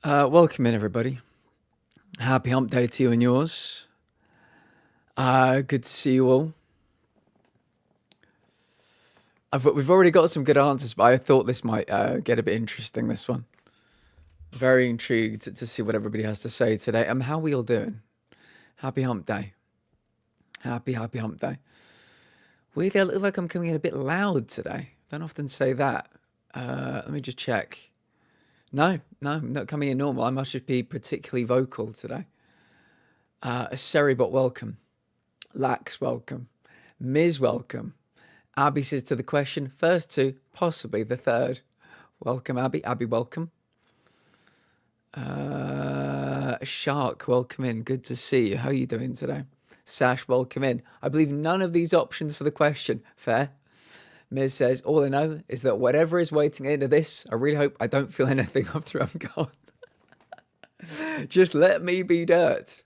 Welcome in, everybody. Happy hump day to you and yours. Good to see you all. We've already got some good answers, but I thought this might get a bit interesting, this one. Very intrigued to see what everybody has to say today. How are we all doing? Happy hump day. Happy hump day. Weirdly, I look like I'm coming in a bit loud today. Don't often say that. Let me just check. No, I'm not coming in normal. I must just be particularly vocal today. Seribot, welcome. Lax, welcome. Ms, welcome. Abby says to the question, first two, possibly the third. Welcome, Abby. Abby, welcome. Shark, welcome in. Good to see you. How are you doing today? Sash, welcome in. I believe none of these options for the question. Fair. Ms says, all I know is that whatever is waiting into this, I really hope I don't feel anything after I'm gone. Just let me be dirt.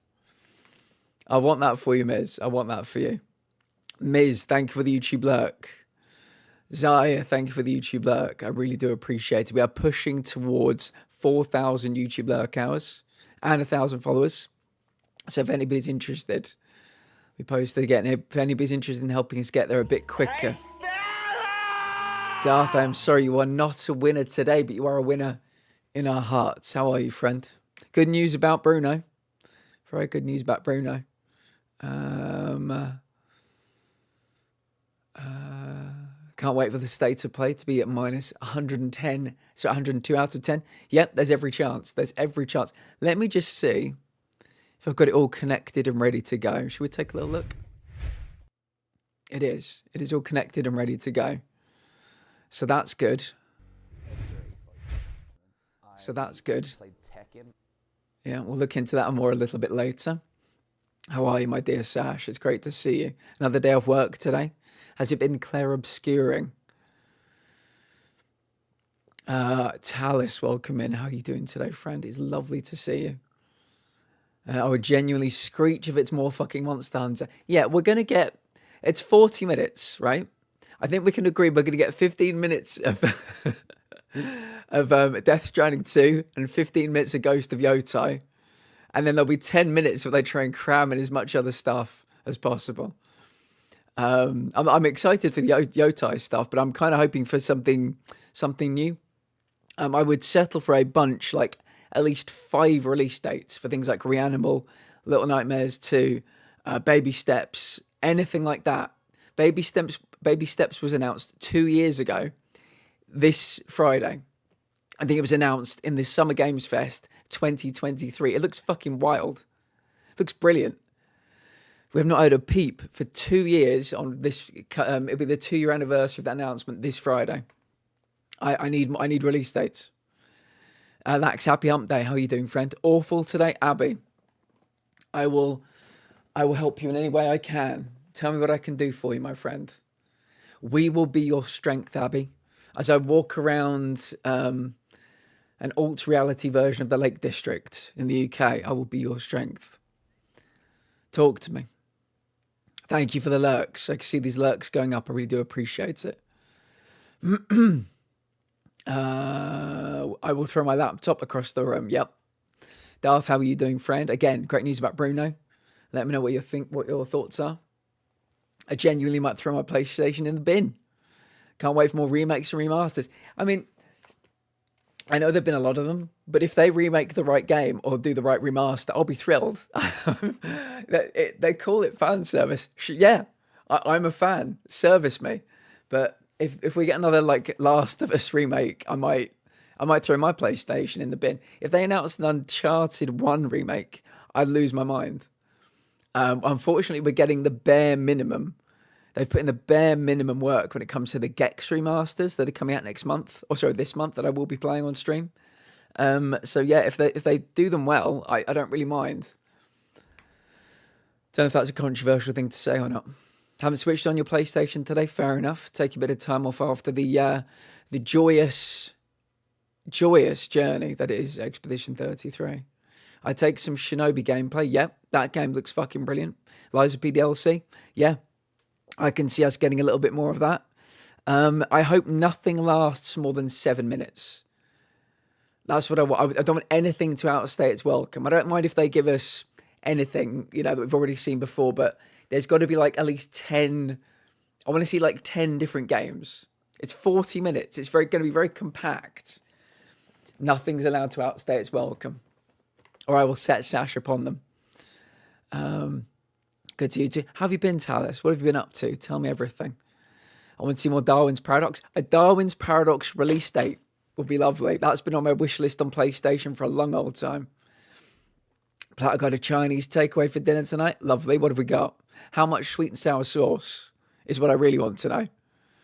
I want that for you, Ms. I want that for you. Ms, thank you for the YouTube lurk. Zaya, thank you for the YouTube lurk. I really do appreciate it. We are pushing towards 4,000 YouTube lurk hours and 1,000 followers. So if anybody's interested, we posted again. If anybody's interested in helping us get there a bit quicker. Darth, I'm sorry you are not a winner today, but you are a winner in our hearts. How are you, friend? Good news about Bruno. Very good news about Bruno. Can't wait for the state of play to be at minus 110, so 102 out of 10. Yep, there's every chance. There's every chance. Let me just see if I've got it all connected and ready to go. Should we take a little look? It is. It is all connected and ready to go. So that's good. So that's good. Yeah, we'll look into that more a little bit later. How are you, my dear Sash? It's great to see you. Another day of work today. Has it been clair obscuring? Talis, welcome in. How are you doing today, friend? It's lovely to see you. I would genuinely screech if it's more fucking Monster Hunter. Yeah, we're going to get... It's 40 minutes, right? I think we can agree we're going to get 15 minutes of Death Stranding 2 and 15 minutes of Ghost of Yotai. And then there'll be 10 minutes where they try and cram in as much other stuff as possible. I'm excited for the Yotai stuff, but I'm kind of hoping for something new. I would settle for a bunch, like at least 5 release dates for things like Reanimal, Little Nightmares 2, Baby Steps, anything like that. Baby Steps was announced 2 years ago, this Friday. I think it was announced in the Summer Games Fest 2023. It looks fucking wild. It looks brilliant. We have not heard a peep for 2 years on this. It'll be the 2-year anniversary of that announcement this Friday. I need release dates. Lax, happy hump day. How are you doing, friend? Awful today, Abby. I will help you in any way I can. Tell me what I can do for you, my friend. We will be your strength, Abby. As I walk around an alt-reality version of the Lake District in the UK, I will be your strength. Talk to me. Thank you for the lurks. I can see these lurks going up. I really do appreciate it. I will throw my laptop across the room. Yep. Darth, how are you doing, friend? Again, great news about Bruno. Let me know what your thoughts are. I genuinely might throw my PlayStation in the bin. Can't wait for more remakes and remasters. I mean, I know there've been a lot of them, but if they remake the right game or do the right remaster, I'll be thrilled. They call it fan service. Yeah, I'm a fan. Service me. But if we get another like Last of Us remake, I might throw my PlayStation in the bin. If they announce an Uncharted 1 remake, I'd lose my mind. Unfortunately, we're getting the bare minimum. They've put in the bare minimum work when it comes to the Gex remasters that are coming out next month, or sorry, this month, that I will be playing on stream. So yeah, if they do them well, I don't really mind. Don't know if that's a controversial thing to say or not. Haven't switched on your PlayStation today. Fair enough. Take a bit of time off after the joyous journey that is Expedition 33. I take some Shinobi gameplay. Yep, that game looks fucking brilliant. Liza P DLC. Yeah, I can see us getting a little bit more of that. I hope nothing lasts more than 7 minutes. That's what I want. I don't want anything to outstay its welcome. I don't mind if they give us anything, that we've already seen before, but there's got to be like at least 10. I want to see like 10 different games. It's 40 minutes. It's going to be very compact. Nothing's allowed to outstay its welcome, or I will set sash upon them. Good to you too. How have you been, Talis? What have you been up to? Tell me everything. I want to see more Darwin's Paradox. A Darwin's Paradox release date would be lovely. That's been on my wish list on PlayStation for a long old time. I got a Chinese takeaway for dinner tonight. Lovely. What have we got? How much sweet and sour sauce is what I really want to know.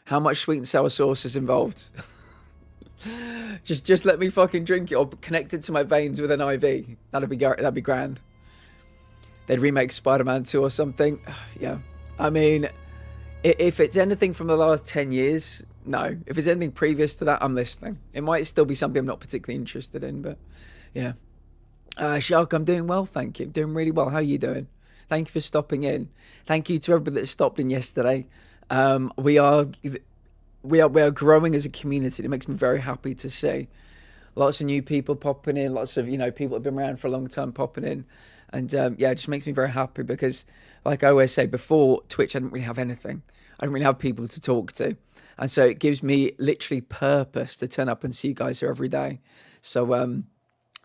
How much sweet and sour sauce is involved? just let me fucking drink it or connect it to my veins with an IV. That'd be grand. They'd remake Spider-Man 2 or something. Yeah. I mean, if it's anything from the last 10 years, no. If it's anything previous to that, I'm listening. It might still be something I'm not particularly interested in, but yeah. Shark, I'm doing well, thank you. Doing really well. How are you doing? Thank you for stopping in. Thank you to everybody that stopped in yesterday. We are growing as a community. It makes me very happy to see. Lots of new people popping in. Lots of people that have been around for a long time popping in. And it just makes me very happy because, like I always say, before Twitch, I didn't really have anything. I didn't really have people to talk to. And so it gives me literally purpose to turn up and see you guys here every day. So, I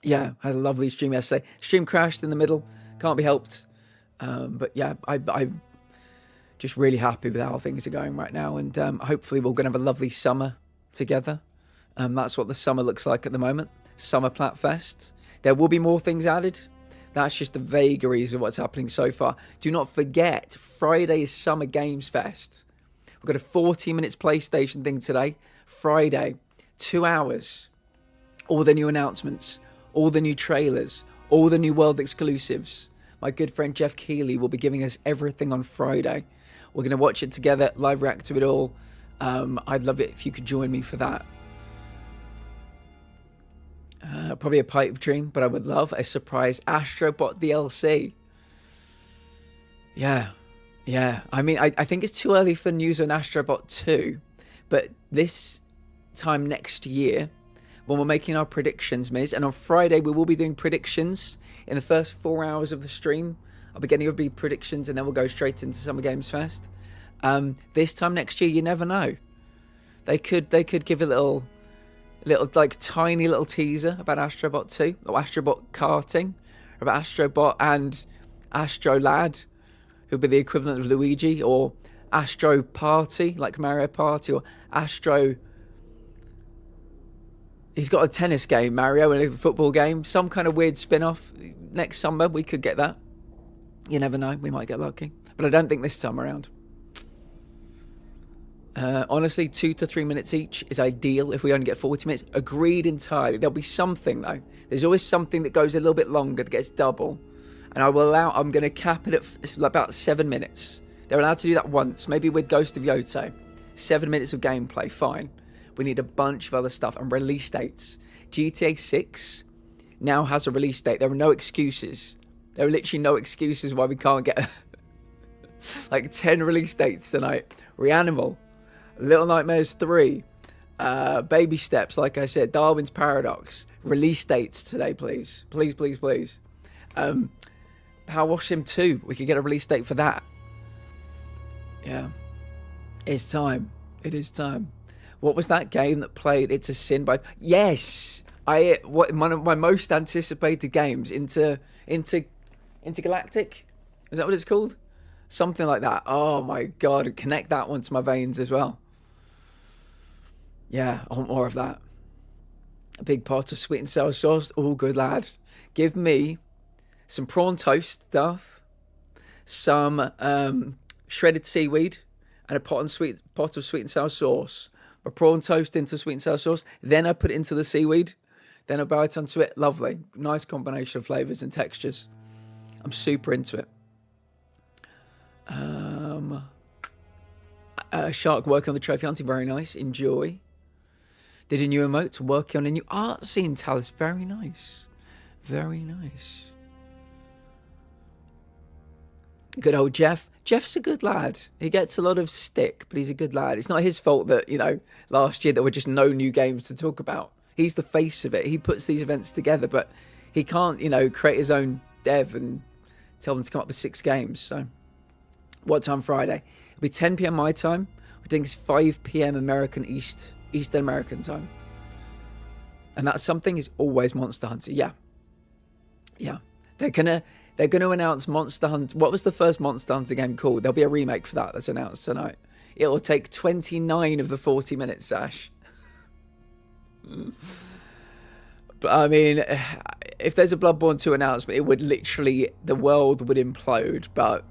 had a lovely stream yesterday. Stream crashed in the middle. Can't be helped. But yeah, I'm just really happy with how things are going right now. And hopefully we're going to have a lovely summer together. That's what the summer looks like at the moment. Summer Platfest. There will be more things added. That's just the vagaries of what's happening so far. Do not forget, Friday is Summer Games Fest. We've got a 40 minutes PlayStation thing today. Friday, 2 hours. All the new announcements, all the new trailers, all the new world exclusives. My good friend Jeff Keighley will be giving us everything on Friday. We're going to watch it together, live react to it all. I'd love it if you could join me for that. Probably a pipe dream, but I would love a surprise Astrobot DLC. Yeah. I mean, I think it's too early for news on Astrobot 2, but this time next year, when we're making our predictions, Miz, and on Friday we will be doing predictions in the first 4 hours of the stream. I'll be getting your predictions, and then we'll go straight into Summer Games Fest. This time next year, you never know. They could give a little like tiny little teaser about Astrobot 2 or Astrobot karting, or about Astrobot and Astro Lad, who'll be the equivalent of Luigi, or Astro Party like Mario Party, or Astro. He's got a tennis game, Mario, and a football game. Some kind of weird spin-off. Next summer we could get that. You never know. We might get lucky, but I don't think this time around. Honestly, 2 to 3 minutes each is ideal if we only get 40 minutes. Agreed entirely. There'll be something, though. There's always something that goes a little bit longer, that gets double. And I'm going to cap it at about 7 minutes. They're allowed to do that once, maybe with Ghost of Yoto. 7 minutes of gameplay, fine. We need a bunch of other stuff and release dates. GTA 6 now has a release date. There are no excuses. There are literally no excuses why we can't get like 10 release dates tonight. Reanimal. Little Nightmares 3, Baby Steps, like I said, Darwin's Paradox, release dates today, please. Please. Power Wash Sim 2, we could get a release date for that. Yeah. It's time. It is time. What was that game that played It's a Sin by... Yes! One of my most anticipated games, Intergalactic? Is that what it's called? Something like that. Oh my god, connect that one to my veins as well. Yeah, I want more of that. A big pot of sweet and sour sauce. Oh, good lad. Give me some prawn toast, Darth. Some shredded seaweed. And a pot of sweet and sour sauce. A prawn toast into sweet and sour sauce. Then I put it into the seaweed. Then I bite onto it. Lovely. Nice combination of flavours and textures. I'm super into it. Shark working on the trophy hunting, very nice. Enjoy. Did a new emote, working on a new art scene, Talus. Very nice. Very nice. Good old Jeff. Jeff's a good lad. He gets a lot of stick, but he's a good lad. It's not his fault that, last year there were just no new games to talk about. He's the face of it. He puts these events together, but he can't, you know, create his own dev and tell them to come up with 6 games. So, what time Friday? It'll be 10 p.m. my time. We're doing 5 p.m. American Eastern American time. And that something is always Monster Hunter. Yeah. They're gonna announce Monster Hunter. What was the first Monster Hunter game called? There'll be a remake for that that's announced tonight. It will take 29 of the 40 minutes, Sash. But I mean, if there's a Bloodborne 2 announcement, it would literally, the world would implode. But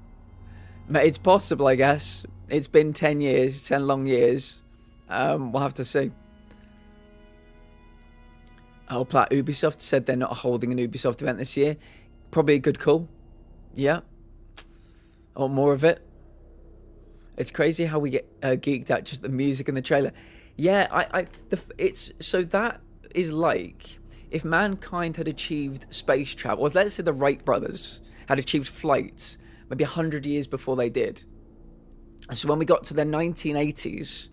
it's possible, I guess. It's been 10 years, 10 long years. We'll have to see. Oh, Platt, Ubisoft said they're not holding an Ubisoft event this year. Probably a good call. Yeah. Or more of it. It's crazy how we get geeked out just the music and the trailer. Yeah, it's so that is like if mankind had achieved space travel, or let's say the Wright brothers had achieved flight maybe 100 years before they did. So when we got to the 1980s,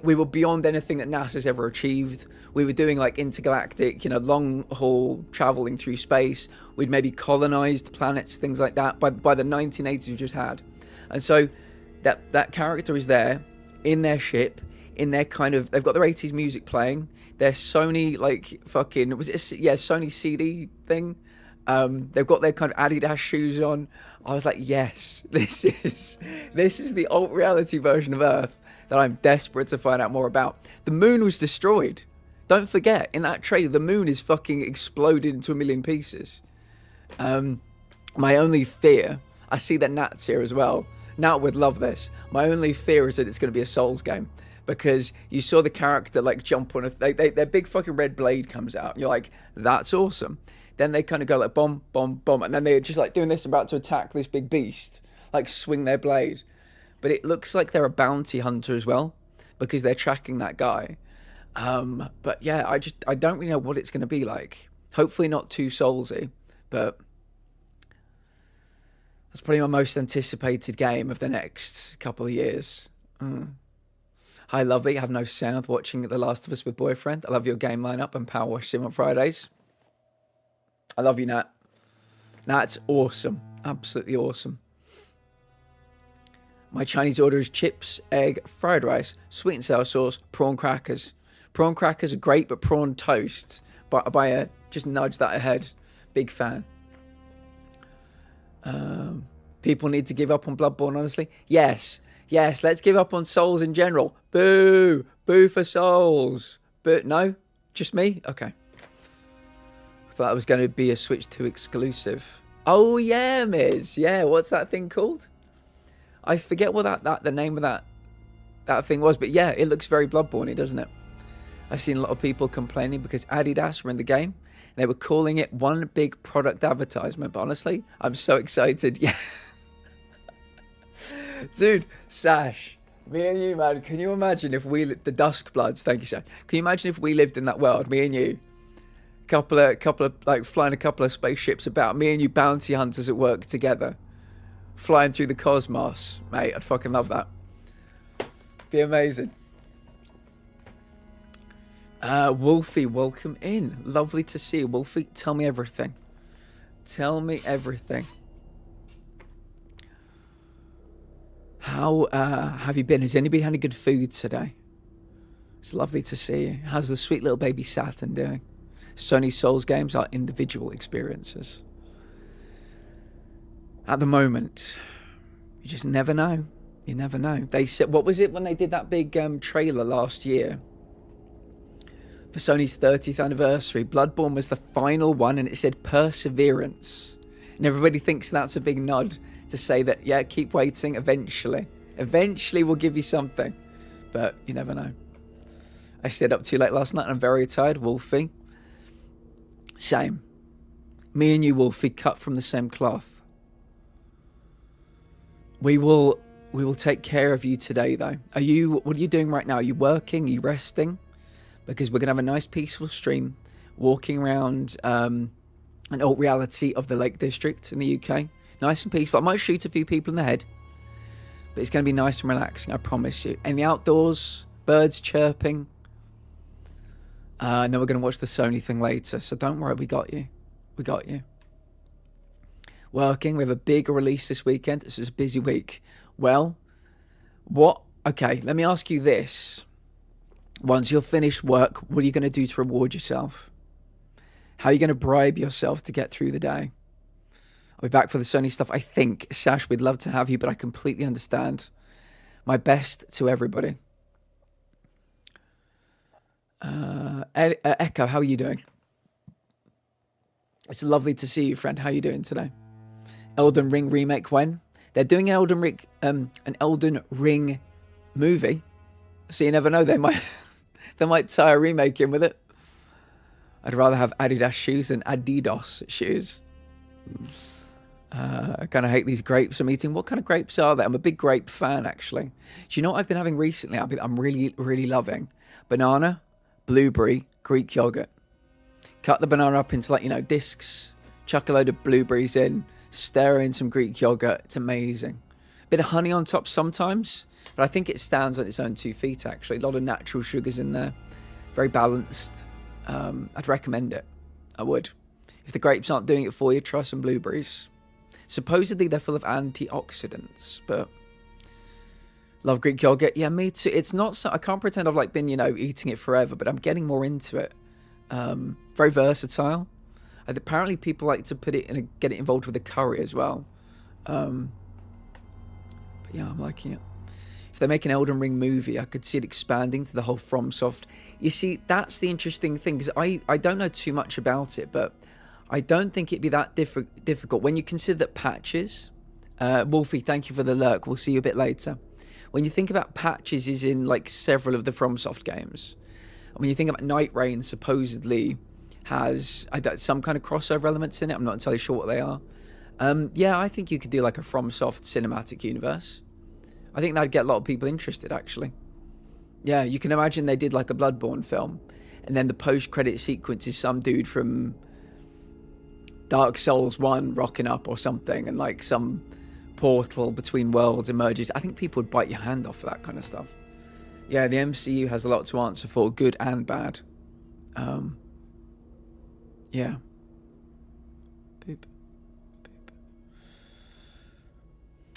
we were beyond anything that NASA's ever achieved. We were doing like intergalactic, you know, long haul traveling through space. We'd maybe colonized planets, things like that. By the 1980s we just had. And so that character is there in their ship, in their kind of, they've got their 80s music playing. Their Sony like fucking, Sony CD thing. They've got their kind of Adidas shoes on. I was like, yes, this is the alt reality version of Earth that I'm desperate to find out more about. The moon was destroyed. Don't forget, in that trailer, the moon is fucking exploded into a million pieces. My only fear, I see that Nat's here as well. Nat would love this. My only fear is that it's going to be a Souls game. Because you saw the character like jump on their big fucking red blade comes out. And you're like, that's awesome. Then they kind of go like bomb, bomb, bomb. And then they're just like doing this, about to attack this big beast. Like swing their blade. But it looks like they're a bounty hunter as well. Because they're tracking that guy. But yeah, I don't really know what it's going to be like. Hopefully not too Soulsy. But that's probably my most anticipated game of the next couple of years. Hi, lovely. I have no sound watching The Last of Us with boyfriend. I love your game lineup and Power Wash Sim on Fridays. I love you, Nat. Nat's awesome. Absolutely awesome. My Chinese order is chips, egg, fried rice, sweet and sour sauce, prawn crackers. Prawn crackers are great, but prawn toast, just nudge that ahead. Big fan. People need to give up on Bloodborne, honestly. Yes, let's give up on Souls in general. Boo! Boo for Souls. But no? Just me? Okay. I thought that was going to be a Switch 2 exclusive. Oh, yeah, Miz. Yeah, what's that thing called? I forget what the name of that thing was. But yeah, it looks very Bloodborne-y, doesn't it? I've seen a lot of people complaining because Adidas were in the game. They were calling it one big product advertisement. But honestly, I'm so excited. Yeah. Dude, Sash, me and you, man, can you imagine if the Duskbloods, thank you, Sash. Can you imagine if we lived in that world, me and you, couple of like flying a couple of spaceships about, me and you bounty hunters at work together, flying through the cosmos, mate? I'd fucking love that. Be amazing. Wolfie, welcome in. Lovely to see you, Wolfie. Tell me everything. Tell me everything. How have you been? Has anybody had any good food today? It's lovely to see you. How's the sweet little baby Saturn doing? Sony Souls games are individual experiences. At the moment, you just never know. You never know. They said, what was it when they did that big trailer last year for Sony's 30th anniversary? Bloodborne was the final one, and it said Perseverance. And everybody thinks that's a big nod to say that, yeah, keep waiting. Eventually we'll give you something. But you never know. I stayed up too late last night and I'm very tired. Wolfie. Same. Me and you, Wolfie, cut from the same cloth. We will take care of you today, though. What are you doing right now? Are you working? Are you resting? Because we're going to have a nice peaceful stream walking around an alt reality of the Lake District in the UK. Nice and peaceful. I might shoot a few people in the head, but it's going to be nice and relaxing, I promise you. In the outdoors, birds chirping, And then we're going to watch the Sony thing later. So don't worry, we got you. We got you. Working. We have a big release this weekend. This is a busy week. Well, what? Okay, let me ask you this. Once you're finished work, what are you going to do to reward yourself? How are you going to bribe yourself to get through the day? I'll be back for the Sony stuff, I think. Sash, we'd love to have you, but I completely understand. My best to everybody. Echo, how are you doing? It's lovely to see you, friend. How are you doing today? Elden Ring remake when? They're doing an Elden Ring movie. So you never know, they might tie a remake in with it. I'd rather have Adidas shoes than Adidas shoes. I kind of hate these grapes I'm eating. What kind of grapes are they? I'm a big grape fan, actually. Do you know what I've been having recently? I'm really, really loving banana, blueberry, Greek yogurt. Cut the banana up into, like, you know, discs. Chuck a load of blueberries in. Stir in some Greek yogurt. It's amazing. Bit of honey on top sometimes, but I think it stands on its own 2 feet, actually. A lot of natural sugars in there. Very balanced. I'd recommend it. I would. If the grapes aren't doing it for you, try some blueberries. Supposedly they're full of antioxidants, but love Greek yogurt. Yeah, me too. It's not so, I can't pretend I've like been, you know, eating it forever, but I'm getting more into it. Very versatile. Apparently people like to put it in get it involved with a curry as well. But yeah, I'm liking it. If they make an Elden Ring movie, I could see it expanding to the whole FromSoft. You see, that's the interesting thing, because I don't know too much about it, but I don't think it'd be that difficult. When you consider that patches, Wolfie, thank you for the lurk. We'll see you a bit later. When you think about patches is in like several of the FromSoft games. And when you think about Night Rain, supposedly has some kind of crossover elements in it. I'm not entirely sure what they are. Yeah, I think you could do like a FromSoft cinematic universe. I think that'd get a lot of people interested, actually. Yeah, you can imagine they did like a Bloodborne film, and then the post-credit sequence is some dude from Dark Souls 1 rocking up or something, and like some portal between worlds emerges. I think people would bite your hand off for that kind of stuff. Yeah, the MCU has a lot to answer for, good and bad. Yeah. Boop.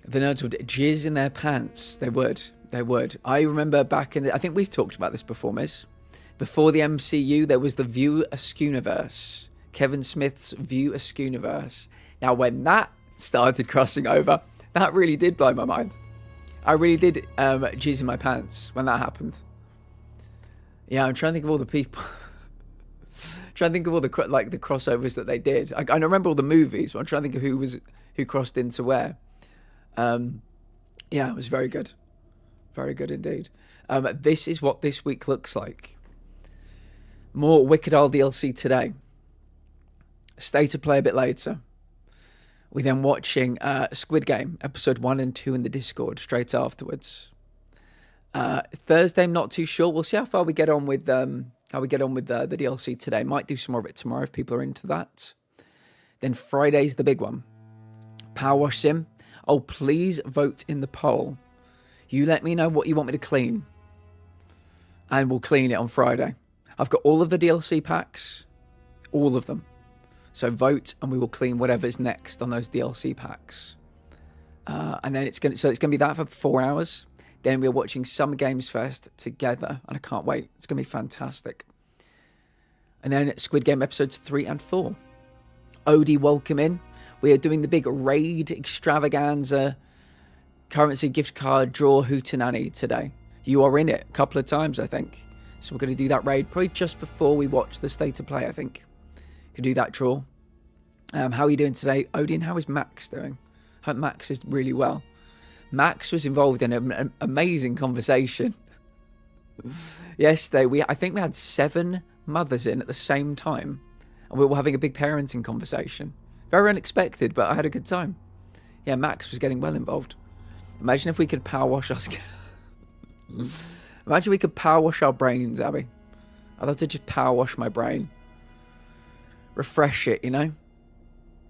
The nerds would jizz in their pants. They would. They would. I remember back in I think we've talked about this before, Miss. Before the MCU, there was the View Askewniverse. Kevin Smith's View Askewniverse. Now, when that started crossing over, that really did blow my mind. I really did jizz in my pants when that happened. Yeah, I'm trying to think of all the people. Trying to think of all the the crossovers that they did. I remember all the movies, but I'm trying to think of who crossed into where. Yeah, it was very good. Very good indeed. This is what this week looks like. More Wicked Isle DLC today. State of play a bit later. We then watching Squid Game episode 1 and 2 in the Discord straight afterwards. Thursday, I'm not too sure. We'll see how far we get on with the DLC today. Might do some more of it tomorrow if people are into that. Then Friday's the big one. Power Wash Sim. Oh, please vote in the poll. You let me know what you want me to clean, and we'll clean it on Friday. I've got all of the DLC packs, all of them. So vote, and we will clean whatever's next on those DLC packs. And then it's gonna be that for 4 hours. Then we're watching Summer Games Fest together, and I can't wait. It's gonna be fantastic. And then Squid Game episodes 3 and 4. Odie, welcome in. We are doing the big raid extravaganza currency gift card draw hootenanny today. You are in it a couple of times, I think. So we're going to do that raid probably just before we watch the state of play, I think. Could do that draw. How are you doing today, Odin? How is Max doing? I hope Max is really well. Max was involved in an amazing conversation yesterday. I think we had 7 mothers in at the same time, and we were having a big parenting conversation. Very unexpected, but I had a good time. Yeah, Max was getting well involved. Imagine if we could power wash us. Imagine we could power wash our brains, Abby. I'd love to just power wash my brain. Refresh it, you know?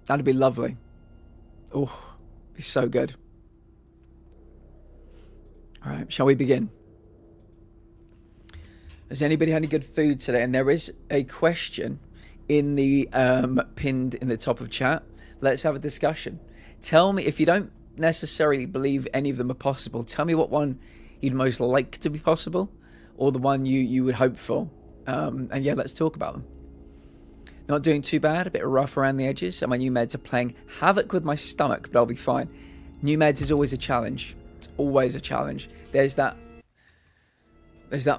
That'd be lovely. Oh, be so good. All right, shall we begin? Has anybody had any good food today? And there is a question in the pinned in the top of chat. Let's have a discussion. Tell me, if you don't necessarily believe any of them are possible, tell me what one you'd most like to be possible, or the one you would hope for. And yeah, let's talk about them. Not doing too bad, a bit rough around the edges, and my new meds are playing havoc with my stomach, but I'll be fine. New meds is always a challenge. It's always a challenge. There's that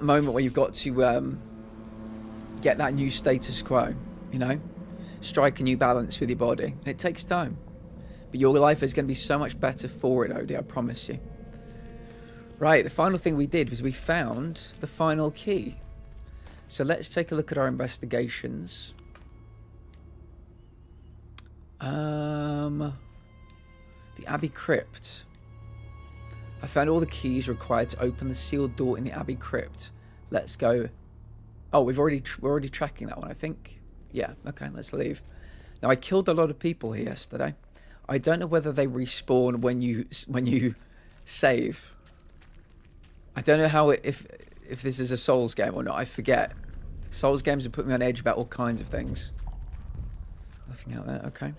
moment where you've got to get that new status quo, you know? Strike a new balance with your body. And it takes time. But your life is going to be so much better for it, Odie, I promise you. Right, the final thing we did was we found the final key. So let's take a look at our investigations. The Abbey Crypt. I found all the keys required to open the sealed door in the Abbey Crypt. Let's go. Oh, we're already tracking that one, I think. Yeah, okay, let's leave. Now, I killed a lot of people here yesterday. I don't know whether they respawn when you save. I don't know how if this is a Souls game or not. I forget. Souls games have put me on edge about all kinds of things. Nothing out there. Okay.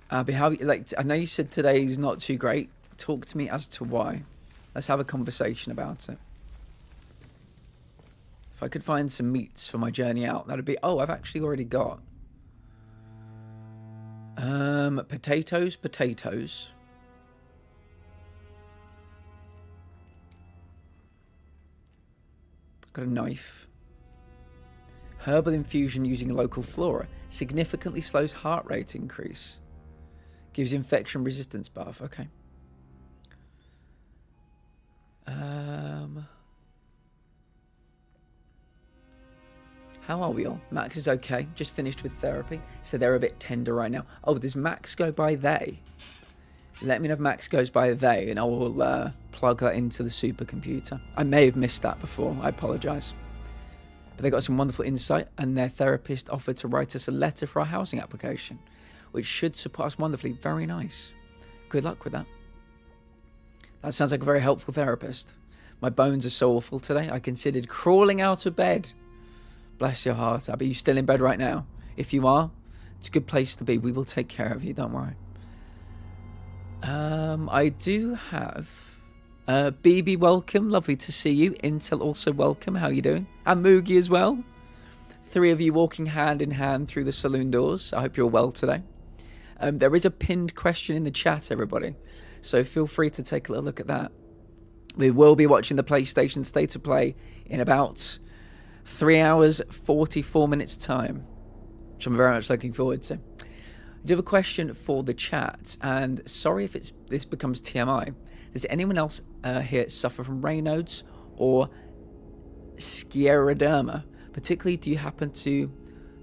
But how, like, I know you said today's not too great. Talk to me as to why. Let's have a conversation about it. If I could find some meats for my journey out, that'd be... Oh, I've actually already got... potatoes. Got a knife. Herbal infusion using local flora. Significantly slows heart rate increase. Gives infection resistance buff. Okay. How are we all? Max is okay. Just finished with therapy. So they're a bit tender right now. Oh, does Max go by they? Let me know if Max goes by they, and I will plug that into the supercomputer. I may have missed that before. I apologise. But they got some wonderful insight, and their therapist offered to write us a letter for our housing application, which should support us wonderfully. Very nice. Good luck with that. That sounds like a very helpful therapist. My bones are so awful today, I considered crawling out of bed. Bless your heart, Abby. Are you still in bed right now? If you are, it's a good place to be. We will take care of you, don't worry. I do have... BB, welcome. Lovely to see you. Intel, also welcome. How are you doing? And Moogie as well. 3 of you walking hand in hand through the saloon doors. I hope you're well today. There is a pinned question in the chat, everybody. So feel free to take a little look at that. We will be watching the PlayStation State of Play in about 3 hours, 44 minutes time, which I'm very much looking forward to. I do have a question for the chat, and sorry if this becomes TMI. Does anyone else here suffer from Raynaud's or scleroderma? Particularly, do you happen to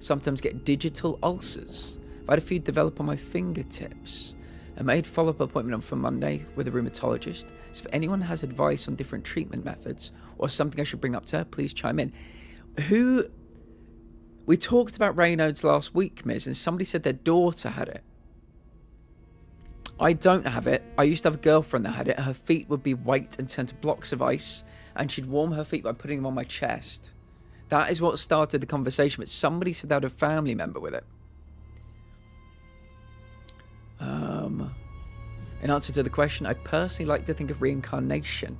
sometimes get digital ulcers? I've had a few develop on my fingertips. I made follow-up appointment on for Monday with a rheumatologist. So if anyone has advice on different treatment methods or something I should bring up to her, please chime in. We talked about Raynaud's last week, Miz, and somebody said their daughter had it. I don't have it. I used to have a girlfriend that had it. Her feet would be white and turn to blocks of ice, and she'd warm her feet by putting them on my chest. That is what started the conversation, but somebody said they had a family member with it. In answer to the question, I personally like to think of reincarnation.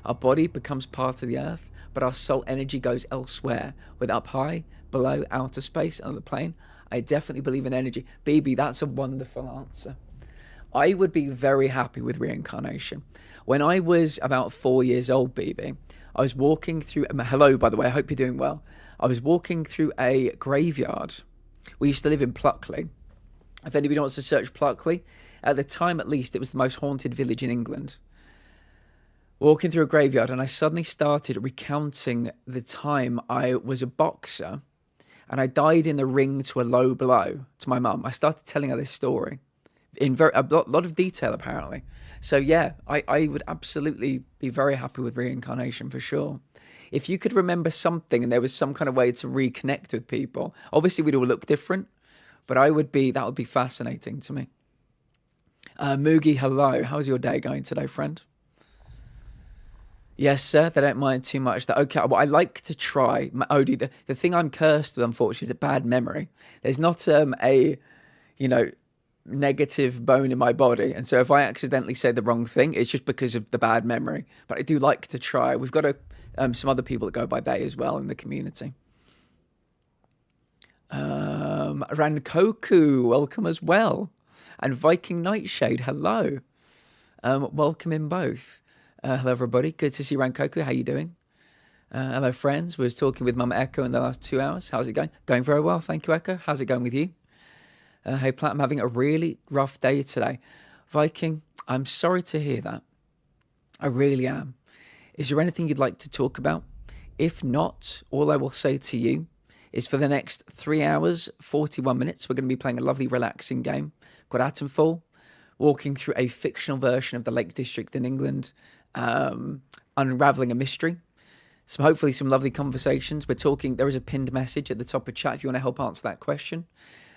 Our body becomes part of the earth, but our soul energy goes elsewhere, whether up high, below, outer space, and on the plane. I definitely believe in energy. BB, that's a wonderful answer. I would be very happy with reincarnation. When I was about 4 years old, BB, I was walking through... Hello, by the way, I hope you're doing well. I was walking through a graveyard. We used to live in Pluckley. If anybody wants to search Pluckley, at the time at least, it was the most haunted village in England. Walking through a graveyard, and I suddenly started recounting the time I was a boxer and I died in the ring to a low blow to my mum. I started telling her this story in a lot of detail, apparently. So yeah, I would absolutely be very happy with reincarnation for sure. If you could remember something and there was some kind of way to reconnect with people, obviously we'd all look different, but that would be fascinating to me. Moogie, hello. How's your day going today, friend? Yes, sir. They don't mind too much. That okay. What I like to try, Odie. The thing I'm cursed with, unfortunately, is a bad memory. There's not a you know negative bone in my body, and so if I accidentally say the wrong thing, it's just because of the bad memory. But I do like to try. We've got some other people that go by they as well in the community. Rankoku, welcome as well, and Viking Nightshade, hello. Welcome in both. Hello, everybody. Good to see Rankoku. How you doing? Hello, friends. We was talking with Mama Echo in the last 2 hours. How's it going? Going very well. Thank you, Echo. How's it going with you? Hey, Platt, I'm having a really rough day today. Viking, I'm sorry to hear that. I really am. Is there anything you'd like to talk about? If not, all I will say to you is for the next 3 hours, 41 minutes, we're going to be playing a lovely, relaxing game called Atomfall, walking through a fictional version of the Lake District in England, unraveling a mystery. Hopefully some lovely conversations. We're talking, there is a pinned message at the top of chat if you want to help answer that question.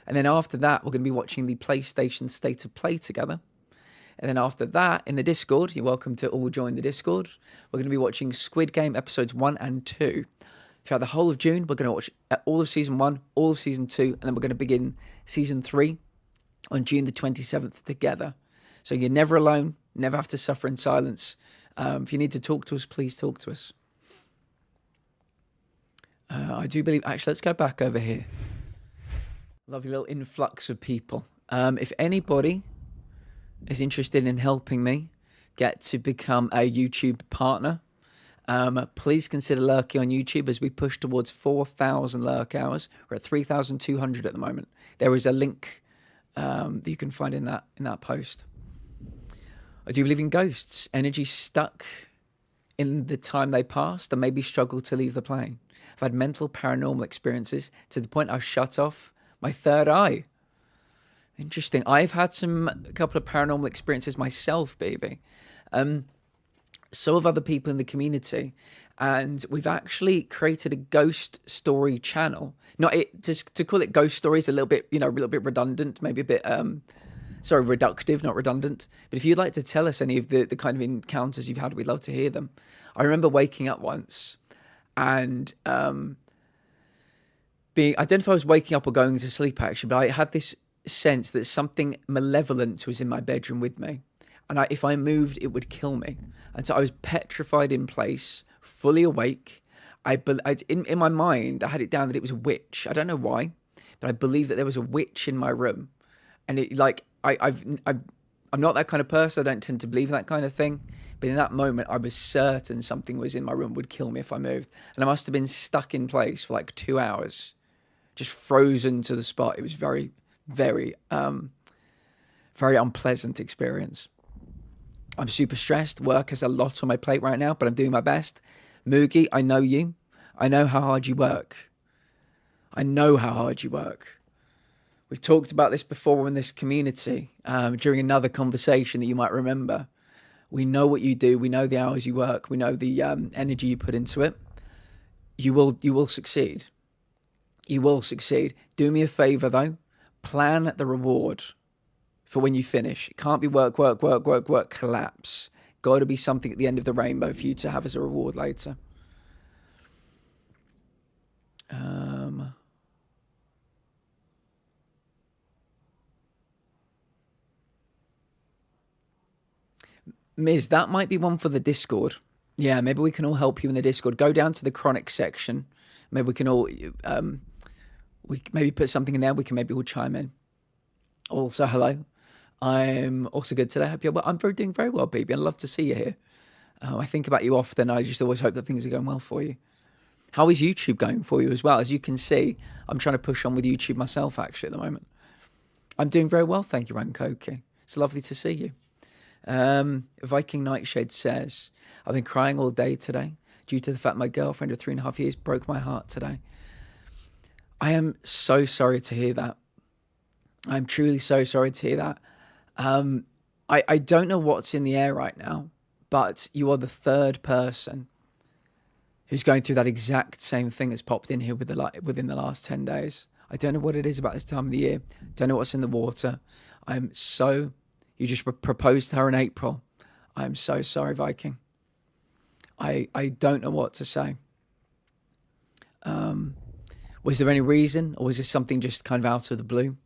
And then after that, we're going to be watching the PlayStation State of Play together. And then after that, in the Discord, you're welcome to all join the Discord. We're going to be watching Squid Game episodes 1 and 2. Throughout the whole of June, we're going to watch all of season 1, all of season 2, and then we're going to begin season 3 on June the 27th together. So you're never alone, never have to suffer in silence. If you need to talk to us, please talk to us. I do believe, actually, let's go back over here. Lovely little influx of people. If anybody is interested in helping me get to become a YouTube partner, please consider lurking on YouTube as we push towards 4,000 lurk hours. We're at 3,200 at the moment. There is a link that you can find in that post. I do believe in ghosts. Energy stuck in the time they passed and maybe struggle to leave the plane. I've had mental paranormal experiences to the point I've shut off my third eye. Interesting. I've had a couple of paranormal experiences myself, baby. So have other people in the community, and we've actually created a ghost story channel. Just to call it ghost stories, a little bit redundant, maybe a bit reductive, not redundant. But if you'd like to tell us any of the kind of encounters you've had, we'd love to hear them. I remember waking up once, and I don't know if I was waking up or going to sleep actually, but I had this sense that something malevolent was in my bedroom with me, and if I moved, it would kill me. And so I was petrified in place, fully awake. In my mind, I had it down that it was a witch. I don't know why, but I believe that there was a witch in my room, and I'm not that kind of person. I don't tend to believe in that kind of thing. But in that moment, I was certain something was in my room, would kill me if I moved. And I must have been stuck in place for like 2 hours, just frozen to the spot. It was very, very, very unpleasant experience. I'm super stressed. Work has a lot on my plate right now, but I'm doing my best. Moogie, I know you. I know how hard you work. We've talked about this before in this community during another conversation that you might remember. We know what you do. We know the hours you work. We know the energy you put into it. You will succeed. You will succeed. Do me a favor though. Plan the reward for when you finish. It can't be work, collapse. Got to be something at the end of the rainbow for you to have as a reward later. Miz, that might be one for the Discord. Yeah, maybe we can all help you in the Discord. Go down to the chronic section. Maybe we can all we maybe put something in there. We can maybe all chime in. Also, hello. I'm also good today. I hope you're well. I'm doing very well, baby. I'd love to see you here. I think about you often. I just always hope that things are going well for you. How is YouTube going for you as well? As you can see, I'm trying to push on with YouTube myself actually at the moment. I'm doing very well, thank you, Rankoki. It's lovely to see you. Viking Nightshade says, I've been crying all day today due to the fact my girlfriend of 3.5 years broke my heart today. I am so sorry to hear that. I'm truly so sorry to hear that. I don't know what's in the air right now, but you are the third person who's going through that exact same thing that's popped in here within the last 10 days. I don't know what it is about this time of the year. Don't know what's in the water. You just proposed to her in April. I'm so sorry, Viking. I don't know what to say. Was there any reason, or was this something just kind of out of the blue?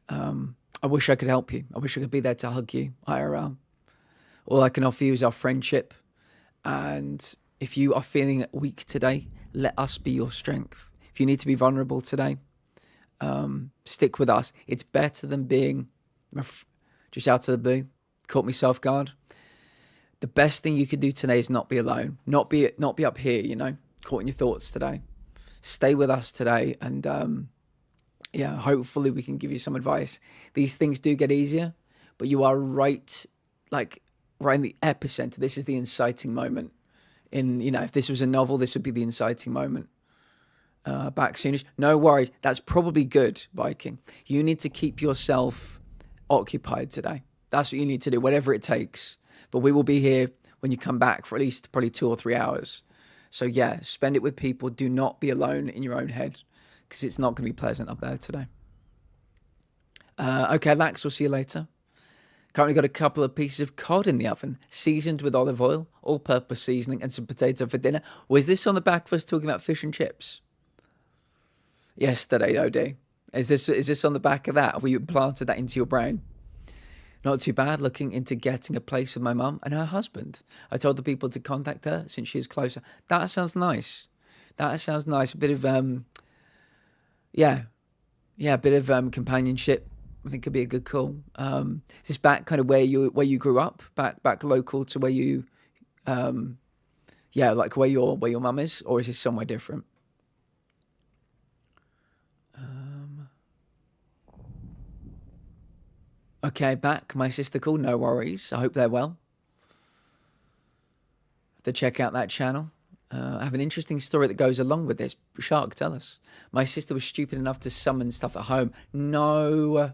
I wish I could help you. I wish I could be there to hug you, IRL. All I can offer you is our friendship. And if you are feeling weak today, let us be your strength. If you need to be vulnerable today, stick with us. It's better than being just out of the blue, caught me self guard. The best thing you could do today is not be alone, not be up here, you know, caught in your thoughts today. Stay with us today, and yeah, hopefully we can give you some advice. These things do get easier, but you are right in the epicenter. This is the inciting moment. If this was a novel, this would be the inciting moment. Back soonish. No worries. That's probably good, Viking. You need to keep yourself occupied today. That's what you need to do, whatever it takes. But we will be here when you come back for at least probably 2 or 3 hours. So yeah, spend it with people. Do not be alone in your own head, because it's not going to be pleasant up there today. Okay, Lax, we'll see you later. Currently got a couple of pieces of cod in the oven, seasoned with olive oil, all-purpose seasoning, and some potato for dinner. Was this on the back of us talking about fish and chips? Yesterday, OD. Is this on the back of that? Have we implanted that into your brain? Not too bad, looking into getting a place with my mum and her husband. I told the people to contact her since she is closer. That sounds nice. That sounds nice. A bit of, a bit of companionship. I think could be a good call. Is this back kind of where you grew up? Back local to where you, like where your mum is? Or is this somewhere different? Okay, back. My sister called. No worries. I hope they're well. Have to check out that channel. I have an interesting story that goes along with this. Shark, tell us. My sister was stupid enough to summon stuff at home. No,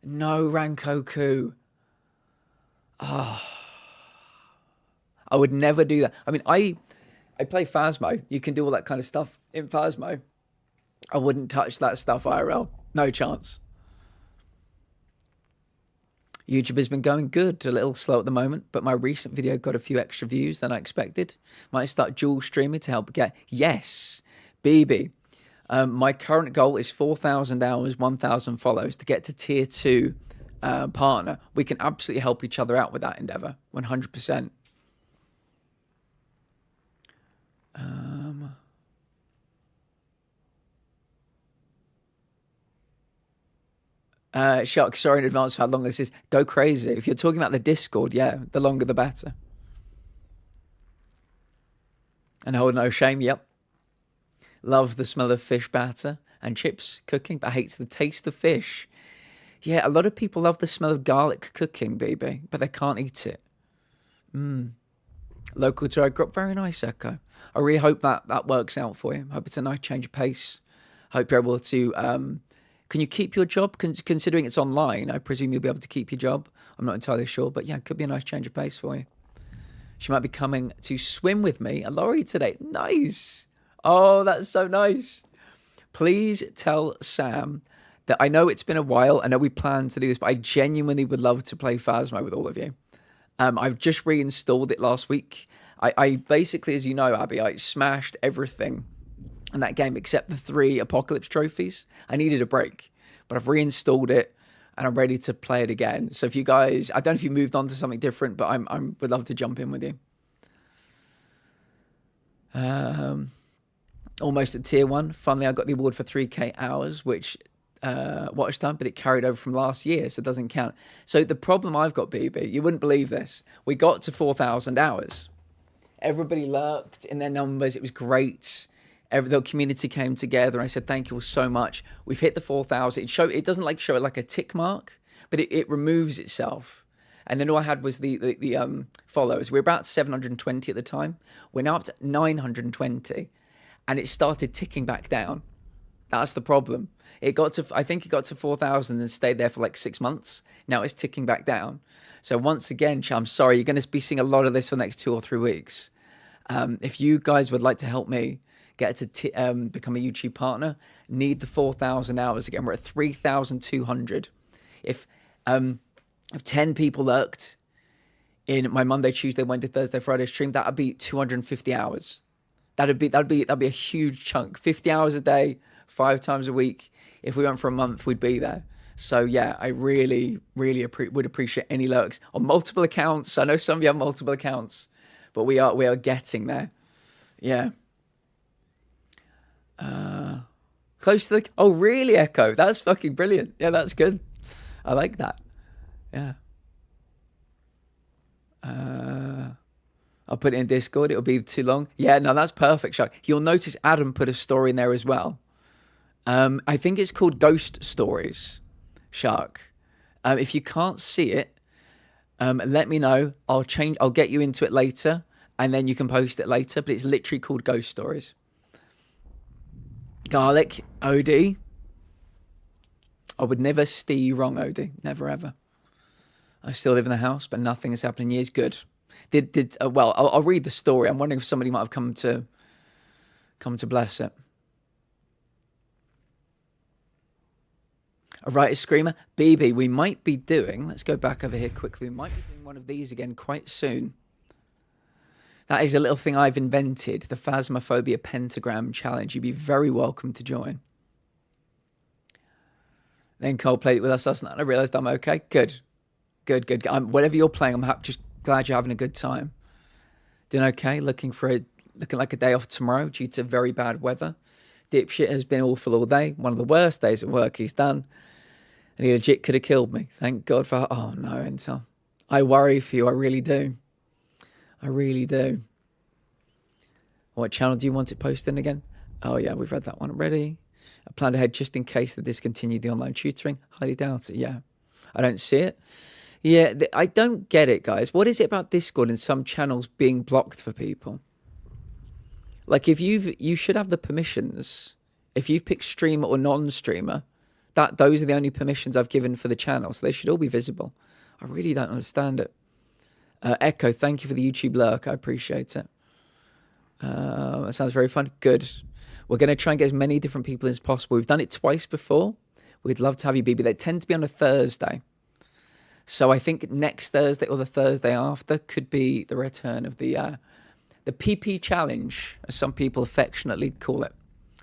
Rankoku. I would never do that. I mean, I play Phasmo. You can do all that kind of stuff in Phasmo. I wouldn't touch that stuff IRL. No chance. YouTube has been going good, a little slow at the moment, but my recent video got a few extra views than I expected. Might start dual streaming to help get... Yes, BB. My current goal is 4,000 hours, 1,000 follows to get to tier 2 partner. We can absolutely help each other out with that endeavor, 100%. Shark, sorry in advance for how long this is. Go crazy. If you're talking about the Discord, yeah, the longer the better. And hold no shame, yep. Love the smell of fish batter and chips cooking, but hates the taste of fish. Yeah, a lot of people love the smell of garlic cooking, baby, but they can't eat it. Local to our group, very nice, Echo. I really hope that works out for you. Hope it's a nice change of pace. Hope you're able to... Can you keep your job? Considering it's online, I presume you'll be able to keep your job. I'm not entirely sure, but yeah, it could be a nice change of pace for you. She might be coming to swim with me at Laurie today. Nice. Oh, that's so nice. Please tell Sam that I know it's been a while. I know we planned to do this, but I genuinely would love to play Phasmo with all of you. I've just reinstalled it last week. I basically, as you know, Abby, I smashed everything in that game except the 3 Apocalypse trophies. I needed a break, but I've reinstalled it and I'm ready to play it again. So if you guys, I don't know if you moved on to something different, but I would love to jump in with you. Almost at tier 1. Finally, I got the award for 3K hours, which watch time, but it carried over from last year, so it doesn't count. So the problem I've got, BB, you wouldn't believe this. We got to 4,000 hours. Everybody lurked in their numbers. It was great. The community came together. I said, thank you all so much. We've hit the 4,000. It doesn't show it like a tick mark, but it removes itself. And then all I had was the followers. We were about 720 at the time. We're now up to 920. And it started ticking back down. That's the problem. I think it got to 4,000 and stayed there for like 6 months. Now it's ticking back down. So once again, I'm sorry, you're going to be seeing a lot of this for the next 2 or 3 weeks. If you guys would like to help me get to become a YouTube partner, need the 4,000 hours again. We're at 3,200. If 10 people lurked in my Monday, Tuesday, Wednesday, Thursday, Friday stream, that'd be 250 hours. That'd be a huge chunk. 50 hours a day, 5 times a week. If we went for a month, we'd be there. So yeah, I really, really would appreciate any lurks on multiple accounts. I know some of you have multiple accounts, but we are getting there. Yeah. Close to the. Oh really, Echo? That's fucking brilliant. Yeah, that's good. I like that. Yeah. I'll put it in Discord. It'll be too long. Yeah, no, that's perfect, Shark. You'll notice Adam put a story in there as well. I think it's called Ghost Stories, Shark. If you can't see it, let me know. I'll get you into it later, and then you can post it later. But it's literally called Ghost Stories. Garlic, OD. I would never steer you wrong, OD. Never ever. I still live in the house, but nothing has happened in years. Good. Well, I'll read the story. I'm wondering if somebody might have come to bless it. A writer screamer, BB. We might be doing. Let's go back over here quickly. We might be doing one of these again quite soon. That is a little thing I've invented. The Phasmophobia Pentagram Challenge. You'd be very welcome to join. Then Cole played it with us last night. And I realised I'm okay. Good. Whatever you're playing, I'm just glad you're having a good time. Doing okay. Looking like a day off tomorrow due to very bad weather. Dipshit has been awful all day. One of the worst days at work he's done. And he legit could have killed me. Thank God for... Oh, no, Intel. I worry for you. I really do. I really do. What channel do you want it posted again? Oh, yeah, we've read that one already. I planned ahead just in case they discontinued the online tutoring. Highly doubt it, yeah. I don't see it. Yeah, I don't get it, guys. What is it about Discord and some channels being blocked for people? Like, you should have the permissions. If you've picked streamer or non-streamer, those are the only permissions I've given for the channel, so they should all be visible. I really don't understand it. Echo, thank you for the YouTube lurk. I appreciate it. That sounds very fun. Good. We're going to try and get as many different people as possible. We've done it twice before. We'd love to have you, BB. They tend to be on a Thursday. So I think next Thursday or the Thursday after could be the return of the PP Challenge, as some people affectionately call it.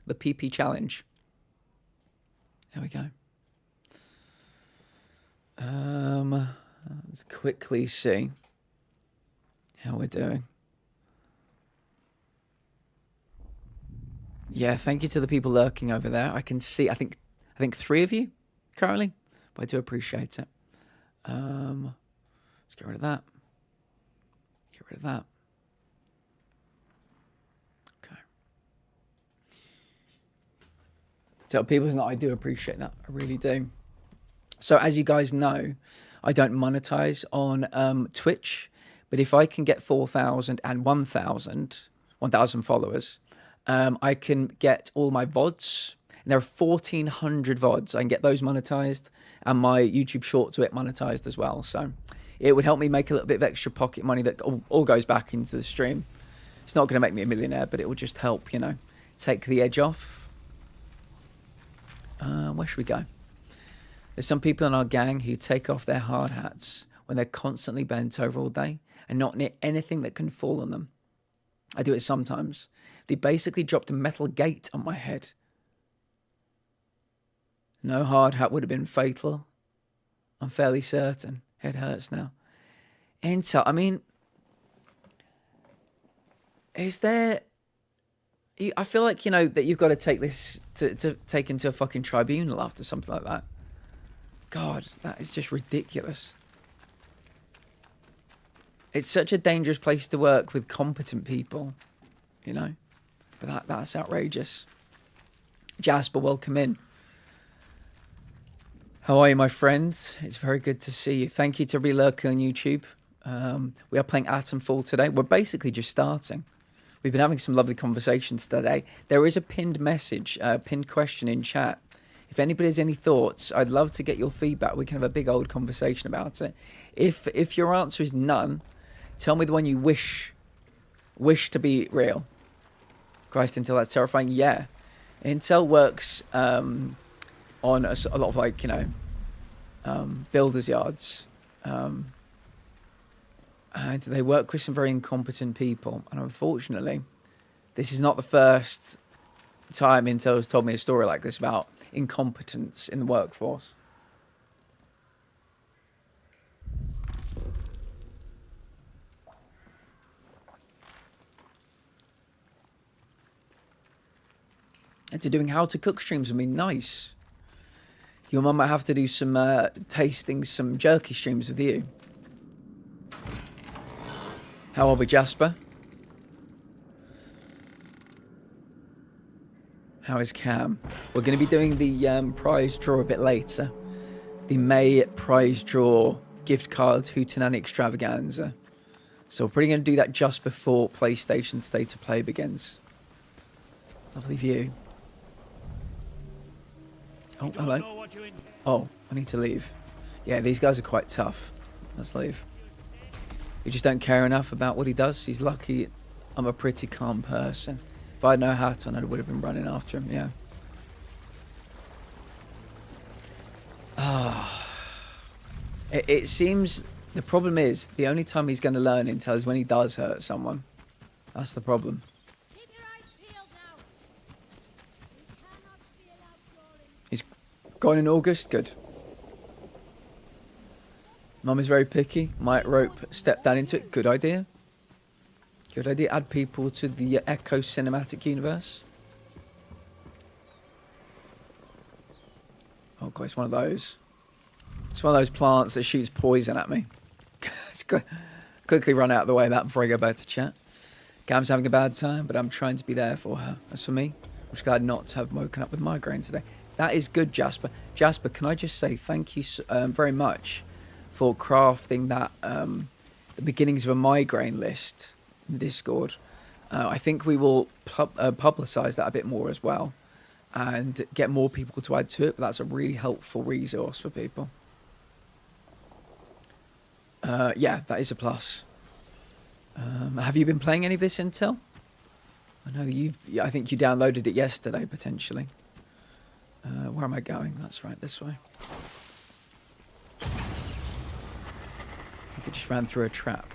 The PP Challenge. There we go. Let's quickly see how we're doing. Yeah, thank you to the people lurking over there. I can see, I think 3 of you currently, but I do appreciate it. Let's get rid of that. Get rid of that. Okay. So people, I do appreciate that. I really do. So as you guys know, I don't monetize on Twitch, but if I can get 4,000 and 1,000 followers, I can get all my VODs. And there are 1,400 VODs. I can get those monetized, and my YouTube Shorts get monetized as well. So it would help me make a little bit of extra pocket money that all goes back into the stream. It's not going to make me a millionaire, but it will just help, take the edge off. Where should we go? There's some people in our gang who take off their hard hats when they're constantly bent over all day and not near anything that can fall on them. I do it sometimes. They basically dropped a metal gate on my head. No hard hat would have been fatal. I'm fairly certain. Head hurts now. Intel, I mean, is there... I feel like, that you've got to take this to take into a fucking tribunal after something like that. God, that is just ridiculous. It's such a dangerous place to work with competent people, But that's outrageous. Jasper, welcome in. How are you, my friends? It's very good to see you. Thank you to everybody lurking on YouTube. We are playing Atomfall today. We're basically just starting. We've been having some lovely conversations today. There is a pinned message, a pinned question in chat. If anybody has any thoughts, I'd love to get your feedback. We can have a big old conversation about it. If your answer is none, tell me the one you wish to be real. Christ, Intel, that's terrifying. Yeah. Intel works on a lot of builders yards. And they work with some very incompetent people. And unfortunately, this is not the first time Intel's told me a story like this about incompetence in the workforce. And to doing how to cook streams would be nice. Your mum might have to do some tasting some jerky streams with you. How are we, Jasper? How is Cam? We're going to be doing the prize draw a bit later. The May prize draw gift card Hootenanny extravaganza. So we're probably going to do that just before PlayStation State of Play begins. Lovely view. Oh, hello. Oh, I need to leave. Yeah, these guys are quite tough. Let's leave. We just don't care enough about what he does. He's lucky I'm a pretty calm person. If I had no hat on, I would have been running after him, yeah. It seems the problem is the only time he's going to learn Intel is when he does hurt someone. That's the problem. He's gone in August? Good. Mum is very picky. Might rope step down into it. Good idea. Good idea. Add people to the Echo cinematic universe. Oh god, it's one of those. It's one of those plants that shoots poison at me. Let's quickly run out of the way of that before I go back to chat. Cam's having a bad time, but I'm trying to be there for her. As for me, I'm just glad not to have woken up with migraine today. That is good, Jasper. Jasper, can I just say thank you very much for crafting that the beginnings of a migraine list in Discord. I think we will publicise that a bit more as well and get more people to add to it, but that's a really helpful resource for people. Yeah, that is a plus. Have you been playing any of this, Intel? I know I think you downloaded it yesterday, potentially. Where am I going? That's right, this way. I think I just ran through a trap.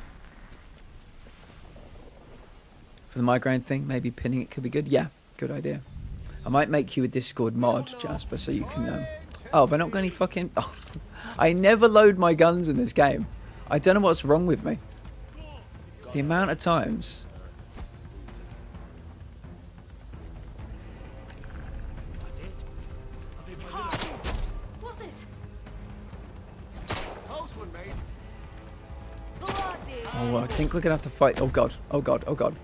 For the migraine thing, maybe pinning it could be good. Yeah, good idea. I might make you a Discord mod, Jasper, so you can... Oh, have I not got any fucking... Oh, I never load my guns in this game. I don't know what's wrong with me. The amount of times... Oh, I think we're going to have to fight... Oh, God. Oh, God. Oh, God.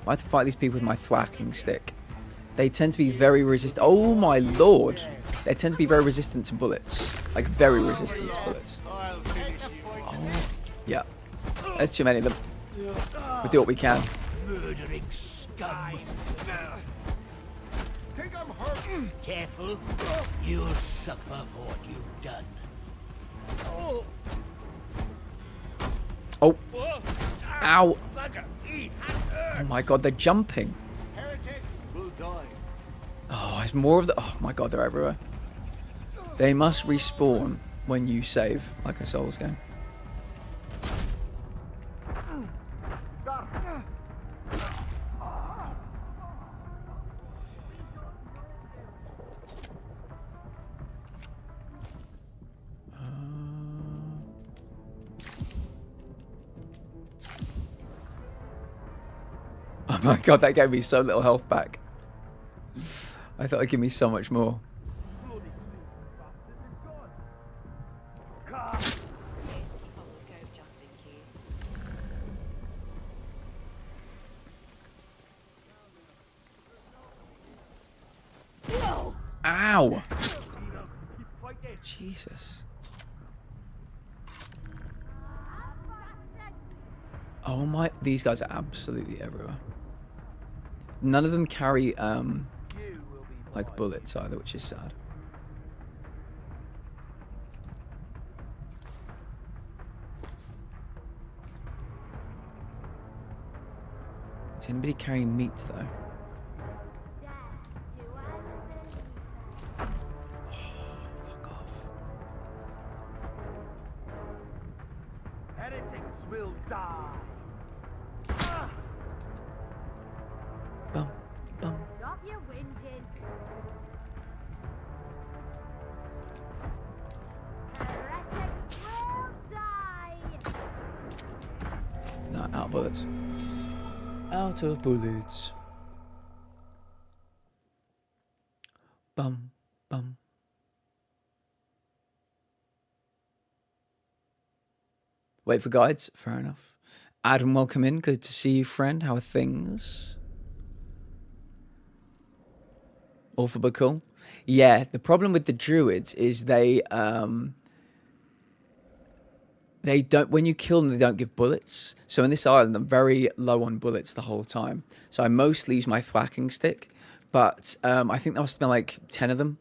I have to fight these people with my thwacking stick. They tend to be very resistant. Oh, my Lord. They tend to be very resistant to bullets. Like, very resistant to bullets. Oh, yeah. There's too many of them. We'll do what we can. Murdering scum. Think I'm hurt. Careful. You'll suffer for what you've done. Oh. Oh. Ow. Oh my god, they're jumping. Heretics will die. Oh, it's more of the... Oh my god, they're everywhere. They must respawn when you save, like a Souls game. Oh my god, that gave me so little health back. I thought it'd give me so much more. Ow! Jesus. Oh my, these guys are absolutely everywhere. None of them carry, like bullets either, which is sad. Is anybody carrying meat though? Fuck off. Heretics will die. No, out of bullets. Out of bullets. Bum, bum. Wait for guides. Fair enough. Adam, welcome in. Good to see you, friend. How are things? Awful but cool. Yeah, the problem with the druids is they don't, when you kill them, they don't give bullets. So in this island, I'm very low on bullets the whole time. So I mostly use my thwacking stick, but I think there must have been like 10 of them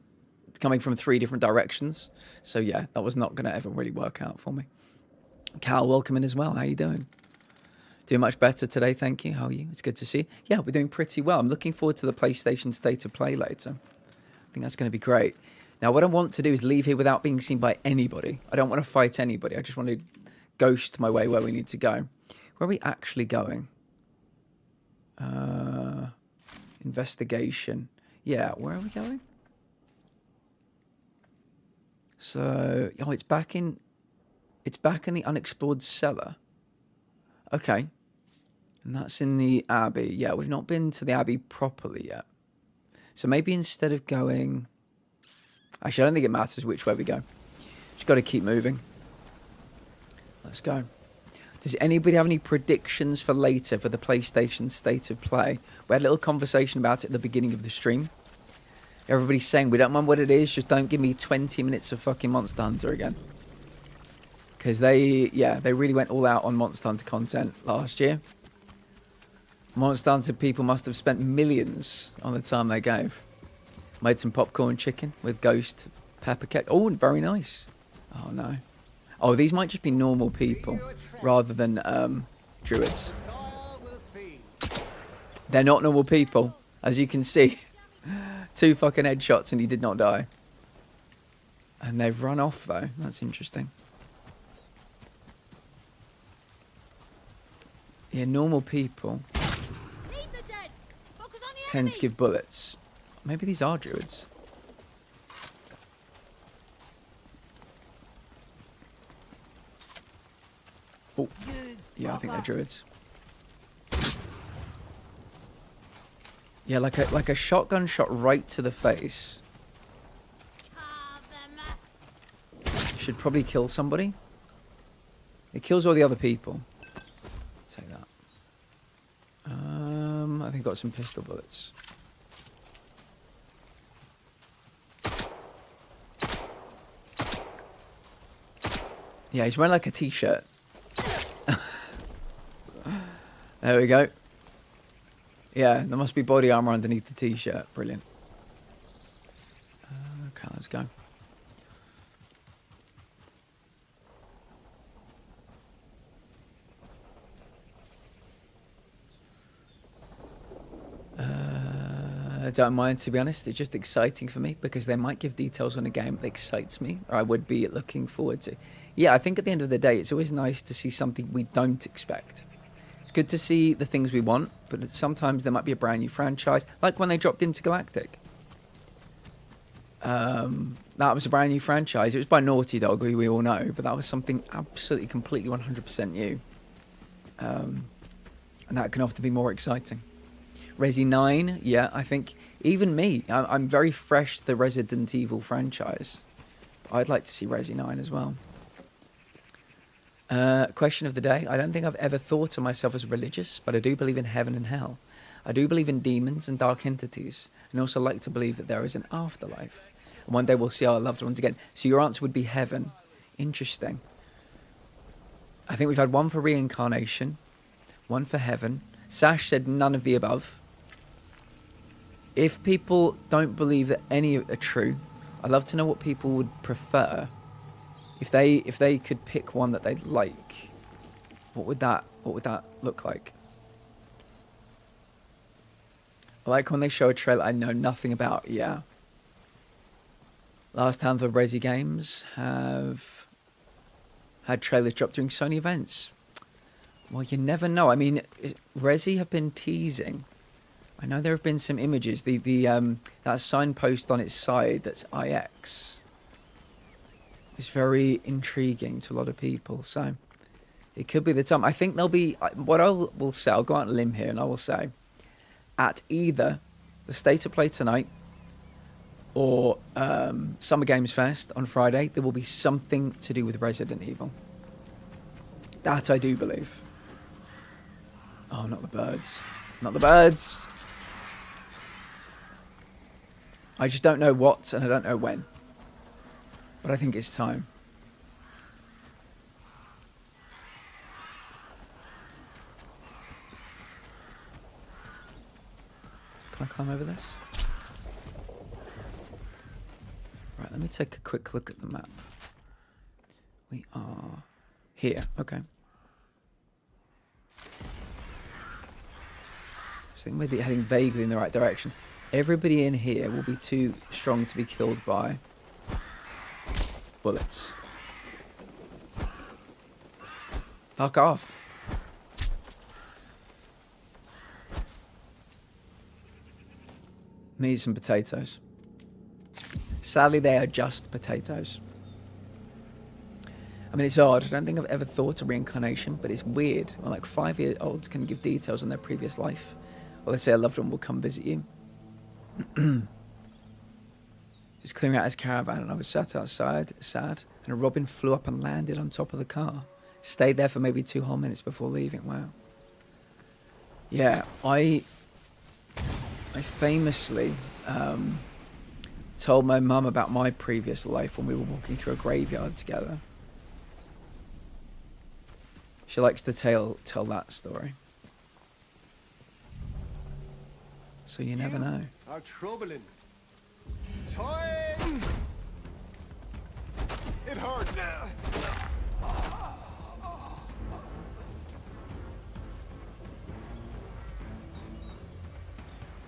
coming from 3 different directions. So yeah, that was not going to ever really work out for me. Cal, welcome in as well. How you doing? Doing much better today, thank you. How are you? It's good to see you. Yeah, we're doing pretty well. I'm looking forward to the PlayStation State of Play later. I think that's going to be great. Now, what I want to do is leave here without being seen by anybody. I don't want to fight anybody. I just want to ghost my way where we need to go. Where are we actually going? Investigation. Yeah, where are we going? So, oh, it's back in the unexplored cellar. Okay. And that's in the Abbey. Yeah, we've not been to the Abbey properly yet. So maybe instead of going... Actually, I don't think it matters which way we go. Just got to keep moving. Let's go. Does anybody have any predictions for later for the PlayStation State of Play? We had a little conversation about it at the beginning of the stream. Everybody's saying, we don't mind what it is, just don't give me 20 minutes of fucking Monster Hunter again. Because they really went all out on Monster Hunter content last year. Monster Hunter people must have spent millions on the time they gave. Made some popcorn chicken with ghost pepper cake. Oh, very nice. Oh, no. Oh, these might just be normal people rather than druids. They're not normal people. As you can see, 2 fucking headshots and he did not die. And they've run off, though. That's interesting. Yeah, normal people tend to give bullets. Maybe these are druids. Oh, yeah, I think they're druids. Yeah, like a shotgun shot right to the face. Should probably kill somebody. It kills all the other people. Take that. I think I got some pistol bullets. Yeah, he's wearing like a t-shirt. There we go. Yeah, there must be body armor underneath the t-shirt. Brilliant. Okay, let's go. I don't mind, to be honest. It's just exciting for me because they might give details on a game that excites me, or I would be looking forward to. Yeah, I think at the end of the day, it's always nice to see something we don't expect. It's good to see the things we want, but sometimes there might be a brand new franchise, like when they dropped Intergalactic. That was a brand new franchise. It was by Naughty Dog, who we all know, but that was something absolutely, completely 100% new. And that can often be more exciting. Resi 9, yeah, I think even me, I'm very fresh to the Resident Evil franchise. I'd like to see Resi 9 as well. Question of the day. I don't think I've ever thought of myself as religious, but I do believe in heaven and hell. I do believe in demons and dark entities, and also like to believe that there is an afterlife. And one day we'll see our loved ones again. So your answer would be heaven. Interesting. I think we've had one for reincarnation, one for heaven. Sash said none of the above. If people don't believe that any are true, I'd love to know what people would prefer. If they could pick one that they'd like, what would that look like? I like when they show a trailer I know nothing about. Yeah. Last time the Resi games have had trailers dropped during Sony events. Well, you never know. I mean, Resi have been teasing I know there have been some images. That signpost on its side that's IX is very intriguing to a lot of people. So it could be the time. I think there'll be what will say. I'll go out on a limb here, and I will say at either the State of Play tonight or Summer Games Fest on Friday, there will be something to do with Resident Evil. That I do believe. Oh, not the birds. Not the birds. I just don't know what, and I don't know when. But I think it's time. Can I climb over this? Right, let me take a quick look at the map. We are here. Okay. I think we're heading vaguely in the right direction. Everybody in here will be too strong to be killed by bullets. Fuck off. Me some potatoes. Sadly, they are just potatoes. I mean, it's odd. I don't think I've ever thought of reincarnation, but it's weird. When like 5-year-olds can give details on their previous life. Well, they say a loved one will come visit you. He was clearing out his caravan and I was sat outside, sad, and a robin flew up and landed on top of the car. Stayed there for maybe 2 whole minutes before leaving. Wow. Yeah, I famously told my mum about my previous life when we were walking through a graveyard together. She likes to tell that story. So you never know. Are troubling. Time! It hurt.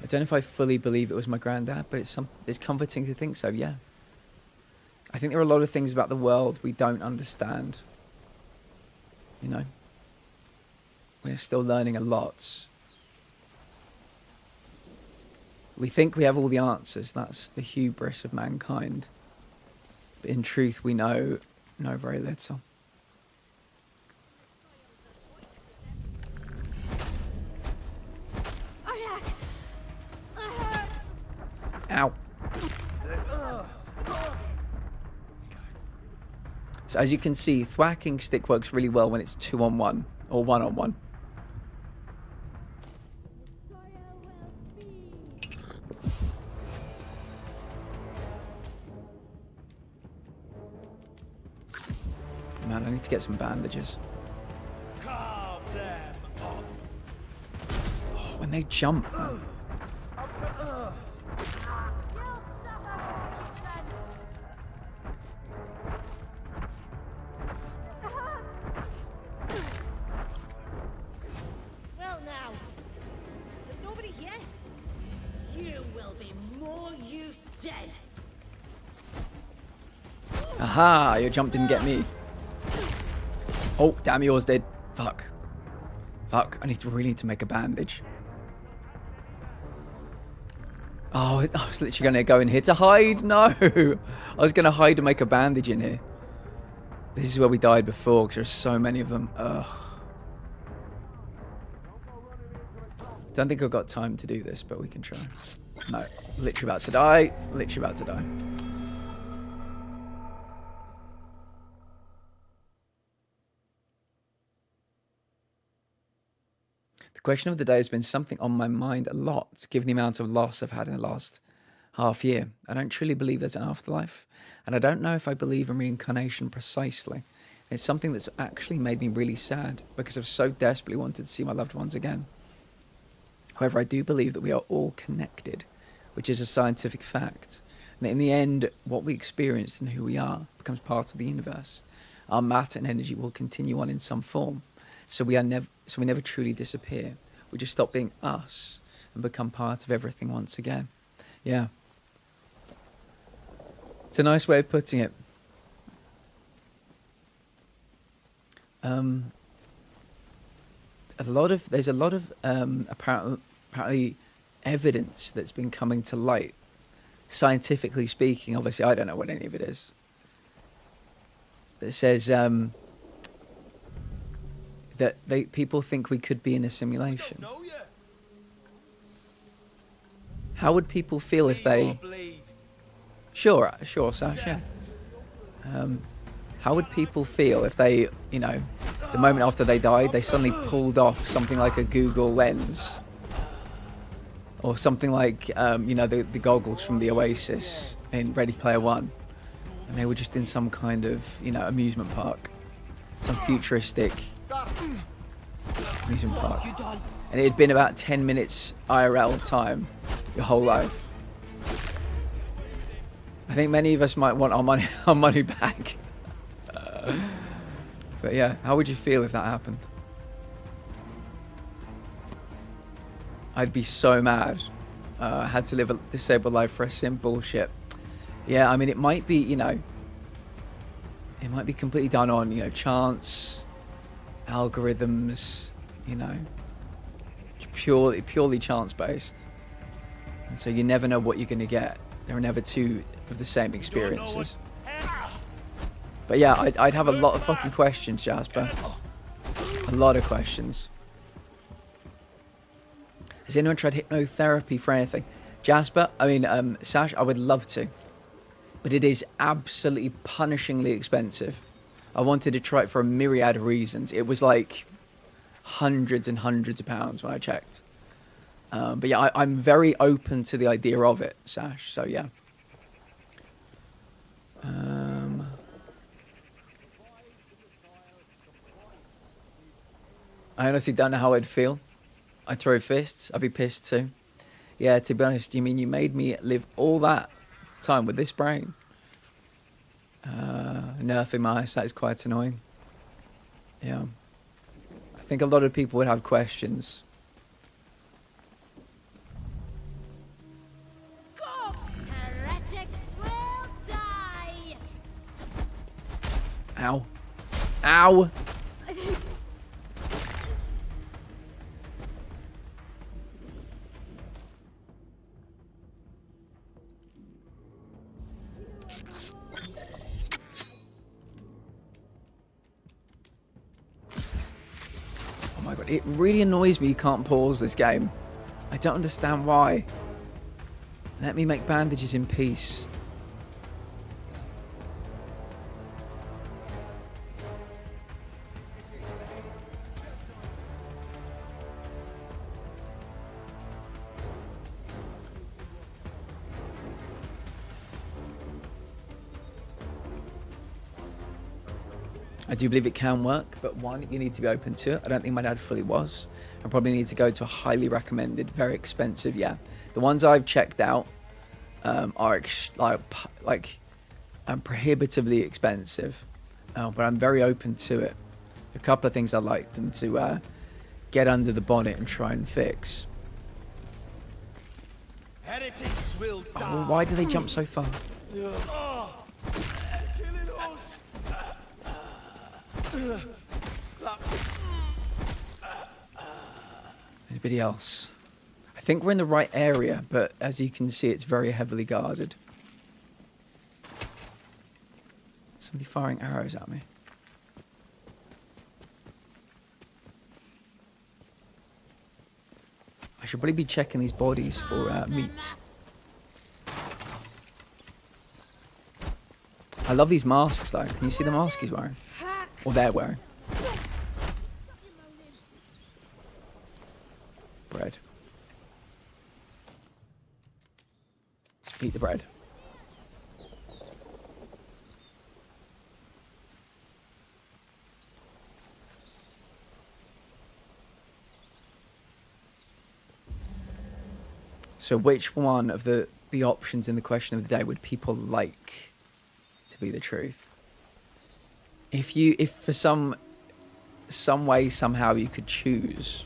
I don't know if I fully believe it was my granddad, but it's comforting to think so, yeah. I think there are a lot of things about the world we don't understand. You know? We're still learning a lot. We think we have all the answers. That's the hubris of mankind. But in truth, we know very little. Ow. So as you can see, thwacking stick works really well when it's 2-on-1 or 1-on-1. Man, I need to get some bandages. Carve them up. Oh, when they jump, man. Well now, there's nobody here. You will be more use dead. Aha, your jump didn't get me. Oh, damn, yours did. Fuck. Fuck, I really need to make a bandage. Oh, I was literally going to go in here to hide. No. I was going to hide and make a bandage in here. This is where we died before, because there's so many of them. Ugh. Don't think I've got time to do this, but we can try. No, literally about to die. Literally about to die. The question of the day has been something on my mind a lot, given the amount of loss I've had in the last half year. I don't truly believe there's an afterlife, and I don't know if I believe in reincarnation precisely. It's something that's actually made me really sad, because I've so desperately wanted to see my loved ones again. However, I do believe that we are all connected, which is a scientific fact. And that in the end, what we experience and who we are becomes part of the universe. Our matter and energy will continue on in some form. So we never truly disappear. We just stop being us and become part of everything once again. Yeah. It's a nice way of putting it. There's a lot of apparently evidence that's been coming to light, scientifically speaking. Obviously, I don't know what any of it is. That says that people think we could be in a simulation. No, yeah. How would people feel if they? Bleed. Sure, Sash. Yeah. How would people feel if they, you know, the moment after they died, they suddenly pulled off something like a Google Lens, or something like, you know, the goggles from the Oasis in Ready Player One, and they were just in some kind of, you know, amusement park, some futuristic amusement park, and it had been about 10 minutes IRL time your whole life. I think many of us might want our money back. But yeah, how would you feel if that happened? I'd be so mad. I had to live a disabled life for a simple shit. Yeah, I mean, it might be, you know, it might be completely done on, you know, chance, algorithms, you know, purely chance based. And so you never know what you're going to get. There are never two of the same experiences. But yeah, I'd have a lot of fucking questions, Jasper. A lot of questions. Has anyone tried hypnotherapy for anything? Jasper, I mean, Sash, I would love to. But it is absolutely punishingly expensive. I wanted to try it for a myriad of reasons. It was like hundreds and hundreds of pounds when I checked. But yeah, I'm very open to the idea of it, Sash. So yeah. I honestly don't know how I'd feel. I'd throw fists. I'd be pissed too. Yeah, to be honest, you mean you made me live all that time with this brain? Nerfing my eyesight is quite annoying. Yeah. I think a lot of people would have questions. Go! Heretics will die! Ow. Ow! Oh my god, it really annoys me you can't pause this game. I don't understand why. Let me make bandages in peace. I do believe it can work, but one, you need to be open to it. I don't think my dad fully was. I probably need to go to a highly recommended, very expensive, yeah. The ones I've checked out are prohibitively expensive, but I'm very open to it. A couple of things I'd like them to get under the bonnet and try and fix. Heretics will die. Oh, why do they jump so far? Anybody else? I think we're in the right area, but as you can see, it's very heavily guarded. Somebody firing arrows at me. I should probably be checking these bodies for meat. I love these masks though. Can you see the mask he's wearing? Or they're wearing? Bread. Eat the bread. So which one of the options in the question of the day would people like to be the truth? If for some way, somehow you could choose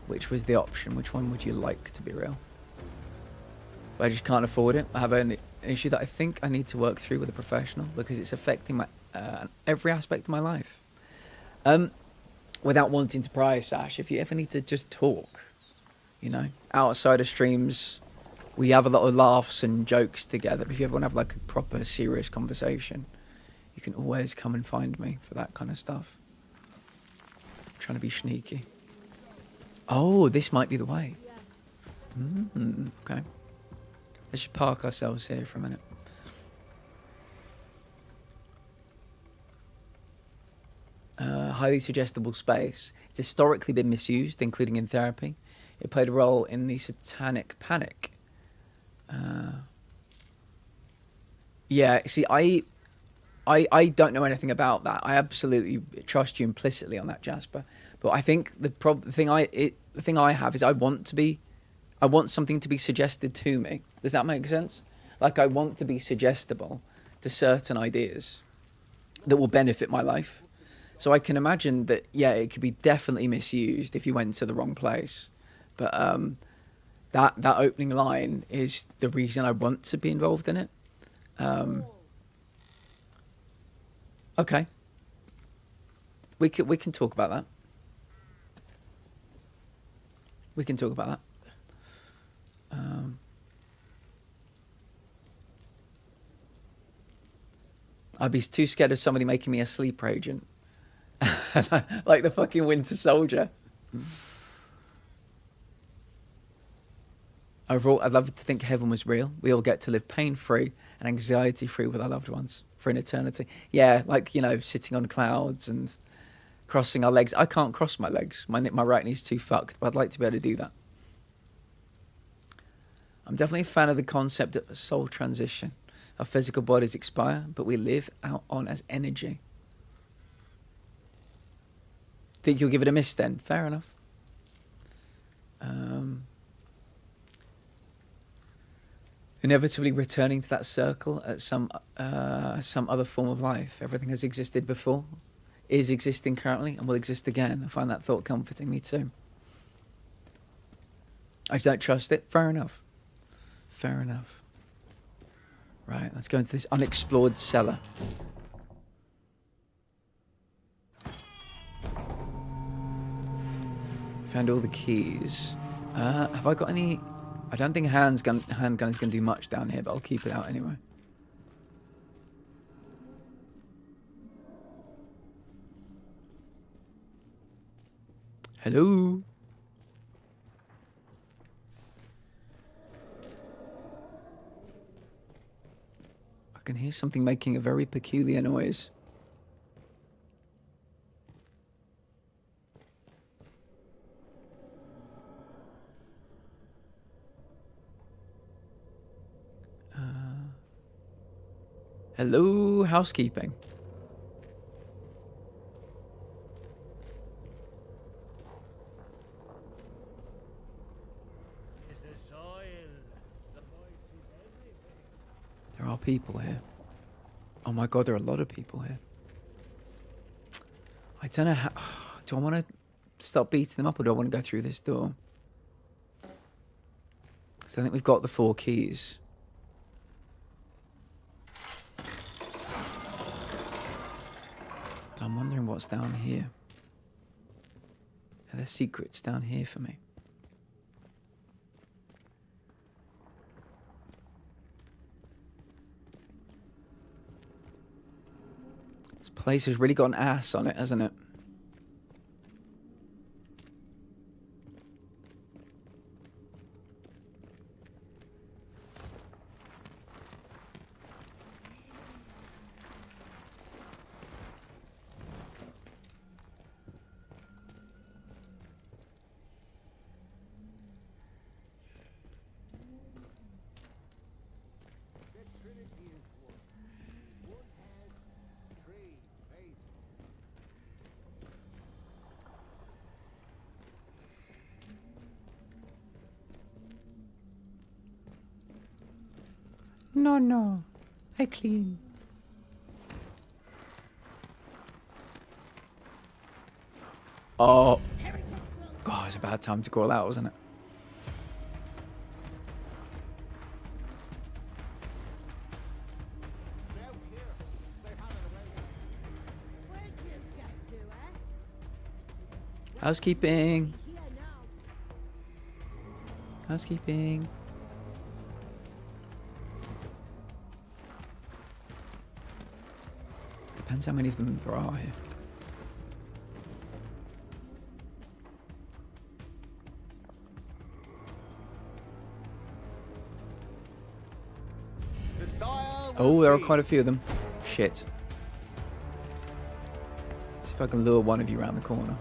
which was the option, which one would you like to be real? But I just can't afford it. I have an issue that I think I need to work through with a professional because it's affecting my every aspect of my life. Without wanting to pry, Sash, if you ever need to just talk, You know, outside of streams, we have a lot of laughs and jokes together. If you ever want to have like a proper serious conversation, you can always come and find me for that kind of stuff. I'm trying to be sneaky. Oh, this might be the way. Okay. Let's just park ourselves here for a minute. Highly suggestible space. It's historically been misused, including in therapy. It played a role in the satanic panic. Yeah, see, I don't know anything about that. I absolutely trust you implicitly on that, Jasper. But I think the thing I have is I want something to be suggested to me. Does that make sense? Like, I want to be suggestible to certain ideas that will benefit my life. So I can imagine that, yeah, it could be definitely misused if you went to the wrong place. But that opening line is the reason I want to be involved in it. Okay. We can talk about that. We can talk about that. I'd be too scared of somebody making me a sleeper agent. Like the fucking Winter Soldier. Overall, I'd love to think heaven was real. We all get to live pain-free and anxiety-free with our loved ones for an eternity. Yeah, like, you know, sitting on clouds and crossing our legs. I can't cross my legs. My right knee's too fucked, but I'd like to be able to do that. I'm definitely a fan of the concept of a soul transition. Our physical bodies expire, but we live out on as energy. Think you'll give it a miss then? Fair enough. Inevitably returning to that circle at some other form of life. Everything has existed before, is existing currently, and will exist again. I find that thought comforting. Me too. I don't trust it. Fair enough. Fair enough. Right, let's go into this unexplored cellar. Found all the keys. Have I got any? I don't think a handgun is going to do much down here, but I'll keep it out anyway. Hello? I can hear something making a very peculiar noise. Hello, housekeeping. There are people here. Oh my god, there are a lot of people here. I don't know how... Do I want to stop beating them up, or do I want to go through this door? Because I think we've got the 4 keys. But I'm wondering what's down here. Are there secrets down here for me? This place has really got an ass on it, hasn't it? No, I clean. Oh. God, it's a bad time to call out, wasn't it? Housekeeping. Housekeeping. Depends how many of them there are here. The sire will Oh, there are feed. quite a few of them. Shit. See if I can lure one of you around the corner.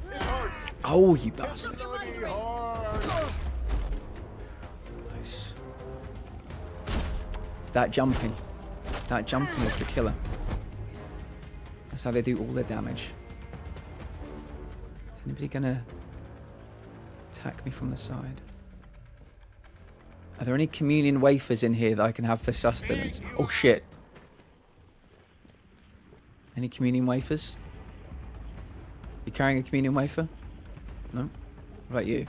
It hurts. Oh, you bastard. Bloody hard. Nice. That jumping is the killer. That's how they do all their damage. Is anybody gonna attack me from the side? Are there any communion wafers in here that I can have for sustenance? Oh shit. Any communion wafers? You carrying a communion wafer? No? What about you?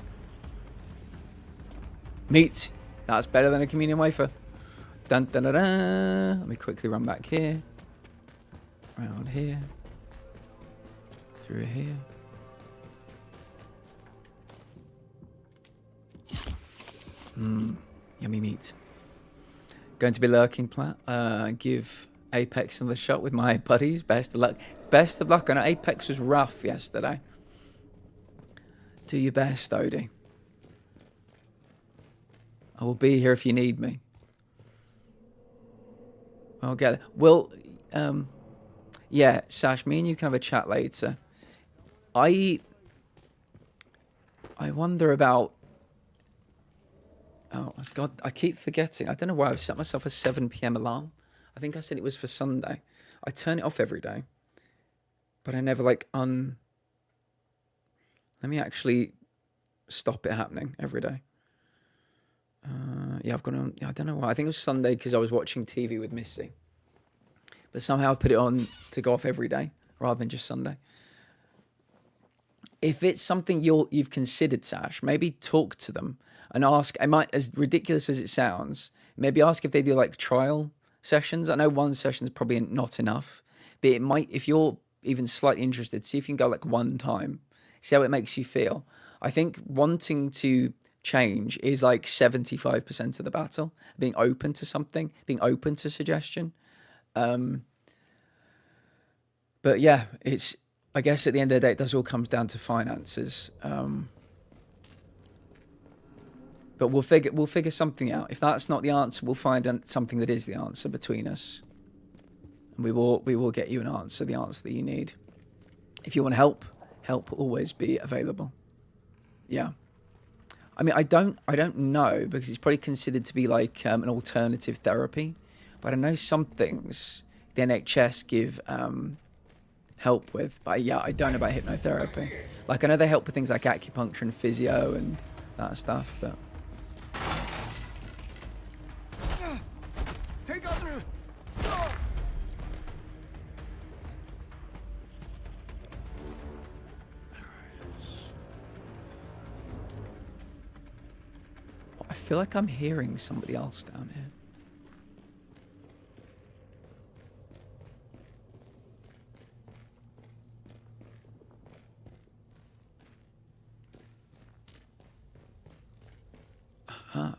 Meat! That's better than a communion wafer. Dun dun dun dun. Let me quickly run back here. Around here. Through here. Yummy meat. Going to be lurking, Plat. Give Apex another shot with my buddies. Best of luck. Best of luck. I know Apex was rough yesterday. Do your best, Odie. I will be here if you need me. I'll get it. Well, yeah, Sash, me and you can have a chat later. I wonder about... Oh, God, I keep forgetting. I don't know why I've set myself a 7 p.m. alarm. I think I said it was for Sunday. I turn it off every day. But I never, like, Let me actually stop it happening every day. Yeah, I've got it on... I don't know why. I think it was Sunday because I was watching TV with Missy. But somehow I put it on to go off every day rather than just Sunday. If it's something you've considered, Sash, maybe talk to them and ask. I might, as ridiculous as it sounds, maybe ask if they do like trial sessions. I know one session is probably not enough, but it might. If you're even slightly interested, see if you can go like one time, see how it makes you feel. I think wanting to change is like 75% of the battle. Being open to something, being open to suggestion. But yeah, it's. I guess at the end of the day, it does all comes down to finances. But we'll figure something out. If that's not the answer, we'll find something that is the answer between us, and we will get you an answer, the answer that you need. If you want help will always be available. Yeah. I mean, I don't know because it's probably considered to be like an alternative therapy, but I know some things the NHS give help with. But yeah, I don't know about hypnotherapy. Like I know they help with things like acupuncture and physio and that stuff, but. Take up. I feel like I'm hearing somebody else down here. Aha.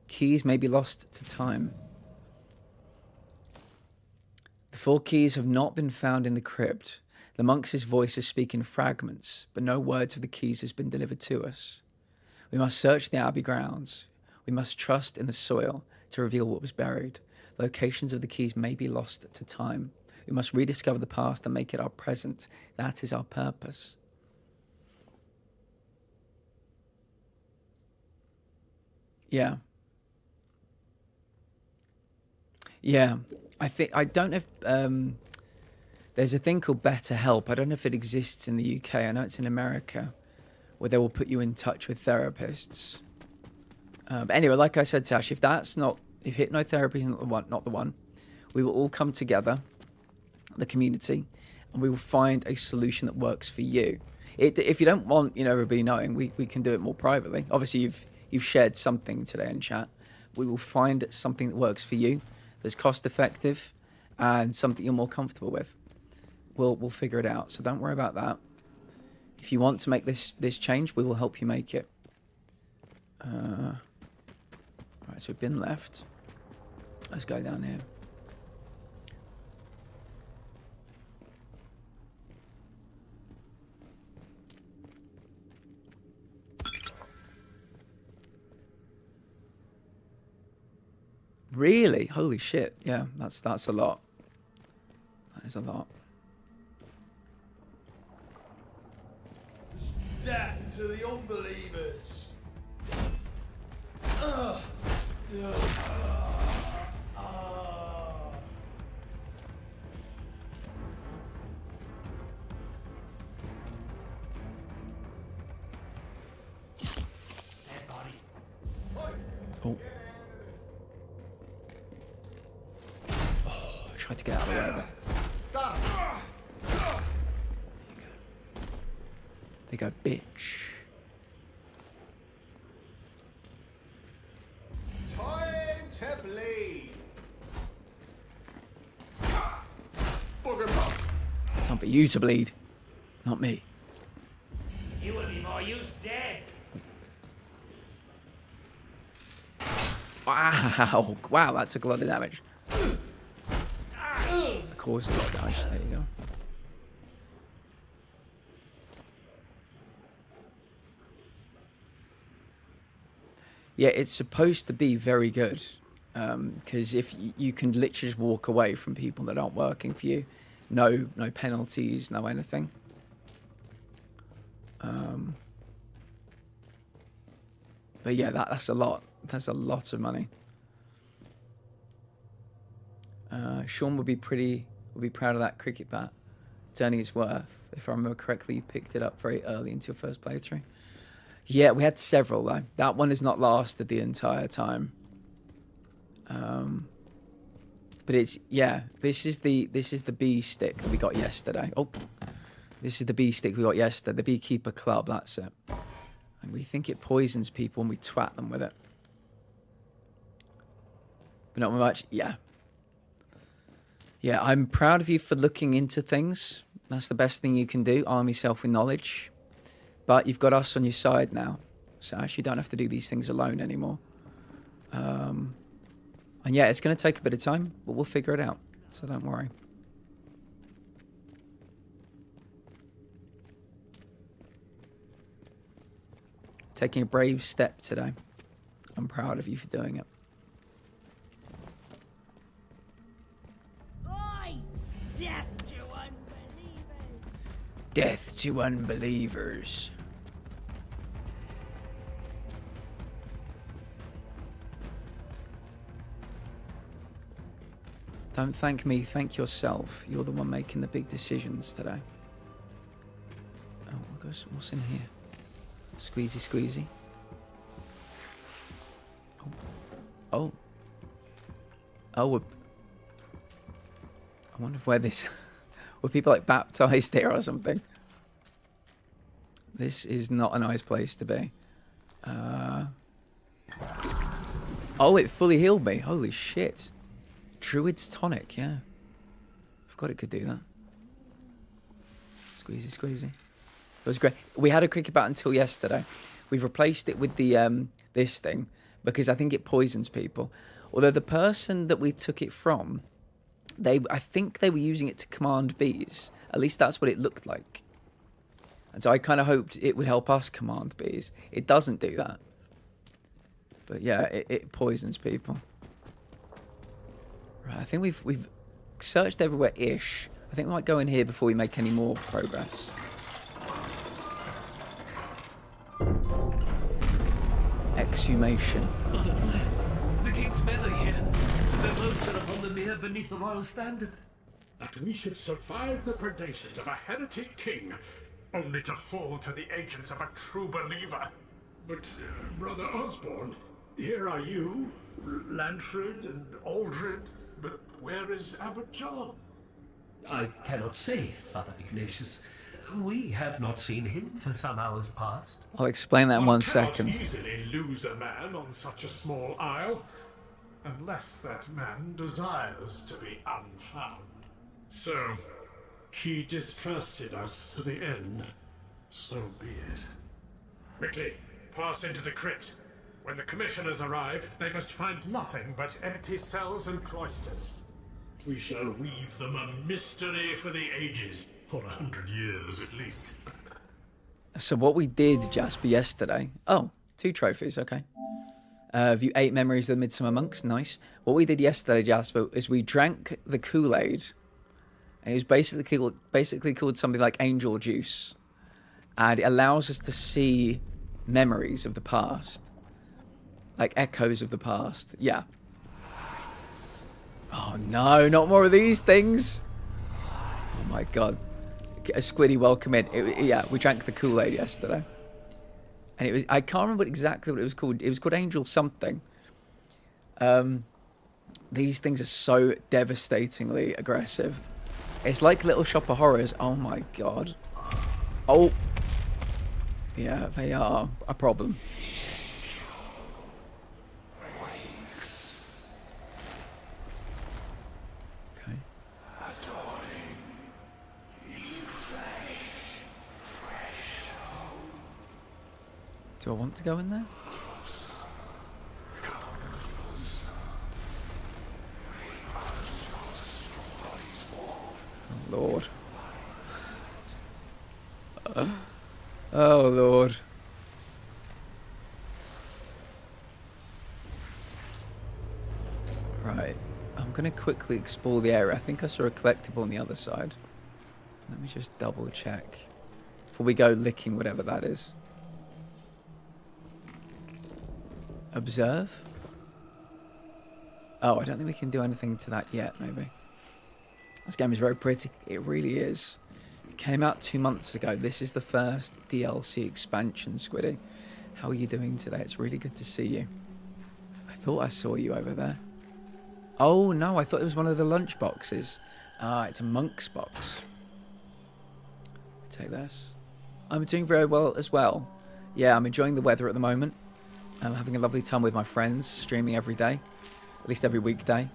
Keys may be lost to time. The 4 keys have not been found in the crypt. The monk's voices speak in fragments, but no words of the keys has been delivered to us. We must search the abbey grounds. We must trust in the soil to reveal what was buried. Locations of the keys may be lost to time. We must rediscover the past and make it our present. That is our purpose. Yeah. Yeah. I don't know if there's a thing called BetterHelp. I don't know if it exists in the UK. I know it's in America, where they will put you in touch with therapists. But anyway, like I said, Tash, if hypnotherapy is not the one, we will all come together, the community, and we will find a solution that works for you. If you don't want, everybody knowing, we can do it more privately. Obviously, you've shared something today in chat. We will find something that works for you, that's cost effective, and something you're more comfortable with. We'll figure it out. So don't worry about that. If you want to make this change, we will help you make it. Right, so bin left. Let's go down here. Really? Holy shit. Yeah, that's a lot. That is a lot. Death to the unbelievers. Dead body. Oh. Oh, I tried to get out of the way of it. They go, bitch. Time to bleed. Time for you to bleed, not me. You will be more use dead. Wow. Wow, that took a lot of damage. That caused a lot of damage. There you go. Yeah, it's supposed to be very good. Because if you can literally just walk away from people that aren't working for you. No penalties, no anything. But yeah, that's a lot. That's a lot of money. Sean would be proud of that cricket bat. It's earning its worth. If I remember correctly, you picked it up very early into your first playthrough. Yeah, we had several though. That one has not lasted the entire time. But it's this is the bee stick that we got yesterday. Oh, this is the bee stick we got yesterday. The Beekeeper Club. That's it. And we think it poisons people when we twat them with it. But not much. Yeah. Yeah, I'm proud of you for looking into things. That's the best thing you can do. Arm yourself with knowledge. But you've got us on your side now. So actually you don't have to do these things alone anymore. And yeah, it's going to take a bit of time, but we'll figure it out. So don't worry. Taking a brave step today. I'm proud of you for doing it. Oi! Death to unbelievers! Death to unbelievers. Don't thank me, thank yourself. You're the one making the big decisions today. Oh, what's in here? Squeezy, squeezy. Oh. I wonder where this... Were people like baptized here or something? This is not a nice place to be. Oh, it fully healed me. Holy shit. Druid's tonic, yeah. Forgot it could do that. Squeezy, squeezy. It was great. We had a cricket bat until yesterday. We've replaced it with the this thing because I think it poisons people. Although the person that we took it from, I think they were using it to command bees. At least that's what it looked like. And so I kind of hoped it would help us command bees. It doesn't do that. But yeah, it poisons people. Right, I think we've searched everywhere-ish. I think we might go in here before we make any more progress. Exhumation. Father Blair, the king's men are here. Their loads are upon the mere beneath the royal standard. That we should survive the predations of a heretic king, only to fall to the agents of a true believer. But, Brother Osborne, here are you, Lanfred and Aldred, but where is Abbot John? I cannot say, Father Ignatius. We have not seen him for some hours past. I'll explain that in 1 cannot second. easily lose a man on such a small isle, unless that man desires to be unfound. So, he distrusted us to the end. So be it. Quickly, pass into the crypt. When the commissioners arrive, they must find nothing but empty cells and cloisters. We shall weave them a mystery for the ages, or 100 years at least. So what we did, Jasper, yesterday... Oh, 2 trophies, okay. View 8 memories of the Midsummer Monks, nice. What we did yesterday, Jasper, is we drank the Kool-Aid. And it was basically called something like Angel Juice. And it allows us to see memories of the past. Like echoes of the past. Yeah. Oh no, not more of these things. Oh my god. A Squiddy, welcome in. Yeah, we drank the Kool-Aid yesterday. And it was, I can't remember exactly what it was called. It was called Angel something. These things are so devastatingly aggressive. It's like Little Shop of Horrors. Oh my god. Oh. Yeah, they are a problem. Okay. Do I want to go in there? Oh, Lord. Oh, Lord. Right. I'm going to quickly explore the area. I think I saw a collectible on the other side. Let me just double check before we go licking whatever that is. Observe? Oh, I don't think we can do anything to that yet, maybe. This game is very pretty. It really is. It came out 2 months ago. This is the first DLC expansion, Squiddy. How are you doing today? It's really good to see you. I thought I saw you over there. Oh, no, I thought it was one of the lunch boxes. Ah, it's a monk's box. Take this. I'm doing very well as well. Yeah, I'm enjoying the weather at the moment. I'm having a lovely time with my friends, streaming every day. At least every weekday.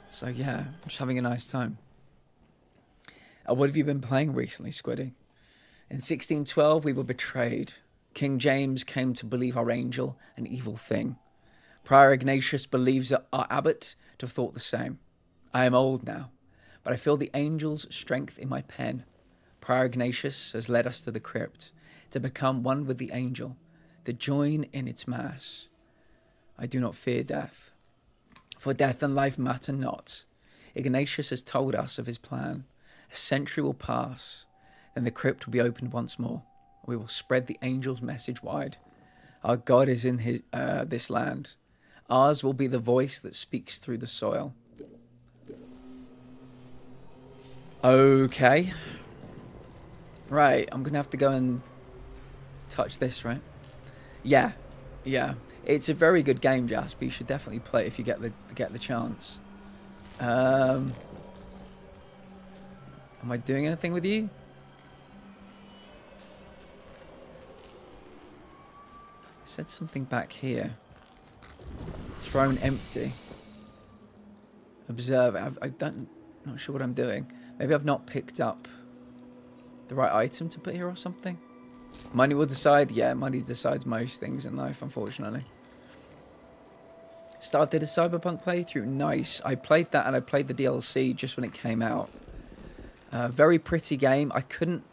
So yeah, I'm just having a nice time. What have you been playing recently, Squiddy? In 1612, we were betrayed. King James came to believe our angel an evil thing. Prior Ignatius believes that our abbot to have thought the same. I am old now, but I feel the angel's strength in my pen. Prior Ignatius has led us to the crypt, to become one with the angel, to join in its mass. I do not fear death, for death and life matter not. Ignatius has told us of his plan. A century will pass, then the crypt will be opened once more. We will spread the angel's message wide. Our God is in this land. Ours will be the voice that speaks through the soil. Okay. Right, I'm going to have to go and touch this, right? Yeah. It's a very good game, Jasper. You should definitely play it if you get the chance. Am I doing anything with you? I said something back here. Thrown empty. Observe. Not sure what I'm doing. Maybe I've not picked up the right item to put here or something. Money will decide. Yeah, money decides most things in life, unfortunately. Started a Cyberpunk playthrough. Nice. I played that and I played the DLC just when it came out. Very pretty game. I couldn't...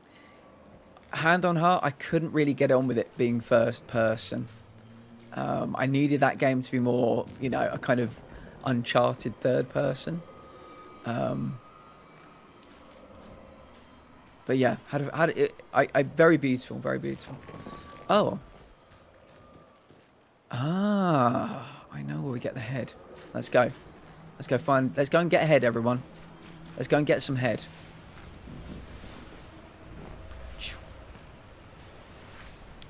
Hand on heart, I couldn't really get on with it being first person. I needed that game to be more, you know, a kind of Uncharted third person. But yeah, very beautiful, very beautiful. Oh. Ah, I know where we get the head. Let's go. Let's go and get head, everyone. Let's go and get some head.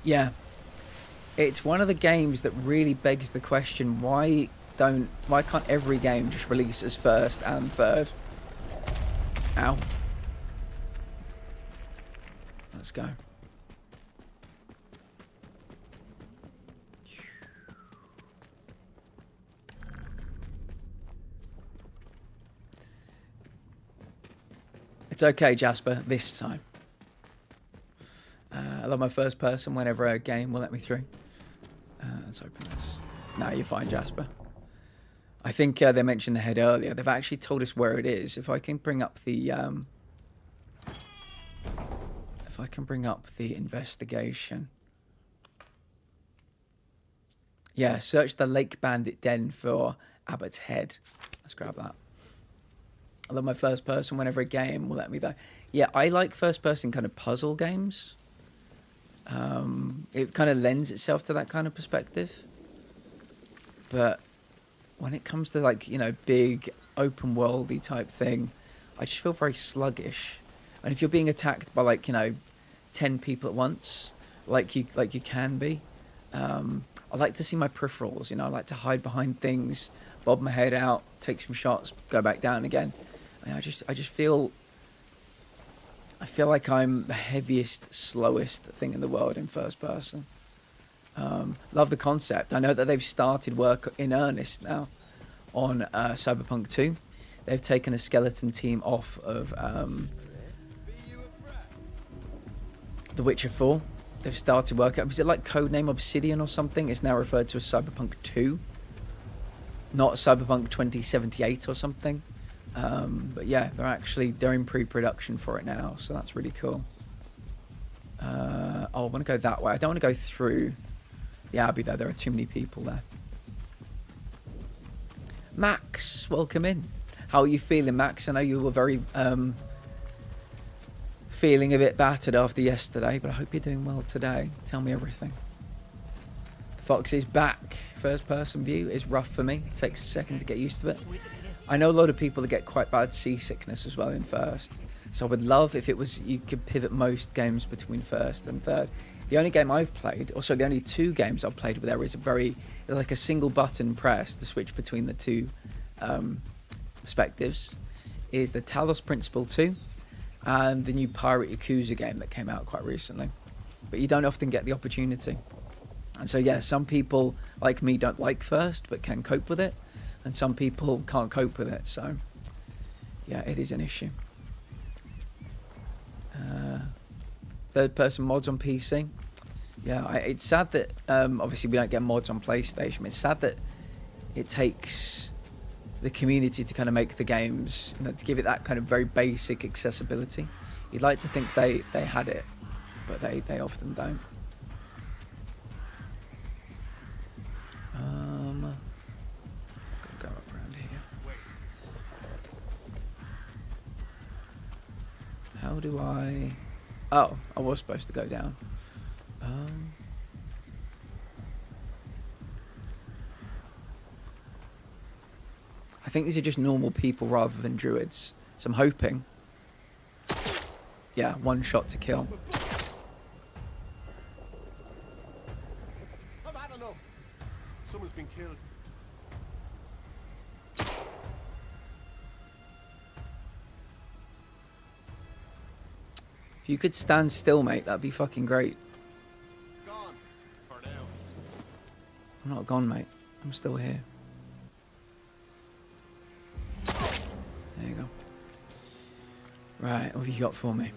Yeah. It's one of the games that really begs the question, why can't every game just release as first and third? Ow. Let's go. It's okay, Jasper, this time. I love my first person whenever a game will let me through. Let's open this. No, you're fine, Jasper. I think they mentioned the head earlier. They've actually told us where it is. If I can bring up the investigation. Yeah, search the Lake Bandit Den for Abbott's Head. Let's grab that. I love my first person whenever a game will let me though. Yeah, I like first person kind of puzzle games. It kind of lends itself to that kind of perspective. But when it comes to like, you know, big open worldy type thing, I just feel very sluggish. And if you're being attacked by like, you know, 10 people at once, like you can be, I like to see my peripherals, you know, I like to hide behind things, bob my head out, take some shots, go back down again. And I just feel like I'm the heaviest, slowest thing in the world in first person. Love the concept. I know that they've started work in earnest now on Cyberpunk 2. They've taken a skeleton team off of The Witcher 4. They've started work. Was it like codename Obsidian or something? It's now referred to as Cyberpunk 2, not Cyberpunk 2078 or something. But yeah, they're in pre-production for it now, so that's really cool. I want to go that way. I don't want to go through the Abbey though. There are too many people there. Max, welcome in. How are you feeling, Max? I know you were very feeling a bit battered after yesterday, but I hope you're doing well today. Tell me everything. Fox is back. First person view is rough for me. It takes a second to get used to it. I know a lot of people that get quite bad seasickness as well in first. So I would love if it was you could pivot most games between first and third. The only game I've played, or sorry, the only two games I've played where there is like a single button press to switch between the two perspectives, is the Talos Principle 2 and the new Pirate Yakuza game that came out quite recently. But you don't often get the opportunity. And so yeah, some people like me don't like first but can cope with it, and some people can't cope with it. So yeah, it is an issue. Third person mods on PC. Yeah, it's sad that obviously we don't get mods on PlayStation. It's sad that it takes the community to kind of make the games, you know, to give it that kind of very basic accessibility. You'd like to think they had it, but they often don't. Gotta go up around here. How do I... Oh, I was supposed to go down. I think these are just normal people rather than druids. So I'm hoping... Yeah, one shot to kill. I've had enough. Someone's been killed. If you could stand still, mate, that'd be fucking great. Gone. For now. I'm not gone, mate. I'm still here. There you go. Right, what have you got for me?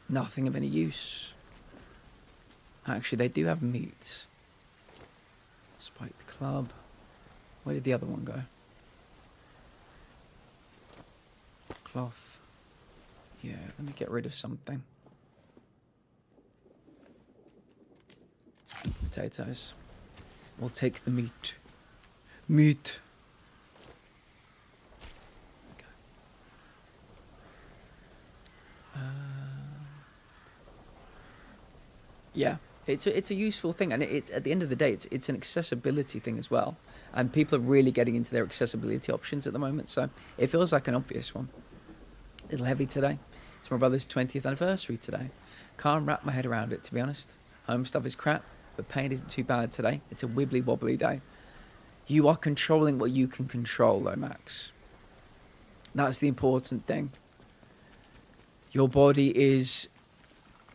Nothing of any use. Actually, they do have meat. Spiked club. Where did the other one go? Cloth. Yeah, let me get rid of something. Potatoes. We'll take the meat. Meat. Okay. Yeah, it's a useful thing, and it's at the end of the day, it's an accessibility thing as well, and people are really getting into their accessibility options at the moment. So it feels like an obvious one. A little heavy today. It's my brother's 20th anniversary today. Can't wrap my head around it, to be honest. Home stuff is crap, but pain isn't too bad today. It's a wibbly wobbly day. You are controlling what you can control, though, Max. That's the important thing. Your body is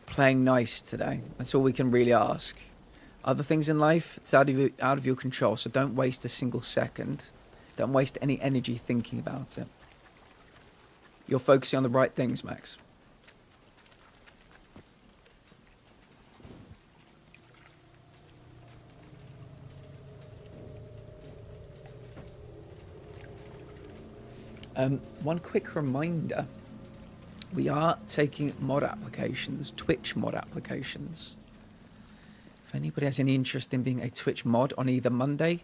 playing nice today. That's all we can really ask. Other things in life, it's out of your control, so don't waste a single second. Don't waste any energy thinking about it. You're focusing on the right things, Max. One quick reminder. We are taking mod applications, Twitch mod applications. If anybody has any interest in being a Twitch mod on either Monday,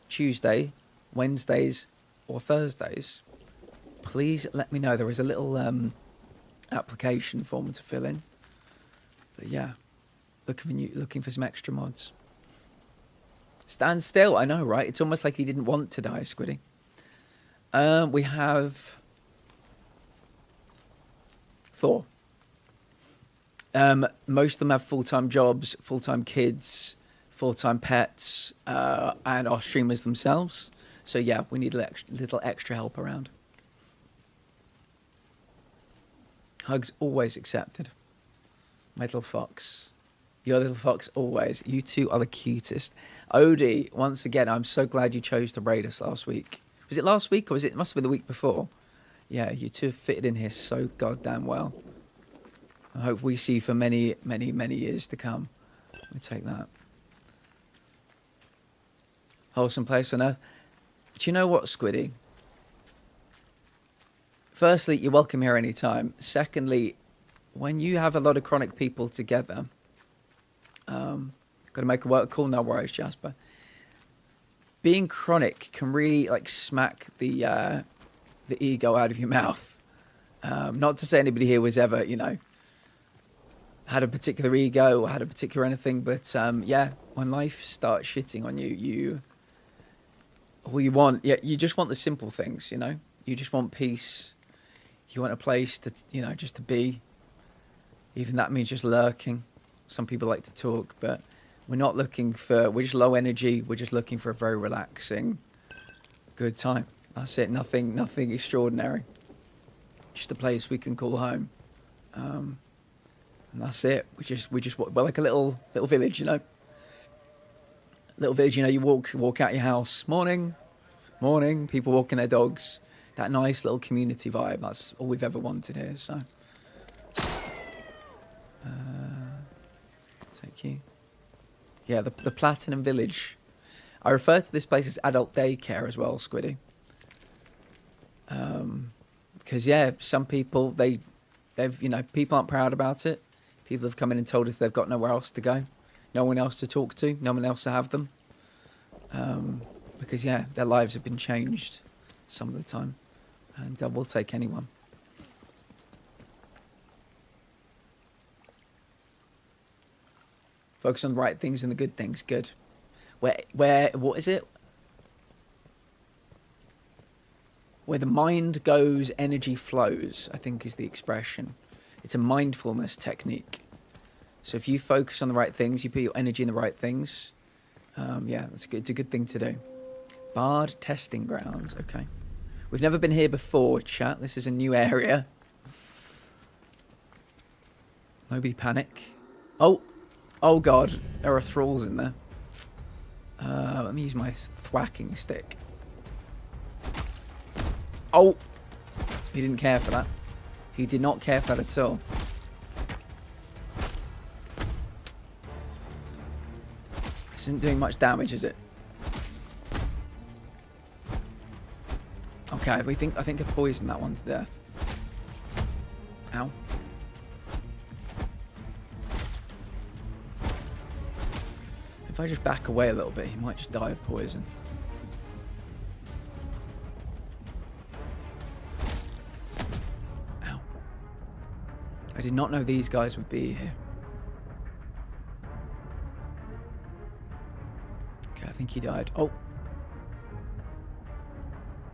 Tuesday, Wednesdays, or Thursdays, please let me know. There is a little application form to fill in. But yeah, looking for some extra mods. Stand still, I know, right? It's almost like he didn't want to die, Squiddy. We have 4. Most of them have full-time jobs, full-time kids, full-time pets, and are streamers themselves. So yeah, we need a little extra help around. Hugs always accepted. My little fox. Your little fox always. You two are the cutest. Odie, once again, I'm so glad you chose to raid us last week. Was it last week or was it? Must have been the week before. Yeah, you two have fitted in here so goddamn well. I hope we see you for many, many, many years to come. Let me take that. Wholesome place on earth. Do you know what, Squiddy? Firstly, you're welcome here anytime. Secondly, when you have a lot of chronic people together, got to make it work. Cool, no worries, Jasper. Being chronic can really like smack the ego out of your mouth. Not to say anybody here was ever, you know, had a particular ego or had a particular anything, but yeah, when life starts shitting on you, all you want, yeah, you just want the simple things, you know. You just want peace. You want a place to, you know, just to be. Even that means just lurking. Some people like to talk, but we're not looking for, we're just low energy. We're just looking for a very relaxing, good time. That's it. Nothing extraordinary. Just a place we can call home. And that's it. We're like a little village, you know. Little village, you know, you walk out your house, morning, people walking their dogs. That nice little community vibe. That's all we've ever wanted here, so. Thank you. Yeah, the Platinum Village. I refer to this place as adult daycare as well, Squiddy. Because yeah, some people they've you know, people aren't proud about it. People have come in and told us they've got nowhere else to go, no one else to talk to, no one else to have them. Because yeah, their lives have been changed some of the time, and we'll take anyone. Focus on the right things and the good things. Good. Where what is it? Where the mind goes, energy flows, I think is the expression. It's a mindfulness technique. So if you focus on the right things, you put your energy in the right things, yeah, that's good. It's a good thing to do. Bard testing grounds. Okay. We've never been here before, chat. This is a new area. Nobody panic. Oh God, there are thralls in there. Let me use my thwacking stick. Oh, he didn't care for that. He did not care for that at all. This isn't doing much damage, is it? Okay, I think I poisoned that one to death. Ow. If I just back away a little bit, he might just die of poison. Ow. I did not know these guys would be here. Okay, I think he died. Oh.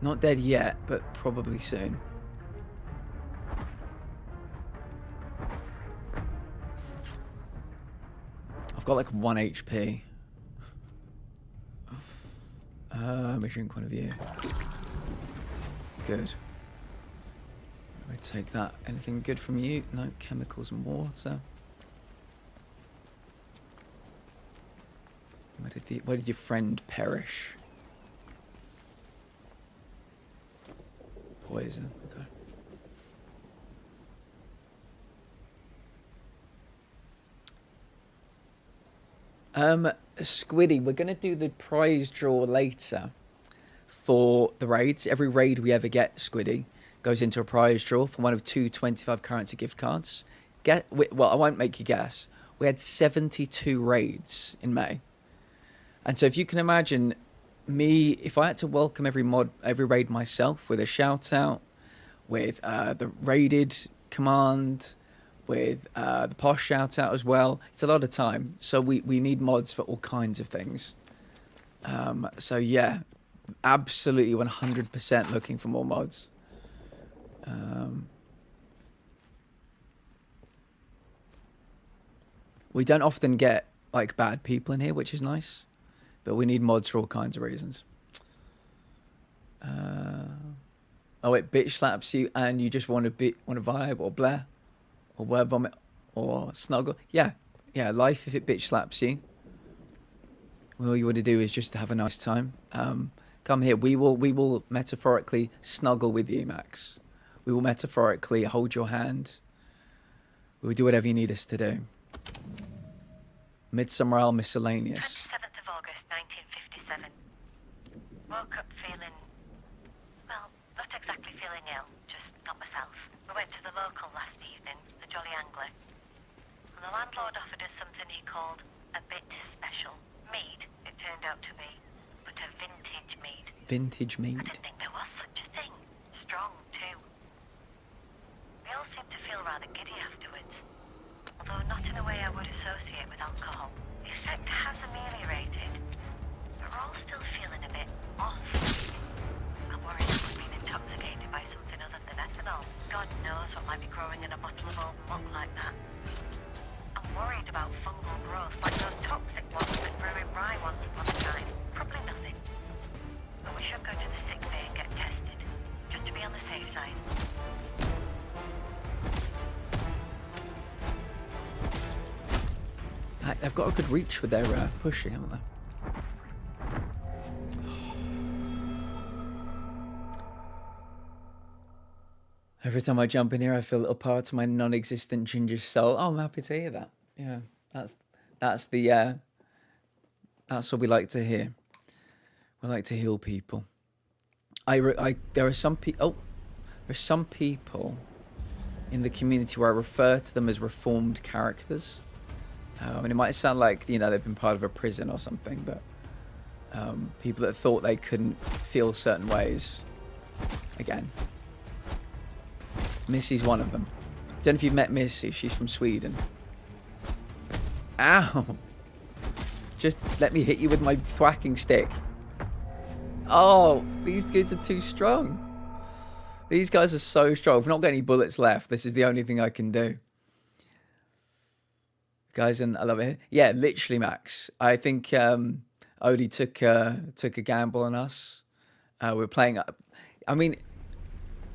Not dead yet, but probably soon. I've got like 1 HP. Let me drink one of you. Good. I take that. Anything good from you? No, chemicals and water. Where did your friend perish? Poison. Okay. Squiddy, we're gonna do the prize draw later for the raids. Every raid we ever get, Squiddy, goes into a prize draw for one of 2 currency gift cards. Well, I won't make you guess. We had 72 raids in May. And so if you can imagine me, if I had to welcome every raid myself with a shout out, with the raided command, with the posh shout out as well, it's a lot of time. So we need mods for all kinds of things. So yeah, absolutely 100% looking for more mods. We don't often get like bad people in here, which is nice, but we need mods for all kinds of reasons. Oh, it bitch slaps you and you just want to vibe or blah or word vomit or snuggle. Yeah, life if it bitch slaps you. All you want to do is just have a nice time. Come here. We will metaphorically snuggle with you, Max. We will metaphorically hold your hand. We will do whatever you need us to do. Midsummer Isle Miscellaneous. 27th of August, 1957. Woke up feeling, well, not exactly feeling ill, just not myself. We went to the local last evening, the Jolly Angler, and the landlord offered us something he called a bit special. Mead, it turned out to be, but a vintage mead. Vintage I mead. didn't think there was such a thing. Strong, too. We all seemed to feel rather giddy afterwards, although not in a way I would associate with alcohol. The effect has ameliorated, but we're all still feeling a bit off. I'm worried we've been intoxicated by something other than ethanol. God knows what might be growing in a bottle of old muck like that. I'm worried about fungal growth like those toxic ones that grew in rye once upon a time. Probably nothing. But we should go to the sick bay and get tested, just to be on the safe side. They've got a good reach with their pushing, haven't they? Every time I jump in here, I feel a little part of my non-existent ginger soul. Oh, I'm happy to hear that. Yeah, that's what we like to hear. We like to heal people. There are some people in the community where I refer to them as reformed characters. I mean, it might sound like, they've been part of a prison or something, but people that thought they couldn't feel certain ways. Again, Missy's one of them. Don't know if you've met Missy. She's from Sweden. Ow! Just let me hit you with my thwacking stick. Oh, these kids are too strong. These guys are so strong. I've not got any bullets left. This is the only thing I can do. Guys, and I love it. Yeah, literally, Max. I think Odie took a gamble on us. We're playing. I mean,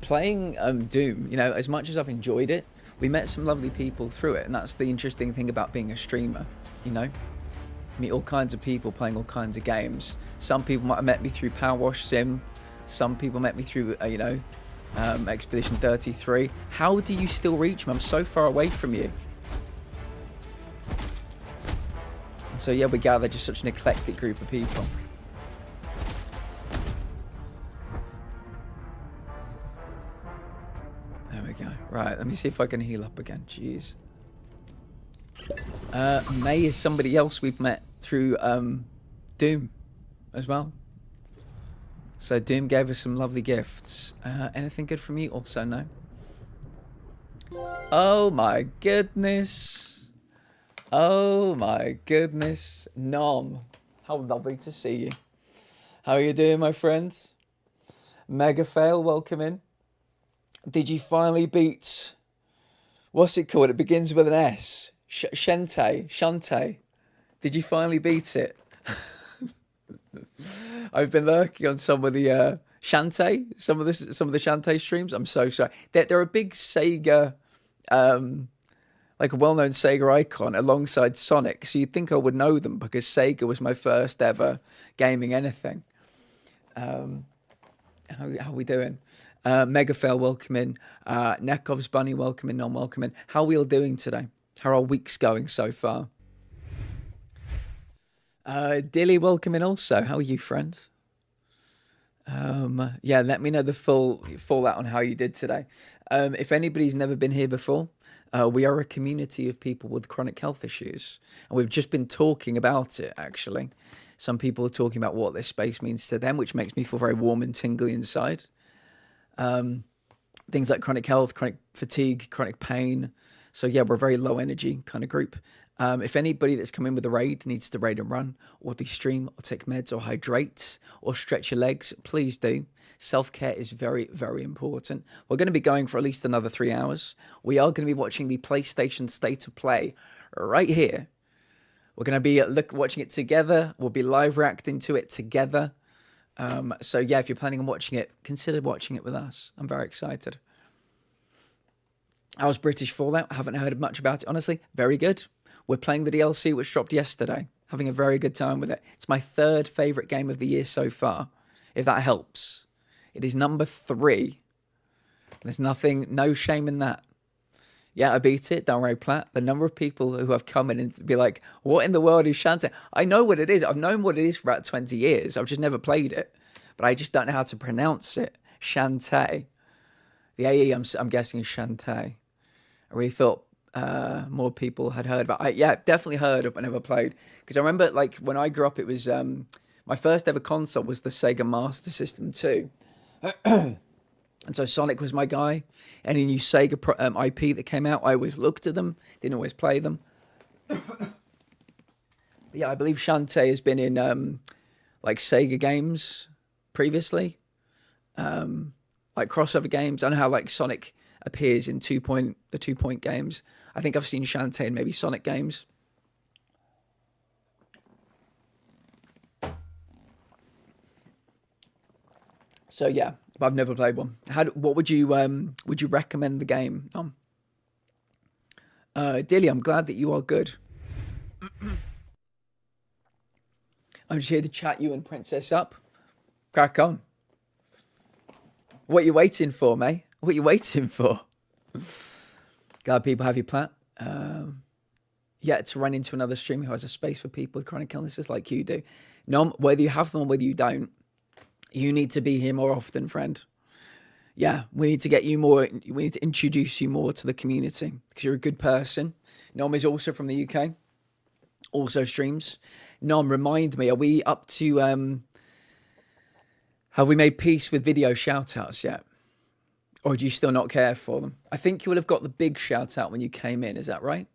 playing Doom. As much as I've enjoyed it, we met some lovely people through it, and that's the interesting thing about being a streamer. Meet all kinds of people playing all kinds of games. Some people might have met me through Power Wash Sim. Some people met me through Expedition 33. How do you still reach me? I'm so far away from you. So yeah, we gather just such an eclectic group of people. There we go. Right, let me see if I can heal up again. Jeez. May is somebody else we've met through Doom as well. So Doom gave us some lovely gifts. Anything good from you? Also no. Oh my goodness. Oh my goodness. Nom. How lovely to see you. How are you doing, my friends? Mega Fail, welcome in. Did you finally beat... What's it called? It begins with an S. Shantae. Did you finally beat it? I've been lurking on some of the Shantae, some of the Shantae streams. I'm so sorry. They're a big Sega... like a well-known Sega icon alongside Sonic. So you'd think I would know them because Sega was my first ever gaming anything. How are we doing? Megafail, welcome in. Nekov's Bunny, welcome in. Non-welcome in. How are we all doing today? How are our weeks going so far? Dilly, welcome in also. How are you, friends? Yeah, let me know the full fallout on how you did today. If anybody's never been here before, we are a community of people with chronic health issues, and we've just been talking about it, actually. Some people are talking about what this space means to them, which makes me feel very warm and tingly inside. Things like chronic health, chronic fatigue, chronic pain. So yeah, we're a very low energy kind of group. If anybody that's come in with a raid needs to raid and run, or de-stream, or take meds, or hydrate, or stretch your legs, please do. Self-care is very, very important. We're going to be going for at least another 3 hours. We are going to be watching the PlayStation State of Play right here. We're going to be watching it together. We'll be live reacting to it together. So yeah, if you're planning on watching it, consider watching it with us. I'm very excited. How's British Fallout? I haven't heard much about it, honestly. Very good. We're playing the DLC, which dropped yesterday. Having a very good time with it. It's my 3rd favourite game of the year so far, if that helps. It is number 3. There's no shame in that. Yeah, I beat it, don't worry, Platt. The number of people who have come in and be like, what in the world is Shantae? I know what it is. I've known what it is for about 20 years. I've just never played it. But I just don't know how to pronounce it. Shantae. The AE, I'm guessing, is Shantae. I really thought more people had heard about it. Yeah, definitely heard of, but never played. Because I remember, like, when I grew up, it was... my first ever console was the Sega Master System 2. And so Sonic was my guy. Any new Sega IP that came out, I always looked at them. Didn't always play them. But yeah, I believe Shantae has been in like Sega games previously. Like crossover games. I know how like Sonic appears in the 2 Point games. I think I've seen Shantae in maybe Sonic games. So yeah, but I've never played one. What would you recommend the game? Dilly, I'm glad that you are good. I'm just here to chat you and Princess up. Crack on. What you waiting for, mate? What you waiting for? Glad people have you, Platt. Yeah, to run into another streamer who has a space for people with chronic illnesses like you do. No, whether you have them or whether you don't, you need to be here more often, friend. Yeah, we need to get you more. We need to introduce you more to the community because you're a good person. Nom is also from the UK, also streams. Nom, remind me, are we up to? Have we made peace with video shout-outs yet? Or do you still not care for them? I think you will have got the big shout-out when you came in, is that right?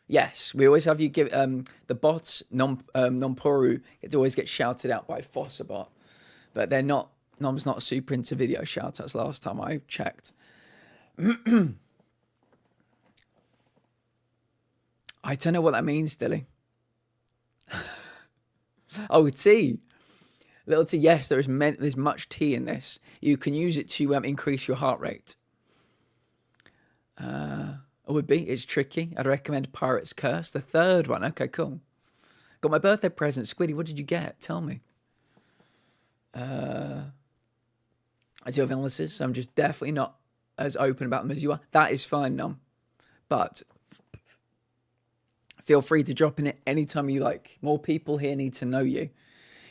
Yes, we always have you give... the bots, Nomporu, it always gets shouted out by Fossabot. But they're not... Nom's not super into video shout-outs last time I checked. I don't know what that means, Dilly. Oh, tea. Little tea, yes, there's much tea in this. You can use it to increase your heart rate. It would be. It's tricky. I'd recommend Pirate's Curse, the 3rd one. Okay, cool. Got my birthday present. Squiddy, what did you get? Tell me. I do have illnesses, so I'm just definitely not as open about them as you are. That is fine, Nom. But feel free to drop in it anytime you like. More people here need to know you.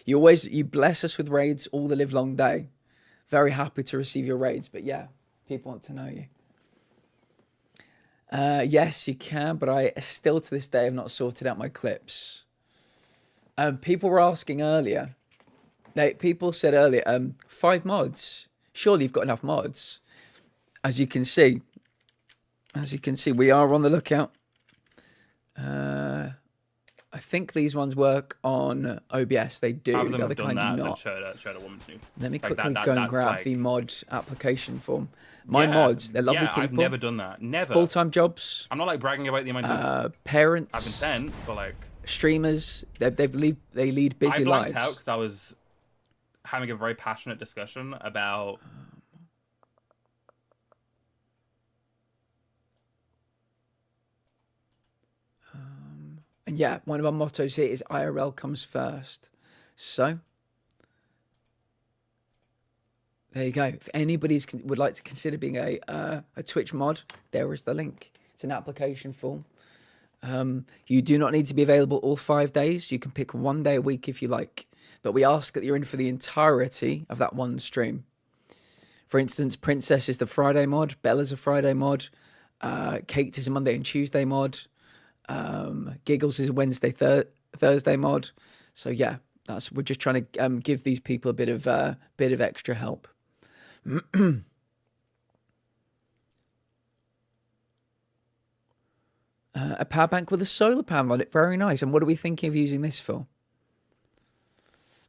You bless us with raids all the live long day. Very happy to receive your raids, but yeah, people want to know you. Yes, you can, but I still to this day have not sorted out my clips. People were asking earlier. People said earlier, 5 mods. Surely you've got enough mods. As you can see, we are on the lookout. I think these ones work on OBS. They do. Half of them The other have done kind that, do but not. showed a woman to. Let me Like quickly that- go and that's grab like- the mod application form. My Yeah, mods, they're lovely people. I've never done that. Never. Full-time jobs, I'm not like bragging about the amount of I've been parents, sent, but like streamers. They lead busy I blanked lives. out because I was having a very passionate discussion about. And yeah, one of our mottos here is IRL comes first. So there you go. If anybody would like to consider being a Twitch mod, there is the link. It's an application form. You do not need to be available all 5 days. You can pick one day a week if you like. but we ask that you're in for the entirety of that one stream. For instance, Princess is the Friday mod, Bella's a Friday mod, Kate is a Monday and Tuesday mod, Giggles is a Wednesday, Thursday mod. So yeah, we're just trying to give these people a bit of extra help. A power bank with a solar panel on it, very nice. And what are we thinking of using this for?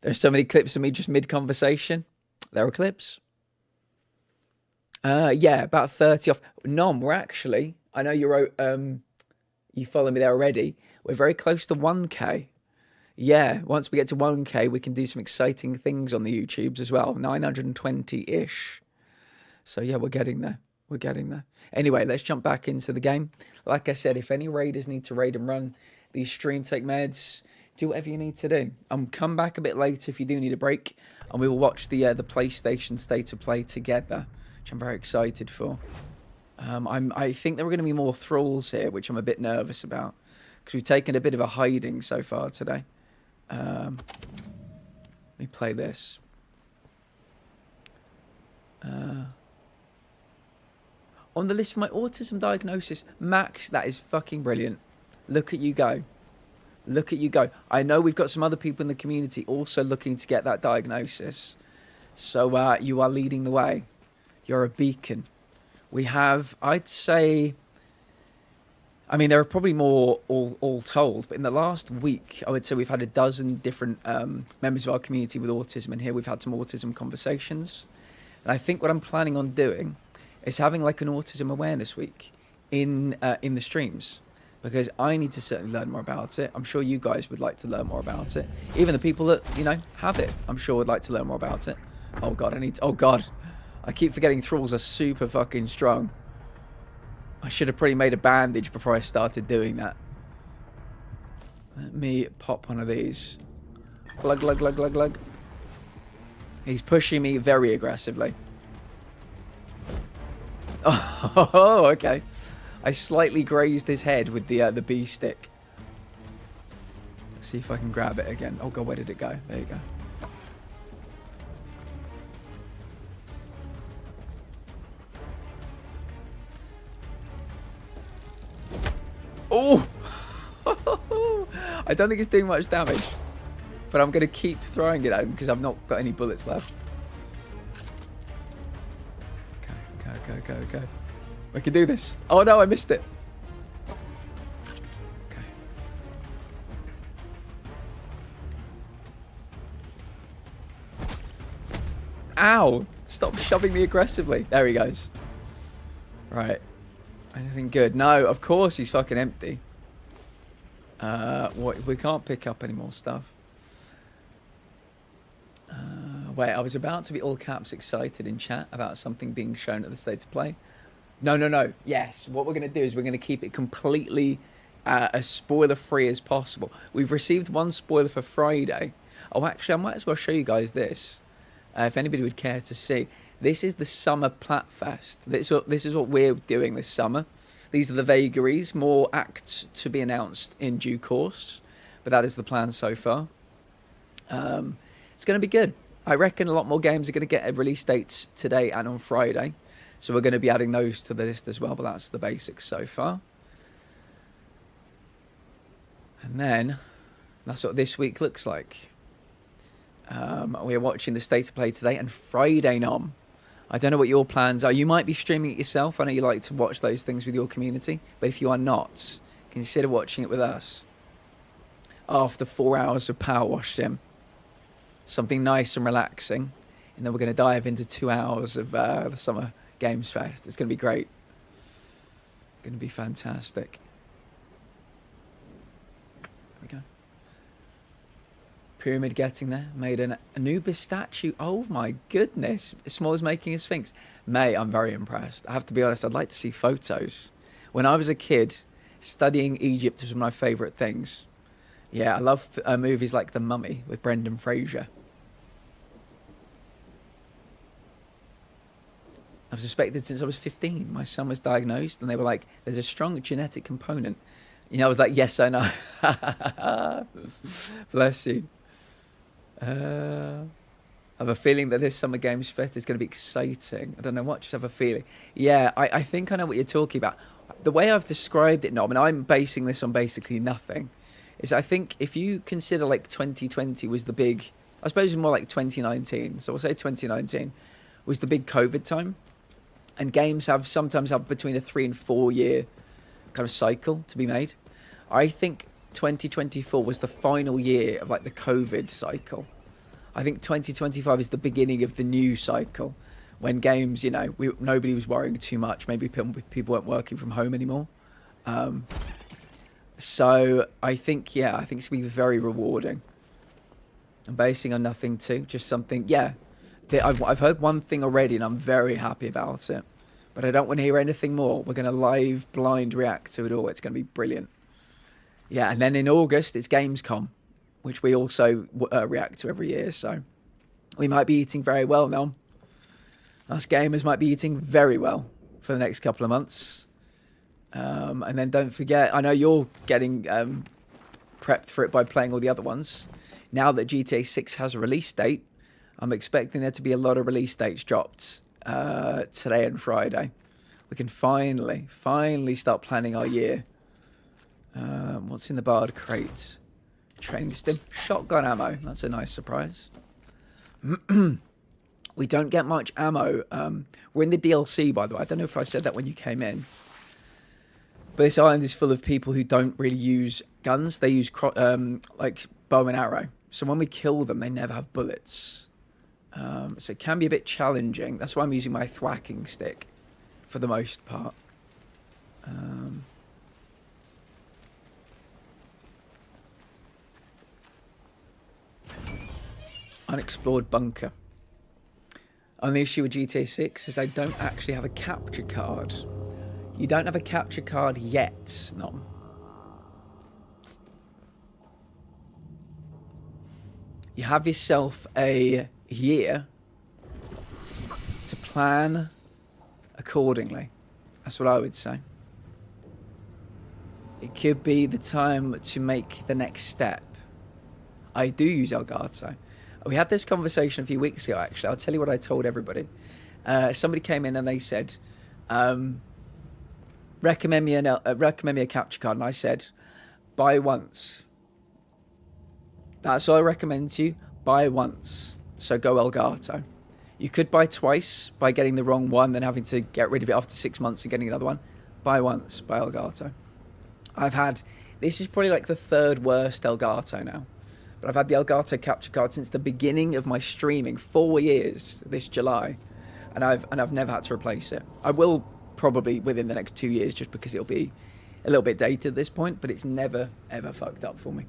There's so many clips of me just mid-conversation. There are clips. Yeah, about 30 off. Nom, we're actually, I know you wrote, you follow me there already. We're very close to 1K. Yeah, once we get to 1K, we can do some exciting things on the YouTubes as well. 920-ish. So yeah, we're getting there. We're getting there. Anyway, let's jump back into the game. Like I said, if any raiders need to raid and run these stream take meds, do whatever you need to do. Come back a bit later if you do need a break, and we will watch the PlayStation State of Play together, which I'm very excited for. I think there are going to be more thralls here, which I'm a bit nervous about, because we've taken a bit of a hiding so far today. Let me play this. On the list for my autism diagnosis, Max, that is fucking brilliant. Look at you go. Look at you go. I know we've got some other people in the community also looking to get that diagnosis. So you are leading the way. You're a beacon. We have, I'd say, I mean, there are probably more all told, but in the last week, I would say we've had a dozen different members of our community with autism in here. We've had some autism conversations. And I think what I'm planning on doing is having like an autism awareness week in the streams, because I need to certainly learn more about it. I'm sure you guys would like to learn more about it. Even the people that, you know, have it, I'm sure would like to learn more about it. Oh God, oh God. I keep forgetting thralls are super fucking strong. I should have probably made a bandage before I started doing that. Let me pop one of these. Glug, glug, glug, glug, glug. He's pushing me very aggressively. Oh, okay. I slightly grazed his head with the bee stick. See if I can grab it again. Oh God, where did it go? There you go. Oh! I don't think it's doing much damage, but I'm going to keep throwing it at him because I've not got any bullets left. Go. We can do this. Oh no, I missed it. Okay. Ow! Stop shoving me aggressively. There he goes. Right. Anything good? No, of course he's fucking empty. We can't pick up any more stuff. Wait, I was about to be all caps excited in chat about something being shown at the State of Play. No. Yes, what we're going to do is we're going to keep it completely as spoiler-free as possible. We've received one spoiler for Friday. Oh, actually, I might as well show you guys this. If anybody would care to see. This is the Summer Platfest. This is what we're doing this summer. These are the vagaries. More acts to be announced in due course. But that is the plan so far. It's going to be good. I reckon a lot more games are going to get release dates today and on Friday. So we're going to be adding those to the list as well. But that's the basics so far. And then that's what this week looks like. We're watching the State of Play today and Friday, Nom. I don't know what your plans are. You might be streaming it yourself. I know you like to watch those things with your community. But if you are not, consider watching it with us. After 4 hours of Power Wash Sim. Something nice and relaxing. And then we're going to dive into 2 hours of the Summer Games Fest. It's going to be great. Going to be fantastic. There we go. Pyramid getting there. Made an Anubis statue. Oh my goodness. Small's making a sphinx. Mate, I'm very impressed. I have to be honest, I'd like to see photos. When I was a kid, studying Egypt was one of my favourite things. Yeah, I love movies like The Mummy with Brendan Fraser. I've suspected since I was 15. My son was diagnosed and they were like, there's a strong genetic component. You know, I was like, yes, I know. Bless you. I have a feeling that this Summer Games Fest is going to be exciting. I don't know what, just have a feeling. Yeah, I think I know what you're talking about. The way I've described it, Nob, and I'm basing this on basically nothing, is I think if you consider like 2020 was the big, I suppose it's more like 2019, so we'll say 2019 was the big COVID time, and games have sometimes have between a 3 and 4 year kind of cycle to be made. I think 2024 was the final year of like the COVID cycle. I think 2025 is the beginning of the new cycle, when games, you know, nobody was worrying too much. Maybe people weren't working from home anymore. So I think, yeah, I think it's going to be very rewarding. I'm basing on nothing too, just something, yeah. I've heard one thing already and I'm very happy about it. But I don't want to hear anything more. We're going to live blind react to it all. It's going to be brilliant. Yeah, and then in August, it's Gamescom, which we also react to every year. So we might be eating very well now. Us gamers might be eating very well for the next couple of months. And then don't forget, I know you're getting prepped for it by playing all the other ones. Now that GTA 6 has a release date, I'm expecting there to be a lot of release dates dropped today and Friday. We can finally start planning our year. What's in the barred crate? Training stim. Shotgun ammo. That's a nice surprise. We don't get much ammo. We're in the DLC, by the way. I don't know if I said that when you came in. But this island is full of people who don't really use guns. They use like bow and arrow. So when we kill them, they never have bullets. So it can be a bit challenging. That's why I'm using my thwacking stick for the most part. Unexplored bunker. Only issue with GTA 6 is I don't actually have a capture card. You don't have a capture card yet, no. You have yourself a year to plan accordingly. That's what I would say. It could be the time to make the next step. I do use Elgato. We had this conversation a few weeks ago, actually. I'll tell you what I told everybody. Somebody came in and they said, recommend me a capture card. And I said, buy once. That's all I recommend to you. Buy once. So go Elgato. You could buy twice by getting the wrong one, then having to get rid of it after 6 months and getting another one. Buy once. Buy Elgato. This is probably like the third worst Elgato now. But I've had the Elgato capture card since the beginning of my streaming, 4 years this July, and I've never had to replace it. I will probably within the next 2 years, just because it'll be a little bit dated at this point, but it's never ever fucked up for me.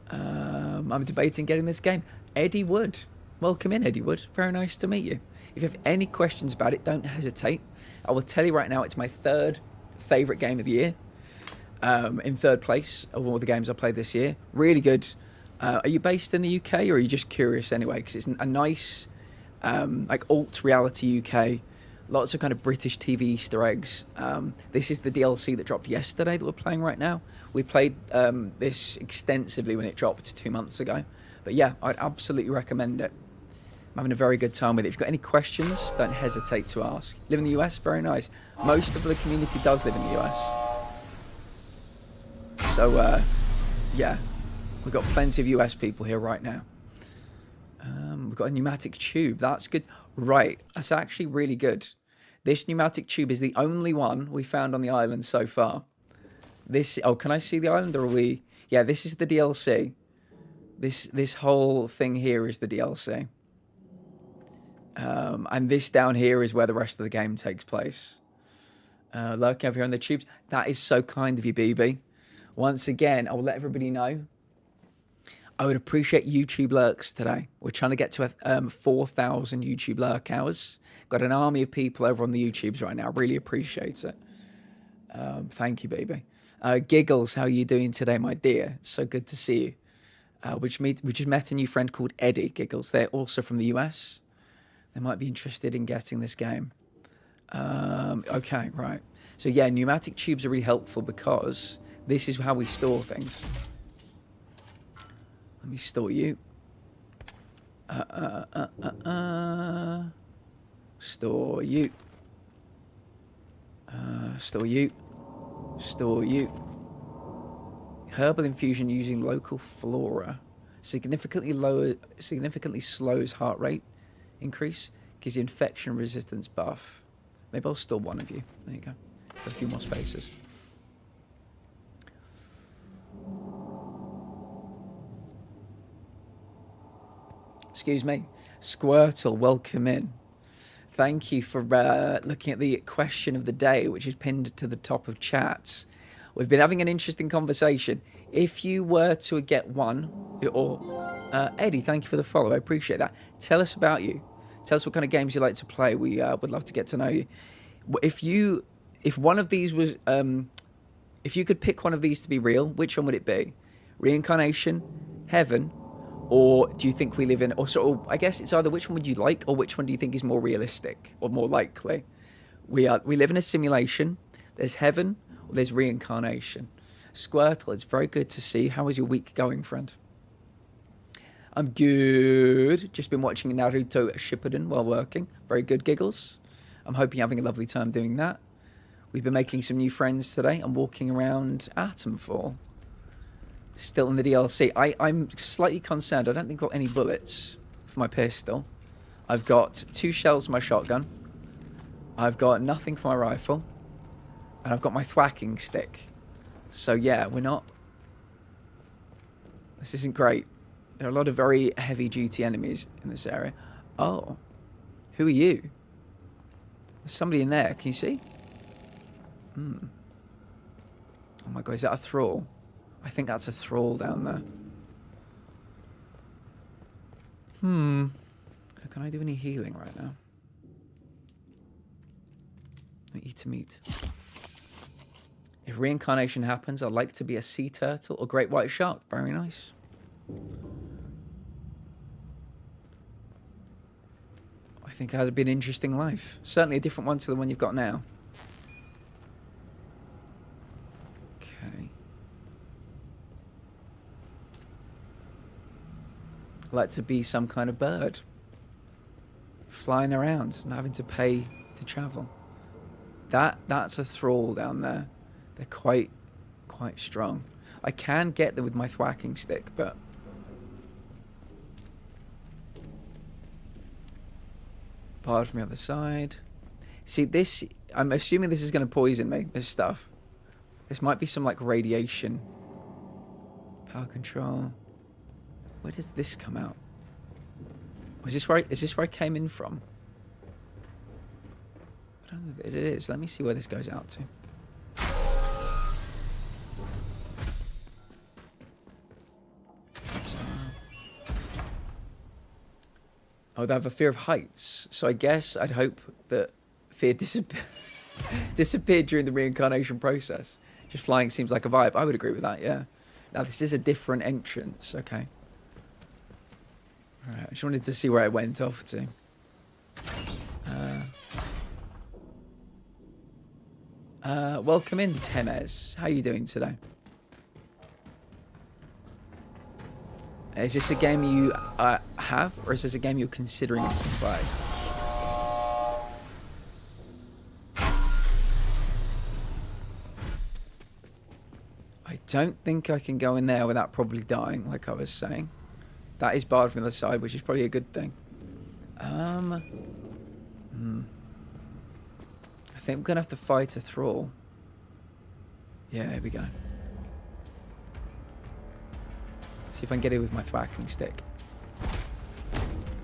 I'm debating getting this game. Eddie Wood, welcome in, Eddie Wood. Very nice to meet you. If you have any questions about it, don't hesitate. I will tell you right now, it's my third favorite game of the year. In third place of all the games I played this year. Really good. Are you based in the UK or are you just curious anyway? Because it's a nice, like alt reality UK. Lots of kind of British TV Easter eggs. This is the DLC that dropped yesterday that we're playing right now. We played this extensively when it dropped 2 months ago. But yeah, I'd absolutely recommend it. I'm having a very good time with it. If you've got any questions, don't hesitate to ask. Live in the US? Very nice. Most of the community does live in the US. So, yeah, we've got plenty of US people here right now. We've got a pneumatic tube. That's good. Right, that's actually really good. This pneumatic tube is the only one we found on the island so far. Oh, can I see the island or are we... Yeah, this is the DLC. This whole thing here is the DLC. And this down here is where the rest of the game takes place. Lurking over here on the tubes. That is so kind of you, BB. Once again, I will let everybody know. I would appreciate YouTube lurks today. We're trying to get to 4,000 YouTube lurk hours. Got an army of people over on the YouTubes right now. Really appreciate it. Thank you, baby. Giggles, how are you doing today, my dear? So good to see you. We just met a new friend called Eddie. Giggles, they're also from the US. They might be interested in getting this game. Okay, right. So yeah, pneumatic tubes are really helpful because... this is how we store things. Let me store you. Store you. Store you. Store you. Herbal infusion using local flora. Significantly slows heart rate increase. Gives you infection resistance buff. Maybe I'll store one of you. There you go. Got a few more spaces. Excuse me. Squirtle, welcome in. Thank you for looking at the question of the day, which is pinned to the top of chat. We've been having an interesting conversation. If you were to get one, or Eddie, thank you for the follow. I appreciate that. Tell us about you. Tell us what kind of games you like to play. We would love to get to know you. If one of these was, if you could pick one of these to be real, which one would it be? Reincarnation, heaven, or do you think we live in, or sort of, I guess it's either which one would you like, or which one do you think is more realistic or more likely? We live in a simulation. There's heaven, or there's reincarnation. Squirtle, it's very good to see. How is your week going, friend? I'm good. Just been watching Naruto Shippuden while working. Very good, Giggles. I'm hoping you're having a lovely time doing that. We've been making some new friends today. I'm walking around Atomfall. Still in the DLC. I'm slightly concerned. I don't think I've got any bullets for my pistol. I've got 2 shells for my shotgun. I've got nothing for my rifle. And I've got my thwacking stick. So yeah, we're not... This isn't great. There are a lot of very heavy-duty enemies in this area. Oh. Who are you? There's somebody in there. Can you see? Oh my god, is that a thrall? I think that's a thrall down there. Can I do any healing right now? Eat a meat. If reincarnation happens, I'd like to be a sea turtle or great white shark. Very nice. I think it has been an interesting life. Certainly a different one to the one you've got now. Okay. I'd like to be some kind of bird. Flying around, not having to pay to travel. That's a thrall down there. They're quite strong. I can get them with my thwacking stick, but... Part from the other side. See, this... I'm assuming this is going to poison me, this stuff. This might be some, like, radiation. Power control. Where does this come out? Is this where I came in from? I don't know if it is. Let me see where this goes out to. Oh, they have a fear of heights. So I guess I'd hope that fear disappeared during the reincarnation process. Just flying seems like a vibe. I would agree with that, yeah. Now, this is a different entrance. Okay. Alright, I just wanted to see where it went off to. Welcome in, Temez. How are you doing today? Is this a game you have, or is this a game you're considering to play? I don't think I can go in there without probably dying, like I was saying. That is barred from the other side, which is probably a good thing. I think we're going to have to fight a thrall. Yeah, here we go. See if I can get it with my thwacking stick.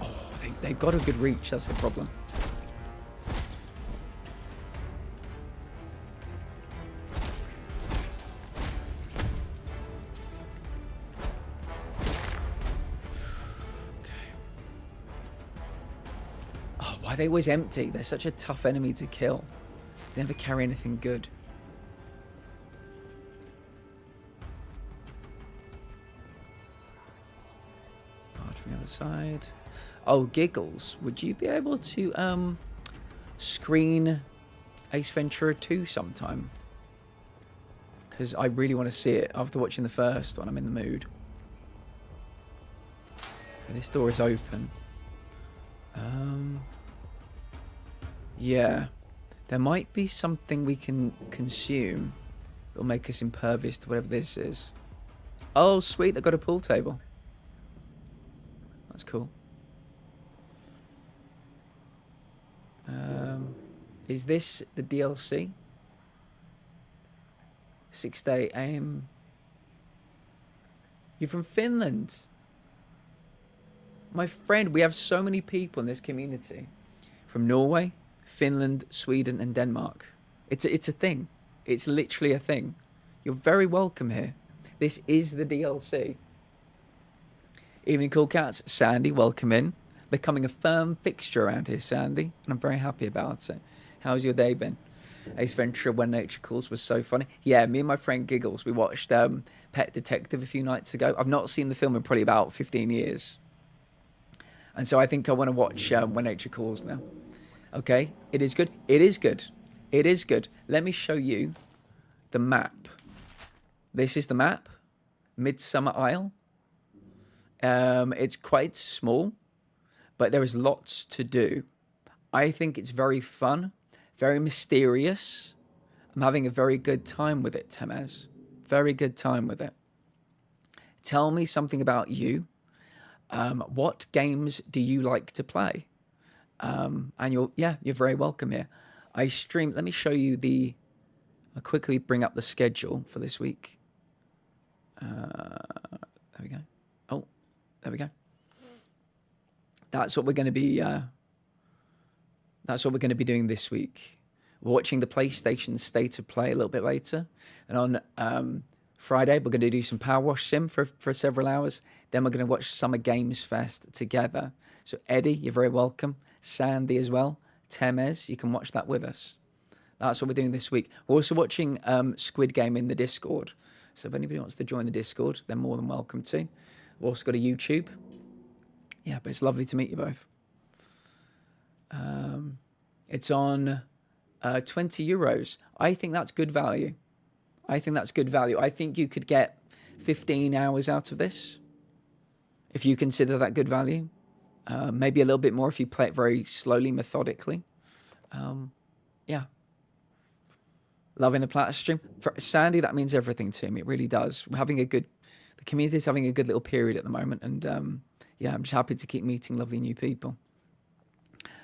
Oh, they've got a good reach, that's the problem. Oh, why are they always empty? They're such a tough enemy to kill. They never carry anything good. From the other side. Oh, Giggles, would you be able to screen Ace Ventura 2 sometime? Because I really want to see it after watching the first one. I'm in the mood. Okay, this door is open. Yeah. There might be something we can consume that'll make us impervious to whatever this is. Oh, sweet, they've got a pool table. That's cool. Is this the DLC? 6 to 8 AM. You're from Finland. My friend, we have so many people in this community. From Norway, Finland, Sweden, and Denmark. It's a thing. It's literally a thing. You're very welcome here. This is the DLC. Evening Cool Cats, Sandy, welcome in. Becoming a firm fixture around here, Sandy, and I'm very happy about it. How's your day been? Ace Ventura, When Nature Calls was so funny. Yeah, me and my friend Giggles, we watched Pet Detective a few nights ago. I've not seen the film in probably about 15 years. And so I think I want to watch When Nature Calls now. Okay, it is good. It is good. It is good. Let me show you the map. This is the map. Midsummer Isle. It's quite small, but there is lots to do. I think it's very fun, very mysterious. I'm having a very good time with it, Temez. Very good time with it. Tell me something about you. What games do you like to play? And you're very welcome here. I stream. Let me show you I'll quickly bring up the schedule for this week. There we go. Oh, there we go. That's what we're going to be. That's what we're going to be doing this week. We're watching the PlayStation State of Play a little bit later, and on Friday we're going to do some Power Wash Sim for several hours. Then we're going to watch Summer Games Fest together. So Eddie, you're very welcome. Sandy as well. Temez, you can watch that with us. That's what we're doing this week. We're also watching Squid Game in the Discord. So if anybody wants to join the Discord, they're more than welcome to. We've also got a YouTube. Yeah, but it's lovely to meet you both. It's on €20. I think that's good value. I think you could get 15 hours out of this if you consider that good value. Maybe a little bit more if you play it very slowly, methodically. Yeah. Loving the Platter stream. For Sandy, that means everything to me. It really does. The community's having a good little period at the moment. And I'm just happy to keep meeting lovely new people.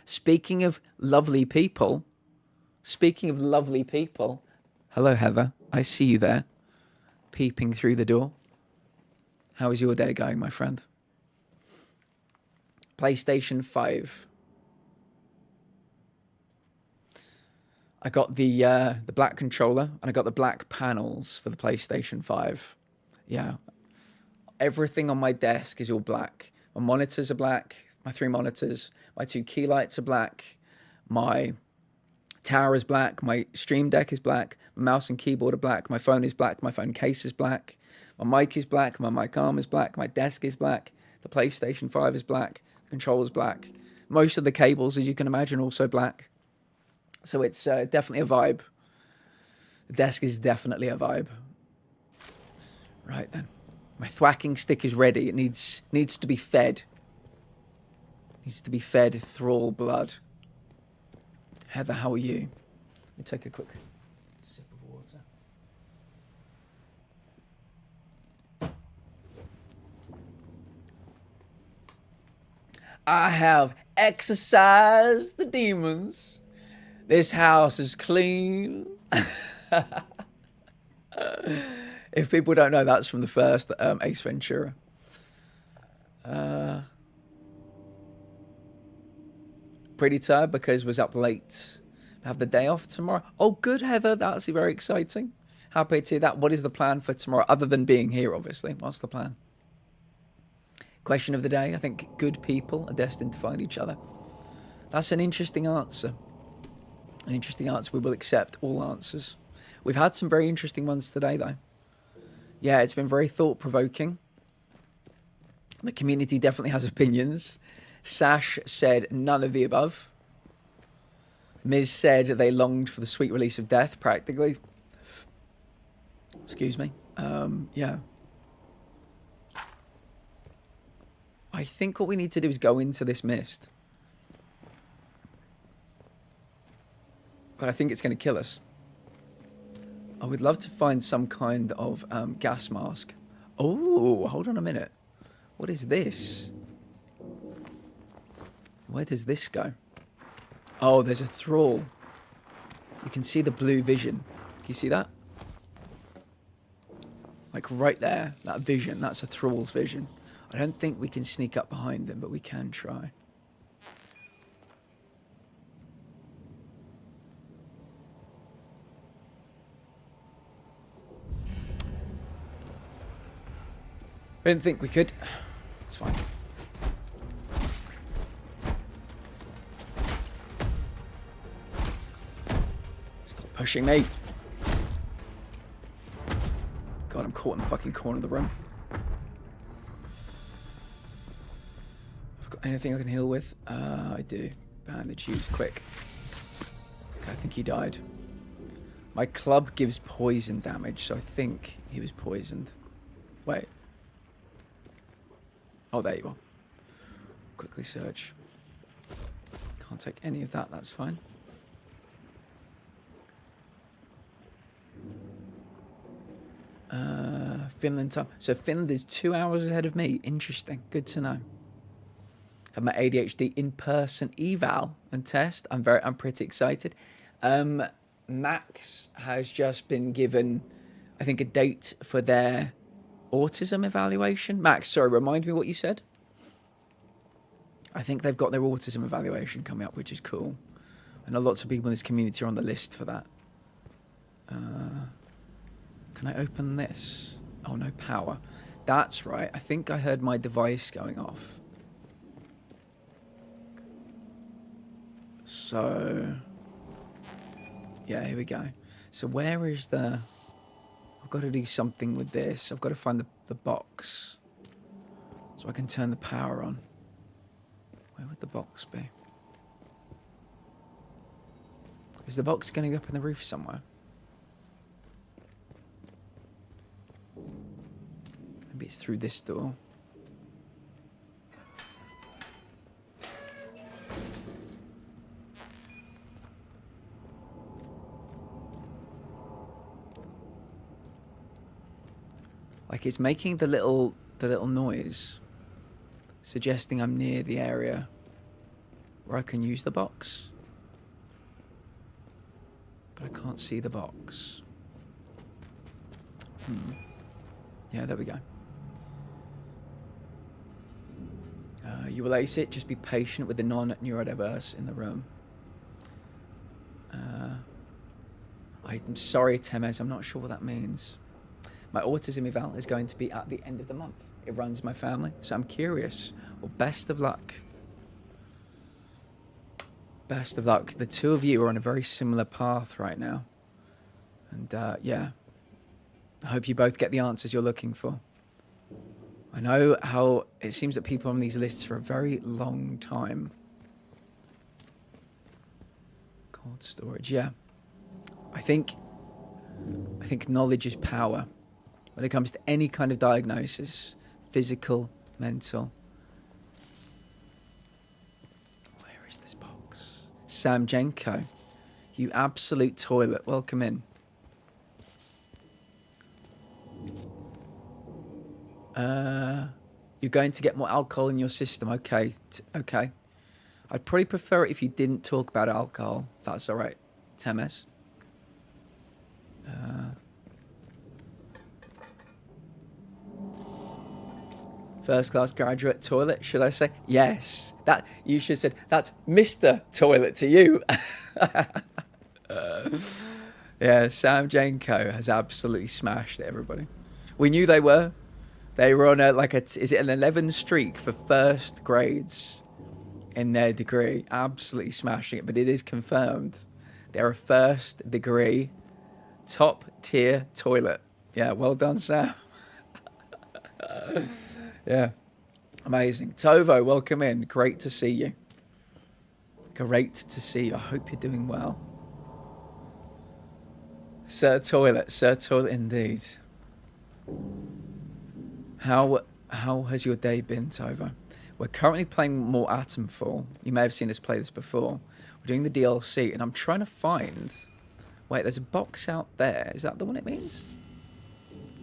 Speaking of lovely people, hello, Heather. I see you there, peeping through the door. How is your day going, my friend? PlayStation 5. I got the black controller and I got the black panels for the PlayStation 5. Yeah. Everything on my desk is all black. My monitors are black. My 3 monitors. My 2 key lights are black. My tower is black. My stream deck is black. My mouse and keyboard are black. My phone is black. My phone case is black. My mic is black. My mic arm is black. My desk is black. The PlayStation 5 is black. The controller's black. Most of the cables, as you can imagine, also black. So it's definitely a vibe. The desk is definitely a vibe. Right then. My thwacking stick is ready. It needs to be fed. Needs to be fed thrall blood. Heather, how are you? Let me take a quick sip of water. I have exorcised the demons. This house is clean. If people don't know, that's from the first Ace Ventura. Pretty tired because was up late. Have the day off tomorrow. Oh, good, Heather. That's very exciting. Happy to hear that. What is the plan for tomorrow? Other than being here, obviously. What's the plan? Question of the day. I think good people are destined to find each other. That's an interesting answer. An interesting answer. We will accept all answers. We've had some very interesting ones today, though. Yeah, it's been very thought-provoking. The community definitely has opinions. Sash said none of the above. Miz said they longed for the sweet release of death, practically. Excuse me. Yeah. I think what we need to do is go into this mist. But I think it's going to kill us. I would love to find some kind of gas mask. Oh, hold on a minute. What is this? Where does this go? Oh, there's a thrall. You can see the blue vision. Can you see that? Like right there, that vision, that's a thrall's vision. I don't think we can sneak up behind them, but we can try. I didn't think we could. It's fine. Stop pushing me. God, I'm caught in the fucking corner of the room. I've got anything I can heal with? I do. Bandage use, quick. Okay, I think he died. My club gives poison damage, so I think he was poisoned. Wait. Oh, there you are. Quickly search. Can't take any of that, that's fine. Finland time. So Finland is 2 hours ahead of me. Interesting. Good to know. Have my ADHD in-person eval and test. I'm pretty excited. Max has just been given, I think, a date for their autism evaluation. Max, sorry, remind me what you said. I think they've got their autism evaluation coming up, which is cool. I know lots of people in this community are on the list for that. Can I open this? Oh, no power. That's right. I think I heard my device going off. So, yeah, here we go. So where is the... I've got to do something with this. I've got to find the box so I can turn the power on. Where would the box be? Is the box going to be up in the roof somewhere? Maybe it's through this door. Like it's making the little noise, suggesting I'm near the area where I can use the box. But I can't see the box. Yeah, there we go. You will ace it, just be patient with the non-neurodiverse in the room. I'm sorry, Temez, I'm not sure what that means. My autism eval is going to be at the end of the month. It runs my family, so I'm curious. Well, best of luck. Best of luck. The two of you are on a very similar path right now. And, yeah. I hope you both get the answers you're looking for. I know how it seems that people on these lists for a very long time. Cold storage, yeah. I think knowledge is power. When it comes to any kind of diagnosis, physical, mental. Where is this box? Sam Jenko, you absolute toilet. Welcome in. You're going to get more alcohol in your system. Okay, okay. I'd probably prefer it if you didn't talk about alcohol. If that's all right, Temes. First class graduate toilet, should I say? Yes. That you should have said that's Mr. Toilet to you. Yeah, Sam Jenko has absolutely smashed it, everybody. We knew they were. They were on is it an 11 streak for first grades in their degree? Absolutely smashing it, but it is confirmed. They're a first degree, top tier toilet. Yeah, well done, Sam. Yeah, amazing. Tovo, welcome in. Great to see you. Great to see you. I hope you're doing well. Sir Toilet indeed. How has your day been, Tovo? We're currently playing more Atomfall. You may have seen us play this before. We're doing the DLC, and I'm trying to find... Wait, there's a box out there. Is that the one it means?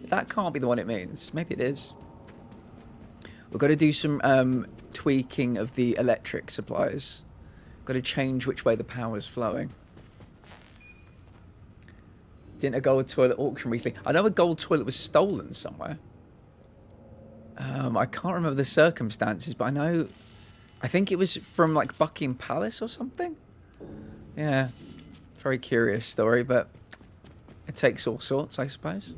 That can't be the one it means. Maybe it is. We've got to do some tweaking of the electric supplies. Got to change which way the power's flowing. Didn't a gold toilet auction recently? I know a gold toilet was stolen somewhere. I can't remember the circumstances, but I know... I think it was from, like, Buckingham Palace or something? Yeah. Very curious story, but it takes all sorts, I suppose.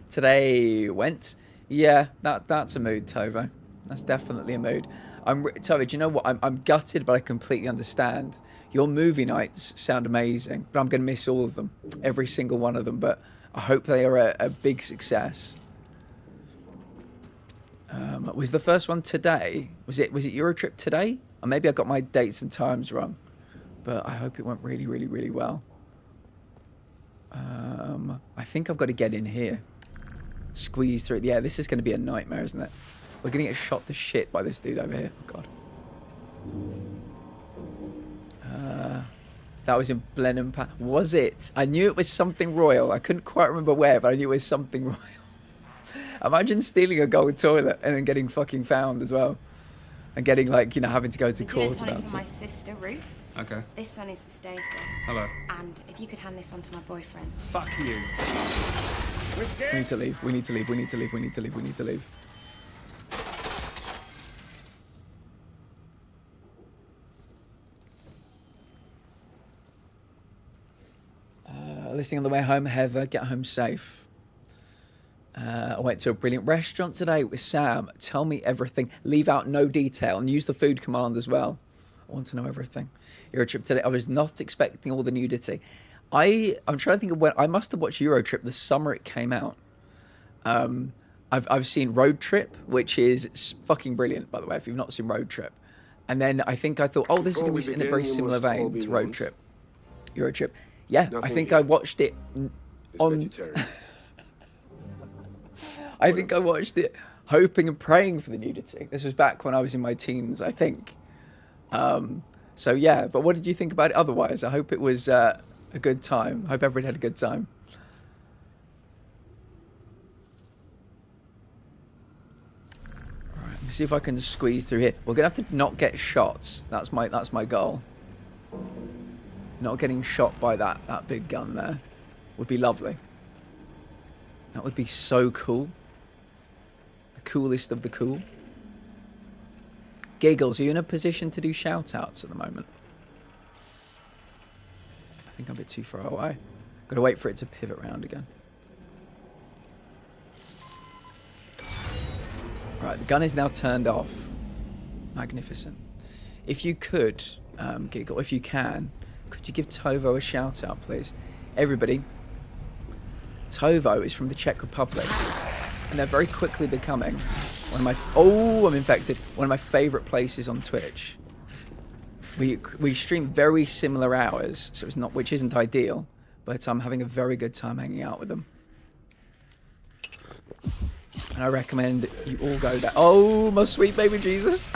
Today went... Yeah, that's a mood, Tovo. That's definitely a mood. Tovo, do you know what? I'm gutted, but I completely understand. Your movie nights sound amazing, but I'm going to miss all of them. Every single one of them, but I hope they are a big success. Was the first one today? Was it Eurotrip today? Or maybe I got my dates and times wrong. But I hope it went really, really, really well. I think I've got to get in here. Squeeze through it. Yeah, this is going to be a nightmare, isn't it? We're going to get shot to shit by this dude over here. Oh, God. That was in Blenheim. Was it? I knew it was something royal. I couldn't quite remember where, but I knew it was something royal. Imagine stealing a gold toilet and then getting fucking found as well. And getting, like, you know, having to go to court about it. For my sister, Ruth. Okay. This one is for Stacey. Hello. And if you could hand this one to my boyfriend. Fuck you. We need to leave. We need to leave. We need to leave. We need to leave. We need to leave. Listening on the way home, Heather, get home safe. I went to a brilliant restaurant today with Sam. Tell me everything. Leave out no detail and use the food command as well. I want to know everything. Eurotrip today. I was not expecting all the nudity. I'm trying to think of when I must have watched Eurotrip the summer it came out. I've seen Road Trip, which is fucking brilliant, by the way, if you've not seen Road Trip. And then I thought, oh, this is going to be in a very similar vein to Road Trip. Eurotrip. Yeah, I think I watched it on... I think I watched it hoping and praying for the nudity. This was back when I was in my teens, I think. So yeah, but what did you think about it otherwise? I hope it was a good time. I hope everybody had a good time. All right, let me see if I can squeeze through here. We're gonna have to not get shot. That's my goal. Not getting shot by that big gun there would be lovely. That would be so cool. The coolest of the cool. Giggles, are you in a position to do shout-outs at the moment? I think I'm a bit too far away. Got to wait for it to pivot round again. Right, the gun is now turned off. Magnificent. If you could, Giggle, if you can, could you give Tovo a shout-out, please? Everybody, Tovo is from the Czech Republic, and they're very quickly becoming one of my... Oh, I'm infected. One of my favourite places on Twitch. We stream very similar hours, so it's not, which isn't ideal, but I'm having a very good time hanging out with them. And I recommend you all go there. Oh, my sweet baby Jesus.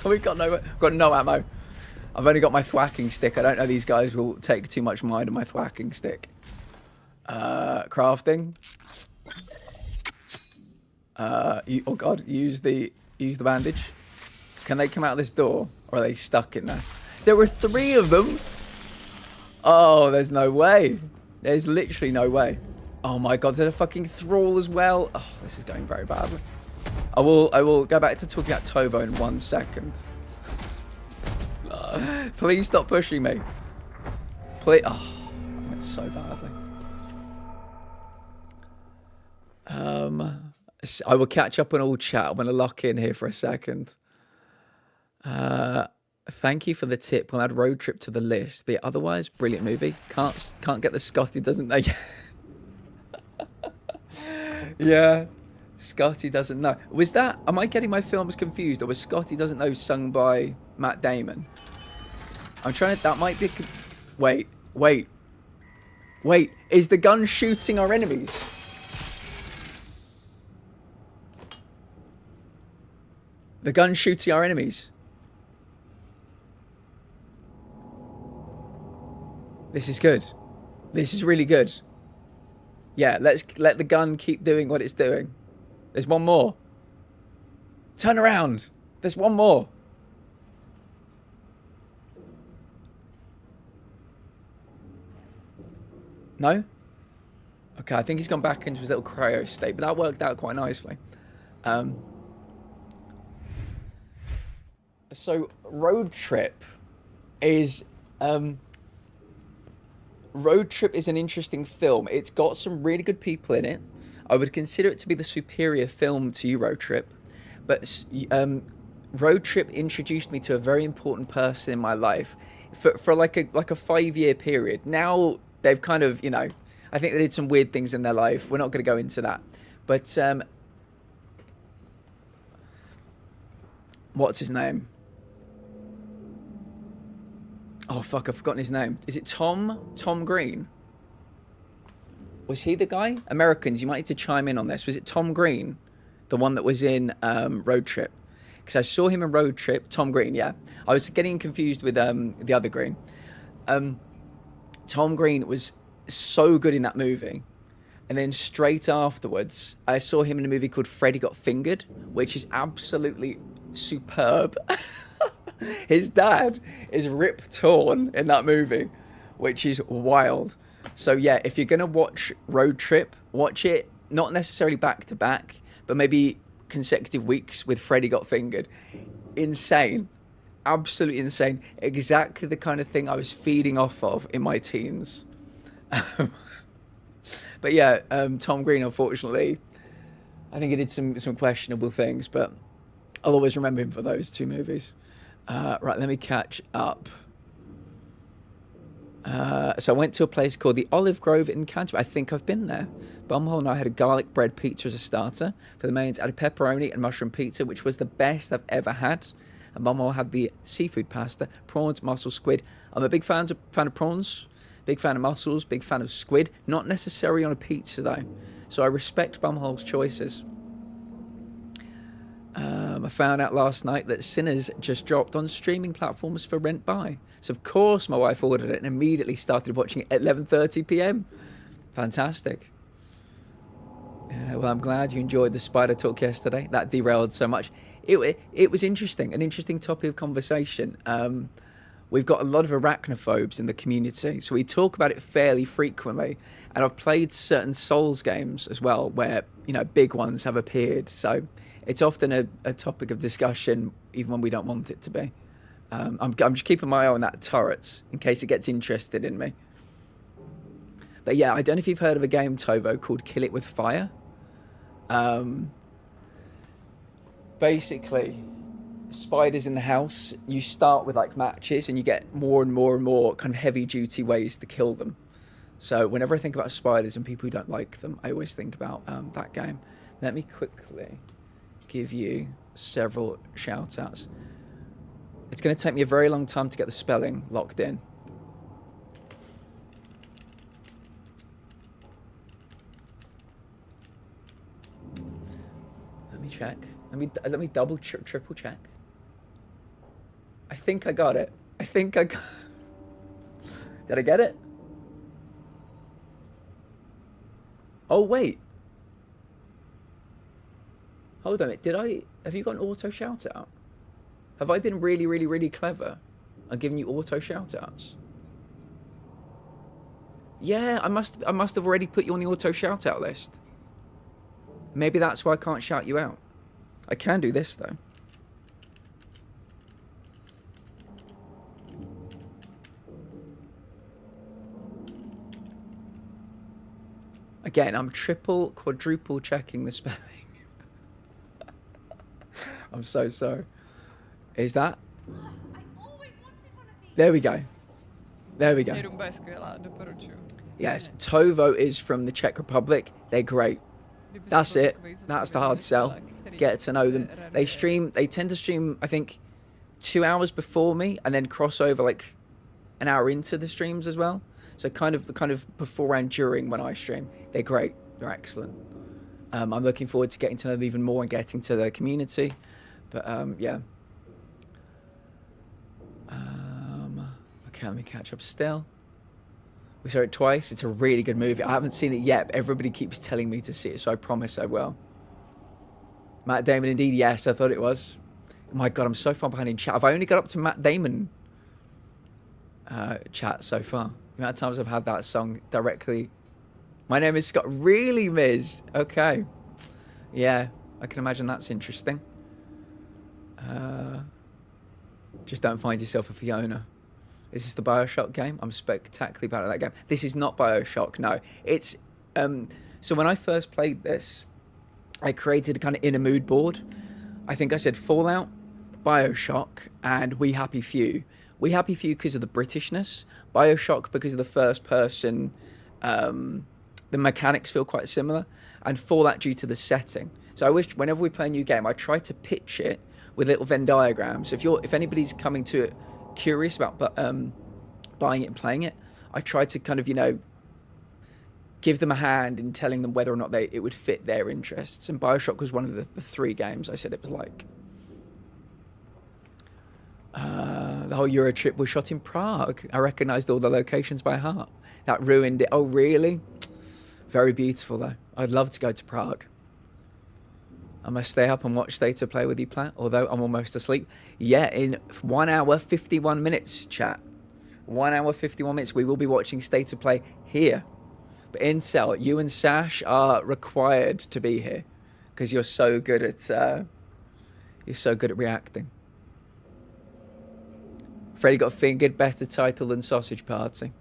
We've got no ammo. I've only got my thwacking stick. I don't know these guys will take too much mind on my thwacking stick. Crafting. Oh god, use the bandage. Can they come out this door, or are they stuck in there? There were 3 of them. Oh, there's no way. There's literally no way. Oh my god, there's a fucking thrall as well. Oh, this is going very badly. I will go back to talking about Tovo in 1 second. Please stop pushing me. Please. Oh, I went so badly. I will catch up on all chat. I'm going to lock in here for a second. Thank you for the tip. We'll add Road Trip to the list. But otherwise, brilliant movie. Can't get the Scotty doesn't know. Yeah. Scotty doesn't know. Was that... Am I getting my films confused? Or was Scotty doesn't know sung by Matt Damon? I'm trying to... That might be... Wait. Is the gun shooting our enemies? The gun shooting our enemies. This is good. This is really good. Yeah, let's let the gun keep doing what it's doing. There's one more. Turn around. There's one more. No? Okay, I think he's gone back into his little cryo state, but that worked out quite nicely. So Road Trip is an interesting film. It's got some really good people in it. I would consider it to be the superior film to you, Road Trip. But Road Trip introduced me to a very important person in my life for like a 5-year period. Now they've kind of, you know, I think they did some weird things in their life. We're not going to go into that. But what's his name? Oh, fuck, I've forgotten his name. Is it Tom Green? Was he the guy? Americans, you might need to chime in on this. Was it Tom Green? The one that was in Road Trip? Because I saw him in Road Trip. Tom Green, yeah. I was getting confused with the other Green. Tom Green was so good in that movie. And then straight afterwards, I saw him in a movie called Freddy Got Fingered, which is absolutely superb. His dad is Rip Torn in that movie, which is wild. So yeah, if you're going to watch Road Trip, watch it not necessarily back to back, but maybe consecutive weeks with Freddy Got Fingered. Insane. Absolutely insane. Exactly the kind of thing I was feeding off of in my teens. But yeah, Tom Green, unfortunately, I think he did some questionable things, but I'll always remember him for those 2 movies. Right, let me catch up. So I went to a place called the Olive Grove in Canterbury. I think I've been there. Bumhole and I had a garlic bread pizza as a starter. For the mains, I had a pepperoni and mushroom pizza, which was the best I've ever had. And Bumhole had the seafood pasta, prawns, mussels, squid. I'm a big fan of prawns, big fan of mussels, big fan of squid. Not necessarily on a pizza, though. So I respect Bumhole's choices. I found out last night that Sinners just dropped on streaming platforms for rent by. So of course my wife ordered it and immediately started watching it at 11:30 p.m. Fantastic. Well, I'm glad you enjoyed the spider talk yesterday. That derailed so much. It was interesting, an interesting topic of conversation. We've got a lot of arachnophobes in the community, so we talk about it fairly frequently. And I've played certain Souls games as well, where, you know, big ones have appeared. So it's often a topic of discussion, even when we don't want it to be. I'm just keeping my eye on that turret in case it gets interested in me. But yeah, I don't know if you've heard of a game, Tovo, called Kill It With Fire. Basically, spiders in the house, you start with like matches and you get more and more and more kind of heavy duty ways to kill them. So whenever I think about spiders and people who don't like them, I always think about that game. Let me quickly give you several shout outs. It's going to take me a very long time to get the spelling locked in. Let me check. Let me double triple check. I think I got it. Did I get it? Oh wait. Hold on. Have you got an auto shout out? Have I been really, really, really clever and giving you auto shout outs? Yeah, I must have already put you on the auto shout out list. Maybe that's why I can't shout you out. I can do this though. Again, I'm triple, quadruple checking the spelling. I'm so sorry. Is that? There we go. There we go. Yes, Tovo is from the Czech Republic. They're great. That's it. That's the hard sell. Get to know them. They tend to stream, I think, 2 hours before me and then cross over like an hour into the streams as well. So kind of before and during when I stream. They're great. They're excellent. I'm looking forward to getting to know them even more and getting to their community. But yeah. Okay, let me catch up still. We saw it twice. It's a really good movie. I haven't seen it yet, but everybody keeps telling me to see it, so I promise I will. Matt Damon, indeed, yes, I thought it was. Oh my God, I'm so far behind in chat. I've only got up to Matt Damon chat so far. The amount of times I've had that song directly. My name is Scott. Really, Miz? Okay. Yeah, I can imagine that's interesting. Just don't find yourself a Fiona. Is this the Bioshock game? I'm spectacularly bad at that game. This is not Bioshock, no. It's, so when I first played this, I created a kind of inner mood board. I think I said Fallout, Bioshock, and We Happy Few. We Happy Few because of the Britishness. Bioshock because of the first person, the mechanics feel quite similar. And Fallout due to the setting. So I wish whenever we play a new game, I try to pitch it with little Venn diagrams. If anybody's coming to it curious about buying it and playing it, I try to kind of, give them a hand in telling them whether or not it would fit their interests. And Bioshock was one of the 3 games I said it was like. The whole Euro trip was shot in Prague. I recognised all the locations by heart. That ruined it. Oh, really? Very beautiful, though. I'd love to go to Prague. I must stay up and watch State of Play with you, Platt, although I'm almost asleep. Yeah, in 1 hour, 51 minutes, chat. 1 hour, 51 minutes. We will be watching State of Play here. But Incel, you and Sash are required to be here because you're so good at reacting. Freddie got fingered, better title than Sausage Party.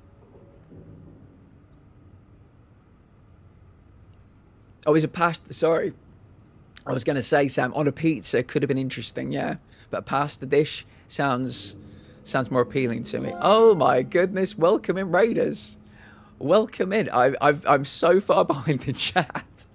Oh, is a pasta? Sorry, I was going to say, Sam, on a pizza could have been interesting, yeah, but a pasta dish sounds more appealing to me. Oh my goodness! Welcome in, Raiders. Welcome in. I'm so far behind the chat.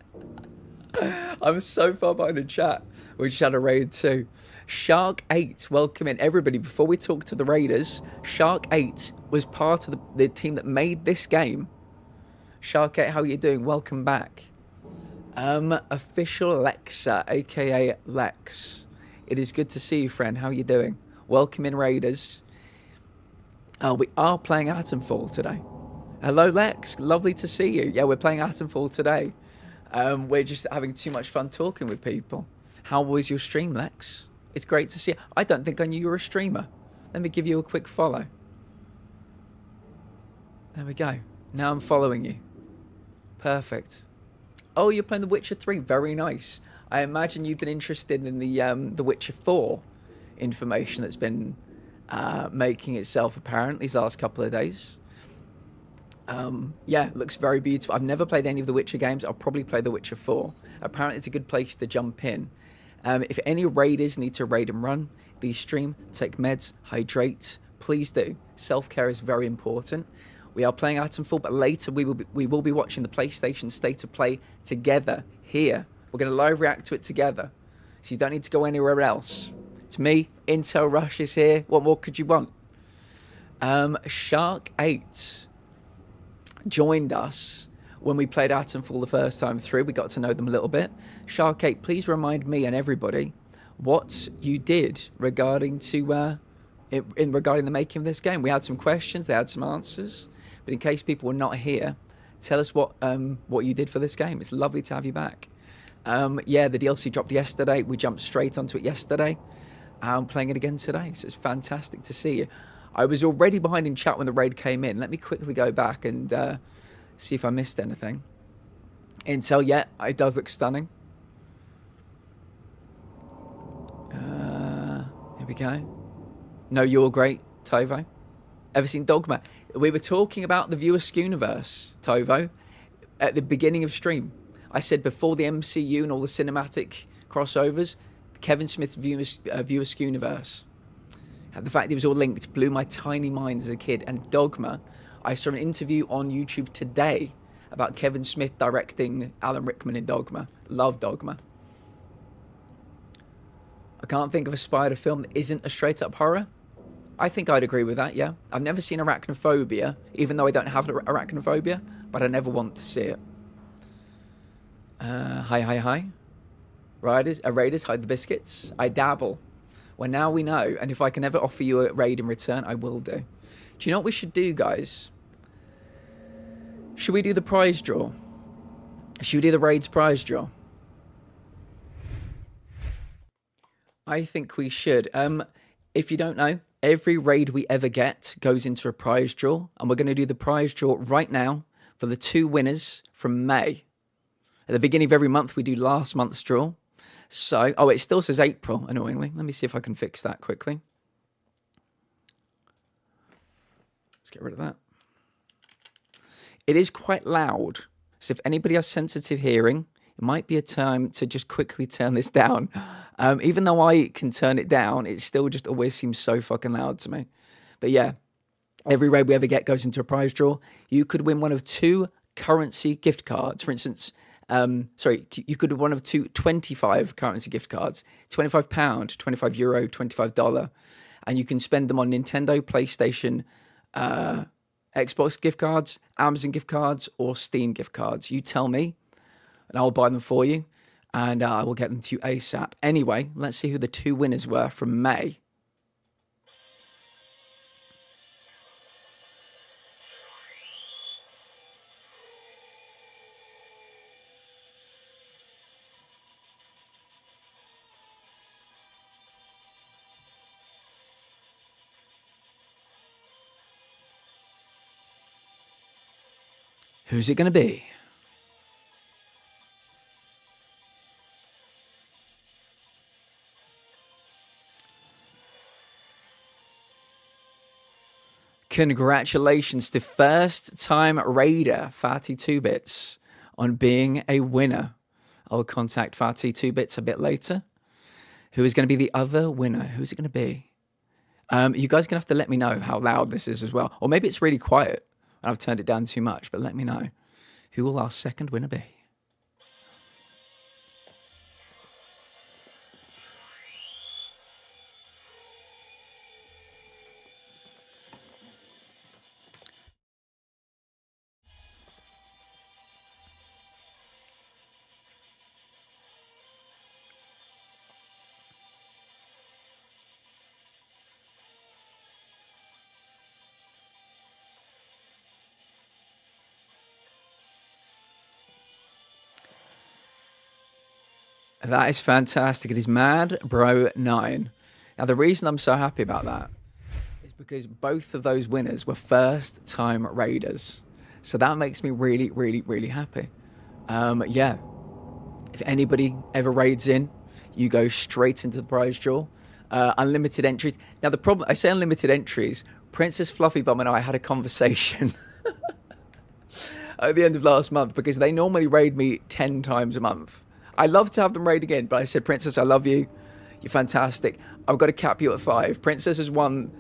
I'm so far behind the chat. We just had a raid too. Shark 8, welcome in. Everybody, before we talk to the Raiders, Shark 8 was part of the team that made this game. Shark 8, how are you doing? Welcome back. Official Alexa, aka Lex. It is good to see you, friend. How are you doing? Welcome in, Raiders. We are playing Atomfall today. Hello, Lex. Lovely to see you. Yeah, we're playing Atomfall today. We're just having too much fun talking with people. How was your stream, Lex? It's great to see you. I don't think I knew you were a streamer. Let me give you a quick follow. There we go. Now I'm following you. Perfect. Oh, you're playing The Witcher 3. Very nice. I imagine you've been interested in the Witcher 4 information that's been making itself apparent these last couple of days. Yeah, looks very beautiful. I've never played any of the Witcher games. I'll probably play The Witcher 4. Apparently it's a good place to jump in. If any raiders need to raid and run, please stream, take meds, hydrate. Please do. Self-care is very important. We are playing Atomfall, but later we will be watching the PlayStation State of Play together here. We're going to live react to it together, so you don't need to go anywhere else. It's me, Intel Rush is here. What more could you want? Shark 8 joined us when we played Atomfall the first time through. We got to know them a little bit. Shark 8, please remind me and everybody what you did regarding the making of this game. We had some questions, they had some answers, but in case people were not here, tell us what you did for this game. It's lovely to have you back. Yeah, the DLC dropped yesterday. We jumped straight onto it yesterday. I'm playing it again today, so it's fantastic to see you. I was already behind in chat when the raid came in. Let me quickly go back and see if I missed anything. Intel, yeah, it does look stunning. Here we go. No, you're great, Tovo. Ever seen Dogma? We were talking about the Viewer Scooniverse, Tovo, at the beginning of stream. I said before the MCU and all the cinematic crossovers, Kevin Smith's Viewer Scooniverse. The fact it was all linked blew my tiny mind as a kid. And Dogma, I saw an interview on YouTube today about Kevin Smith directing Alan Rickman in Dogma. Love Dogma. I can't think of a spider film that isn't a straight-up horror. I think I'd agree with that, yeah. I've never seen Arachnophobia, even though I don't have arachnophobia, but I never want to see it. Hi. Raiders, hide the biscuits. I dabble. Well, now we know, and if I can ever offer you a raid in return, I will do. Do you know what we should do, guys? Should we do the prize draw? Should we do the raids prize draw? I think we should. If you don't know, every raid we ever get goes into a prize draw, and we're going to do the prize draw right now for the 2 winners from May. At the beginning of every month, we do last month's draw. So, oh, it still says April, annoyingly. Let me see if I can fix that quickly. Let's get rid of that. It is quite loud, so if anybody has sensitive hearing, it might be a time to just quickly turn this down. Even though I can turn it down, it still just always seems so fucking loud to me. But yeah, every raid we ever get goes into a prize draw. You could win one of 2 currency gift cards. For instance, you could win one of 2 25 currency gift cards. £25, €25, $25. And you can spend them on Nintendo, PlayStation, Xbox gift cards, Amazon gift cards, or Steam gift cards. You tell me, and I'll buy them for you. And I will get them to you ASAP. Anyway, let's see who the 2 winners were from May. Who's it going to be? Congratulations to first-time raider Fatty2Bits on being a winner. I'll contact Fatty2Bits a bit later. Who is going to be the other winner? Who's it going to be? You guys are going to have to let me know how loud this is as well. Or maybe it's really quiet and I've turned it down too much, but let me know. Who will our second winner be? That is fantastic. It is Mad Bro 9. Now, the reason I'm so happy about that is because both of those winners were first-time raiders. So that makes me really, really, really happy. Yeah. If anybody ever raids in, you go straight into the prize draw. Unlimited entries. Now, the problem, I say unlimited entries, Princess Fluffy Bum and I had a conversation at the end of last month because they normally raid me 10 times a month. I love to have them raid again, but I said, Princess, I love you. You're fantastic. I've got to cap you at 5. Princess has won,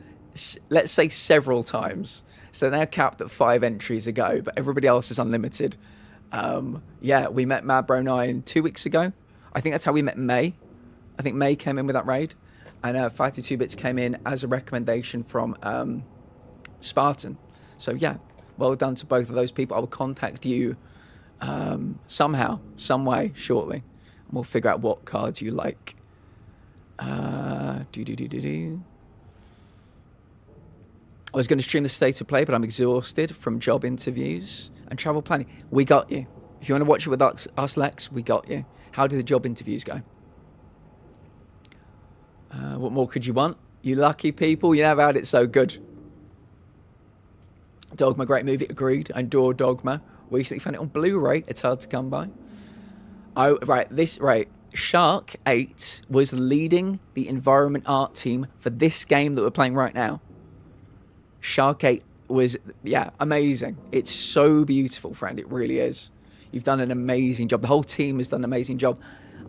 let's say, several times. So they're now capped at 5 entries a go, but everybody else is unlimited. Yeah, we met Mad Bro 9 2 weeks ago. I think that's how we met May. I think May came in with that raid. And Fatty2Bits came in as a recommendation from Spartan. So yeah, well done to both of those people. I will contact you somehow, some way, shortly. And we'll figure out what cards you like. I was going to stream the state of play, but I'm exhausted from job interviews and travel planning. We got you. If you want to watch it with us, Lex, we got you. How did the job interviews go? What more could you want? You lucky people, you never had it so good. Dogma, great movie, agreed. I adore Dogma. Recently found it on Blu-ray. It's hard to come by. Oh, right. Shark 8 was leading the environment art team for this game that we're playing right now. Shark 8 was, yeah, amazing. It's so beautiful, friend. It really is. You've done an amazing job. The whole team has done an amazing job.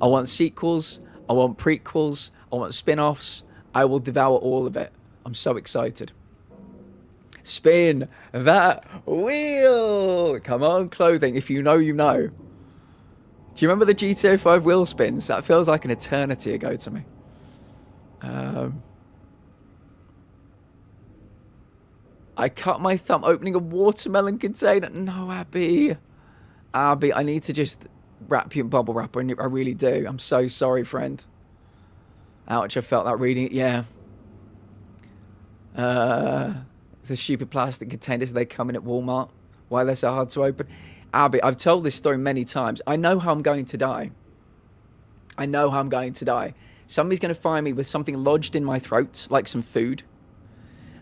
I want sequels. I want prequels. I want spin-offs. I will devour all of it. I'm so excited. Spin that wheel. Come on, clothing. If you know, you know. Do you remember the GTA 5 wheel spins? That feels like an eternity ago to me. I cut my thumb opening a watermelon container. No, Abby. Abby, I need to just wrap you in bubble wrap. I really do. I'm so sorry, friend. Ouch, I felt that reading it. Yeah. The stupid plastic containers, they come in at Walmart. Why they're so hard to open? Abby, I've told this story many times. I know how I'm going to die. I know how I'm going to die. Somebody's going to find me with something lodged in my throat, like some food.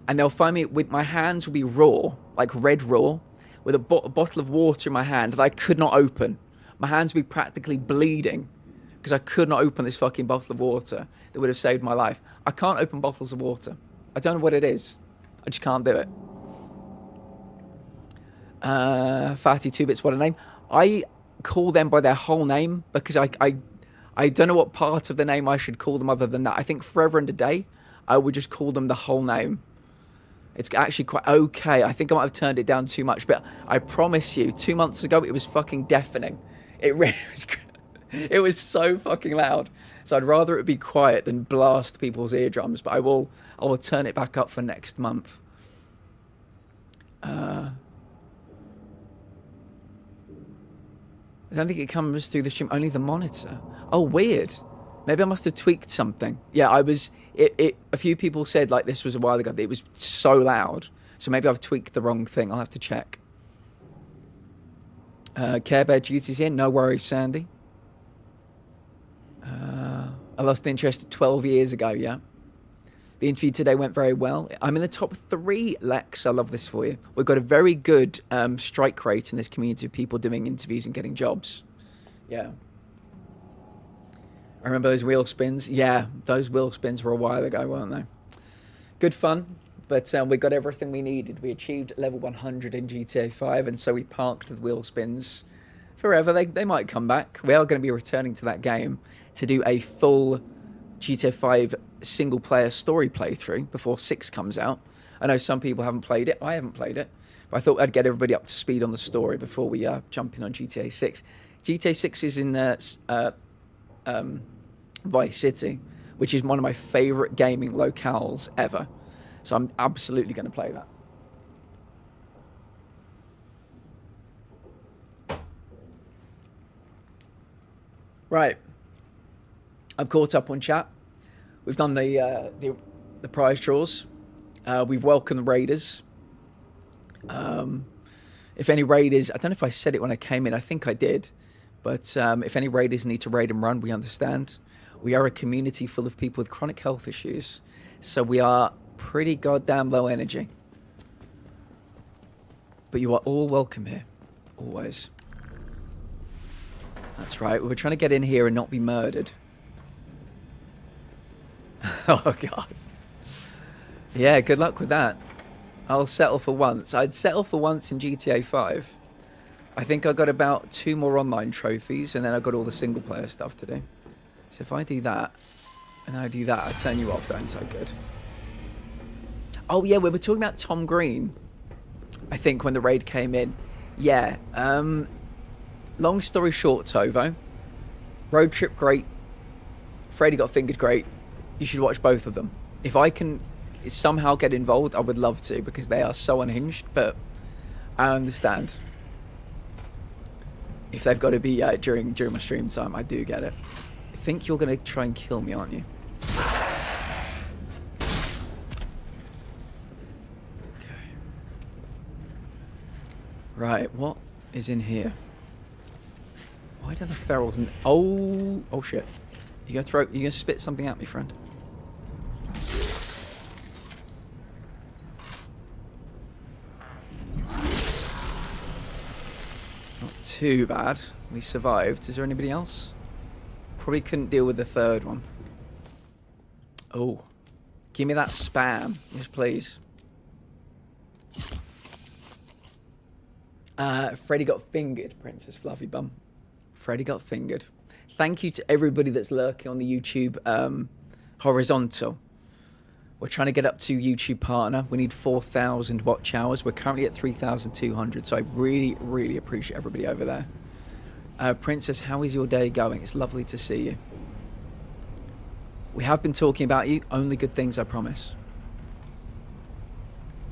And they'll find me with my hands will be raw, like red raw, with a bottle of water in my hand that I could not open. My hands would be practically bleeding because I could not open this fucking bottle of water that would have saved my life. I can't open bottles of water. I don't know what it is. I just can't do it. Fatty 2bits, what a name. I call them by their whole name because I don't know what part of the name I should call them other than that. I think forever and a day, I would just call them the whole name. It's actually quite okay. I think I might have turned it down too much, but I promise you, 2 months ago, it was fucking deafening. It really was, it was so fucking loud. So I'd rather it be quiet than blast people's eardrums, but I will turn it back up for next month. I don't think it comes through the stream, only the monitor. Oh, weird. Maybe I must have tweaked something. Yeah, a few people said, like, this was a while ago, that it was so loud. So maybe I've tweaked the wrong thing. I'll have to check. Care Bear Duty's in. No worries, Sandy. I lost interest 12 years ago, yeah. The interview today went very well. I'm in the top 3, Lex. I love this for you. We've got a very good strike rate in this community of people doing interviews and getting jobs. Yeah. I remember those wheel spins. Yeah, those wheel spins were a while ago, weren't they? Good fun, but we got everything we needed. We achieved level 100 in GTA 5, and so we parked the wheel spins forever. They might come back. We are going to be returning to that game to do a full GTA 5 single-player story playthrough before 6 comes out. I know some people haven't played it. I haven't played it. But I thought I'd get everybody up to speed on the story before we jump in on GTA 6. GTA 6 is in Vice City, which is one of my favourite gaming locales ever. So I'm absolutely going to play that. Right. I'm caught up on chat. We've done the prize draws. We've welcomed raiders. If any raiders, I don't know if I said it when I came in. I think I did. But if any raiders need to raid and run, we understand. We are a community full of people with chronic health issues. So we are pretty goddamn low energy. But you are all welcome here. Always. That's right. We're trying to get in here and not be murdered. Oh, God. Yeah, good luck with that. I'll settle for once. I'd settle for once in GTA 5. I think I got about 2 more online trophies, and then I've got all the single-player stuff to do. So if I do that, and I do that, I turn you off, don't I? Good. Oh, yeah, we were talking about Tom Green, I think, when the raid came in. Yeah. Long story short, Tovo. Road Trip, great. Freddy Got Fingered, great. You should watch both of them. If I can somehow get involved, I would love to, because they are so unhinged, but I understand. If they've got to be during my stream time, I do get it. I think you're going to try and kill me, aren't you? Okay. Right, what is in here? Why do the ferals... Oh shit. You gonna spit something at me, friend? Not too bad. We survived. Is there anybody else? Probably couldn't deal with the third one. Oh. Give me that spam. Yes, please. Freddy Got Fingered, Princess Fluffy Bum. Freddy Got Fingered. Thank you to everybody that's lurking on the YouTube horizontal. We're trying to get up to YouTube partner. We need 4,000 watch hours. We're currently at 3,200, so I really, really appreciate everybody over there. Princess, how is your day going? It's lovely to see you. We have been talking about you. Only good things, I promise.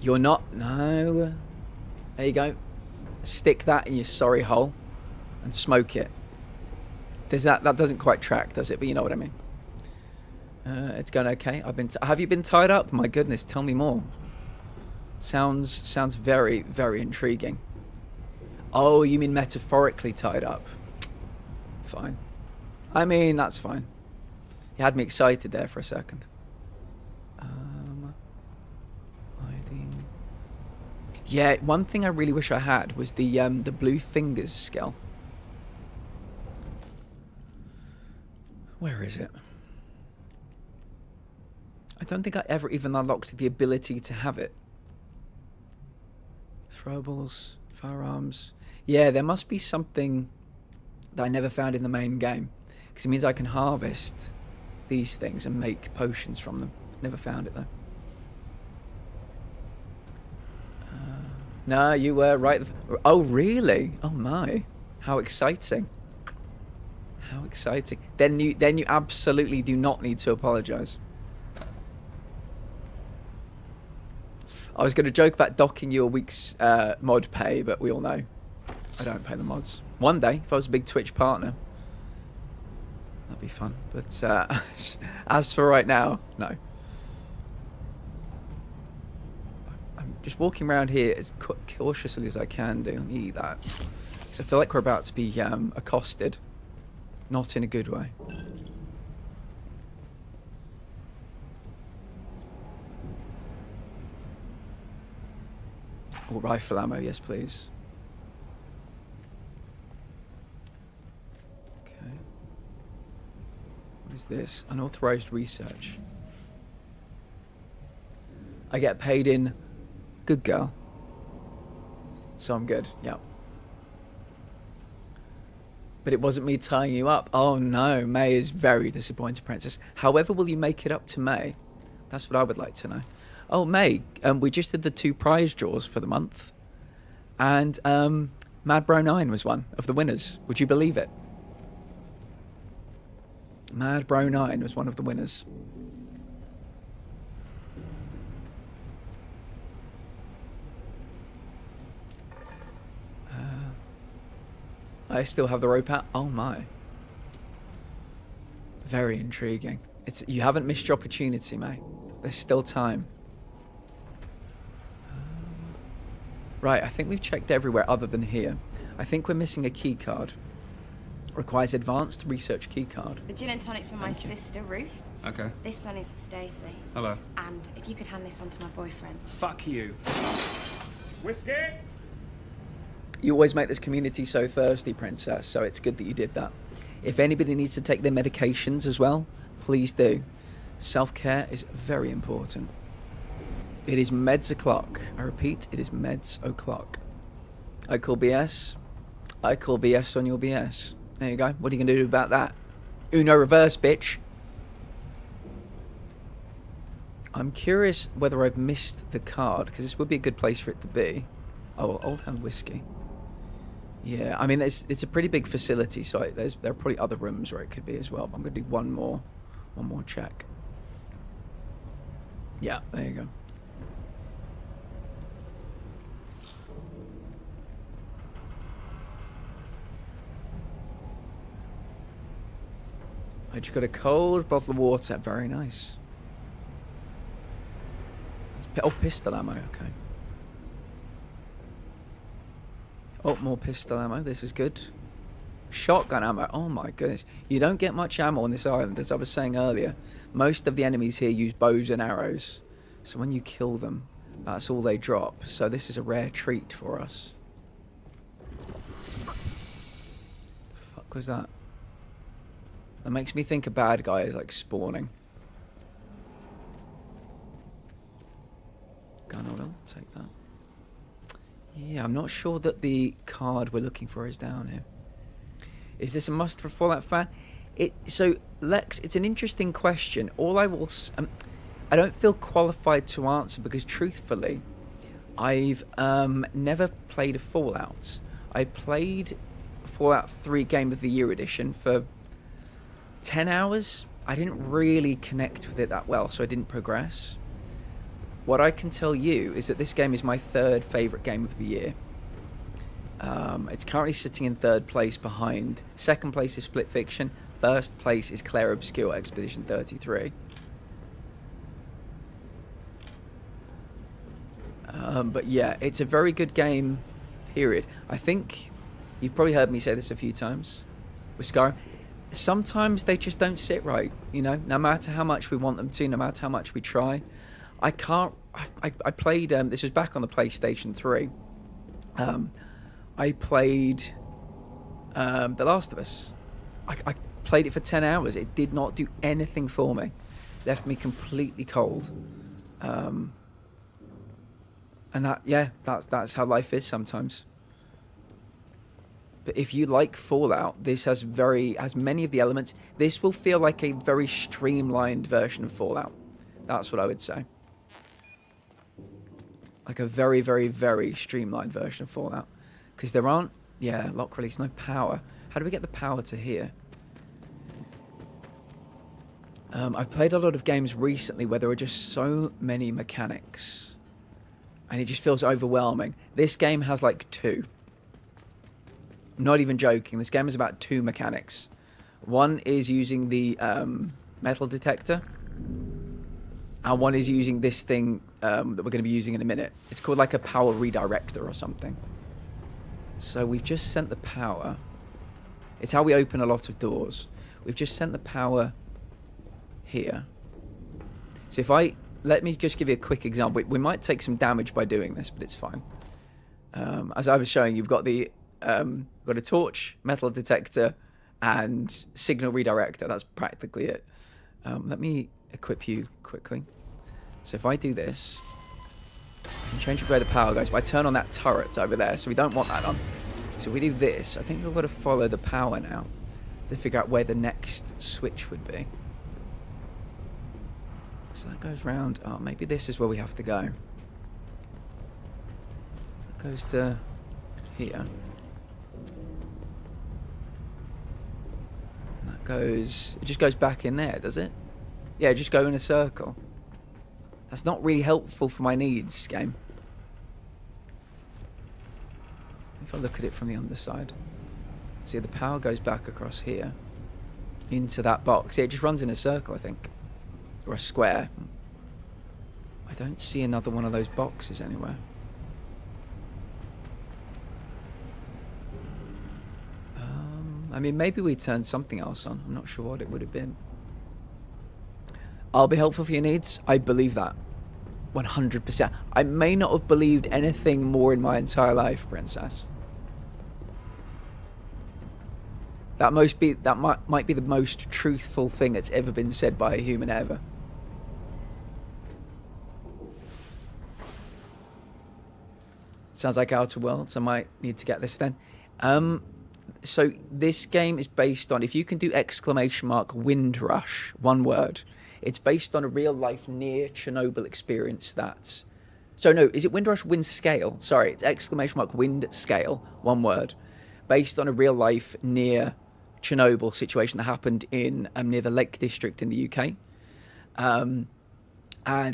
You're not... No. There you go. Stick that in your sorry hole and smoke it. That doesn't quite track, does it? But you know what I mean. It's going okay. Have you been tied up? My goodness, tell me more. Sounds very, very intriguing. Oh, you mean metaphorically tied up? Fine. I mean, that's fine. You had me excited there for a second. Hiding. Yeah, one thing I really wish I had was the blue fingers skill. Where is it? I don't think I ever even unlocked the ability to have it. Throwables, firearms. Yeah, there must be something that I never found in the main game. Because it means I can harvest these things and make potions from them. Never found it though. No, you were right. Oh, really? Oh my. How exciting. How exciting. Then you absolutely do not need to apologise. I was going to joke about docking you a week's mod pay, but we all know I don't pay the mods. One day, if I was a big Twitch partner, that'd be fun. But as for right now, no. I'm just walking around here as cautiously as I can do. Let me eat that. Because I feel like we're about to be accosted. Not in a good way. Or rifle ammo, yes please. Okay. What is this? Unauthorized research. I get paid in good girl. So I'm good, yeah. But it wasn't me tying you up. Oh no, May is very disappointed, Princess. However will you make it up to May? That's what I would like to know. Oh, May, we just did the 2 prize draws for the month. And Mad Bro 9 was one of the winners. Would you believe it? Mad Bro 9 was one of the winners. I still have the rope out. Oh my. Very intriguing. You haven't missed your opportunity, May. There's still time. Right, I think we've checked everywhere other than here. I think we're missing a key card. Requires advanced research key card. The gin and tonic's for my sister, Ruth. Okay. This one is for Stacey. Hello. And if you could hand this one to my boyfriend. Fuck you. Whiskey? You always make this community so thirsty, Princess, so it's good that you did that. If anybody needs to take their medications as well, please do. Self-care is very important. It is meds o'clock. I repeat, it is meds o'clock. I call BS. I call BS on your BS. There you go. What are you going to do about that? Uno reverse, bitch. I'm curious whether I've missed the card, because this would be a good place for it to be. Oh, Old Hand Whiskey. Yeah, I mean, it's a pretty big facility, so there are probably other rooms where it could be as well. But I'm going to do one more check. Yeah, there you go. I just got a cold bottle of water. Very nice. Oh, pistol ammo. Okay. Oh, more pistol ammo. This is good. Shotgun ammo. Oh my goodness. You don't get much ammo on this island, as I was saying earlier. Most of the enemies here use bows and arrows. So when you kill them, that's all they drop. So this is a rare treat for us. The fuck was that? That makes me think a bad guy is like spawning. Gun oil, take that. Yeah, I'm not sure that the card we're looking for is down here. Is this a must for Fallout fan? So Lex, it's an interesting question. All I will, I don't feel qualified to answer because truthfully, I've never played a Fallout. I played Fallout 3 Game of the Year edition for 10 hours. I didn't really connect with it that well, so I didn't progress. What I can tell you is that this game is my 3rd favourite game of the year. It's currently sitting in 3rd place behind. 2nd place is Split Fiction. 1st place is Claire Obscure Expedition 33. But yeah, it's a very good game, period. I think you've probably heard me say this a few times with Skyrim. Sometimes they just don't sit right, you know, no matter how much we want them to, no matter how much we try. I played, this was back on the PlayStation 3. I played The Last of Us. I played it for 10 hours. It did not do anything for me. Left me completely cold. And that's how life is sometimes. But if you like Fallout, this has many of the elements. This will feel like a very streamlined version of Fallout. That's what I would say. Like a very, very, very streamlined version of Fallout. Because there aren't, lock release, no power. How do we get the power to here? I've played a lot of games recently where there are just so many mechanics. And it just feels overwhelming. This game has like 2. I'm not even joking. This game is about 2 mechanics. One is using the metal detector. And one is using this thing that we're going to be using in a minute. It's called like a power redirector or something. So we've just sent the power. It's how we open a lot of doors. We've just sent the power here. So let me just give you a quick example. We might take some damage by doing this, but it's fine. As I was showing, you've got got a torch, metal detector, and signal redirector. That's practically it. Let me equip you quickly. So if I do this, I can change where the power goes. But I turn on that turret over there, so we don't want that on. So if we do this, I think we've got to follow the power now to figure out where the next switch would be. So that goes round. Oh, maybe this is where we have to go. That goes to here. And that goes... It just goes back in there, does it? Yeah, just go in a circle. That's not really helpful for my needs, game. If I look at it from the underside. See, the power goes back across here. Into that box. Yeah, it just runs in a circle, I think. Or a square. I don't see another one of those boxes anywhere. I mean, maybe we turned something else on. I'm not sure what it would have been. I'll be helpful for your needs. I believe that. 100%. I may not have believed anything more in my entire life, Princess. That might be the most truthful thing that's ever been said by a human ever. Sounds like Outer Worlds. I might need to get this then. So this game is based on, if you can do ! Windrush, one word. It's based on a real-life near Chernobyl experience that... So no, is it Windrush? Windscale. Sorry, it's ! Windscale, one word. Based on a real-life near Chernobyl situation that happened in near the Lake District in the UK. And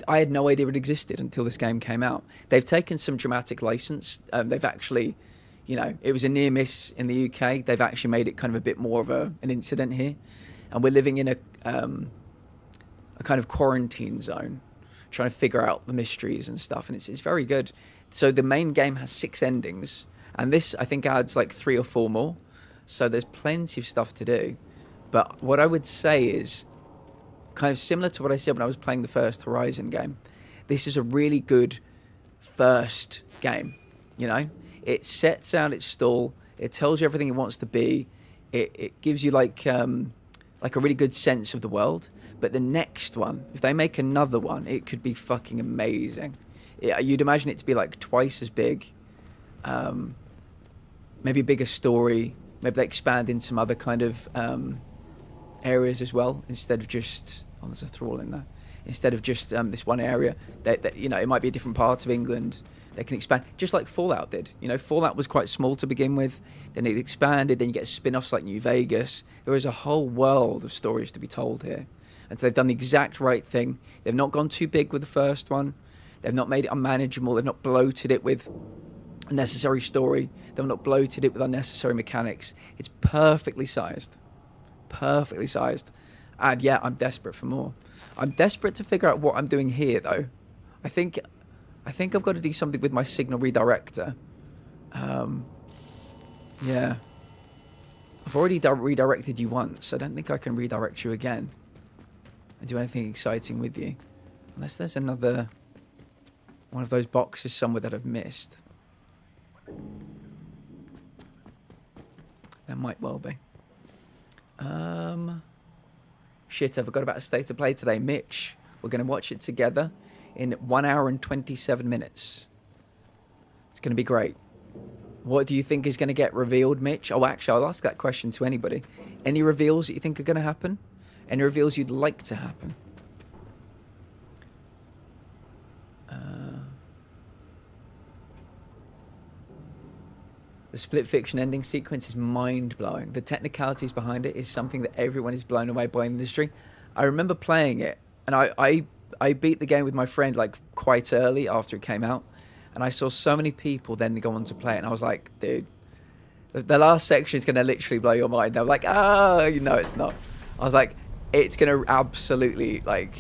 I had no idea it existed until this game came out. They've taken some dramatic license. They've actually, you know, it was a near miss in the UK. They've actually made it kind of a bit more of an incident here. And we're living in a kind of quarantine zone, trying to figure out the mysteries and stuff, and it's very good. So the main game has 6 endings, and this I think adds like 3 or 4 more, so there's plenty of stuff to do. But what I would say is kind of similar to what I said when I was playing the first Horizon game. This is a really good first game, you know? It sets out its stall, it tells you everything it wants to be, it gives you like a really good sense of the world. But the next one, if they make another one, it could be fucking amazing. You'd imagine it to be like twice as big. Maybe a bigger story. Maybe they expand in some other kind of areas as well, instead of just... Oh, there's a thrall in there. Instead of just this one area. That, you know, it might be a different part of England. They can expand, just like Fallout did. You know, Fallout was quite small to begin with. Then it expanded. Then you get spin-offs like New Vegas. There is a whole world of stories to be told here. And so they've done the exact right thing. They've not gone too big with the first one. They've not made it unmanageable. They've not bloated it with unnecessary story. They've not bloated it with unnecessary mechanics. It's perfectly sized. Perfectly sized. And yeah, I'm desperate for more. I'm desperate to figure out what I'm doing here, though. I think I've got to do something with my signal redirector. Yeah. I've already redirected you once. I don't think I can redirect you again and do anything exciting with you. Unless there's another one of those boxes somewhere that I've missed. There might well be. Shit, I forgot about a state of play today. Mitch, we're going to watch it together in 1 hour and 27 minutes. It's going to be great. What do you think is going to get revealed, Mitch? Oh, actually, I'll ask that question to anybody. Any reveals that you think are going to happen? Any reveals you'd like to happen? The split fiction ending sequence is mind-blowing. The technicalities behind it is something that everyone is blown away by in the industry. I remember playing it, and I beat the game with my friend like quite early after it came out, and I saw so many people then go on to play it, and I was like, dude, the last section is going to literally blow your mind. They were like, oh, you know it's not. I was like, it's going to absolutely like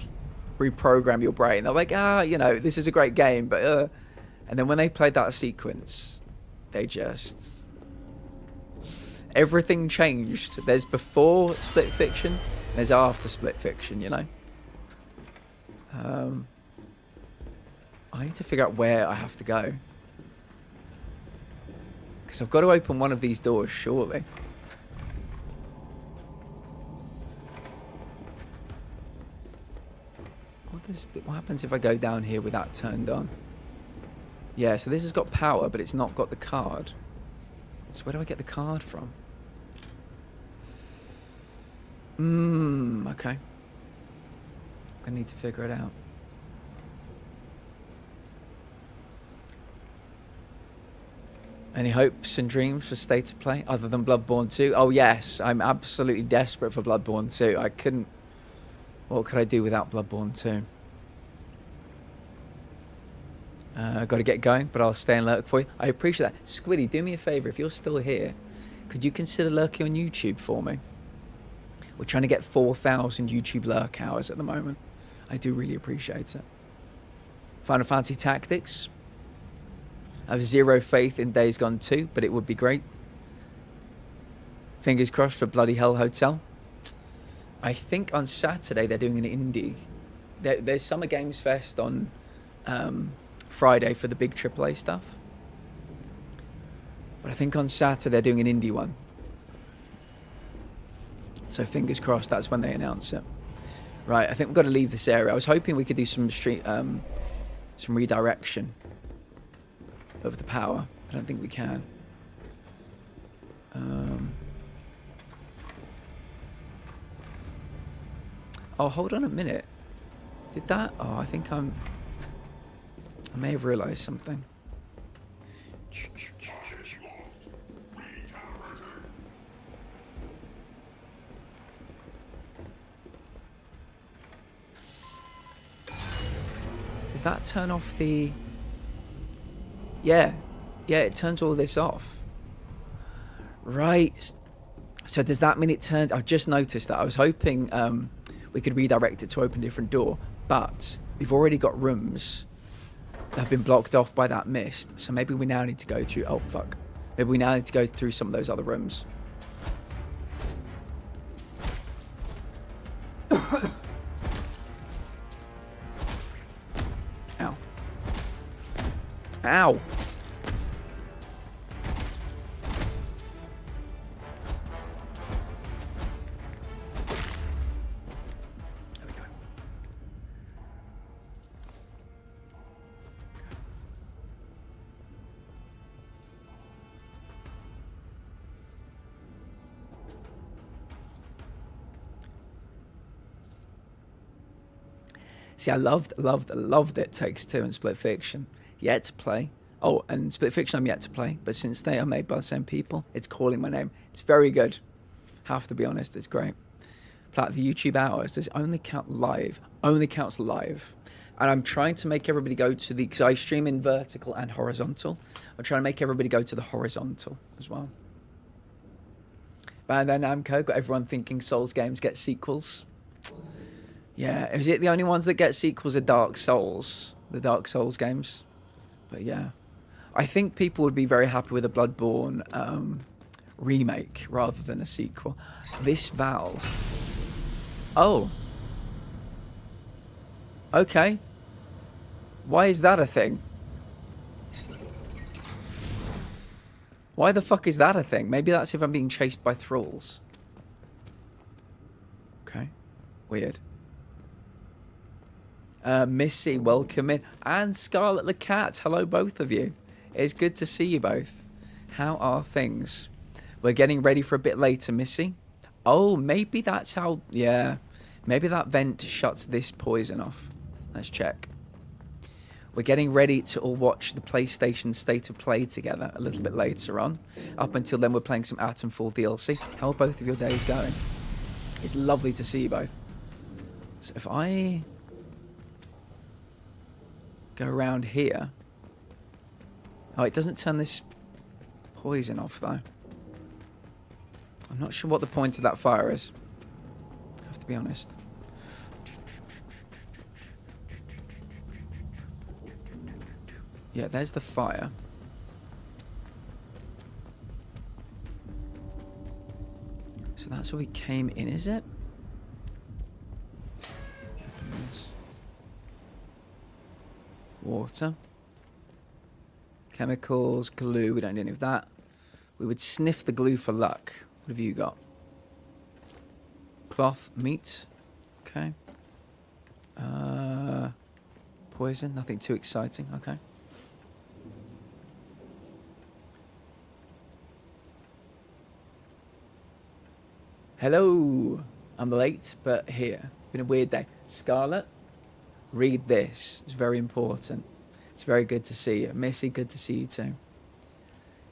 reprogram your brain. They're like, you know, this is a great game, but and then when they played that sequence, they just... everything changed. There's before split fiction, there's after split fiction, you know? I need to figure out where I have to go. Because I've got to open one of these doors, surely. What happens if I go down here with that turned on? Yeah, so this has got power, but it's not got the card. So where do I get the card from? Okay. I need to figure it out. Any hopes and dreams for State of Play other than Bloodborne 2? Oh yes, I'm absolutely desperate for Bloodborne 2. I couldn't... what could I do without Bloodborne 2? I've got to get going, but I'll stay and lurk for you. I appreciate that. Squiddy, do me a favour. If you're still here, could you consider lurking on YouTube for me? We're trying to get 4,000 YouTube lurk hours at the moment. I do really appreciate it. Final Fantasy Tactics. I have zero faith in Days Gone 2, but it would be great. Fingers crossed for Bloody Hell Hotel. I think on Saturday they're doing an indie. There's Summer Games Fest on... Friday for the big AAA stuff. But I think on Saturday they're doing an indie one. So fingers crossed that's when they announce it. Right, I think we've got to leave this area. I was hoping we could do some redirection of the power. I don't think we can. Oh, hold on a minute. Did that? Oh, I think I may have realised something. Does that turn off the... Yeah, it turns all this off. Right. So does that mean it turns... I've just noticed that. I was hoping we could redirect it to open a different door, but we've already got rooms have been blocked off by that mist, so maybe we now need to go through... oh fuck, maybe we now need to go through some of those other rooms. Ow. Ow. See, I loved It Takes Two and Split Fiction. Yet to play. Oh, and Split Fiction I'm yet to play, but since they are made by the same people, it's calling my name. It's very good. Have to be honest, it's great. Play the YouTube hours. Does it only count live? Only counts live. And I'm trying to make everybody go to the... because I stream in vertical and horizontal. I'm trying to make everybody go to the horizontal as well. Bandai Namco got everyone thinking Souls games get sequels. Yeah, is it the only ones that get sequels are Dark Souls? The Dark Souls games? But yeah. I think people would be very happy with a Bloodborne remake rather than a sequel. This valve. Oh. Okay. Why is that a thing? Why the fuck is that a thing? Maybe that's if I'm being chased by thralls. Okay. Weird. Missy, welcome in. And Scarlet the Cat. Hello, both of you. It's good to see you both. How are things? We're getting ready for a bit later, Missy. Oh, maybe that's how... Yeah. Maybe that vent shuts this poison off. Let's check. We're getting ready to all watch the PlayStation State of Play together a little bit later on. Up until then, we're playing some Atomfall DLC. How are both of your days going? It's lovely to see you both. So if I go around here... Oh, it doesn't turn this poison off, though. I'm not sure what the point of that fire is. I have to be honest. Yeah, there's the fire. So that's where we came in, is it? Water. Chemicals, glue, we don't need any of that. We would sniff the glue for luck. What have you got? Cloth, meat. Okay. Poison, nothing too exciting. Okay. Hello. I'm late, but here. Been a weird day. Scarlet, read this. It's very important. It's very good to see you. Missy, good to see you too.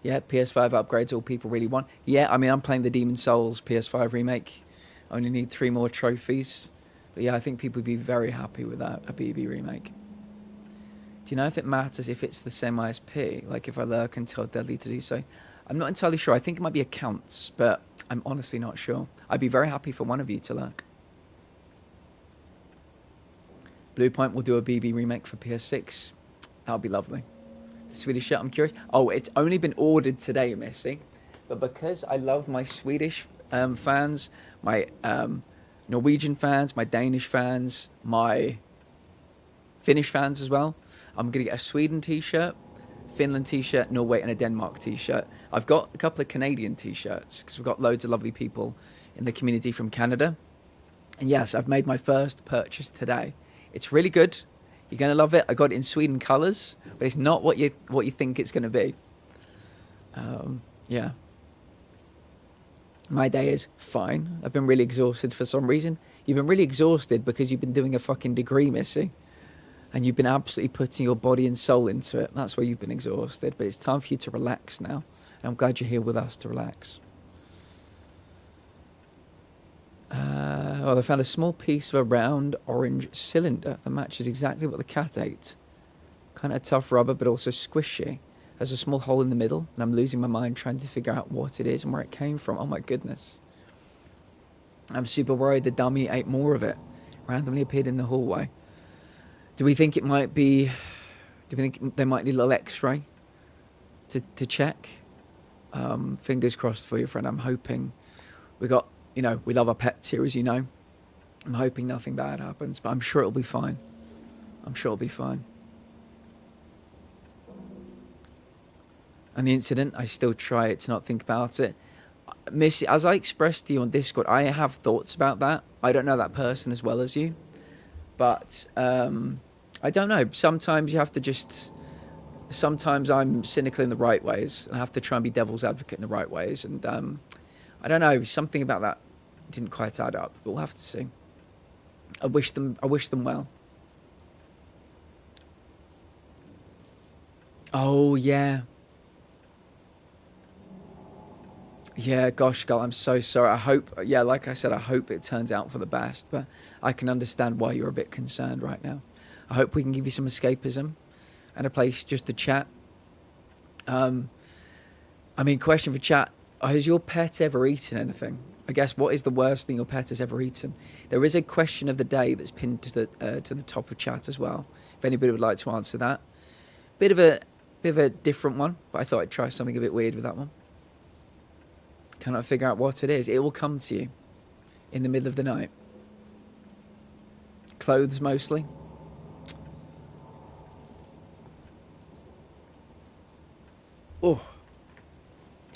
Yeah, PS5 upgrades all people really want. Yeah, I mean, I'm playing the Demon Souls PS5 remake. I only need 3 more trophies. But yeah, I think people would be very happy with that, a BB remake. Do you know if it matters if it's the same ISP? Like if I lurk until deadly to do so? I'm not entirely sure. I think it might be accounts, but I'm honestly not sure. I'd be very happy for one of you to lurk. Bluepoint will do a BB remake for PS6. That would be lovely. The Swedish shirt, I'm curious. Oh, it's only been ordered today, Missy. But because I love my Swedish fans, my Norwegian fans, my Danish fans, my Finnish fans as well, I'm going to get a Sweden t-shirt, Finland t-shirt, Norway, and a Denmark t-shirt. I've got a couple of Canadian t-shirts because we've got loads of lovely people in the community from Canada. And yes, I've made my first purchase today. It's really good. You're going to love it. I got it in Sweden colours, but it's not what you think it's going to be. Yeah. My day is fine. I've been really exhausted for some reason. You've been really exhausted because you've been doing a fucking degree, Missy. And you've been absolutely putting your body and soul into it. That's why you've been exhausted. But it's time for you to relax now. And I'm glad you're here with us to relax. Well, I found a small piece of a round orange cylinder that matches exactly what the cat ate. Kind of tough rubber, but also squishy. There's a small hole in the middle, and I'm losing my mind trying to figure out what it is and where it came from. Oh my goodness. I'm super worried the dummy ate more of it. Randomly appeared in the hallway. Do we think it might be... Do we think they might need a little x-ray to check? Fingers crossed for you, friend. I'm hoping... We got... You know, we love our pets here, as you know. I'm hoping nothing bad happens, but I'm sure it'll be fine. I'm sure it'll be fine. And the incident, I still try to not think about it. Missy, as I expressed to you on Discord, I have thoughts about that. I don't know that person as well as you. But, I don't know. Sometimes you have to just... Sometimes I'm cynical in the right ways. And I have to try and be devil's advocate in the right ways. And, I don't know. Something about that didn't quite add up. But we'll have to see. I wish them well. Oh, yeah. Yeah, gosh, girl, I'm so sorry. I hope, yeah, like I said, I hope it turns out for the best. But I can understand why you're a bit concerned right now. I hope we can give you some escapism and a place just to chat. I mean, question for chat. Has your pet ever eaten anything? I guess, what is the worst thing your pet has ever eaten? There is a question of the day that's pinned to the top of chat as well. If anybody would like to answer that. Bit of a Bit of a different one, but I thought I'd try something a bit weird with that one. Cannot figure out what it is. It will come to you in the middle of the night. Clothes mostly. Oh,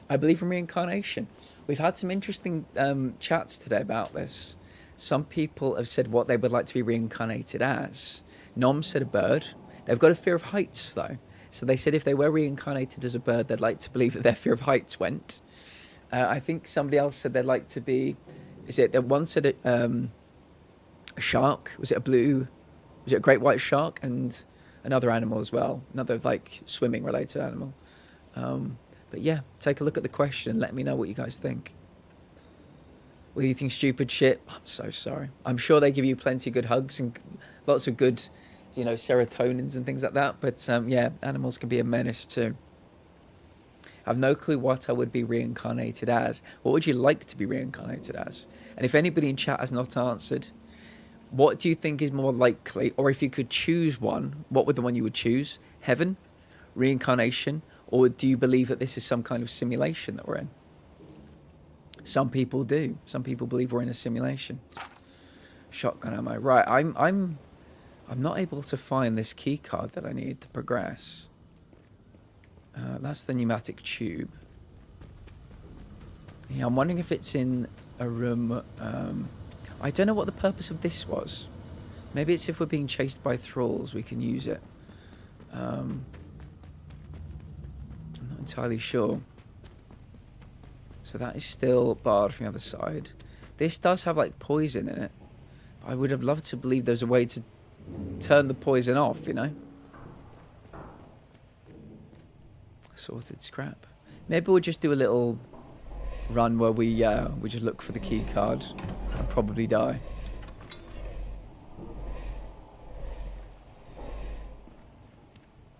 I believe in reincarnation. We've had some interesting chats today about this. Some people have said what they would like to be reincarnated as. Nom said a bird. They've got a fear of heights, though. So they said if they were reincarnated as a bird, they'd like to believe that their fear of heights went. I think somebody else said they'd like to be... Is it... One said a shark. Was it a blue... Was it a great white shark? And another animal as well. Another, like, swimming-related animal. But yeah, take a look at the question and let me know what you guys think. Were you eating stupid shit? I'm so sorry. I'm sure they give you plenty of good hugs and lots of good, you know, serotonins and things like that. But yeah, animals can be a menace too. I have no clue what I would be reincarnated as. What would you like to be reincarnated as? And if anybody in chat has not answered, what do you think is more likely? Or if you could choose one, what would the one you would choose? Heaven? Reincarnation? Or do you believe that this is some kind of simulation that we're in? Some people do. Some people believe we're in a simulation. Shotgun ammo. Right, I'm not able to find this key card that I need to progress. That's the pneumatic tube. Yeah, I'm wondering if it's in a room. I don't know what the purpose of this was. Maybe it's if we're being chased by thralls, we can use it. I'm not entirely sure. So that is still barred from the other side. This does have like poison in it. I would have loved to believe there's a way to turn the poison off, you know? Sorted scrap. Maybe we'll just do a little run where we just look for the key card and probably die.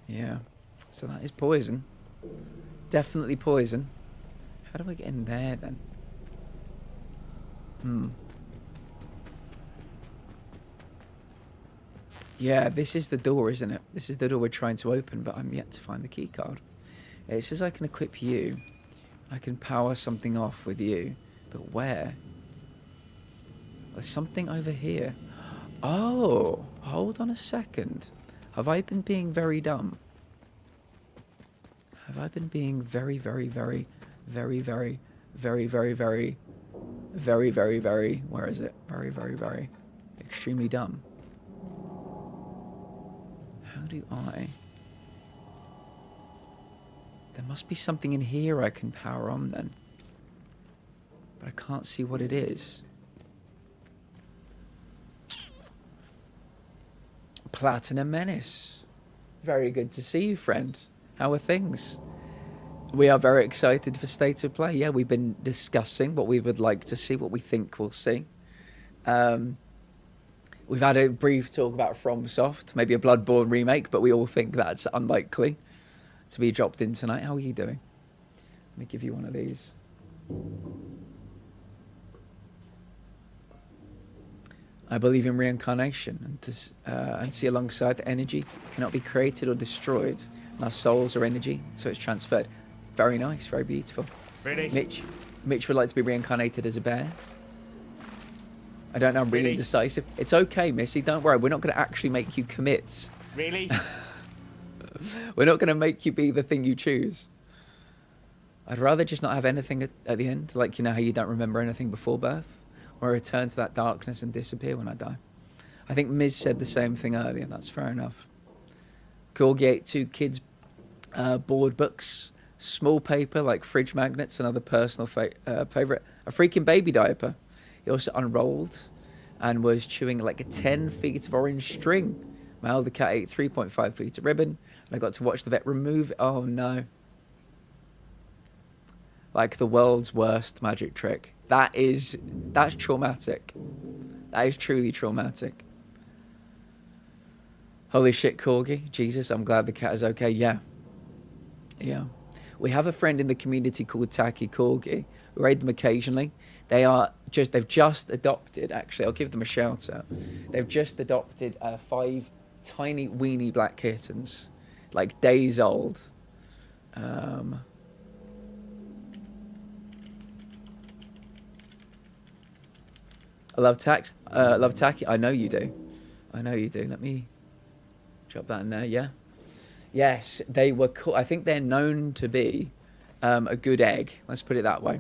Yeah. So that is poison. Definitely poison. How do I get in there then? Yeah, this is the door, isn't it? This is the door we're trying to open, but I'm yet to find the key card. It says I can equip you. I can power something off with you. But where? There's something over here. Oh, hold on a second. Have I been being very dumb? Have I been being very, very, very, very, very, very, very, very, very, very, very, where is it? Very, very, very, extremely dumb. How do I... There must be something in here I can power on then. But I can't see what it is. Platinum Menace. Very good to see you, friend. How are things? We are very excited for State of Play. Yeah, we've been discussing what we would like to see, what we think we'll see. We've had a brief talk about FromSoft, maybe a Bloodborne remake, but we all think that's unlikely to be dropped in tonight. How are you doing? Let me give you one of these. I believe in reincarnation and see alongside that energy cannot be created or destroyed. And our souls are energy, so it's transferred. Very nice, very beautiful. Really? Mitch would like to be reincarnated as a bear. I don't know, I'm really indecisive. It's okay, Missy, don't worry. We're not going to actually make you commit. Really? We're not going to make you be the thing you choose. I'd rather just not have anything at the end. Like, you know how you don't remember anything before birth? Or return to that darkness and disappear when I die. I think Miz said the same thing earlier. That's fair enough. Corgi ate 2 kids' board books. Small paper like fridge magnets. Another personal favourite. A freaking baby diaper. He also unrolled and was chewing like a 10 feet of orange string. My older cat ate 3.5 feet of ribbon. And I got to watch the vet remove... Oh, no. Like the world's worst magic trick. That's traumatic. That is truly traumatic. Holy shit, Corgi. Jesus, I'm glad the cat is okay. Yeah. Yeah. We have a friend in the community called Taki Corgi. We raid them occasionally. They've just adopted, actually, I'll give them a shout out. They've just adopted 5 tiny weeny black kittens, like days old. I love tax. Love tacky. I know you do. I know you do. Let me drop that in there. Yeah. Yes, they were cool. I think they're known to be a good egg. Let's put it that way.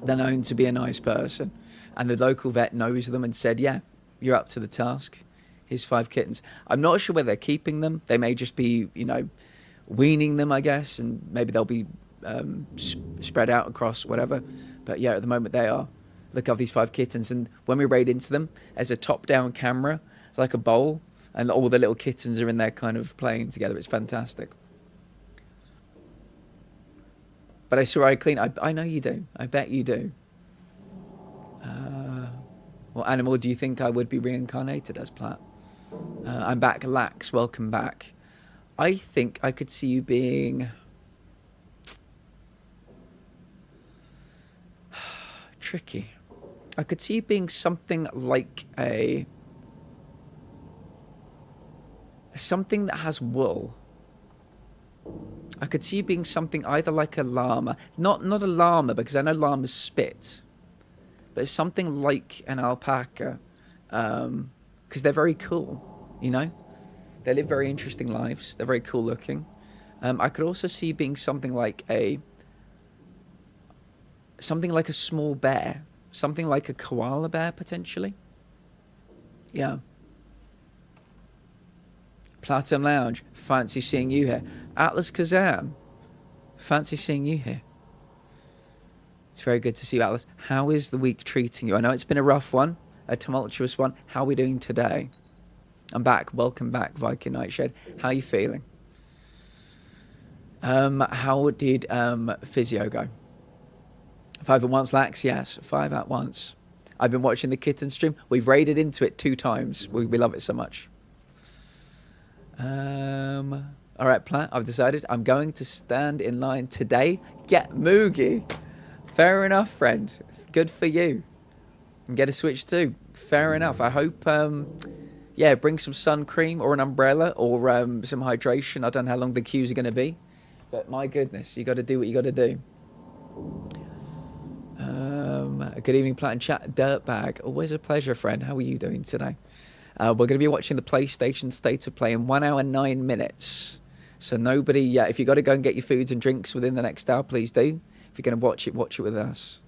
They're known to be a nice person. And the local vet knows them and said, yeah, you're up to the task. Here's 5 kittens. I'm not sure where they're keeping them. They may just be, you know, weaning them, I guess. And maybe they'll be spread out across whatever. But yeah, at the moment they are. Look at these 5 kittens. And when we raid into them, there's a top-down camera. It's like a bowl. And all the little kittens are in there kind of playing together. It's fantastic. But I saw I clean. I know you do. I bet you do. What animal do you think I would be reincarnated as, Platt? I'm back. Lax, welcome back. I think I could see you being... tricky. I could see you being something like a... something that has wool. I could see you being something either like a llama. Not a llama, because I know llamas spit. But it's something like an alpaca. Because they're very cool, you know? They live very interesting lives. They're very cool looking. I could also see you being something like a small bear. Something like a koala bear, potentially. Yeah. Platinum Lounge, fancy seeing you here. Atlas Kazam, fancy seeing you here. It's very good to see you, Atlas. How is the week treating you? I know it's been a rough one, a tumultuous one. How are we doing today? I'm back. Welcome back, Viking Nightshade. How are you feeling? How did physio go? 5 at once, Lax? Yes, 5 at once. I've been watching the kitten stream. We've raided into it 2 times. We love it so much. All right, Platt, I've decided I'm going to stand in line today. Get Moogie. Fair enough, friend. Good for you. And get a Switch too. Fair enough. I hope, yeah, bring some sun cream or an umbrella or some hydration. I don't know how long the queues are going to be. But my goodness, you got to do what you got to do. Good evening, Platt and Chat. Dirtbag. Always a pleasure, friend. How are you doing today? We're going to be watching the PlayStation State of Play in 1 hour, 9 minutes. So nobody, yeah, if you got to go and get your foods and drinks within the next hour, please do. If you're going to watch it with us.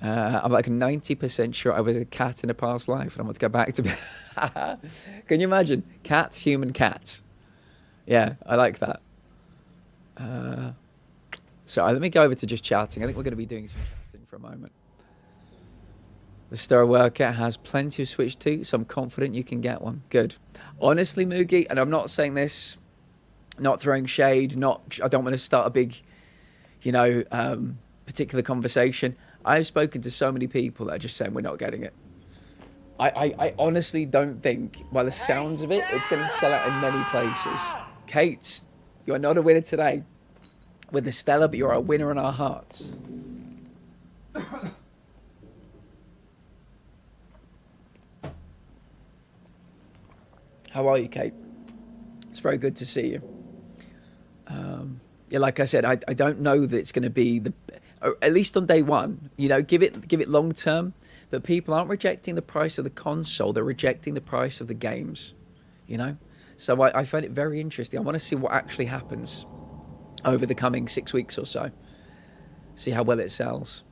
I'm like 90% sure I was a cat in a past life and I want to go back to be... Can you imagine? Cat, human cat. Yeah, I like that. So let me go over to just chatting. I think we're going to be doing some chatting for a moment. The Star Workout has plenty of Switch 2, so I'm confident you can get one. Good. Honestly, Moogie, and I'm not saying this, not throwing shade, I don't want to start a big, you know, particular conversation. I've spoken to so many people that are just saying we're not getting it. I honestly don't think, by the sounds of it, it's going to sell out in many places. Kate, you are not a winner today with the Stella, but you're a winner in our hearts. How are you, Kate? It's very good to see you. Yeah, like I said, I don't know that it's going to be at least on day one. You know, give it long term. But people aren't rejecting the price of the console; they're rejecting the price of the games. You know, so I find it very interesting. I want to see what actually happens over the coming 6 weeks or so. See how well it sells.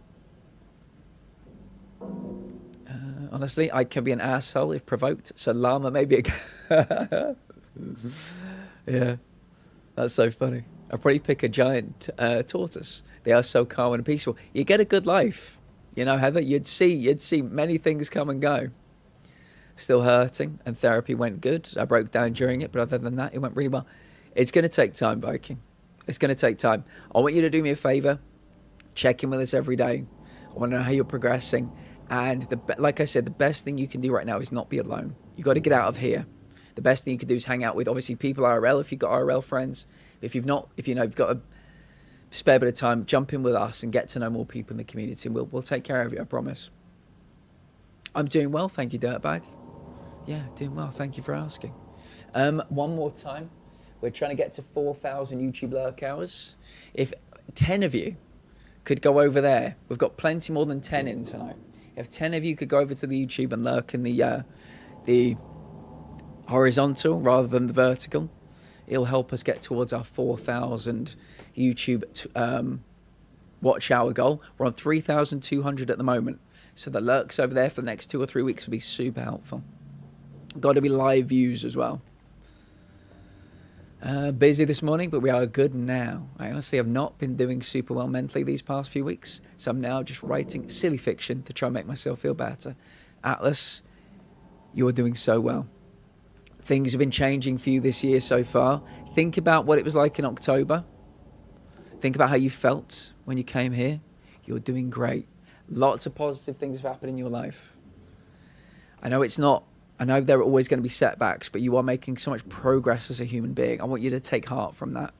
Honestly, I can be an asshole if provoked. So llama maybe. Yeah, that's so funny. I'd probably pick a giant tortoise. They are so calm and peaceful. You get a good life, you know, Heather. You'd see many things come and go. Still hurting, and therapy went good. I broke down during it, but other than that, it went really well. It's going to take time, Viking. It's going to take time. I want you to do me a favor. Check in with us every day. I want to know how you're progressing. And like I said, the best thing you can do right now is not be alone. You got to get out of here. The best thing you can do is hang out with, obviously, people IRL if you've got IRL friends. If you've not, if you've got a spare bit of time, jump in with us and get to know more people in the community. And we'll take care of you, I promise. I'm doing well, thank you, Dirtbag. Yeah, doing well. Thank you for asking. One more time. We're trying to get to 4,000 YouTube lurk hours. If 10 of you could go over there, we've got plenty more than 10 in tonight. If 10 of you could go over to the YouTube and lurk in the horizontal rather than the vertical, it'll help us get towards our 4,000 YouTube watch hour goal. We're on 3,200 at the moment. So the lurks over there for the next 2 or 3 weeks will be super helpful. Got to be live views as well. Busy this morning, but we are good now. I honestly have not been doing super well mentally these past few weeks, so I'm now just writing silly fiction to try and make myself feel better. Atlas, you are doing so well. Things have been changing for you this year so far. Think about what it was like in October. Think about how you felt when you came here. You're doing great. Lots of positive things have happened in your life. I know there are always going to be setbacks, but you are making so much progress as a human being. I want you to take heart from that.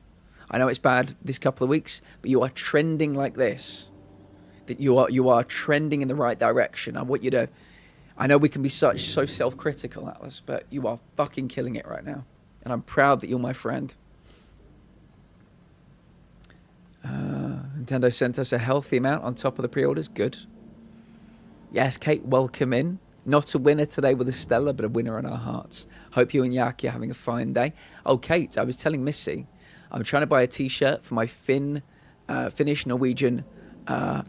I know it's bad this couple of weeks, but you are trending like this. That you are trending in the right direction. I want you to... I know we can be so self-critical, Atlas, but you are fucking killing it right now. And I'm proud that you're my friend. Nintendo sent us a healthy amount on top of the pre-orders. Good. Yes, Kate, welcome in. Not a winner today with Estella, but a winner in our hearts. Hope you and Yaki are having a fine day. Oh, Kate, I was telling Missy, I'm trying to buy a t-shirt for my Finnish, Norwegian,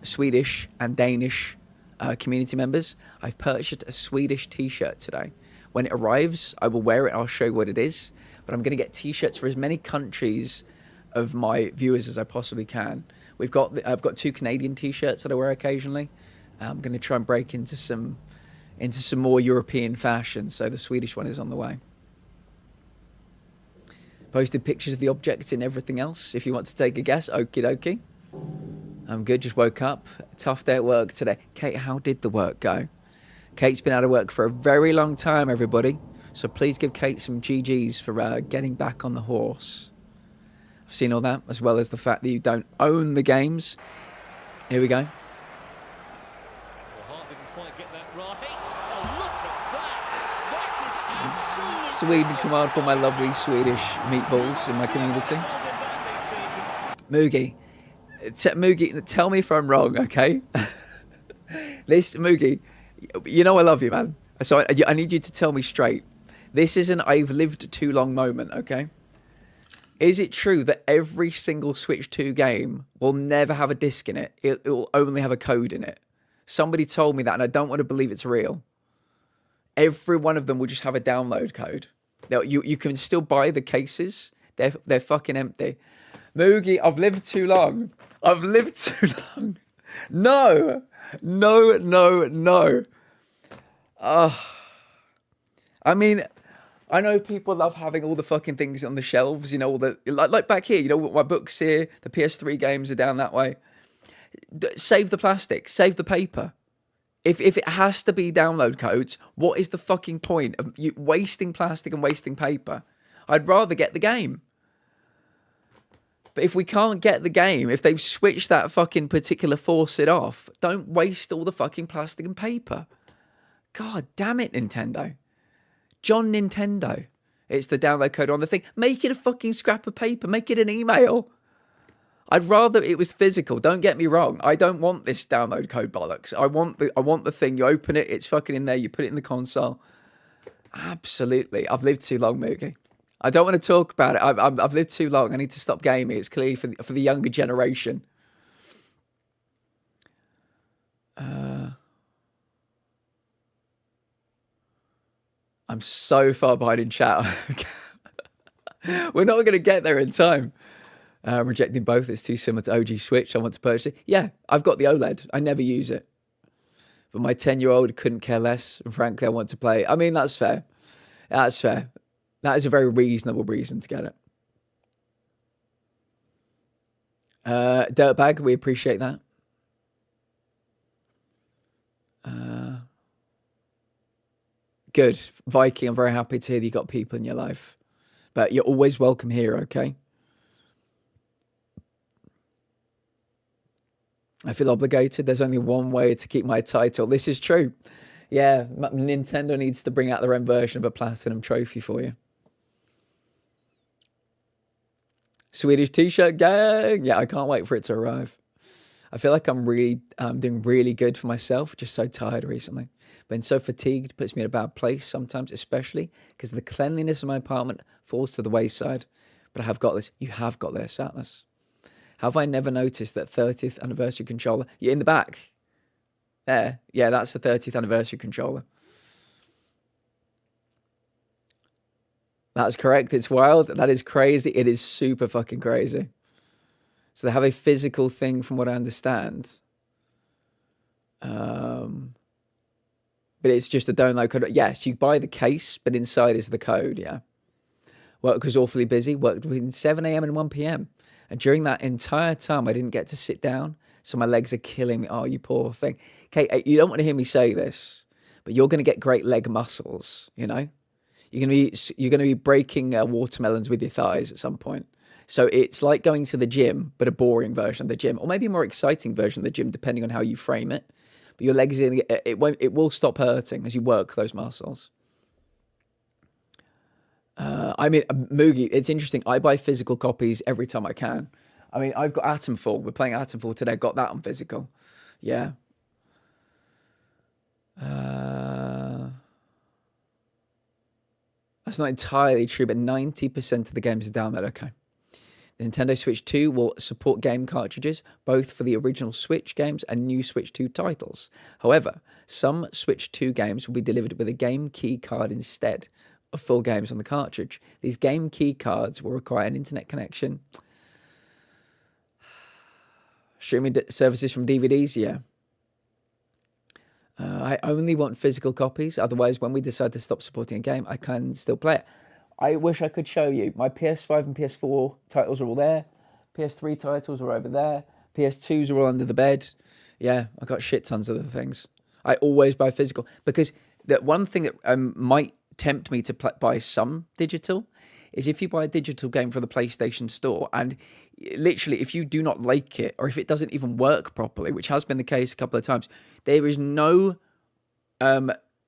Swedish, and Danish community members. I've purchased a Swedish t-shirt today. When it arrives, I will wear it. I'll show you what it is. But I'm going to get t-shirts for as many countries of my viewers as I possibly can. I've got 2 Canadian t-shirts that I wear occasionally. I'm going to try and break into some more European fashion, so the Swedish one is on the way. Posted pictures of the objects and everything else. If you want to take a guess, okie dokie. I'm good, just woke up. Tough day at work today. Kate, how did the work go? Kate's been out of work for a very long time, everybody. So please give Kate some GGs for getting back on the horse. I've seen all that, as well as the fact that you don't own the games. Here we go. Sweden command for my lovely Swedish meatballs in my community. Moogie, tell me if I'm wrong, okay? Moogie, you know I love you, man. So I need you to tell me straight. This is an I've lived too long moment, okay? Is it true that every single Switch 2 game will never have a disc in it? It will only have a code in it. Somebody told me that, and I don't want to believe it's real. Every one of them will just have a download code. Now, you can still buy the cases. They're fucking empty. Moogie, I've lived too long. I've lived too long. No. I mean, I know people love having all the fucking things on the shelves, you know, all the like back here, you know, my books here, the PS3 games are down that way. Save the plastic, save the paper. If it has to be download codes, what is the fucking point of you wasting plastic and wasting paper? I'd rather get the game. But if we can't get the game, if they've switched that fucking particular faucet off, don't waste all the fucking plastic and paper. God damn it, Nintendo. John Nintendo. It's the download code on the thing. Make it a fucking scrap of paper. Make it an email. I'd rather it was physical. Don't get me wrong. I don't want this download code bollocks. I want the thing. You open it. It's fucking in there. You put it in the console. Absolutely. I've lived too long, Moogie. I don't want to talk about it. I've lived too long. I need to stop gaming. It's clearly for the younger generation. I'm so far behind in chat. We're not going to get there in time. Rejecting both. It's too similar to OG Switch. I want to purchase it. Yeah, I've got the OLED. I never use it. But my 10-year-old couldn't care less. And frankly, I want to play it. I mean, that's fair. That's fair. That is a very reasonable reason to get it. Dirtbag, we appreciate that. Good. Viking, I'm very happy to hear that you got people in your life. But you're always welcome here, okay? I feel obligated. There's only one way to keep my title. This is true. Yeah, Nintendo needs to bring out their own version of a Platinum trophy for you. Swedish t-shirt gang. Yeah, I can't wait for it to arrive. I feel like I'm really doing really good for myself. Just so tired recently. Been so fatigued, puts me in a bad place sometimes, especially because the cleanliness of my apartment falls to the wayside. But I have got this. You have got this, Atlas. Have I never noticed that 30th anniversary controller? You're in the back. There. Yeah, that's the 30th anniversary controller. That's correct. It's wild. That is crazy. It is super fucking crazy. So they have a physical thing from what I understand. But it's just a download code. Yes, you buy the case, but inside is the code, yeah. Work was awfully busy. Worked between 7 a.m. and 1 p.m. And during that entire time, I didn't get to sit down. So my legs are killing me. Oh, you poor thing. Kate, you don't want to hear me say this, but you're going to get great leg muscles, you know? You're going to be breaking watermelons with your thighs at some point. So it's like going to the gym, but a boring version of the gym, or maybe a more exciting version of the gym, depending on how you frame it. But your legs, it will stop hurting as you work those muscles. I mean, Moogie, it's interesting. I buy physical copies every time I can. I mean, I've got Atomfall. We're playing Atomfall today. Got that on physical. Yeah. That's not entirely true, but 90% of the games are download. Okay. The Nintendo Switch 2 will support game cartridges, both for the original Switch games and new Switch 2 titles. However, some Switch 2 games will be delivered with a game key card instead of full games on the cartridge. These game key cards will require an internet connection. Streaming services from DVDs, yeah. I only want physical copies. Otherwise, when we decide to stop supporting a game, I can still play it. I wish I could show you. My PS5 and PS4 titles are all there. PS3 titles are over there. PS2s are all under the bed. Yeah, I got shit tons of other things. I always buy physical because that one thing that might tempt me to buy some digital is if you buy a digital game from the PlayStation Store and literally if you do not like it or if it doesn't even work properly, which has been the case a couple of times, there is no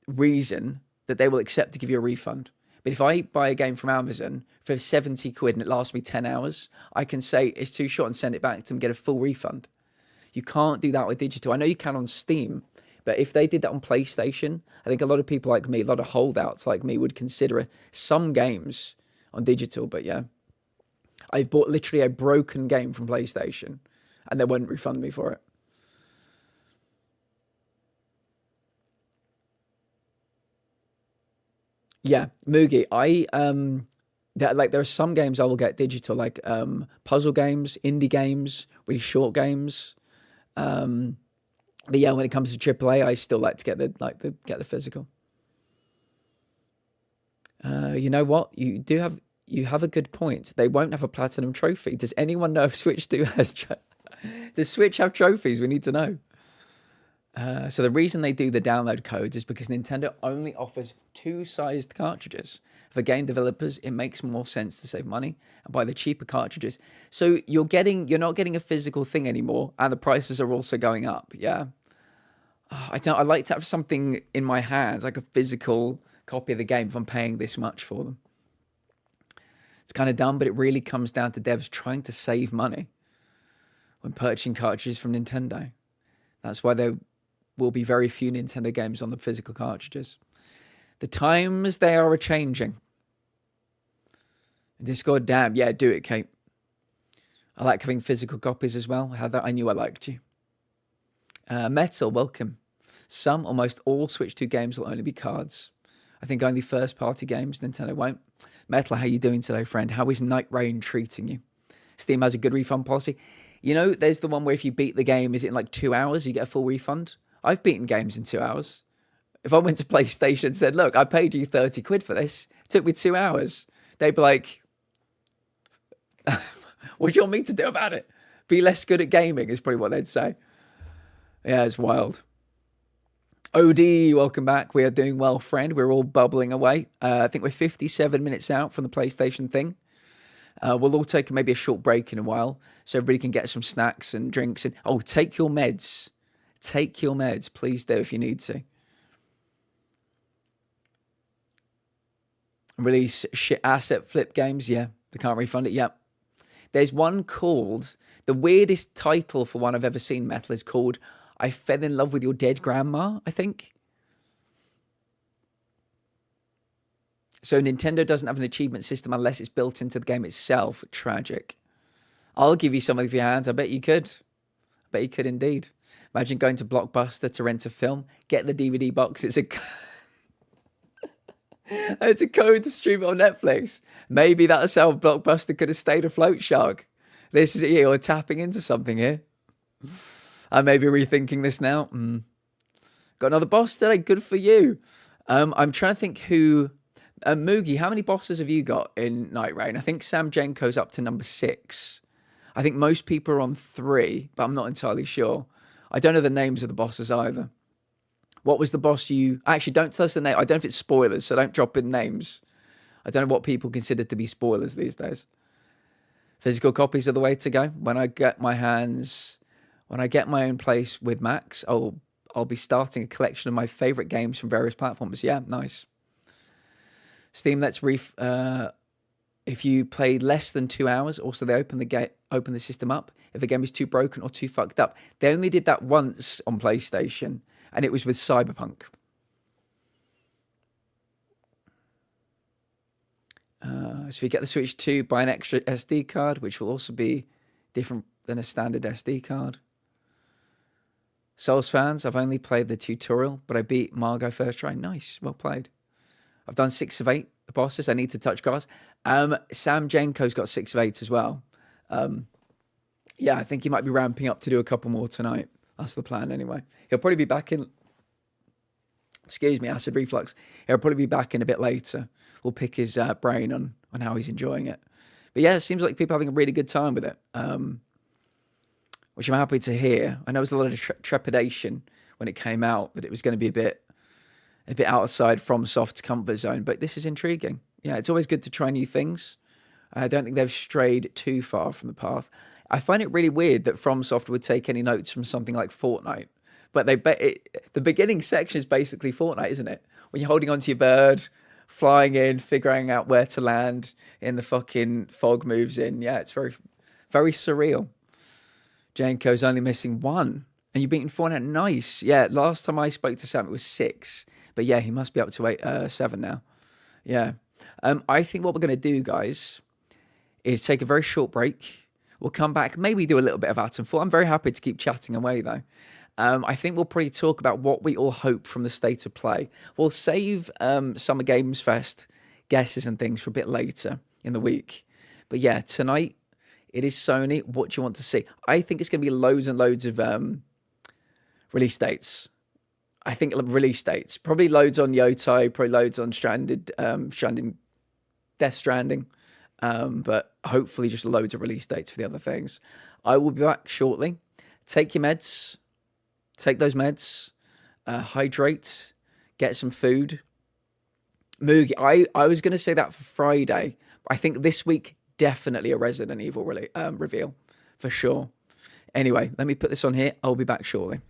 reason that they will accept to give you a refund. But if I buy a game from Amazon for 70 quid and it lasts me 10 hours, I can say it's too short and send it back to them and get a full refund. You can't do that with digital. I know you can on Steam, but if they did that on PlayStation, I think a lot of people like me, a lot of holdouts like me would consider some games on digital. But yeah, I've bought literally a broken game from PlayStation and they wouldn't refund me for it. Yeah, Moogie, there are some games I will get digital, like puzzle games, indie games, really short games. But yeah, when it comes to AAA, I still like to get the physical. You know what? You have a good point. They won't have a platinum trophy. Does anyone know if Switch 2 has? Does Switch have trophies? We need to know. So the reason they do the download codes is because Nintendo only offers 2 sized cartridges. For game developers, it makes more sense to save money and buy the cheaper cartridges. So you're not getting a physical thing anymore, and the prices are also going up. Yeah, I'd like to have something in my hands, like a physical copy of the game, if I'm paying this much for them. It's kind of dumb, but it really comes down to devs trying to save money when purchasing cartridges from Nintendo. That's why there will be very few Nintendo games on the physical cartridges. The times they are a-changing. Discord, damn, yeah, do it, Kate. I like having physical copies as well. I knew I liked you. Metal, welcome. Some, almost all Switch 2 games will only be cards. I think only first-party games, Nintendo won't. Metal, how you doing today, friend? How is Night Rain treating you? Steam has a good refund policy. You know, there's the one where if you beat the game, is it in like 2 hours, you get a full refund? I've beaten games in 2 hours. If I went to PlayStation and said, look, I paid you 30 quid for this, it took me 2 hours, they'd be like, what do you want me to do about it? Be less good at gaming is probably what they'd say. Yeah, it's wild. OD, welcome back. We are doing well, friend. We're all bubbling away. I think we're 57 minutes out from the PlayStation thing. We'll all take maybe a short break in a while so everybody can get some snacks and drinks. And take your meds. Take your meds. Please do if you need to. Release shit asset flip games. Yeah, they can't refund it. Yep. There's one called, the weirdest title for one I've ever seen metal is called I Fell in Love with Your Dead Grandma, I think. So Nintendo doesn't have an achievement system unless it's built into the game itself. Tragic. I'll give you some of your hands. I bet you could. I bet you could indeed. Imagine going to Blockbuster to rent a film, get the DVD box. It's a it's a code to stream it on Netflix. Maybe that's how Blockbuster could have stayed afloat, Shark. This is it. You're tapping into something here. I may be rethinking this now. Got another boss today. Good for you. I'm trying to think who. Moogie, how many bosses have you got in Night Rain? I think Sam Jenko's up to number 6. I think most people are on 3, but I'm not entirely sure. I don't know the names of the bosses either. What was the boss you... Actually, don't tell us the name. I don't know if it's spoilers, so don't drop in names. I don't know what people consider to be spoilers these days. Physical copies are the way to go. When I get my own place with Max, I'll be starting a collection of my favourite games from various platforms. Yeah, nice. Steam lets if you played less than 2 hours, also they open the system up if a game is too broken or too fucked up. They only did that once on PlayStation, and it was with Cyberpunk. So if you get the Switch 2, buy an extra SD card, which will also be different than a standard SD card. Souls fans, I've only played the tutorial, but I beat Margot first try. Nice, well played. I've done 6 of 8 bosses. I need to touch cars. Sam Jenko's got 6 of 8 as well. Yeah, I think he might be ramping up to do a couple more tonight. That's the plan anyway. He'll probably be back in... Excuse me, acid reflux. He'll probably be back in a bit later. We'll pick his brain on how he's enjoying it. But yeah, it seems like people are having a really good time with it, which I'm happy to hear. I know there was a lot of trepidation when it came out that it was going to be a bit outside FromSoft's comfort zone, but this is intriguing. Yeah, it's always good to try new things. I don't think they've strayed too far from the path. I find it really weird that FromSoft would take any notes from something like Fortnite, but the beginning section is basically Fortnite, isn't it? When you're holding onto your bird, flying in, figuring out where to land, in the fucking fog moves in. Yeah, it's very, very surreal. Janko's only missing 1, and you've beaten Fortnite. Nice. Yeah, last time I spoke to Sam, it was 6. But yeah, he must be up to 7 now. Yeah. I think what we're going to do, guys, is take a very short break. We'll come back, maybe do a little bit of Atomfall. I'm very happy to keep chatting away, though. I think we'll probably talk about what we all hope from the state of play. We'll save Summer Games Fest guesses and things for a bit later in the week. But yeah, tonight it is Sony. What do you want to see? I think it's going to be loads and loads of release dates. I think release dates. Probably loads on Yotai, probably loads on Death Stranding. But hopefully just loads of release dates for the other things. I will be back shortly. Take your meds. Take those meds. Hydrate. Get some food. Moogie, I was going to say that for Friday. I think this week, definitely a Resident Evil reveal. For sure. Anyway, let me put this on here. I'll be back shortly.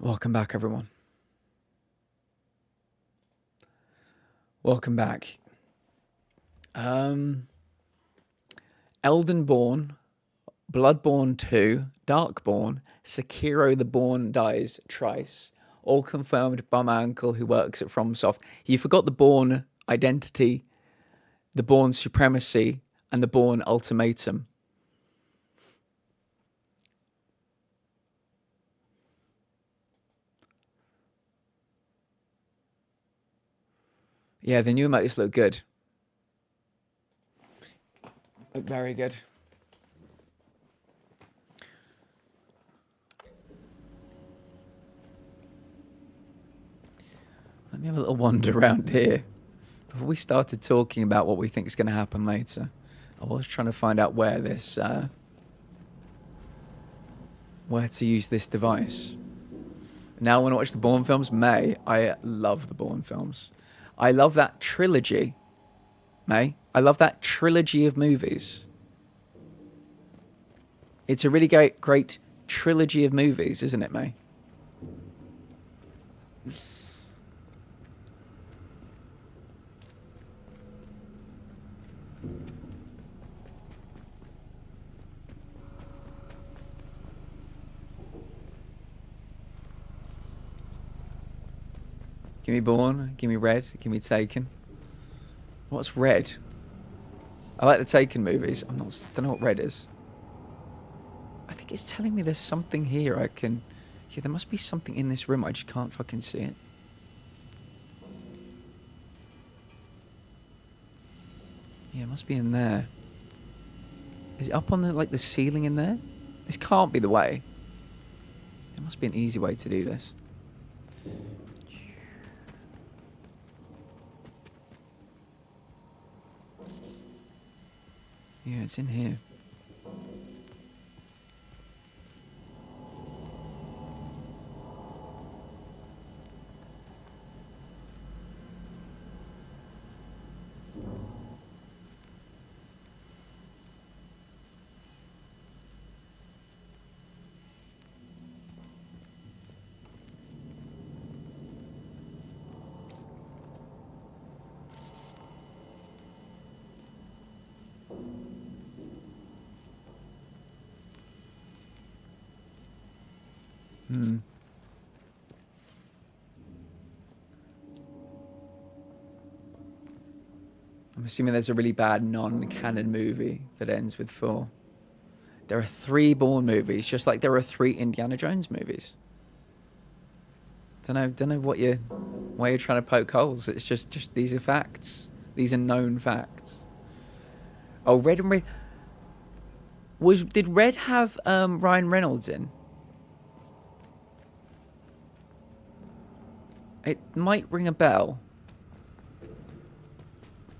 Welcome back, everyone. Welcome back. Eldenborn, Bloodborne 2, Darkborn, Sekiro the Born Dies Trice, all confirmed by my uncle who works at FromSoft. You forgot the Born Identity, the Born Supremacy, and the Born Ultimatum. Yeah, the new emotes look good. Look very good. Let me have a little wander around here. Before we started talking about what we think is going to happen later, I was trying to find out where this, where to use this device. Now I want to watch the Bourne films. May, I love the Bourne films. I love that trilogy, May. I love that trilogy of movies. It's a really great trilogy of movies, isn't it, May? Give me Born, give me Red, give me Taken. What's Red? I like the Taken movies. Don't know what Red is. I think it's telling me there's something here I can... Yeah, there must be something in this room. I just can't fucking see it. Yeah, it must be in there. Is it up on the, like, the ceiling in there? This can't be the way. There must be an easy way to do this. Yeah, it's in here. I'm assuming there's a really bad non-canon movie that ends with 4. There are 3 Bourne movies, just like there are 3 Indiana Jones movies. Don't know why you're trying to poke holes. It's just these are facts. These are known facts. Oh, Red and Red. Did Red have Ryan Reynolds in? It might ring a bell.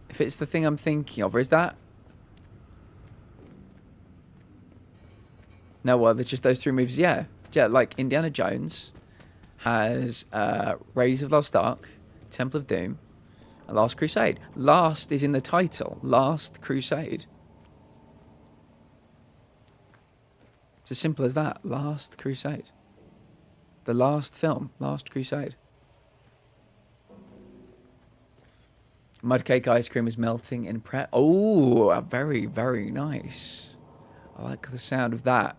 If it's the thing I'm thinking of, or is that? No, well, there's just those 3 movies. Yeah, like Indiana Jones has Raiders of the Lost Ark, Temple of Doom, and Last Crusade. Last is in the title. Last Crusade. It's as simple as that. Last Crusade. The last film. Last Crusade. Mud cake ice cream is melting in prep. Oh, very, very nice. I like the sound of that.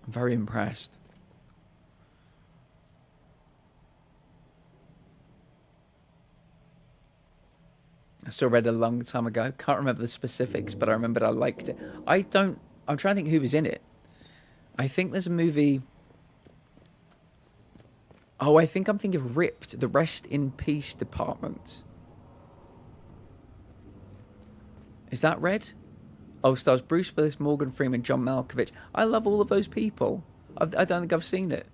I'm very impressed. I saw Red a long time ago. Can't remember the specifics, but I remembered I liked it. I'm trying to think who was in it. I think there's a movie... Oh, I think I'm thinking of Ripped, the Rest in Peace Department. Is that Red? Oh, stars Bruce Willis, Morgan Freeman, John Malkovich. I love all of those people. I don't think I've seen it.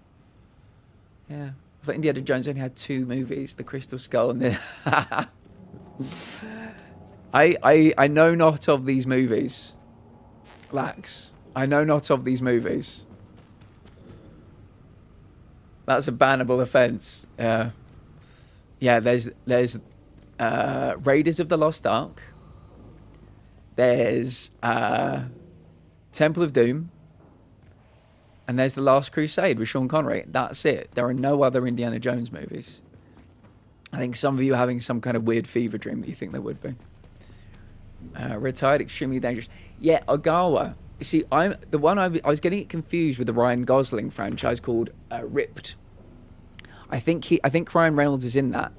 Yeah. I thought Indiana Jones only had 2 movies, The Crystal Skull and the... I know not of these movies. Lax. I know not of these movies. That's a bannable offence. Yeah. Yeah, there's Raiders of the Lost Ark. There's Temple of Doom. And there's The Last Crusade with Sean Connery. That's it. There are no other Indiana Jones movies. I think some of you are having some kind of weird fever dream that you think there would be. Retired, extremely dangerous. Yeah, Ogawa. See, I'm the one I was getting it confused with the Ryan Gosling franchise called Ripped. I think Ryan Reynolds is in that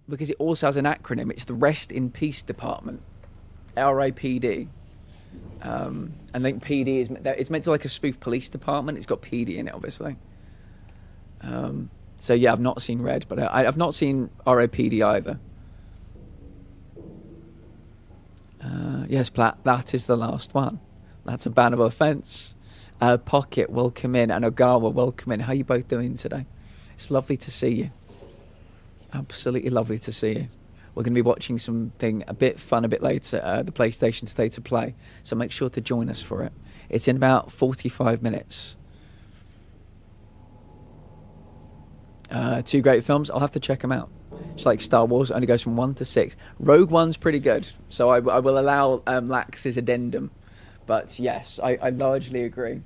because it also has an acronym. It's the Rest in Peace Department, RIPD. And I think PD is it's meant to like a spoof police department. It's got PD in it, obviously. So yeah, I've not seen Red, but I've not seen RIPD either. Yes, Platt, that is the last one. That's a bannable offence. Pocket, welcome in, and Ogawa, welcome in. How are you both doing today? It's lovely to see you. Absolutely lovely to see you. We're going to be watching something a bit fun a bit later, the PlayStation State of Play. So make sure to join us for it. It's in about 45 minutes. 2 great films. I'll have to check them out. It's like Star Wars, only goes from 1 to 6. Rogue One's pretty good, so I will allow Lax's addendum. But yes, I largely agree.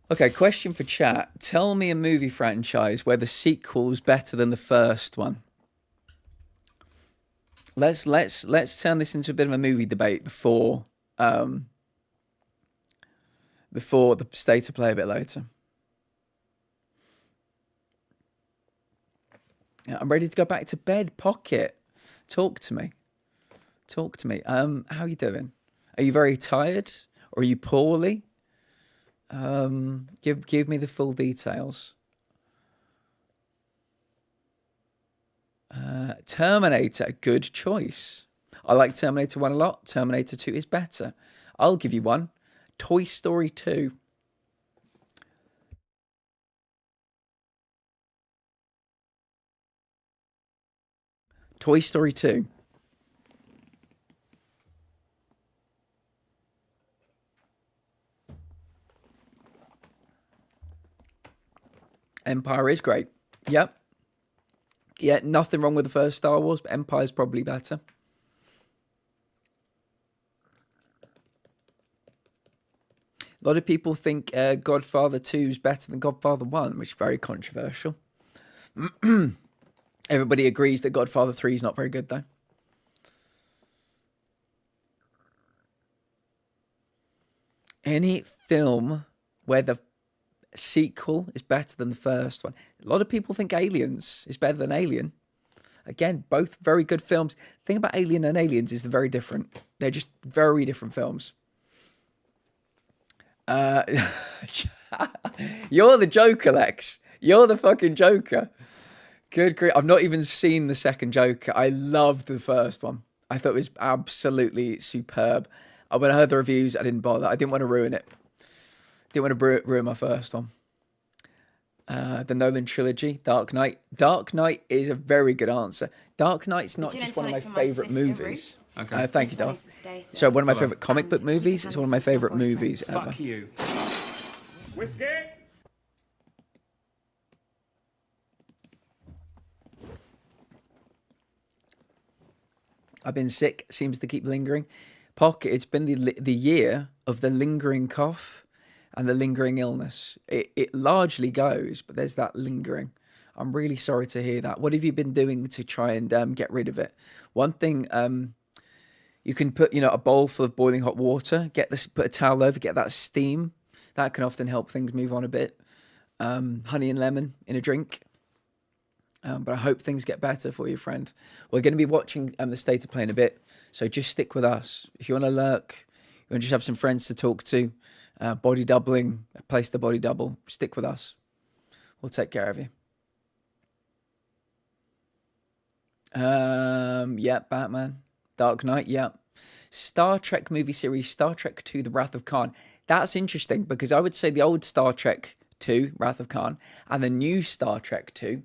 Okay, question for chat. Tell me a movie franchise where the sequel's better than the first one. Let's turn this into a bit of a movie debate before the State of Play a bit later. I'm ready to go back to bed. Pocket, talk to me. How are you doing? Are you very tired, or are you poorly? Give me the full details. Terminator, good choice. I like Terminator 1 a lot. Terminator 2 is better. I'll give you one. Toy Story 2. Toy Story 2. Empire is great. Yep. Yeah, nothing wrong with the first Star Wars, but Empire's probably better. A lot of people think Godfather 2 is better than Godfather 1, which is very controversial. Everybody agrees that Godfather 3 is not very good, though. Any film where the sequel is better than the first one. A lot of people think Aliens is better than Alien. Again, both very good films. The thing about Alien and Aliens is they're very different. They're just very different films. You're the Joker, Lex. You're the fucking Joker. Good grief. I've not even seen the second Joker. I loved the first one. I thought it was absolutely superb. When I heard the reviews, I didn't bother. I didn't want to ruin it. Didn't want to ruin my first one. The Nolan trilogy, Dark Knight. Dark Knight is a very good answer. Dark Knight's not just one of my favourite movies. Okay. Thank you, Darth. So one of my favourite comic book movies. It's one of my favourite movies ever. Fuck you. Whiskey? I've been sick. Seems to keep lingering. Pocket, it's been the year of the lingering cough and the lingering illness. It largely goes, but there's that lingering. I'm really sorry to hear that. What have you been doing to try and get rid of it? One thing, you can put a bowl full of boiling hot water. Put a towel over, get that steam. That can often help things move on a bit. Honey and lemon in a drink. But I hope things get better for you, friend. We're going to be watching the State of Play in a bit, so just stick with us. If you want to lurk, you want to just have some friends to talk to, body doubling, a place to body double, stick with us. We'll take care of you. Yeah, Batman. Dark Knight, yeah. Star Trek movie series, Star Trek II, The Wrath of Khan. That's interesting, because I would say the old Star Trek II, Wrath of Khan, and the new Star Trek II,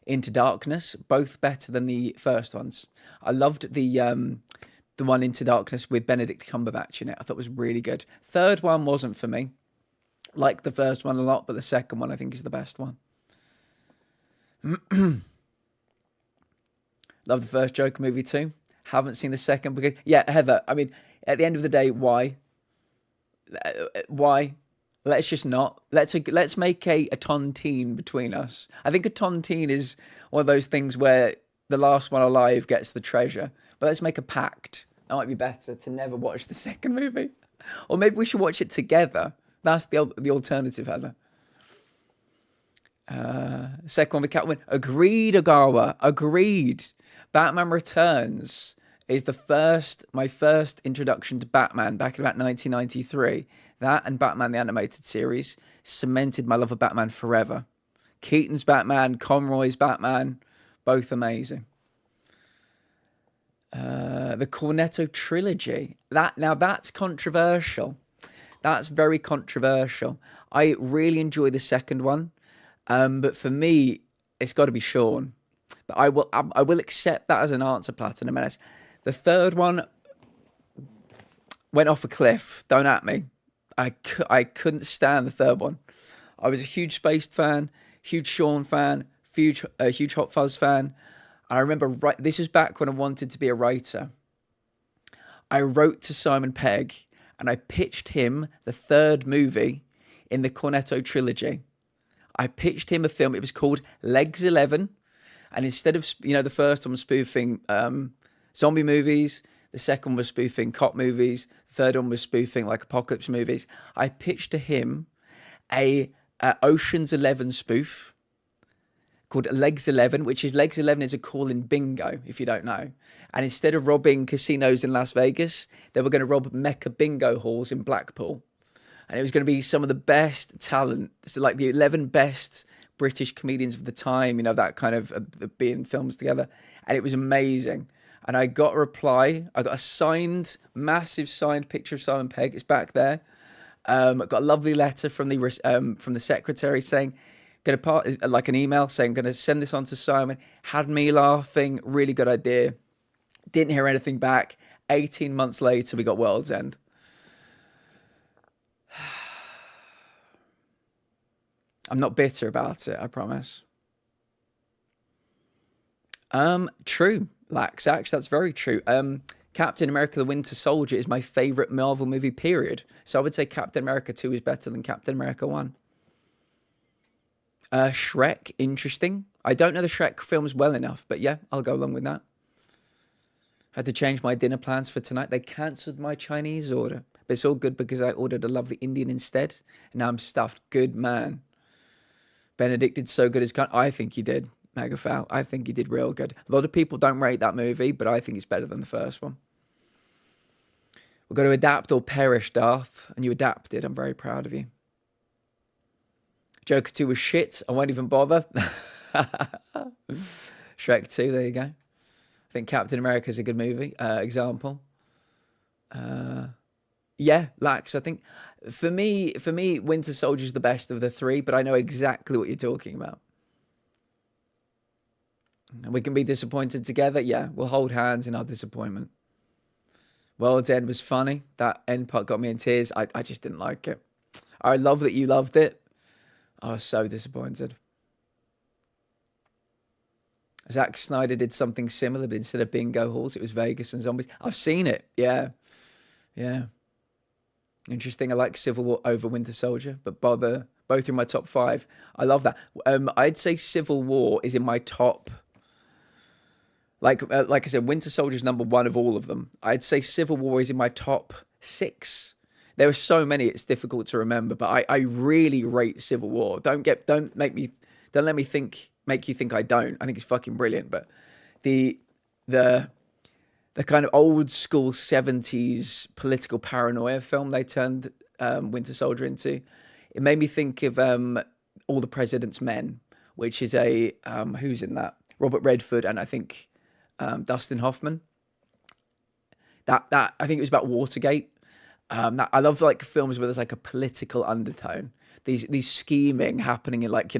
Into Darkness, both better than the first ones. I loved the one Into Darkness with Benedict Cumberbatch in it. I thought it was really good. Third one wasn't for me. Liked the first one a lot, but the second one I think is the best one. Love the first Joker movie too. Haven't seen the second because, yeah, Heather, I mean, at the end of the day, why? Why? Let's just not. Let's make a tontine between us. I think a tontine is one of those things where the last one alive gets the treasure. But let's make a pact. That might be better, to never watch the second movie. Or maybe we should watch it together. That's the alternative, Heather. Second one with Catwoman. Agreed, Agawa. Agreed. Batman Returns is my first introduction to Batman back in about 1993. That and Batman the Animated Series cemented my love of Batman forever. Keaton's Batman, Conroy's Batman, both amazing. The Cornetto trilogy. That's controversial. That's very controversial. I really enjoy the second one, but for me, it's got to be Sean. But I will accept that as an answer, Platinum Menace. The third one went off a cliff. Don't at me. I couldn't stand the third one. I was a huge Spaced fan, huge Sean fan, huge Hot Fuzz fan. I remember this was back when I wanted to be a writer. I wrote to Simon Pegg and I pitched him the third movie in the Cornetto trilogy. I pitched him a film. It was called Legs 11. And instead of, the first one was spoofing zombie movies, the second was spoofing cop movies, the third one was spoofing like apocalypse movies. I pitched to him a Ocean's 11 spoof called Legs 11, which is Legs 11 is a call in bingo, if you don't know. And instead of robbing casinos in Las Vegas, they were going to rob Mecca bingo halls in Blackpool. And it was going to be some of the best talent, so like the 11 best British comedians of the time, that kind of being films together. And it was amazing. And I got a reply. I got a massive signed picture of Simon Pegg. It's back there. I got a lovely letter from the secretary saying, like an email saying, going to send this on to Simon. Had me laughing. Really good idea. Didn't hear anything back. 18 months later, we got World's End. I'm not bitter about it, I promise. True, Laxax, that's very true. Captain America the Winter Soldier is my favourite Marvel movie, period. So I would say Captain America 2 is better than Captain America 1. Shrek, interesting. I don't know the Shrek films well enough, but yeah, I'll go along with that. Had to change my dinner plans for tonight. They cancelled my Chinese order. But it's all good because I ordered a lovely Indian instead. And now I'm stuffed. Good man. Benedict did so good as cunt. I think he did. Mega foul. I think he did real good. A lot of people don't rate that movie, but I think it's better than the first one. We've got to adapt or perish, Darth. And you adapted. I'm very proud of you. Joker 2 was shit. I won't even bother. Shrek 2, there you go. I think Captain America is a good movie. Example. Yeah, Lax, I think for me, Winter Soldier is the best of the three, but I know exactly what you're talking about. We can be disappointed together. Yeah, we'll hold hands in our disappointment. World's End was funny. That end part got me in tears. I just didn't like it. I love that you loved it. I was so disappointed. Zack Snyder did something similar, but instead of bingo halls, it was Vegas and zombies. I've seen it. Yeah. Yeah. Interesting. I like Civil War over Winter Soldier, but both are in my top 5. I love that. I'd say Civil War is in my top. Like I said, Winter Soldier is number 1 of all of them. I'd say Civil War is in my top 6. There are so many; it's difficult to remember. But I really rate Civil War. Don't let me make you think I don't. I think it's fucking brilliant. But the kind of old school 70s political paranoia film they turned Winter Soldier into, it made me think of All the President's Men, which is a who's in that? Robert Redford and I think Dustin Hoffman. That I think it was about Watergate. I love like films where there's like a political undertone. These scheming happening in like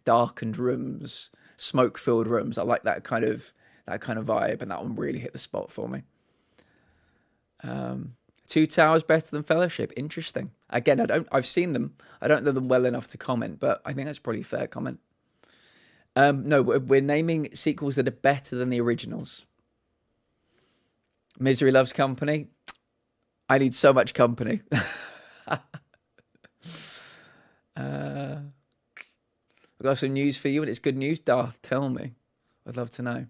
darkened rooms, smoke-filled rooms. I like that kind of vibe, and that one really hit the spot for me. Two Towers better than Fellowship. Interesting. Again, I've seen them. I don't know them well enough to comment, but I think that's probably a fair comment. No, we're naming sequels that are better than the originals. Misery Loves Company. I need so much company. I've got some news for you, and it's good news. Darth, tell me. I'd love to know.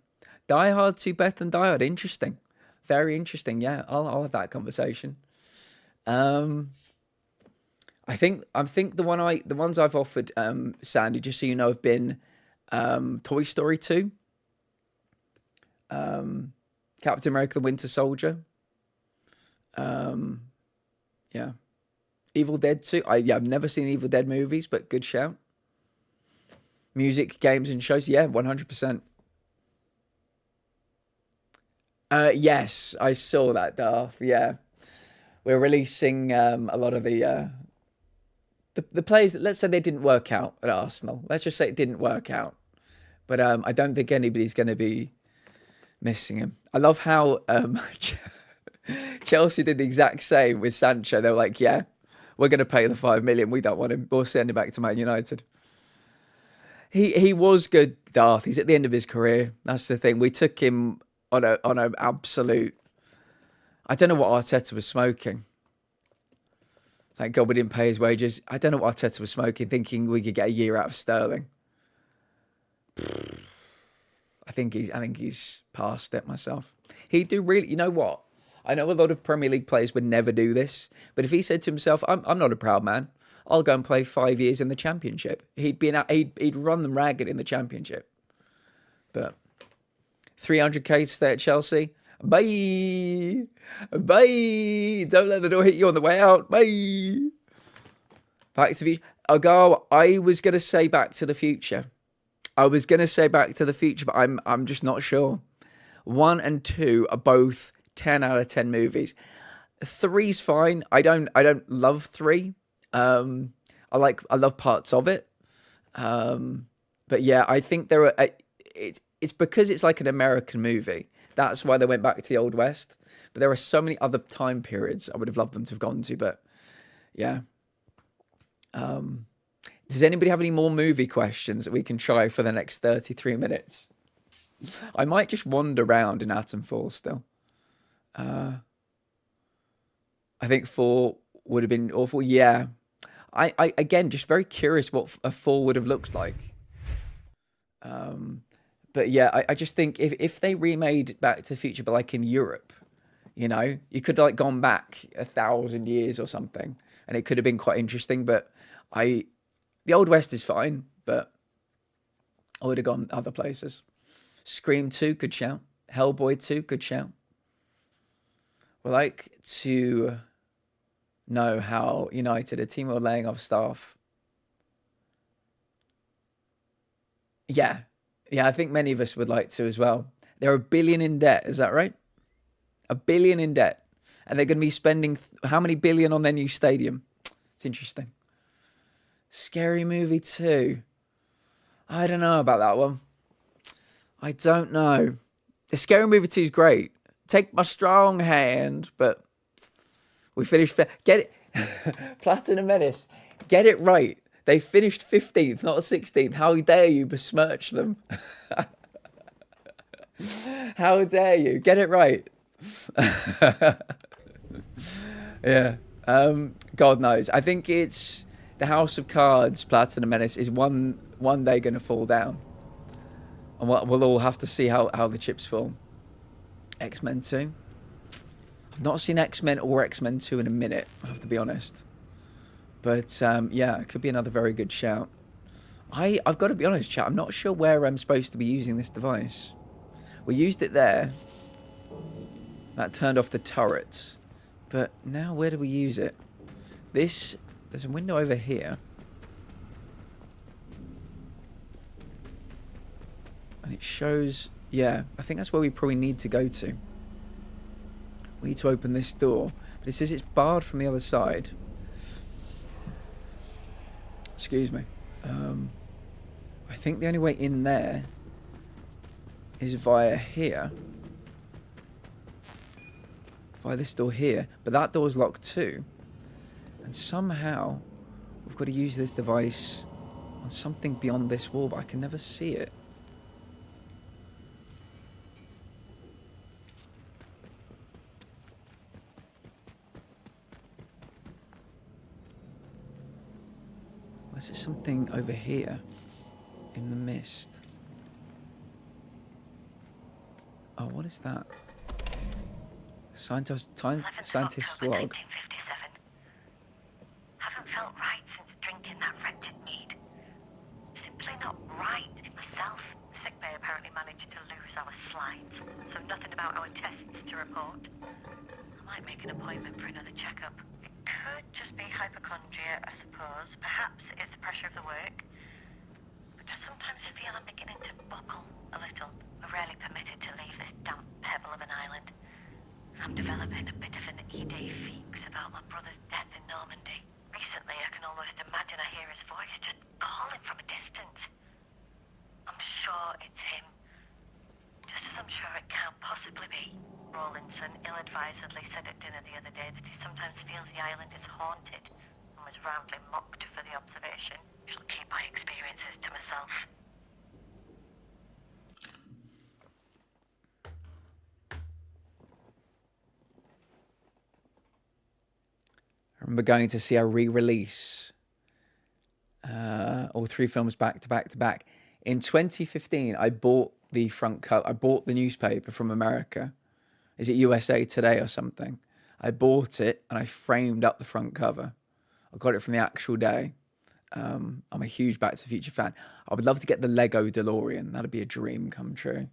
Die Hard 2 better than Die Hard. Interesting. Very interesting. Yeah, I'll have that conversation. I think the ones I've offered, Sandy, just so you know, have been Toy Story 2, Captain America: The Winter Soldier, yeah, Evil Dead 2. I've never seen Evil Dead movies, but good shout. Music, games, and shows. Yeah, 100%. Yes, I saw that, Darth. Yeah, we're releasing a lot of the players that, let's say, they didn't work out at Arsenal. Let's just say it didn't work out. But I don't think anybody's going to be missing him. I love how Chelsea did the exact same with Sancho. They were like, yeah, we're going to pay the 5 million. We don't want him. We'll send him back to Man United. He was good, Darth. He's at the end of his career. That's the thing. We took him on an absolute... I don't know what Arteta was smoking. Thank God we didn't pay his wages. I don't know what Arteta was smoking, thinking we could get a year out of Sterling. I think he's past it myself. He'd do really... You know what? I know a lot of Premier League players would never do this, but if he said to himself, I'm not a proud man, I'll go and play 5 years in the Championship. He'd run them ragged in the Championship. But 300k to stay at Chelsea. Bye. Bye. Don't let the door hit you on the way out. Bye. Back to the Future. I was going to say Back to the Future. But I'm just not sure. 1 and 2 are both 10 out of 10 movies. 3's fine. I don't love 3. I love parts of it. But yeah, I think there are... It's because it's like an American movie. That's why they went back to the Old West. But there are so many other time periods I would have loved them to have gone to. But yeah. Does anybody have any more movie questions that we can try for the next 33 minutes? I might just wander around in Atom 4 still. I think 4 would have been awful. Yeah. I again, just very curious what a 4 would have looked like. But yeah, I just think if they remade Back to the Future, but like in Europe, you know, you could have like gone back 1,000 years or something, and it could have been quite interesting. But the Old West is fine, but I would have gone other places. Scream 2, good shout. Hellboy 2, good shout. We'd like to know how United, a team, are laying off staff. Yeah, I think many of us would like to as well. They're $1 billion in debt, is that right? $1 billion in debt. And they're going to be spending how many billion on their new stadium? It's interesting. Scary Movie 2. I don't know about that one. I don't know. The Scary Movie 2 is great. Take my strong hand, but we finished... Get it... Platinum Menace. Get it right. They finished 15th, not 16th. How dare you besmirch them? How dare you? Get it right. Yeah. God knows. I think it's the House of Cards, Platinum Menace, is one day going to fall down. And we'll all have to see how the chips fall. X-Men 2. I've not seen X-Men or X-Men 2 in a minute, I have to be honest. But yeah, it could be another very good shout. I've got to be honest, chat, I'm not sure where I'm supposed to be using this device. We used it there. That turned off the turret. But now where do we use it? There's a window over here. And it shows... Yeah, I think that's where we probably need to go to. We need to open this door. But it says it's barred from the other side. Excuse me. I think the only way in there is via here. Via this door here. But that door's locked too. And somehow we've got to use this device on something beyond this wall, but I can never see it. Was there something over here in the mist? Oh, what is that? Scientist log. 1957. Haven't felt right since drinking that wretched mead. Simply not right in myself. Sickbay apparently managed to lose our slides, so nothing about our tests to report. I might make an appointment for another checkup. It could just be hypochondria, I suppose. Perhaps it's the pressure of the work. But I sometimes feel I'm beginning to buckle a little. We're rarely permitted to leave this damp pebble of an island. I'm developing a bit of an idée fixe about my brother's death in Normandy. Recently, I can almost imagine I hear his voice just calling from a distance. I'm sure it's him. Just as I'm sure it can't possibly be. Rawlinson ill-advisedly said at dinner the other day that he sometimes feels the island is haunted and was roundly mocked for the observation. Shall keep my experiences to myself. I remember going to see a re-release, all 3 films back to back to back. In 2015, I bought the front cover. I bought the newspaper from America. Is it USA Today or something? I bought it and I framed up the front cover. I got it from the actual day. I'm a huge Back to the Future fan. I would love to get the Lego DeLorean. That'd be a dream come true.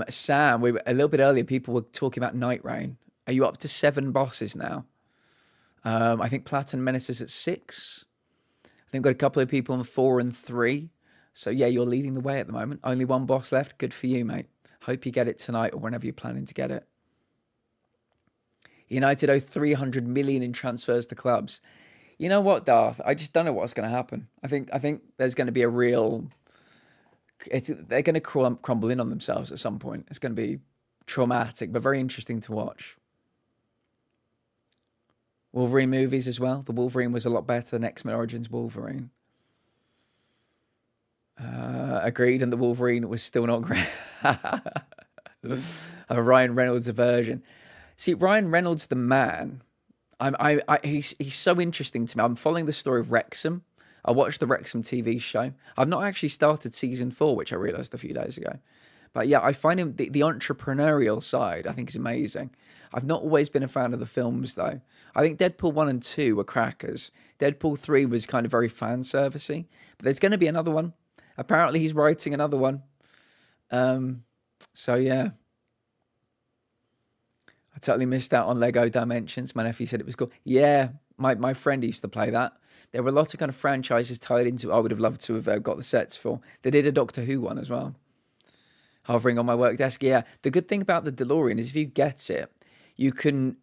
Sam, a little bit earlier, people were talking about Night Rain. Are you up to 7 bosses now? I think Platinum Menace is at 6. I think we've got a couple of people on 4 and 3. So yeah, you're leading the way at the moment. Only 1 boss left. Good for you, mate. Hope you get it tonight or whenever you're planning to get it. United owe 300 million in transfers to clubs. You know what, Darth? I just don't know what's going to happen. I think there's going to be a real... they're going to crumble in on themselves at some point. It's going to be traumatic, but very interesting to watch. Wolverine movies as well. The Wolverine was a lot better than X-Men Origins Wolverine. Agreed, and the Wolverine was still not great. A Ryan Reynolds version. See, Ryan Reynolds, the man, he's so interesting to me. I'm following the story of Wrexham. I watched the Wrexham TV show. I've not actually started season 4, which I realised a few days ago. But yeah, I find him, the entrepreneurial side, I think is amazing. I've not always been a fan of the films, though. I think Deadpool 1 and 2 were crackers. Deadpool 3 was kind of very fan-servicey. But there's going to be another one. Apparently, he's writing another one. So, yeah. I totally missed out on Lego Dimensions. My nephew said it was cool. Yeah, my friend used to play that. There were a lot of kind of franchises tied into it I would have loved to have got the sets for. They did a Doctor Who one as well. Hovering on my work desk. Yeah, the good thing about the DeLorean is if you get it, you can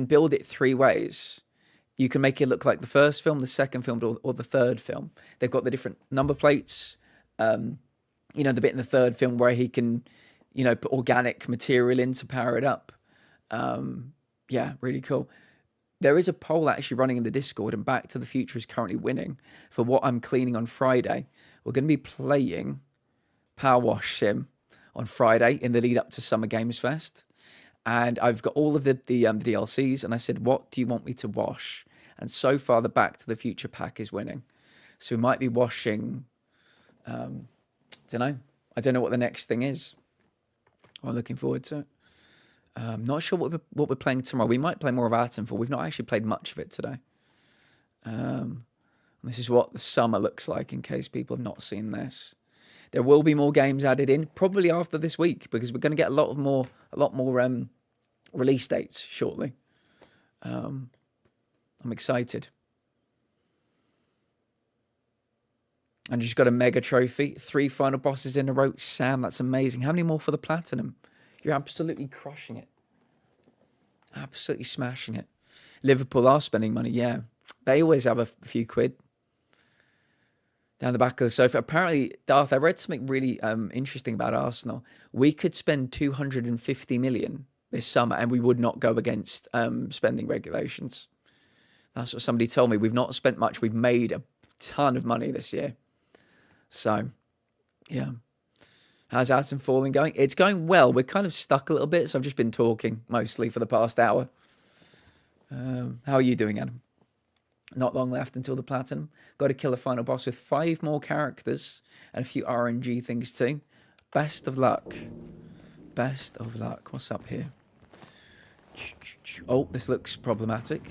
build it 3 ways. You can make it look like the first film, the second film, or the third film. They've got the different number plates. The bit in the third film where he can, put organic material in to power it up. Yeah, really cool. There is a poll actually running in the Discord, and Back to the Future is currently winning for what I'm cleaning on Friday. We're going to be playing Power Wash Sim on Friday in the lead up to Summer Games Fest. And I've got all of the DLCs, and I said, what do you want me to wash? And so far, the Back to the Future pack is winning. So we might be washing, I don't know what the next thing is. I'm looking forward to it. Not sure what we're playing tomorrow. We might play more of Atomfall. We've not actually played much of it today. This is what the summer looks like in case people have not seen this. There will be more games added in, probably after this week, because we're going to get a lot more release dates shortly. I'm excited. And just got a mega trophy, 3 final bosses in a row. Sam, that's amazing. How many more for the platinum? You're absolutely crushing it. Absolutely smashing it. Liverpool are spending money, yeah. They always have a few quid down the back of the sofa. Apparently, Darth, I read something really interesting about Arsenal. We could spend 250 million this summer and we would not go against spending regulations. That's what somebody told me. We've not spent much. We've made a ton of money this year. So, yeah. How's Atom Falling going? It's going well. We're kind of stuck a little bit, so I've just been talking mostly for the past hour. How are you doing, Adam? Not long left until the platinum. Got to kill the final boss with 5 more characters and a few RNG things too. Best of luck. Best of luck. What's up here? Oh, this looks problematic.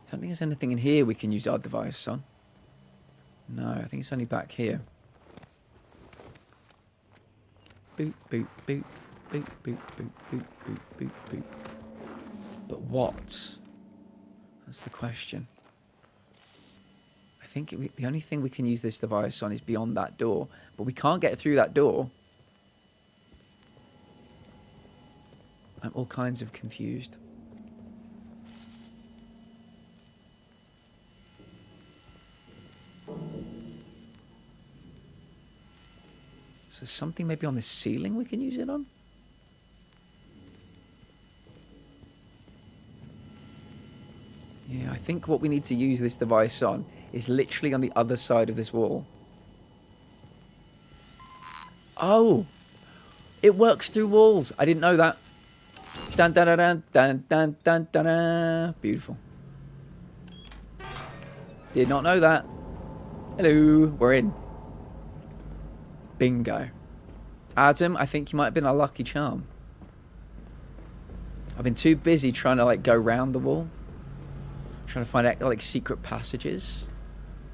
Don't think there's anything in here we can use our device on. No, I think it's only back here. Boop, boop, boop. Boop, boop, boop, boop, boop, boop, boop. But what? That's the question. I think the only thing we can use this device on is beyond that door. But we can't get through that door. I'm all kinds of confused. So something maybe on the ceiling we can use it on? Yeah, I think what we need to use this device on is literally on the other side of this wall. Oh! It works through walls. I didn't know that. Dun dun dun dun dun dun dun dun dun. Beautiful. Did not know that. Hello, we're in. Bingo. Adam, I think you might have been a lucky charm. I've been too busy trying to like go round the wall. Trying to find out like secret passages.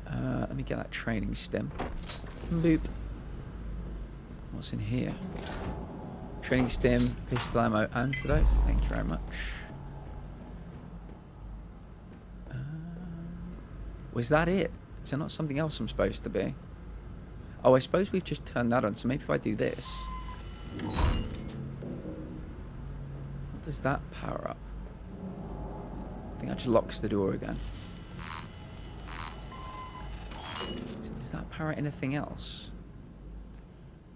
Let me get that training stem. Boop. What's in here? Training stem, pistol ammo, antidote. Thank you very much. Was that it? Is there not something else I'm supposed to be? Oh, I suppose we've just turned that on. So maybe if I do this. What does that power up? I think that just locks the door again. So does that power anything else?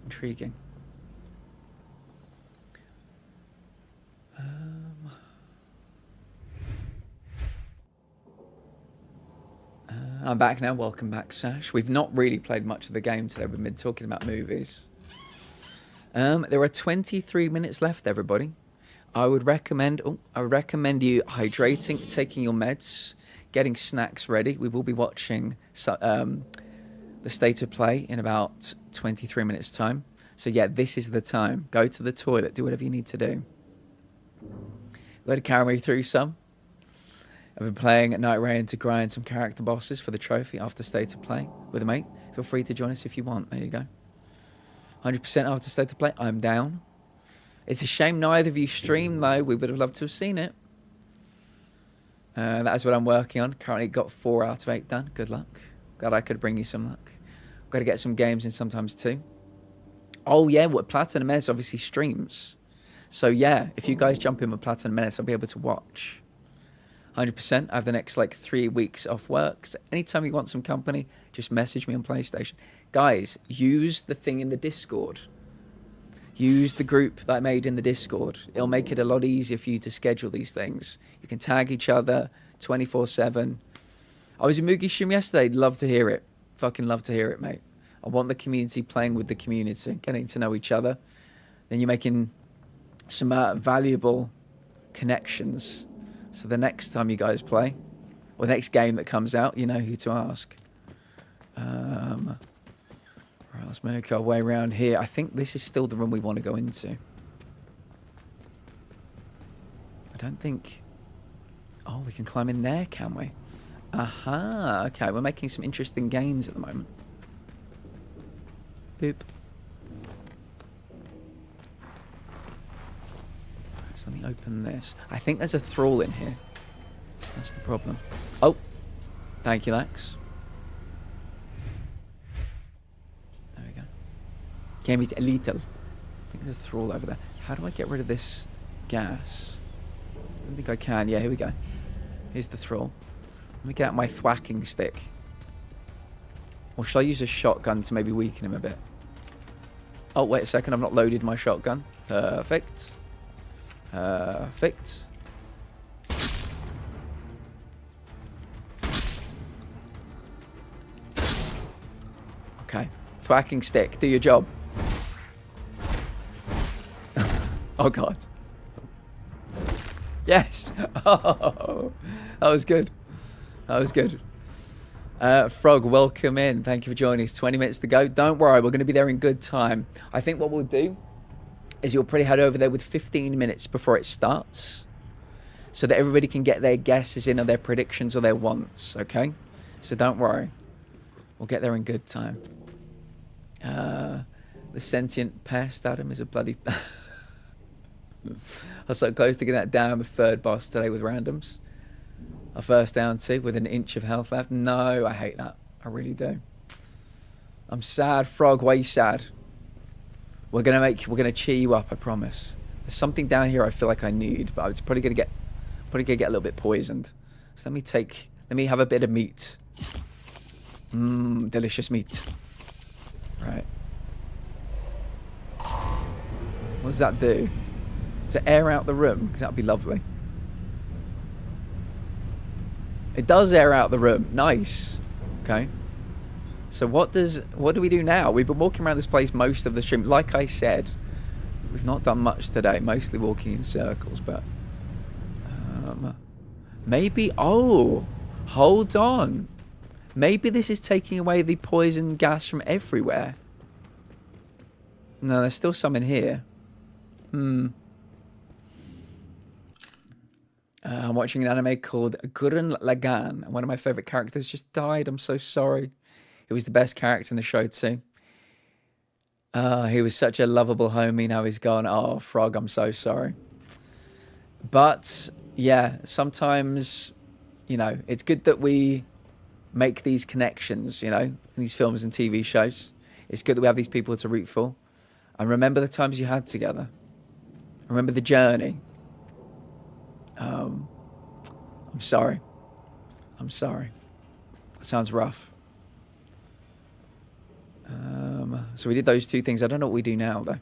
Intriguing. I'm back now. Welcome back, Sash. We've not really played much of the game today. We've been talking about movies. There are 23 minutes left, everybody. I would recommend you hydrating, taking your meds, getting snacks ready. We will be watching the state of play in about 23 minutes time. So yeah, this is the time. Go to the toilet, do whatever you need to do. Let it carry me through some. I've been playing at Night Rain to grind some character bosses for the trophy after state of play with a mate. Feel free to join us if you want. There you go. 100% after state of play. I'm down. It's a shame neither of you stream, though. We would have loved to have seen it. That is what I'm working on. Currently got 4 out of 8 done. Good luck. Glad I could bring you some luck. Got to get some games in sometimes too. Oh yeah, what Platinum Menace obviously streams. So yeah, if you guys jump in with Platinum Menace, I'll be able to watch. 100%. I have the next like 3 weeks off work. So anytime you want some company, just message me on PlayStation. Guys, use the thing in the Discord. Use the group that I made in the Discord. It'll make it a lot easier for you to schedule these things. You can tag each other 24/7. I was in Mugi stream yesterday. Love to hear it. Fucking love to hear it, mate. I want the community playing with the community, getting to know each other. Then you're making some valuable connections. So the next time you guys play, or the next game that comes out, you know who to ask. Right, let's make our way around here. I think this is still the room we want to go into. I don't think... Oh, we can climb in there, can we? Aha, okay, we're making some interesting gains at the moment. Boop. So let me open this. I think there's a thrall in here. That's the problem. Oh, thank you, Lex. There we go. Came it a little. I think there's a thrall over there. How do I get rid of this gas? I don't think I can. Yeah, here we go. Here's the thrall. Let me get out my thwacking stick. Or shall I use a shotgun to maybe weaken him a bit? Oh, wait a second. I've not loaded my shotgun. Perfect. Perfect. Okay. Thwacking stick. Do your job. Oh, God. Yes. Oh, that was good. That was good. Frog, welcome in. Thank you for joining us. 20 minutes to go. Don't worry, we're going to be there in good time. I think what we'll do is you'll probably head over there with 15 minutes before it starts so that everybody can get their guesses in or their predictions or their wants, okay? So don't worry. We'll get there in good time. The sentient pest, Adam, is a bloody... I was so close to getting that down the third boss today with randoms. A first down 2 with an inch of health left. No, I hate that. I really do. I'm sad, Frog. Why are you sad? We're gonna cheer you up, I promise. There's something down here I feel like I need, but it's probably gonna get a little bit poisoned. So let me have a bit of meat. Mmm, delicious meat. Right. What does that do? Does it air out the room? Because that'd be lovely. It does air out the room. Nice. Okay. So what do we do now? We've been walking around this place most of the stream. Like I said, we've not done much today. Mostly walking in circles, but maybe. Oh, hold on. Maybe this is taking away the poison gas from everywhere. No, there's still some in here. I'm watching an anime called Gurren Lagann, and one of my favorite characters just died. I'm so sorry. He was the best character in the show too. He was such a lovable homie. Now he's gone. Oh, Frog, I'm so sorry. But yeah, sometimes, you know, it's good that we make these connections, you know, in these films and TV shows. It's good that we have these people to root for. And remember the times you had together. Remember the journey. I'm sorry. I'm sorry. That sounds rough. So we did those two things. I don't know what we do now, though.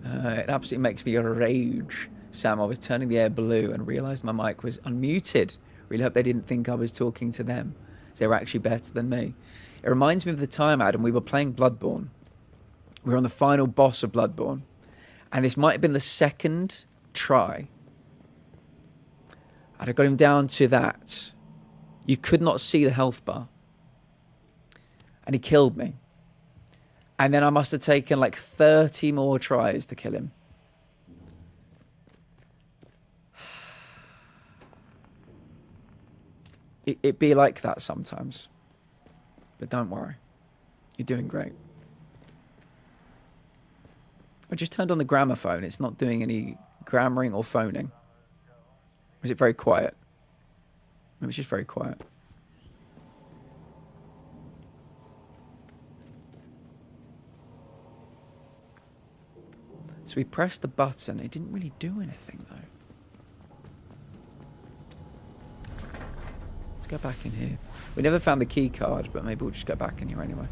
It absolutely makes me rage. Sam, I was turning the air blue and realised my mic was unmuted. Really hope they didn't think I was talking to them. They were actually better than me. It reminds me of the time, Adam, we were playing Bloodborne. We were on the final boss of Bloodborne. And this might have been the second try. And I got him down to that. You could not see the health bar. And he killed me. And then I must have taken like 30 more tries to kill him. It be like that sometimes. But don't worry. You're doing great. I just turned on the gramophone. It's not doing any grammaring or phoning. Or is it very quiet? Maybe it's just very quiet. So we pressed the button. It didn't really do anything, though. Let's go back in here. We never found the key card, but maybe we'll just go back in here anyway.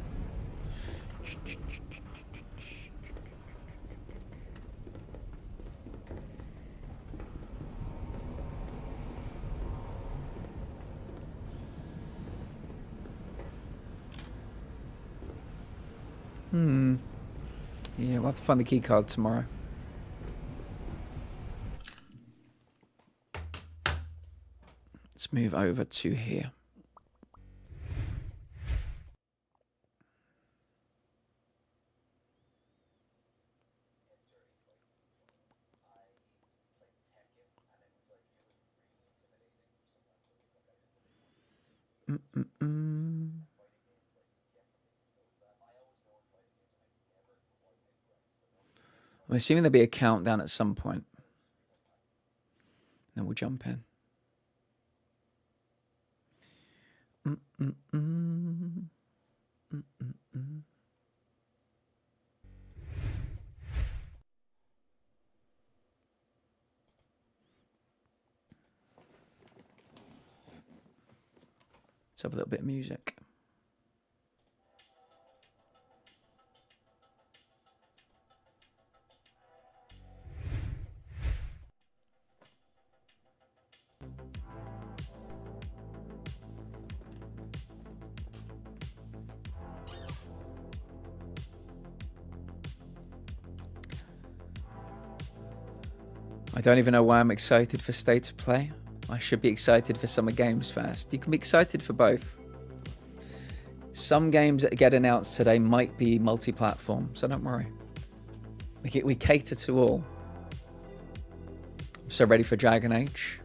Yeah, we'll have to find the key card tomorrow. Let's move over to here. I'm assuming there'll be a countdown at some point. Then we'll jump in. Let's have a little bit of music. I don't even know why I'm excited for State of Play. I should be excited for Summer Games Fest. You can be excited for both. Some games that get announced today might be multi-platform, so don't worry. We cater to all. I'm so ready for Dragon Age.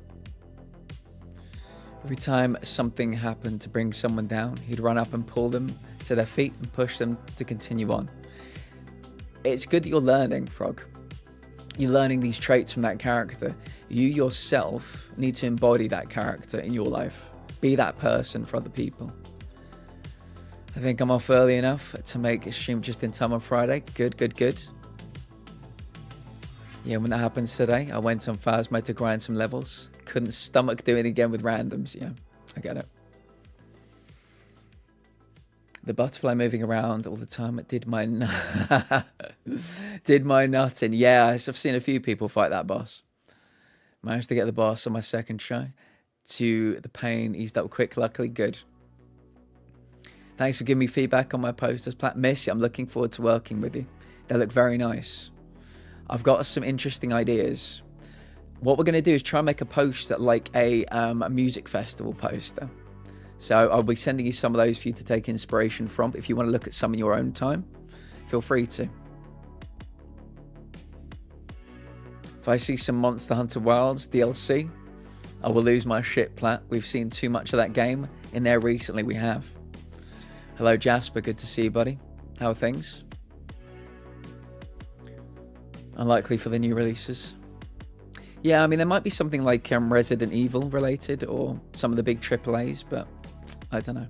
Every time something happened to bring someone down, he'd run up and pull them to their feet and push them to continue on. It's good that you're learning, Frog. You're learning these traits from that character. You yourself need to embody that character in your life. Be that person for other people. I think I'm off early enough to make a stream just in time on Friday. Good, good, good. Yeah, when that happens today, I went on Phasmo to grind some levels. Couldn't stomach doing it again with randoms. Yeah, I get it. The butterfly moving around all the time. It did my did my nutting. Yeah, I've seen a few people fight that boss. Managed to get the boss on my second try. To the pain eased up quick. Luckily, good. Thanks for giving me feedback on my posters. Miss you. I'm looking forward to working with you. They look very nice. I've got some interesting ideas. What we're going to do is try and make a poster like a music festival poster. So I'll be sending you some of those for you to take inspiration from. If you want to look at some in your own time, feel free to. If I see some Monster Hunter Wilds DLC, I will lose my shit, Plat. We've seen too much of that game in there recently. We have. Hello, Jasper. Good to see you, buddy. How are things? Unlikely for the new releases. Yeah, I mean, there might be something like Resident Evil related or some of the big AAAs, but I don't know.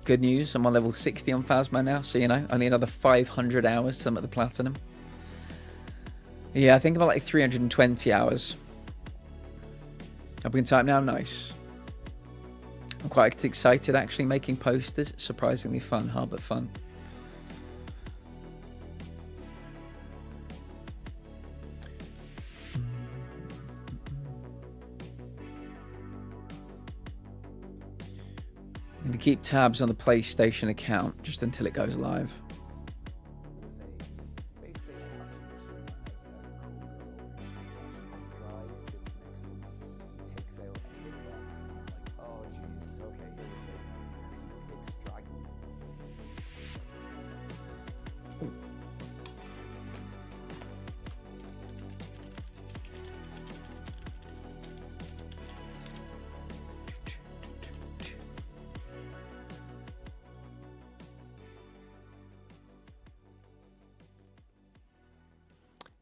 Good news, I'm on level 60 on Phasmo now, so you know, only another 500 hours till I'm at the Platinum. Yeah, I think about like 320 hours. Up in time now, nice. I'm quite excited actually making posters. Surprisingly fun, hard but fun. I'm going to keep tabs on the PlayStation account just until it goes live.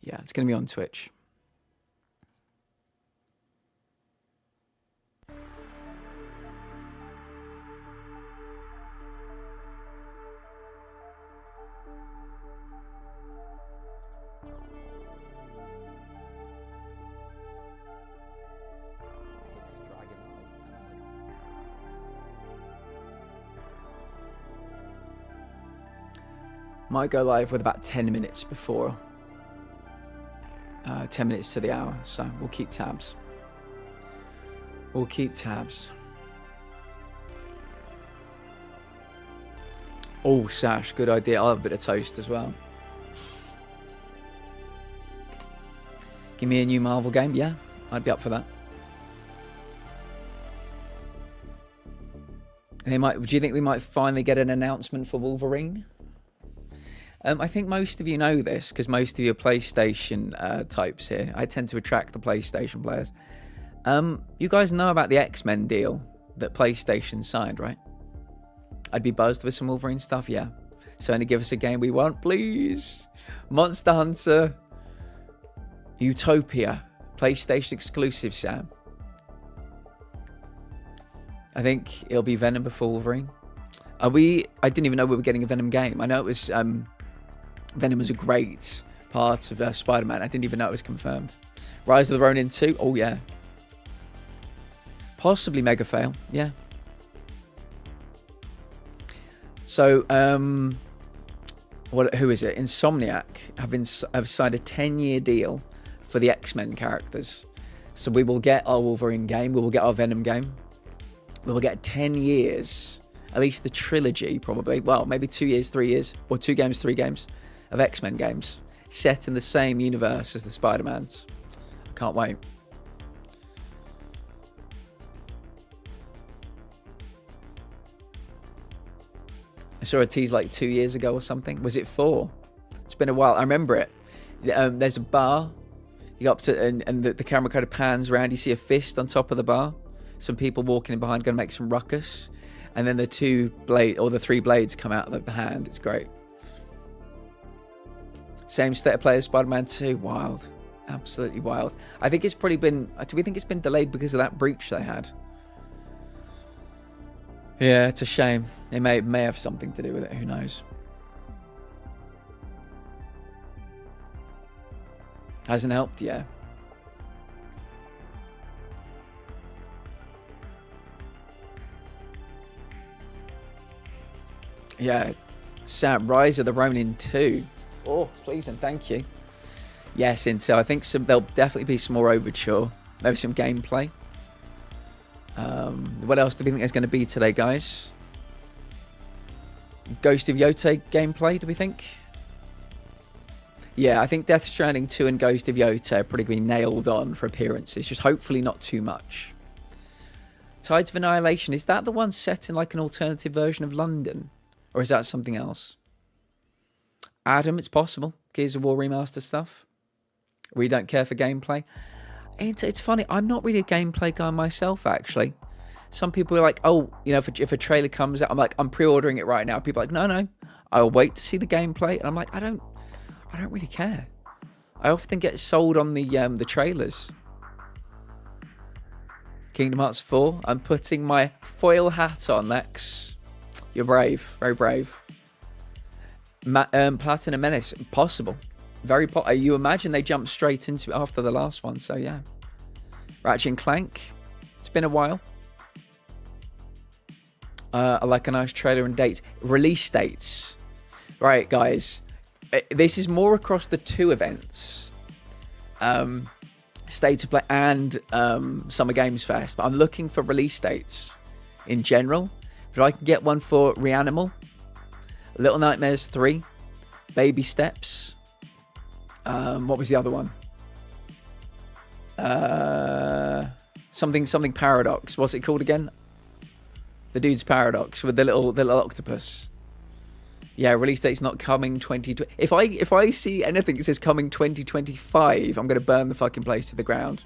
Yeah, it's going to be on Twitch. Might go live with about 10 minutes before 10 minutes to the hour, so we'll keep tabs. We'll keep tabs. Oh, Sash, good idea. I'll have a bit of toast as well. Give me a new Marvel game, yeah, I'd be up for that. They might. Do you think we might finally get an announcement for Wolverine? I think most of you know this because most of you are PlayStation types here. I tend to attract the PlayStation players. You guys know about the X-Men deal that PlayStation signed, right? I'd be buzzed with some Wolverine stuff, yeah. So only give us a game we want, please. Monster Hunter Utopia, PlayStation exclusive, Sam. I think it'll be Venom before Wolverine. I didn't even know we were getting a Venom game. I know it was Venom was a great part of Spider-Man. I didn't even know it was confirmed. Rise of the Ronin 2. Oh yeah. Possibly mega fail. Yeah. So who is it? Insomniac have signed a 10-year deal for the X-Men characters. So we will get our Wolverine game. We will get our Venom game. We will get 10 years, at least the trilogy probably. Well, maybe 2 years, 3 years, or 2 games, 3 games of X-Men games. set in the same universe as the Spider-Mans. I can't wait. I saw a tease like 2 years ago or something. Was it 4? It's been a while. I remember it. There's a bar. You go up to, and the camera kind of pans around. You see a fist on top of the bar. Some people walking in behind, going to make some ruckus. And then the 3 blades come out of the hand. It's great. Same state of play as Spider-Man 2. Wild. Absolutely wild. I think it's probably been... Do we think it's been delayed because of that breach they had? Yeah, it's a shame. It may have something to do with it. Who knows? Hasn't helped, yeah. Yeah. Sam, Rise of the Ronin 2. Oh, please and thank you. Yes, and so I think there'll definitely be some more Overture. Maybe some gameplay. What else do we think there's going to be today, guys? Ghost of Yotei gameplay, do we think? Yeah, I think Death Stranding 2 and Ghost of Yotei are probably going to be nailed on for appearances. Just hopefully not too much. Tides of Annihilation, is that the one set in like an alternative version of London? Or is that something else? Adam, it's possible. Gears of War remaster stuff. We don't care for gameplay. It's funny, I'm not really a gameplay guy myself, actually. Some people are like, oh, you know, if a trailer comes out, I'm like, I'm pre-ordering it right now. People are like, no, I'll wait to see the gameplay. And I'm like, I don't really care. I often get sold on the trailers. Kingdom Hearts 4, I'm putting my foil hat on, Lex. You're brave, very brave. Platinum Menace, possible. Very you imagine they jumped straight into it after the last one, so yeah. Ratchet and Clank, it's been a while. I like a nice trailer and dates. Release dates. Right, guys. This is more across the 2 events. State of Play and Summer Games Fest. But I'm looking for release dates in general. If I can get one for Reanimal, Little Nightmares 3, Baby Steps. What was the other one? Something Paradox. What's it called again? The dude's Paradox with the little octopus. Yeah, release date's not coming 2020. If I see anything that says coming 2025, I'm gonna burn the fucking place to the ground.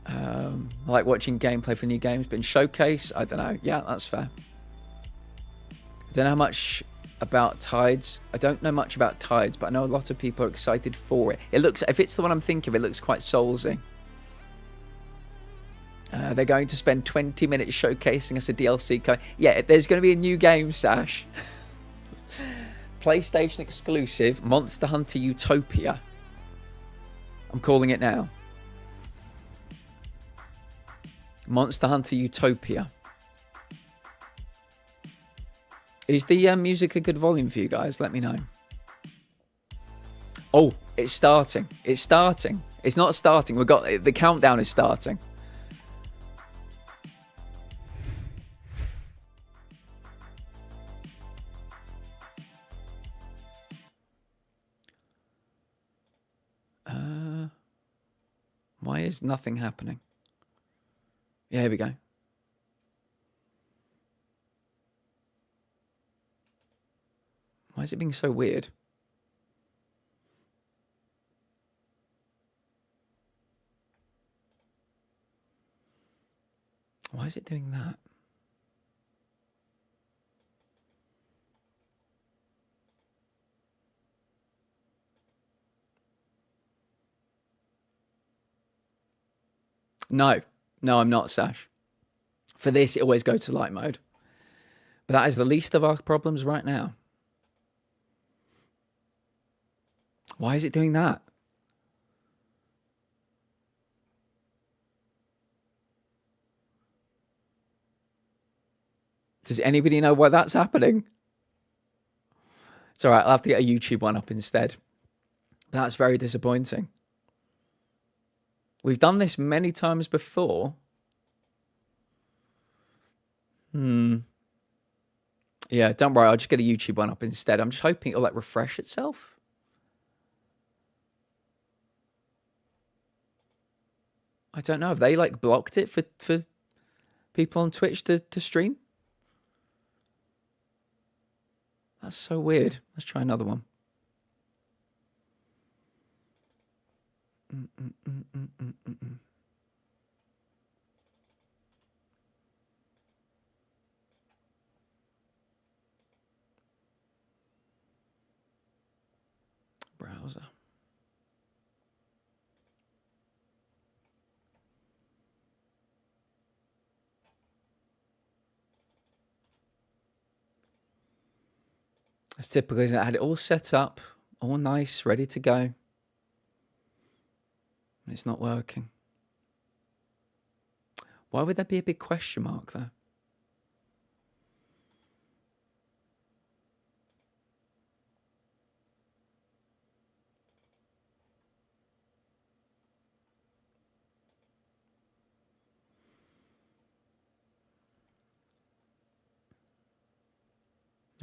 I like watching gameplay for new games, but in Showcase, I don't know. Yeah, that's fair. I don't know how much about Tides. I don't know much about Tides, but I know a lot of people are excited for it. It looks, if it's the one I'm thinking of, it looks quite soulsy. They're going to spend 20 minutes showcasing us a DLC code. Yeah, there's going to be a new game, Sash. PlayStation exclusive, Monster Hunter Utopia. I'm calling it now. Monster Hunter Utopia. Is the music a good volume for you guys? Let me know. Oh, it's starting. It's starting. It's not starting. We've got the countdown is starting. Why is nothing happening? Yeah, here we go. Why is it being so weird? Why is it doing that? No, I'm not, Sash. For this, it always goes to light mode. But that is the least of our problems right now. Why is it doing that? Does anybody know why that's happening? It's all right, I'll have to get a YouTube one up instead. That's very disappointing. We've done this many times before. Yeah, don't worry, I'll just get a YouTube one up instead. I'm just hoping it'll like refresh itself. I don't know. Have they like blocked it for people on Twitch to stream? That's so weird. Let's try another one. Browser. It's typical, isn't it? I had it all set up, all nice, ready to go. It's not working. Why would there be a big question mark, though?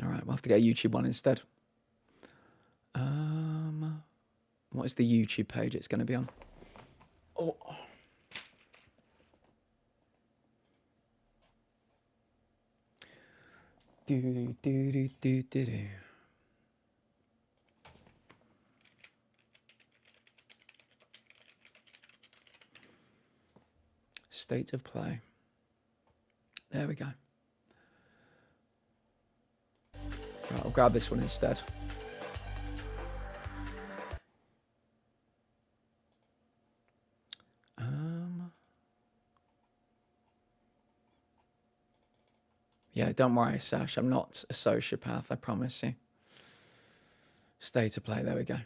All right, we'll have to get a YouTube one instead. What is the YouTube page it's going to be on? Oh. Do. State of play. There we go. Right, I'll grab this one instead. Yeah, don't worry, Sash. I'm not a sociopath, I promise you. State of play, there we go.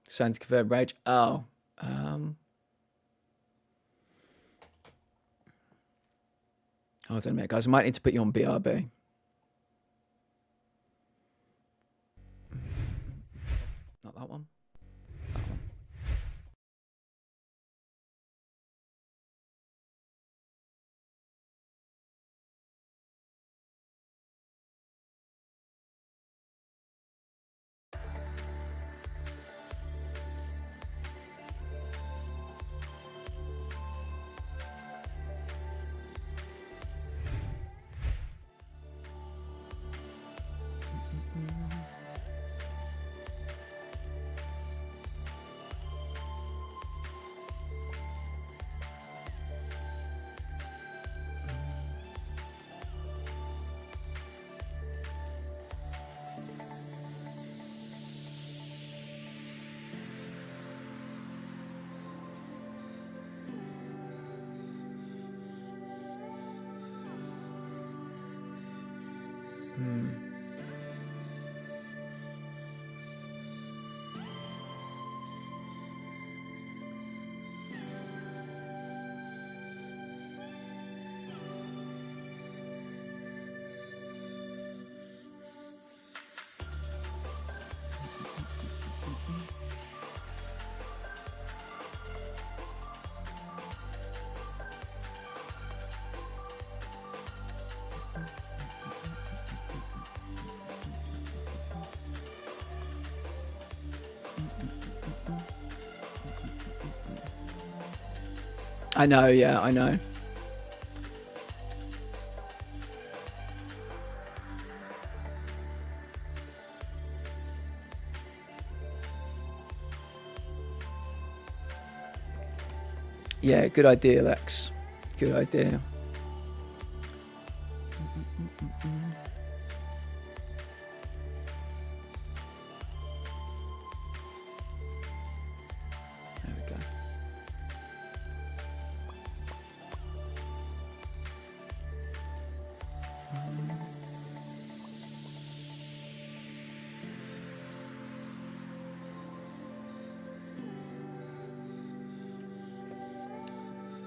Send to confirm rage. Oh. Hold on a minute, guys. I might need to put you on BRB. Not that one. That one. I know, yeah, I know. Yeah, good idea, Lex. Good idea. There we go.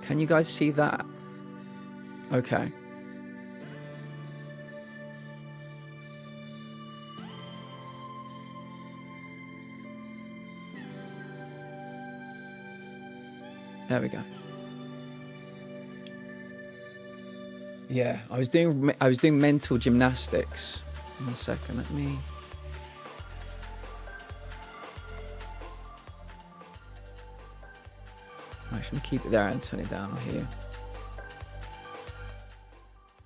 Can you guys see that? Okay. There we go. Yeah, I was doing mental gymnastics. 1 second, let me. I'm actually going to keep it there and turn it down here.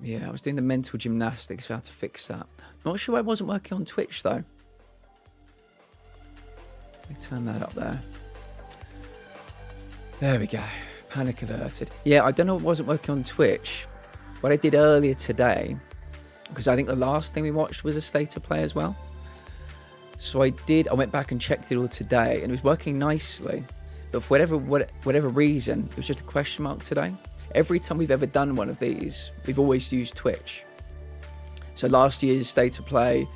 Yeah, I was doing the mental gymnastics for how to fix that. Not sure I wasn't working on Twitch, though. Let me turn that up there. There we go. Panic averted. Yeah, I don't know what wasn't working on Twitch. What I did earlier today, because I think the last thing we watched was a state of play as well. So I went back and checked it all today, and it was working nicely. But for whatever reason, it was just a question mark today. Every time we've ever done one of these, we've always used Twitch. So last year's State of Play,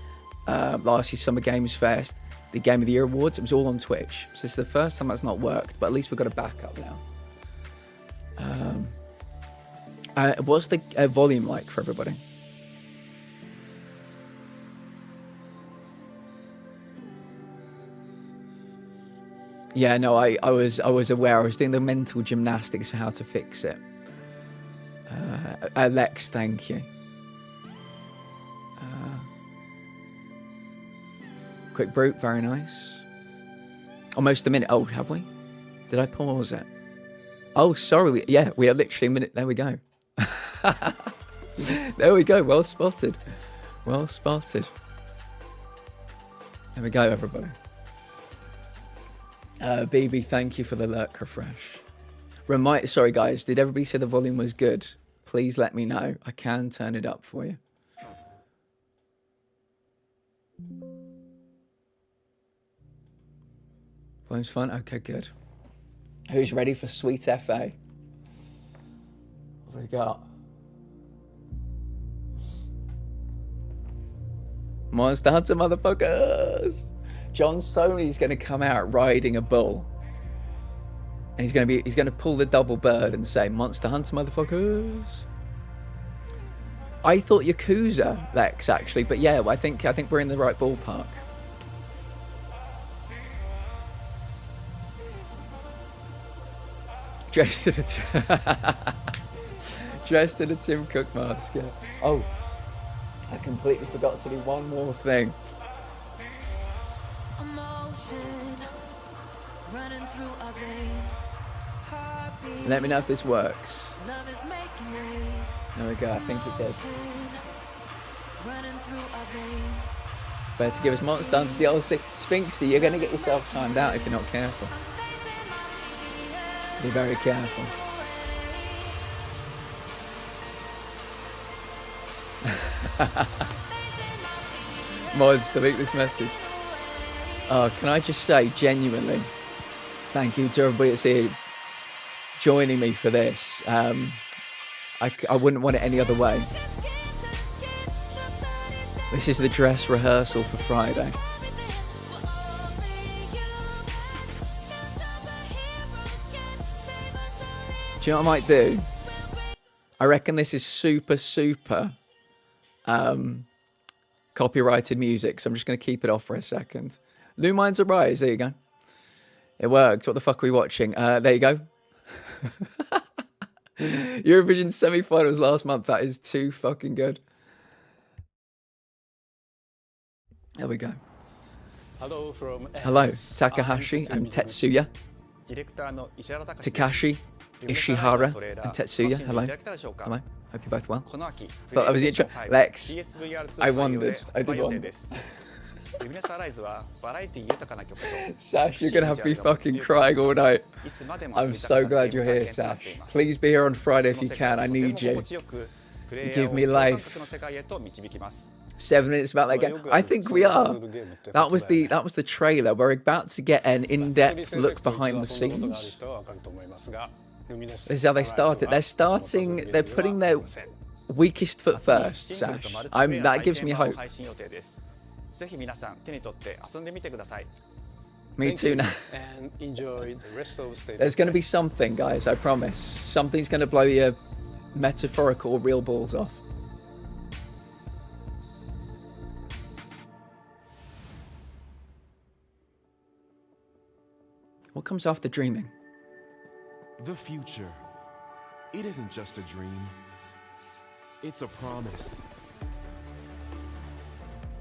last year's Summer Games Fest, the Game of the Year Awards, it was all on Twitch. So this is the first time that's not worked, but at least we've got a backup now. What's the volume like for everybody? Yeah, no, I was aware. I was doing the mental gymnastics for how to fix it. Lex, thank you. Quick brute, very nice. Almost a minute. Oh, have we? Did I pause it? Oh, sorry. We are literally a minute. There we go. There we go. Well spotted. Well spotted. There we go, everybody. BB, thank you for the lurk refresh. Sorry, guys. Did everybody say the volume was good? Please let me know. I can turn it up for you. Volume's fun? Okay, good. Who's ready for Sweet FA? What have we got? Monster Hunter, motherfuckers! John Sony's going to come out riding a bull. And he's going to pull the double bird and say, Monster Hunter, motherfuckers. I thought Yakuza, Lex, actually. But yeah, I think we're in the right ballpark. Dressed in a Tim Cook mask, yeah. Oh, I completely forgot to do one more thing. Let me know if this works. There we go, I think it did. Better to give us Monster Hunter DLC. Spinksy, you're going to get yourself timed out if you're not careful. Be very careful. Mods, delete this message. Oh, can I just say, genuinely, thank you to everybody that's here joining me for this. I wouldn't want it any other way. This is the dress rehearsal for Friday. Do you know what I might do? I reckon this is super copyrighted music, so I'm just going to keep it off for a second. New Minds Arise, there you go. It worked. What the fuck are we watching? There you go. Eurovision semi-finals last month. That is too fucking good. There we go. Hello from Hello, Takahashi and Tetsuya. Takashi, Ishihara and Tetsuya. Hello. Hello. Hope you're both well. Thought that was the intro. Lex, I wondered. I did wonder. Sash, you're going to have me fucking crying all night. I'm so glad you're here, Sash. Please be here on Friday if you can. I need you. You give me life. 7 minutes about that game. I think we are. That was the trailer. We're about to get an in-depth look behind the scenes. This is how they started. They're putting their weakest foot first, Sash. That gives me hope. Me too now. There's going to be something, guys, I promise. Something's going to blow your metaphorical or real balls off. What comes after dreaming? The future. It isn't just a dream. It's a promise.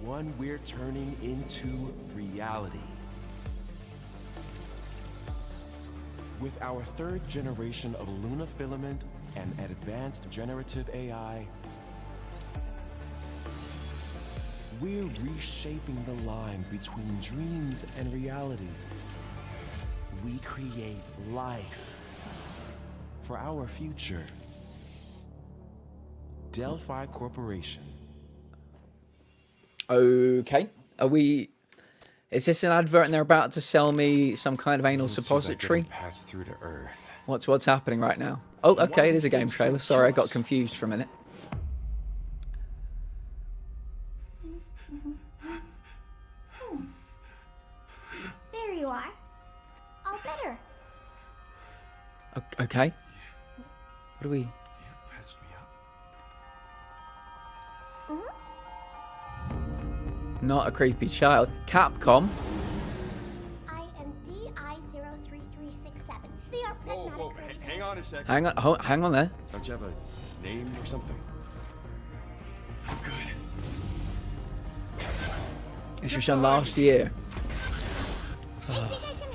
One we're turning into reality. With our third generation of Luna filament and advanced generative AI, we're reshaping the line between dreams and reality. We create life for our future. Delphi Corporation. Okay. Are we... Is this an advert and they're about to sell me some kind of anal suppository? Passed through to Earth. What's happening right now? Oh, okay, it is a game trailer. Sorry, I got confused for a minute. There you are. All better. Okay. What do we... You patched me up. Not a creepy child. Capcom. I am DI-03367. They are pragmatic. Whoa, hang on a second. Hang on there. Don't you have a name or something? I'm good. This was done last year. I think I can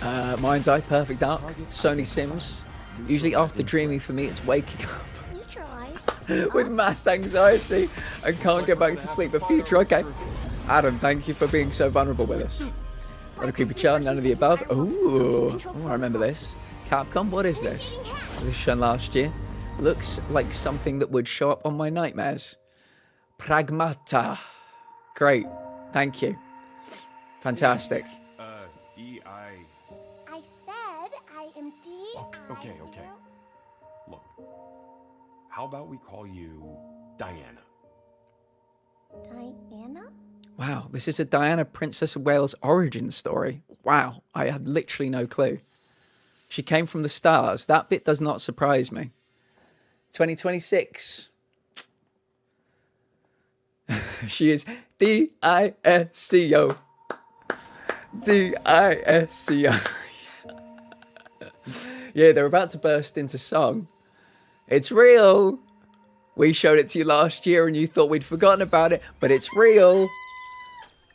help. Mind's Eye, Perfect Dark, Sony Sims. Usually after dreaming for me, it's waking up with mass anxiety and can't get back to sleep. But future, okay. Adam, thank you for being so vulnerable with us. Not a creepy child, none of the above. Ooh, I remember this. Capcom, what is this? This was shown last year. Looks like something that would show up on my nightmares. Pragmata. Great. Thank you. Fantastic. D.I. I said I am DI. Okay. Look, how about we call you Diana? Diana? Wow, this is a Diana, Princess of Wales origin story. Wow, I had literally no clue. She came from the stars. That bit does not surprise me. 2026. She is D-I-S-C-O. D-I-S-C-O. Yeah, they're about to burst into song. It's real. We showed it to you last year and you thought we'd forgotten about it, but it's real.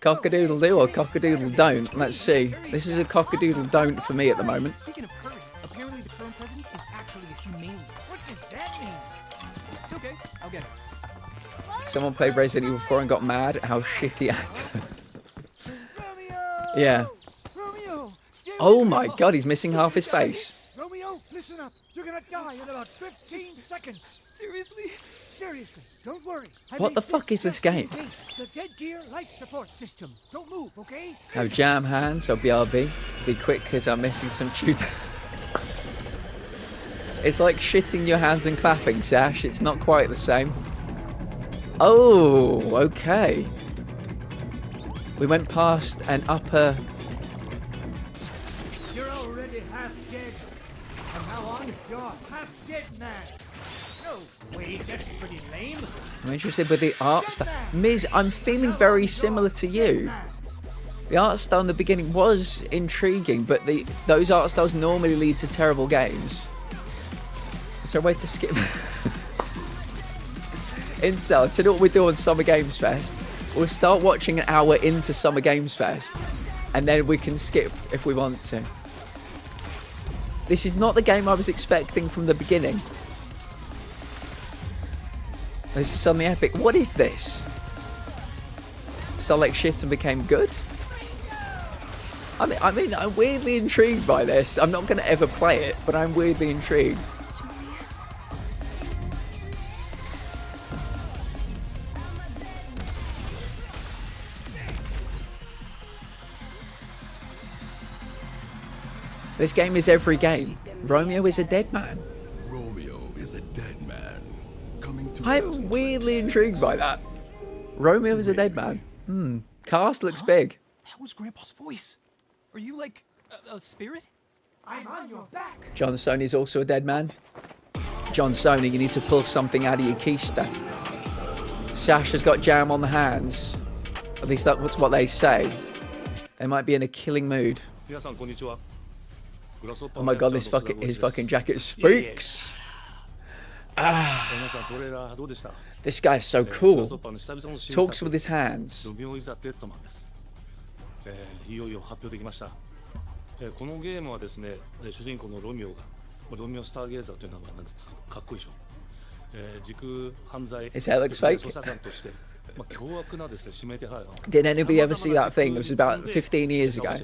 Cock-a-doodle-do or cock-a-doodle-don't. Let's see. This is a cock-a-doodle-don't for me at the moment. Speaking of curry, apparently the current president is actually a humane. What does that mean? It's okay, I'll get it. Someone played Resident Evil 4 and got mad at how shitty actor. Yeah. Oh my god, he's missing half his face. Romeo, listen up. You're gonna die in about 15 seconds. Seriously? Seriously, don't worry. What the fuck is this game? The dead gear life support system. Don't move, okay? No jam hands or BRB. Be quick because I'm missing some tutor. It's like shitting your hands and clapping, Sash. It's not quite the same. Oh, okay. We went past an upper... You're already half dead. From now on, you're half dead man. No, wait, that's pretty lame. I'm interested with the art style. Miz, I'm feeling very similar to you. The art style in the beginning was intriguing, but those art styles normally lead to terrible games. Is there a way to skip? Incel, to do what we do on Summer Games Fest. We'll start watching an hour into Summer Games Fest, and then we can skip if we want to. This is not the game I was expecting from the beginning. This is suddenly epic. What is this? Sound like shit and became good? I mean, I'm weirdly intrigued by this. I'm not going to ever play it, but I'm weirdly intrigued. This game is every game. Romeo is a dead man. Romeo is a dead man. Coming to I'm weirdly intrigued by that. Romeo is a dead man. Cast looks big. That was Grandpa's voice. Are you like a spirit? I'm on your back. John Sony's also a dead man. John Sony, you need to pull something out of your keister. Sasha's got jam on the hands. At least that's what they say. They might be in a killing mood. Oh my god, his fucking jacket speaks. This guy's so cool. Talks with his hands. いよいよ発表できました。このゲームはですね、主人公のロミオが、ロミオスターゲーザーという名前なんですが、かっこいいでしょ。時空犯罪捜査官として、凶悪なですね、指名手配犯。Did anybody ever see that thing? It was about 15 years ago.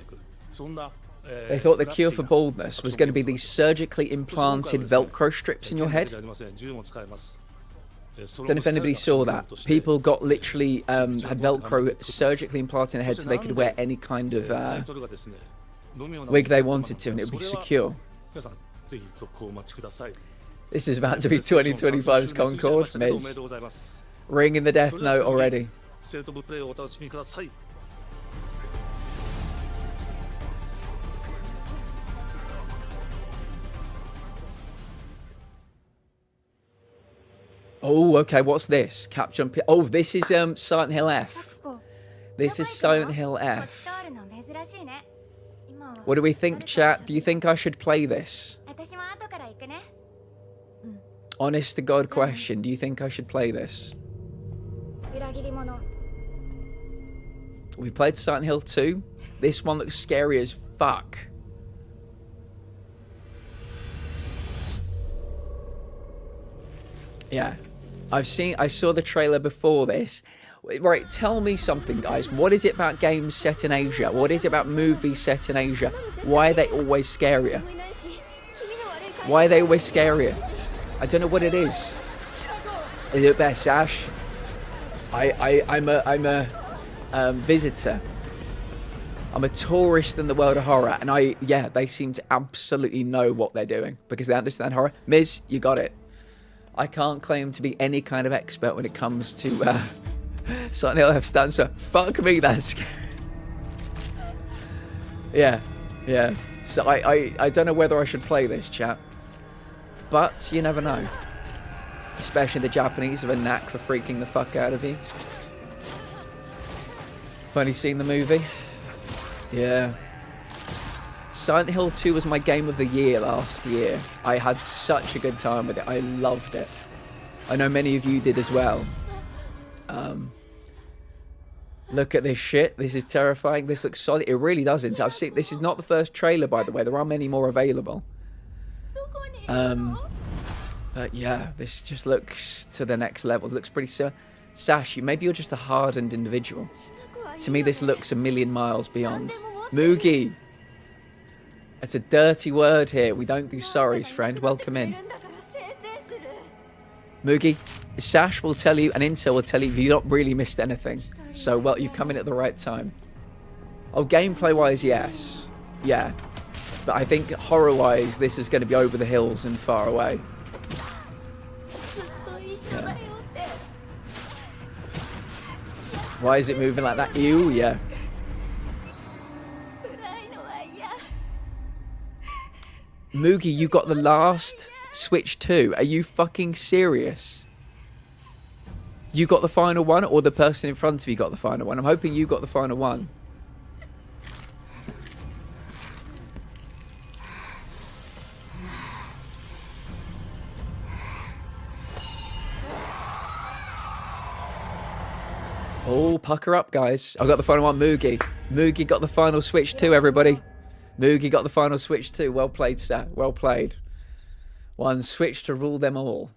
They thought the cure for baldness was going to be these surgically implanted Velcro strips in your head. Don't know if anybody saw that. People got literally had Velcro surgically implanted in their head so they could wear any kind of wig they wanted to and it would be secure. This is about to be 2025's Concord, Miz. Ringing the death note already. Oh, okay, what's this? Capture and... Oh, this is Silent Hill F. This is Silent Hill F. What do we think, chat? Do you think I should play this? Honest to God question, do you think I should play this? We played Silent Hill 2. This one looks scary as fuck. Yeah. I saw the trailer before this. Right, tell me something, guys. What is it about games set in Asia? What is it about movies set in Asia? Why are they always scarier? Why are they always scarier? I don't know what it is. Is it best, Ash? I'm a visitor. I'm a tourist in the world of horror, and they seem to absolutely know what they're doing because they understand horror. Miz, you got it. I can't claim to be any kind of expert when it comes to Silent Hill F stands for fuck me, that's scary. Yeah. So I don't know whether I should play this, chat. But you never know. Especially the Japanese have a knack for freaking the fuck out of you. I've only seen the movie. Yeah. Silent Hill 2 was my game of the year last year. I had such a good time with it. I loved it. I know many of you did as well. Look at this shit. This is terrifying. This looks solid. It really doesn't. I've seen. This is not the first trailer, by the way. There are many more available. But yeah, this just looks to the next level. It looks pretty. Sash, maybe you're just a hardened individual. To me, this looks a million miles beyond. Moogie. It's a dirty word here. We don't do sorries, friend. Welcome in. Moogie, Sash will tell you and Intel will tell you you've not really missed anything. So, well, you've come in at the right time. Oh, gameplay-wise, yes. Yeah. But I think horror-wise, this is going to be over the hills and far away. Yeah. Why is it moving like that? Ew, yeah. Moogie, you got the last Switch 2. Are you fucking serious? You got the final one, or the person in front of you got the final one? I'm hoping you got the final one. Oh, pucker up, guys. I got the final one, Moogie. Moogie got the final Switch 2, everybody. Moogie got the final Switch too. Well played, sir. Well played. One Switch to rule them all.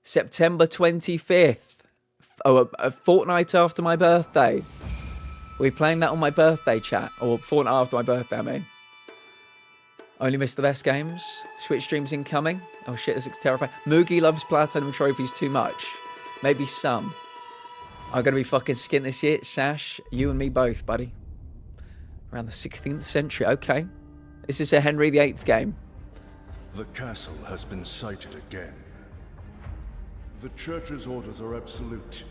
September 25th. Oh, a fortnight after my birthday. We're playing that on my birthday, chat. Or fortnight after my birthday, I mean. Only missed the best games. Switch streams incoming. Oh shit, this looks terrifying. Moogie loves Platinum trophies too much. Maybe some. I'm going to be fucking skint this year. Sash, you and me both, buddy. Around the 16th century. Okay. This is a Henry VIII game. The castle has been sighted again. The church's orders are absolute.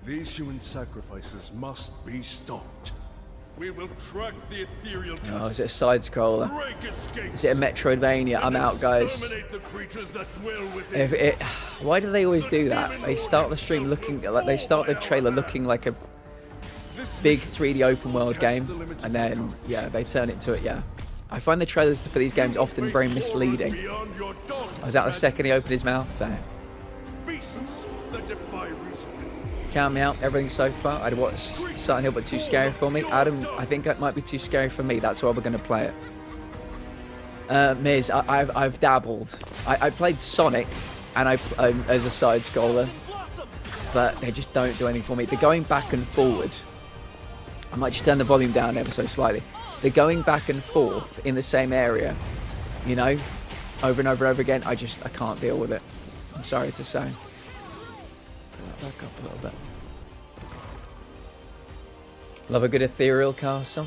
These human sacrifices must be stopped. We will track the ethereal castle. Oh, is it a side scroller? Is it a Metroidvania? I'm out, guys. Why do they always do that? They start the stream looking like they start the trailer looking like a big 3D open world game, and then yeah, they turn it to it. Yeah, I find the trailers for these games often very misleading. I was out the second he opened his mouth there. Count me out. Everything so far. I'd watch Silent Hill, but too scary for me. Adam, I think it might be too scary for me. That's why we're going to play it. Miz, I've dabbled. I played Sonic, and as a side scroller, but they just don't do anything for me. They're going back and forward. I might just turn the volume down ever so slightly. They're going back and forth in the same area, you know, over and over and over again. I can't deal with it. I'm sorry to say. Back up a little bit. Love a good ethereal castle.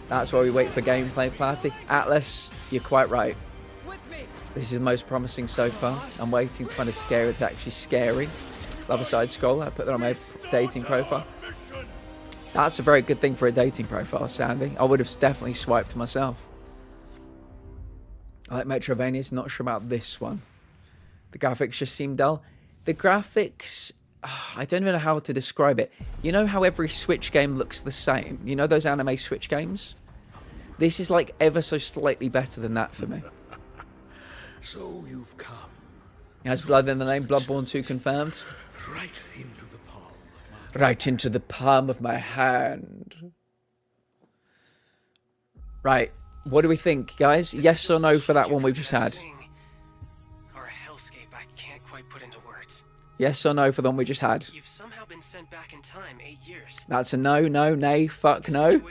That's why we wait for gameplay, Platty. Atlas, you're quite right. This is the most promising so far. I'm waiting to find a scary that's actually scary. Love a side scroller. I put that on my dating profile. That's a very good thing for a dating profile, Sandy. I would have definitely swiped myself. I like Metrovania's, not sure about this one. The graphics just seem dull. The graphics, I don't even know how to describe it. You know how every Switch game looks the same? You know those anime Switch games? This is like ever so slightly better than that for me. So you've come. Has blood in the name, Bloodborne 2 confirmed. Right into the palm of my Right into the palm of my hand. Right, what do we think, guys? Yes or no for that one we've just had? Or a hellscape I can't quite put into words. Yes or no for the one we just had? You've somehow been sent back in time 8 years. That's a no, no, nay, fuck no.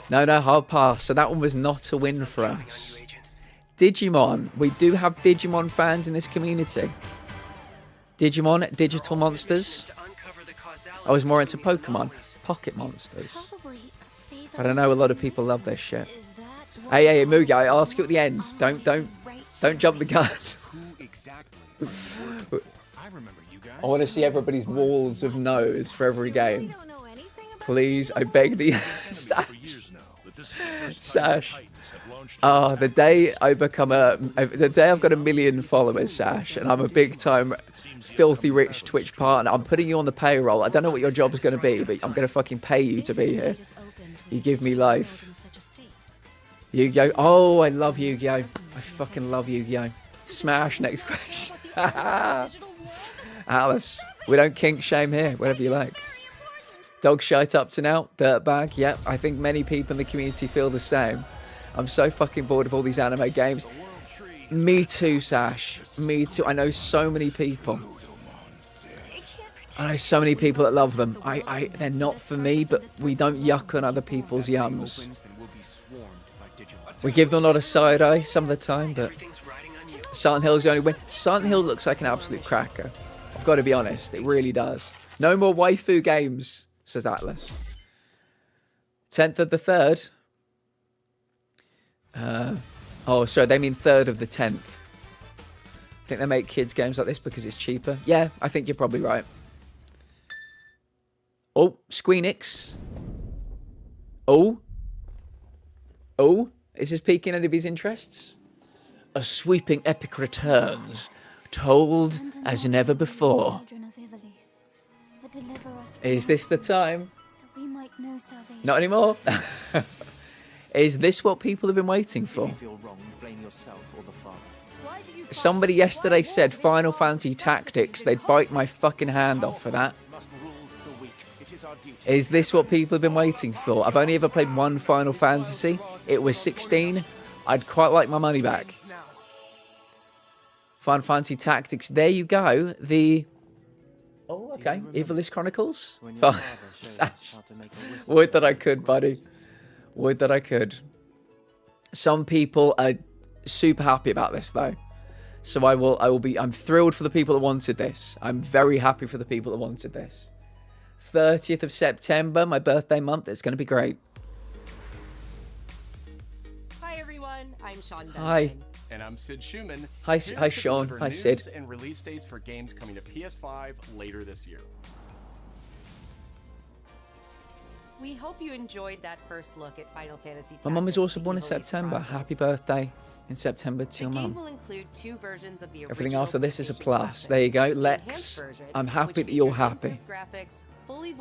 No, hard pass. So that one was not a win for us. Digimon. We do have Digimon fans in this community. Digimon, digital monsters. I was more into Pokemon, pocket monsters. I don't know, a lot of people love this shit. Hey, Mugi, I ask you at the end. Don't jump the gun. I want to see everybody's walls of no's for every game. Please, I beg the Sash. Oh, the day I become the day I've got 1 million followers, Sash, and I'm a big time filthy rich Twitch partner, I'm putting you on the payroll. I don't know what your job is going to be, but I'm going to fucking pay you to be here. You give me life. Yu-Gi-Oh! Oh, I love Yu-Gi-Oh! I fucking love Yu-Gi-Oh! Smash, next question. Alice, we don't kink shame here, whatever you like. Dog shite up to now, dirtbag. Yep, I think many people in the community feel the same. I'm so fucking bored of all these anime games. Me too, Sash. Me too. I know so many people. I know so many people that love them. They're not for me, but we don't yuck on other people's yums. We give them a lot of side eye some of the time, but Silent Hill's the only win. Silent Hill looks like an absolute cracker. I've got to be honest, it really does. No more waifu games, says Atlas. 10th of the 3rd. Oh, sorry, they mean 3rd of the 10th. I think they make kids games like this because it's cheaper. Yeah, I think you're probably right. Oh, Squeenix. Oh, is this piquing anybody's interests? A sweeping epic returns, told as never before. Is this the time? Not anymore. Is this what people have been waiting for? Somebody yesterday said Final Fantasy Tactics. They'd bite my fucking hand off for that. Is this what people have been waiting for? I've only ever played one Final Fantasy. It was 16. I'd quite like my money back. Final Fantasy Tactics. There you go. Oh, okay. Evilist Chronicles. Would that I could, buddy. Would that I could. Some people are super happy about this, though. So I'm thrilled for the people that wanted this. I'm very happy for the people that wanted this. 30th of September, my birthday month. It's going to be great. Hi, everyone. I'm Sean Benson. Hi. And I'm Sid Schumann. Hi, Sean. Hi, Sid. And release dates for games coming to PS5 later this year. We hope you enjoyed that first look at Final Fantasy. My mum is also born in September. Happy birthday in September to your mum. Will include 2 versions of the Everything after this is a plus. There you go, Lex. I'm happy that you're happy.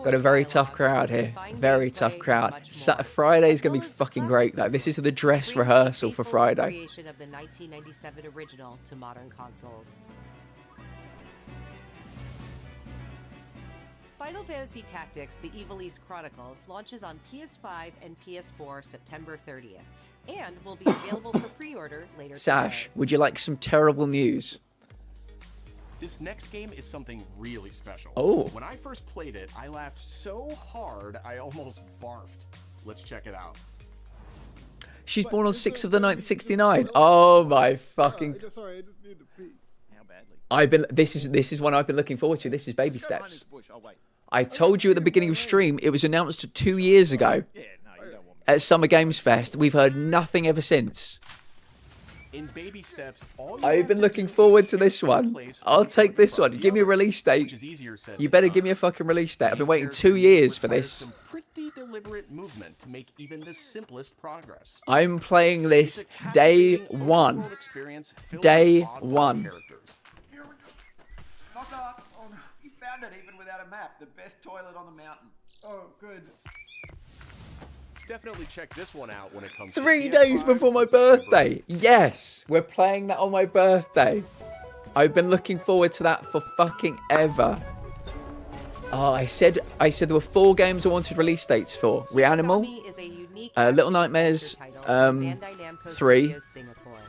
Got a very tough crowd here. Very tough crowd. Friday's gonna be fucking great though. This is the dress rehearsal for Friday. Creation of the 1997 original to modern consoles. Final Fantasy Tactics: The Ivalice Chronicles launches on PS5 and PS4 September 30th, and will be available for pre-order later Sash, today. would you like some terrible news? This next game is something really special. Oh. When I first played it, I laughed so hard I almost barfed. Let's check it out. She's born on 6th of the 9th, 69. Oh my fucking... Sorry, I just need to pee. How badly? I've been... This is one I've been looking forward to. This is Baby Steps. I told you at the beginning of stream, it was announced 2 years ago at Summer Games Fest. We've heard nothing ever since. In Baby Steps, all you I've have been to looking do is forward to pick this one one. place I'll where take you this can one. find Give me a the release other, date. which is easier said You than better done. give me a fucking release date. I've been waiting Here 2 years for requires this. some pretty deliberate movement to make even the simplest progress. I'm playing this It's a day captivating one. open-world experience filled Day with odd one. characters. Knock knock. Oh no, you found it even without a map. The best toilet on the mountain. Oh, good. Definitely check this one out when it comes to 3 PS5 days before my and September. birthday. Yes, we're playing that on my birthday. I've been looking forward to that for fucking ever. Oh, I said there were 4 games I wanted release dates for. Reanimal, Origami is a unique Little action Nightmares, adventure title from Bandai Namco 3, Studios Singapore.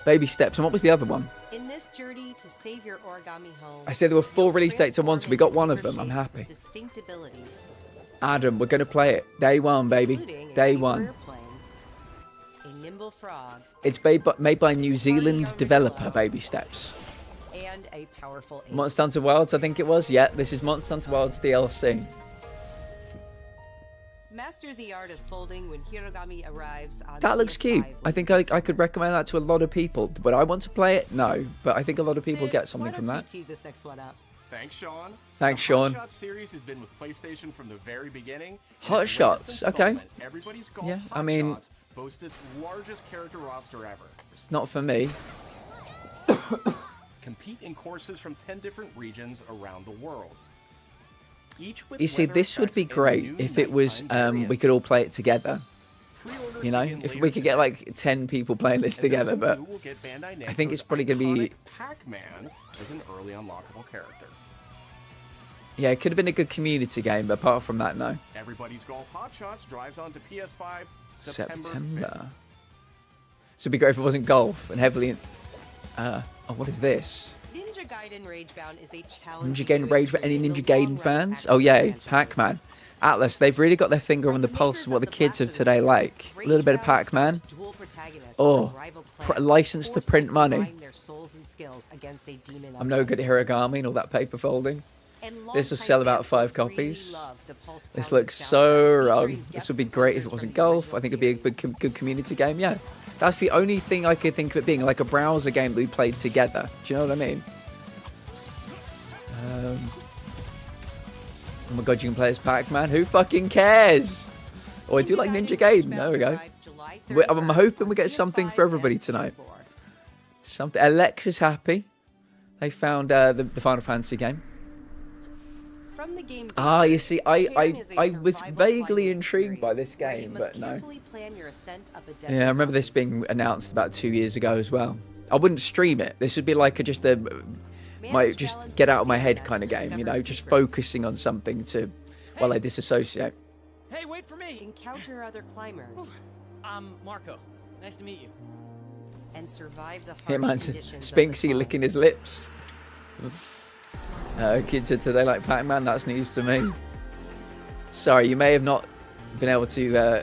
Baby Steps, and what was the other one? In this journey to save your origami home, I said there were 4 release dates I wanted. We got one of them. I'm shapes happy. with distinct abilities, Adam, we're gonna play it. Day one, baby. including a Day game one. we're playing, a nimble frog, It's made by New Zealand developer Baby Steps. and a powerful ape. Monster Hunter Wilds, I think it was. Yeah, this is Monster Hunter Wilds DLC. Master the art of folding when Hirogami arrives on That looks PS5 cute. I think I could recommend that to a lot of people. Would I want to play it? No, but I think a lot of people get something from that. Tee this next one up. Thanks, Sean. Thanks, the Sean. Hot Shots series has been with PlayStation from the very beginning. Hot Its Shots, latest okay. installment, Everybody's Golf Yeah, Hot I mean- Shots boasts its largest character roster ever. It's not for me. Compete in courses from 10 different regions around the world. Each with You see, weather this would be effects and great new if it was nighttime we could all play it together. Pre-orders You know, begin if later we could get today. like 10 people playing this And together, those but of you will get Bandai I think it's Namco's probably going to be... iconic Pac-Man as an early unlockable character. Yeah, it could have been a good community game, but apart from that, no. Everybody's Golf Hot Shots drives onto PS5 September 5th. September. So it'd be great if it wasn't golf and heavily... oh, what is this? Ninja Gaiden Ragebound is a challenge. Ninja Gaiden Rage, any Ninja Gaiden fans? Oh yeah, Pac-Man. Atlas, they've really got their finger on the pulse of what the kids of today like. A little bit of Pac-Man. Oh, license to print money. I'm no good at Hiragami and all that paper folding. This will sell about 5 copies. This looks so wrong. This would be great if it wasn't golf. I think it'd be a good community game, yeah. That's the only thing I could think of it being, like a browser game that we played together. Do you know what I mean? Oh my god, you can play as Pac-Man? Who fucking cares? Oh, I do like Ninja Gaiden. There we go. I'm hoping we get something for everybody tonight. Something. Alexa's happy. They found the Final Fantasy game. From the game Ah, you see, I was vaguely intrigued by this game, but no. Yeah, I remember this being announced about 2 years ago as well. I wouldn't stream it. This would be like just just get out of my head kind of game, you know, just focusing on something to, while I disassociate. Hey, wait for me! Encounter other climbers. I'm Marco. Nice to meet you. And survive the harsh Here, man, conditions of Spinksy licking his lips. Kids are today like Pac-Man, that's news to me. Sorry, you may have not been able to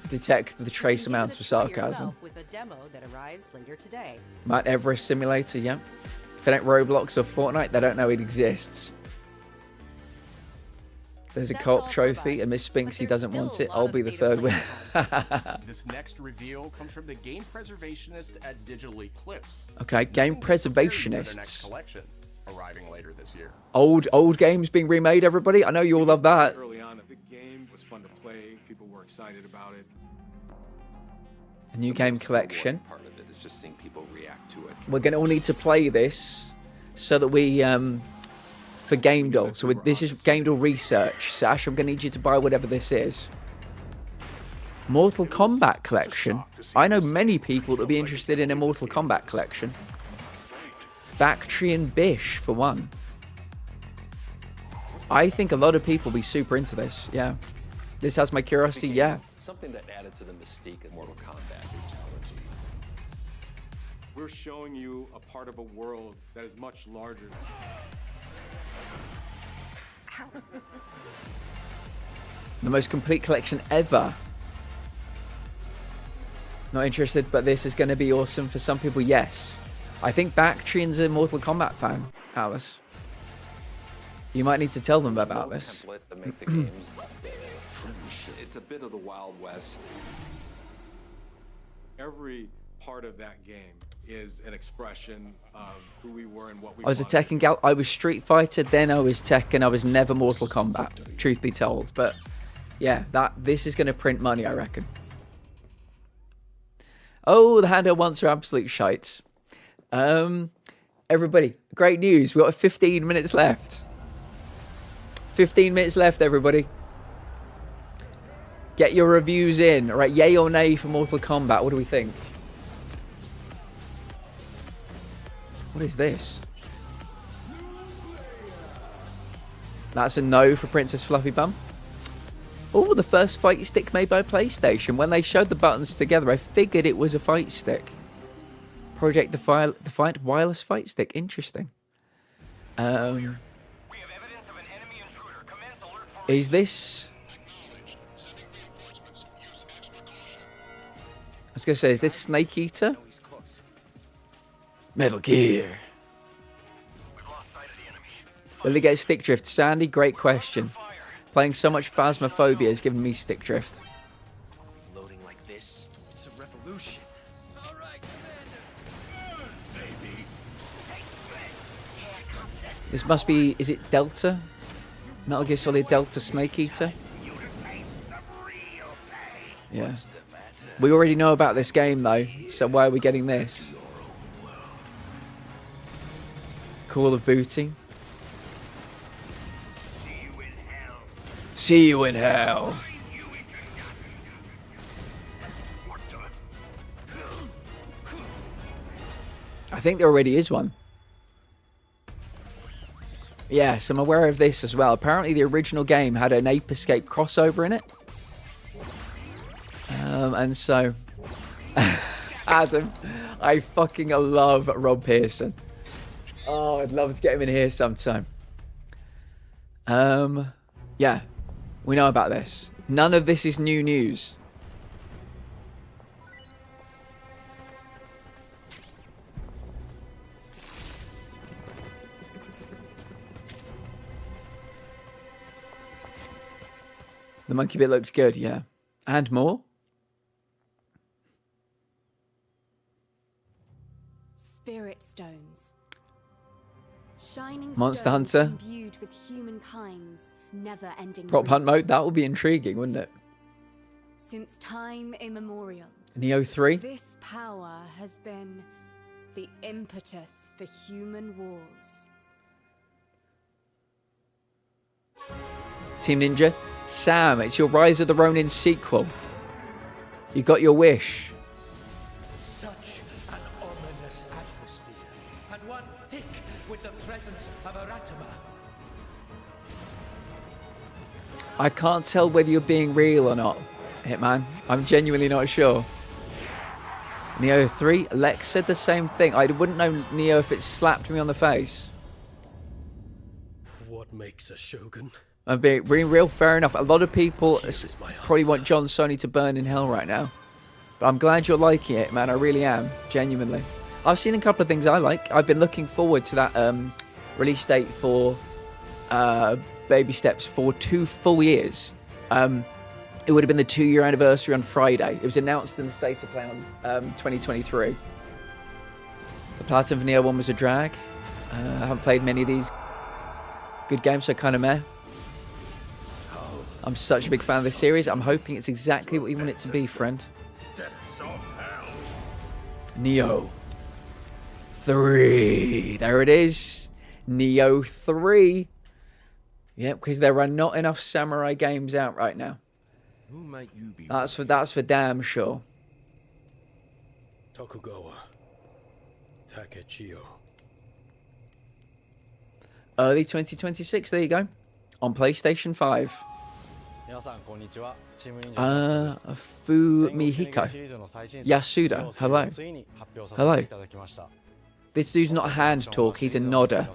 detect the trace amounts of sarcasm. with a demo that arrives later today. Mount Everest Simulator, yeah. If it ain't Roblox or Fortnite, they don't know it exists. There's a co-op trophy and Miss Spinksy doesn't want it. I'll be the third winner. This next reveal comes from the game preservationist at Digital Eclipse. Okay, game Their next preservationists. collection arriving later this year. Old games being remade, everybody. I know you all love that. Early on, the game was fun to play. People were excited about it. A new game collection. Part of it is just seeing people react to it. We're gonna all need to play this so that we for Game Doll. So this is Game Doll research. Sash, I'm gonna need you to buy whatever this is. Mortal Kombat collection. I know many people that would be interested in a Mortal Kombat collection. Bactrian Bish for one. I think a lot of people will be super into this. Yeah. This has my curiosity. Yeah. Something that added to the mystique of Mortal Kombat. We're showing you a part of a world that is much larger. The most complete collection ever. Not interested, but this is going to be awesome for some people. Yes. I think Bactrian's a Mortal Kombat fan, Alice. You might need to tell them about this. Template to make the games. It's a bit of the Wild West. Every part of that game is an expression of who we were and what we I was a wanted. Tekken gal. I was Street Fighter, then I was Tekken. I was never Mortal Kombat, truth be told. But yeah, this is going to print money, I reckon. Oh, the handheld ones are absolute shite. Everybody, great news. We've got 15 minutes left. 15 minutes left, everybody. Get your reviews in. All right, yay or nay for Mortal Kombat? What do we think? What is this? That's a no for Princess Fluffy Bum. Oh, the first fight stick made by PlayStation. When they showed the buttons together, I figured it was a fight stick. Project Defiant wireless fight stick. Interesting. Is this... I was going to say, is this Snake Eater? Metal Gear. Will they get stick drift? Sandy, great question. Playing so much Phasmophobia is giving me stick drift. Loading like this, it's a revolution. This must be, is it Delta? Metal Gear Solid Delta Snake Eater? Yeah. We already know about this game though, so why are we getting this? Call of Booty. See you in hell. I think there already is one. Yes, I'm aware of this as well. Apparently the original game had an Ape Escape crossover in it. And so... Adam, I fucking love Rob Pearson. Oh, I'd love to get him in here sometime. Yeah, we know about this. None of this is new news. The monkey bit looks good, yeah. And more? Spirit stones. Shining Monster stones Hunter. imbued with humankind's never-ending Prop hunt dreams. mode, that would be intriguing, wouldn't it? Since time immemorial, Neo 3. this power has been the impetus for human wars. Team Ninja. Sam, it's your Rise of the Ronin sequel. You got your wish. Such an ominous atmosphere, and one thick with the presence of Aratama. I can't tell whether you're being real or not, Hitman. I'm genuinely not sure. Neo 3. Lex said the same thing. I wouldn't know Neo if it slapped me on the face. What makes a shogun? I'm being real, fair enough. A lot of people probably want John Sony to burn in hell right now. But I'm glad you're liking it, man. I really am. Genuinely. I've seen a couple of things I like. I've been looking forward to that release date for Baby Steps for 2 full years. It would have been the 2-year anniversary on Friday. It was announced in the State of Play on 2023. The Platinum Vanilla one was a drag. I haven't played many of these good games, so kind of meh. I'm such a big fan of this series. I'm hoping it's exactly what you want it to be, friend. Neo 3. There it is. Neo 3. Yep, because there are not enough samurai games out right now. Who might you be? That's for damn sure. Tokugawa. Takechiyo. Early 2026. There you go. on PlayStation 5. Fumihiko Yasuda. Hello. Hello. This dude's not a hand talk, he's a nodder.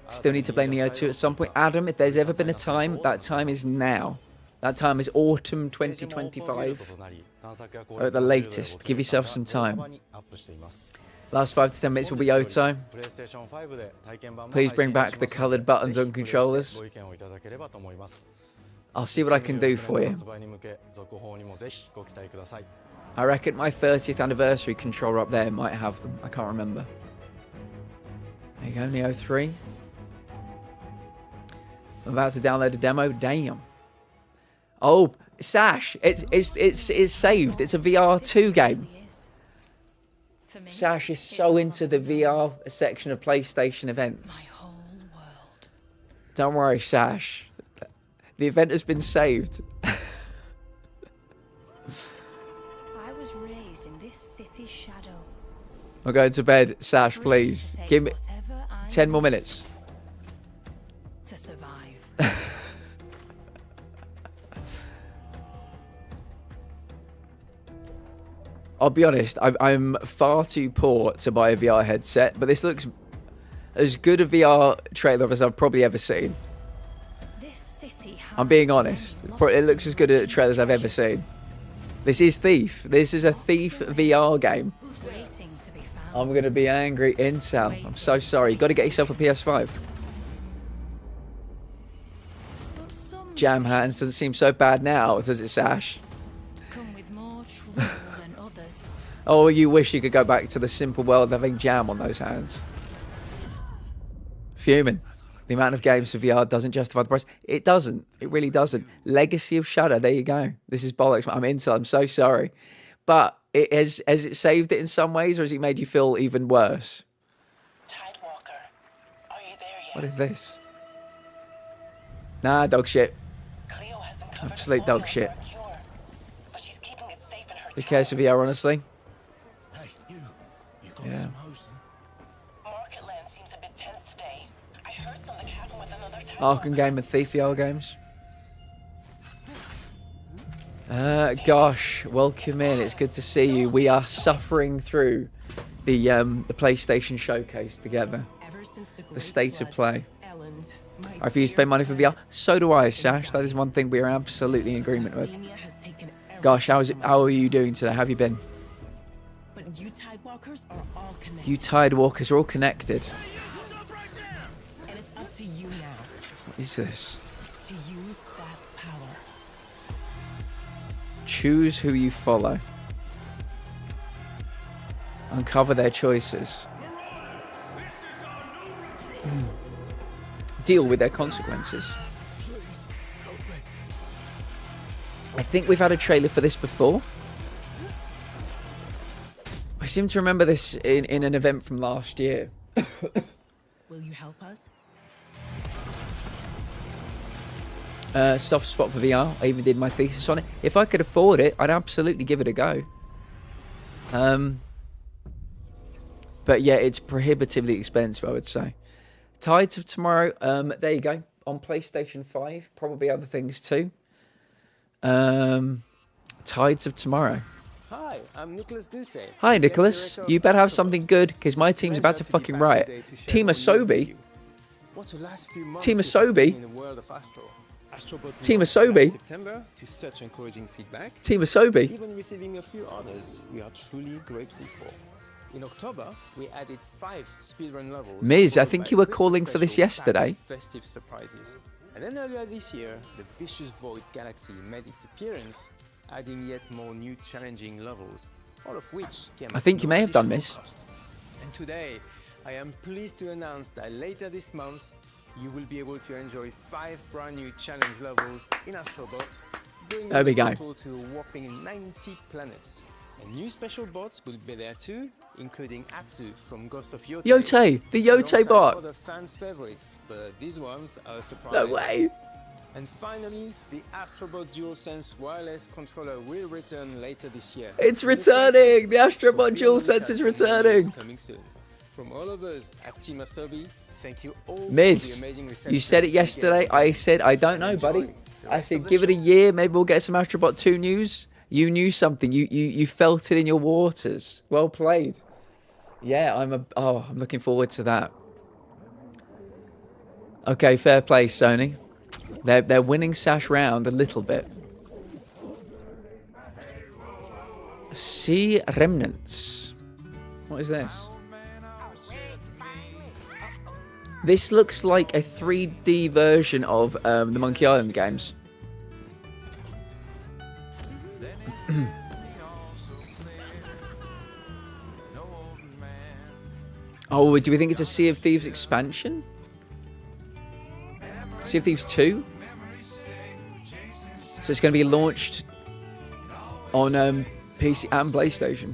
Still need to play Neo 2 at some point. Adam, if there's ever been a time, that time is now. That time is autumn 2025. Or at the latest. Give yourself some time. Last 5 to 10 minutes will be Yoto. Please bring back the coloured buttons on controllers. I'll see what I can do for you. I reckon my 30th anniversary controller up there might have them. I can't remember. There you go, Neo 3. I'm about to download a demo. Damn. Oh, Sash, it's saved. It's a VR 2 game. Sash is so into the VR section of PlayStation events. Don't worry, Sash. The event has been saved. I was raised in this city's shadow. I'm going to bed, Sash, please. Give me 10 more minutes. To survive. I'll be honest, I'm far too poor to buy a VR headset, but this looks as good a VR trailer as I've probably ever seen. I'm being honest. It looks as good a trailer as I've ever seen. This is Thief. This is a Thief VR game. I'm going to be angry. Intel. I'm so sorry. You've got to get yourself a PS5. Jam Hands doesn't seem so bad now, does it, Sash? Oh, you wish you could go back to the simple world of having jam on those hands. Fuming. The amount of games for VR doesn't justify the price. It doesn't. It really doesn't. Legacy of Shadow. There you go. This is bollocks. I'm Intel. I'm so sorry. But it has it saved it in some ways, or has it made you feel even worse? What is this? Nah, dog shit. Absolute dog shit. Who cares for VR, honestly? Yeah. Arkham game and Thief VR games. Gosh, welcome in. It's good to see you. We are suffering through the PlayStation showcase together. The state of play. I refuse to pay money for VR. So do I, Sash. That is one thing we are absolutely in agreement with. Gosh, how are you doing today? How have you been? You Tidewalkers are all connected. You Tidewalkers are all connected. And it's up to you now. What is this? To use that power. Choose who you follow. Uncover their choices. Deal with their consequences. I think we've had a trailer for this before. I seem to remember this in an event from last year. Will you help us? Soft spot for VR. I even did my thesis on it. If I could afford it, I'd absolutely give it a go. But yeah, it's prohibitively expensive, I would say. Tides of Tomorrow. There you go. On PlayStation 5. Probably other things too. Tides of Tomorrow. Hi, I'm Nicholas Ducey. Hi, Nicholas. You better have something good, because my team's about to fucking riot. Team Asobi? Team Asobi? Team Asobi? September to such encouraging feedback. Team Asobi? Even receiving a few orders we are truly grateful for. In October, we added 5 speedrun levels. Miz, I think you were calling for this yesterday. Festive surprises. And then earlier this year, the Vicious Void Galaxy made its appearance, adding yet more new challenging levels, all of which came I think you may have done this. And today, I am pleased to announce that later this month, you will be able to enjoy 5 brand new challenge levels in Astrobot, bringing the total to a whopping 90 planets. And new special bots will be there too, including Atsu from Ghost of Yote. Yote! The Yote bot! Other fans' favorites, but these ones are a surprise. No way! And finally, the Astrobot DualSense wireless controller will return later this year. It's returning! The Astrobot DualSense is returning! Coming soon. From all of us at Team Asobi, thank you all for the Miz, amazing you reception said it you gave yesterday. us. I said, I don't know, buddy. I said, give it a year. Maybe we'll get some Astrobot 2 news. You knew something. You felt it in your waters. Well played. Yeah, I'm looking forward to that. Okay, fair play, Sony. They're winning Sash round a little bit. Sea Remnants. What is this? This looks like a 3D version of the Monkey Island games. Oh, do we think it's a Sea of Thieves expansion? Sea of Thieves 2? So it's going to be launched on PC and PlayStation.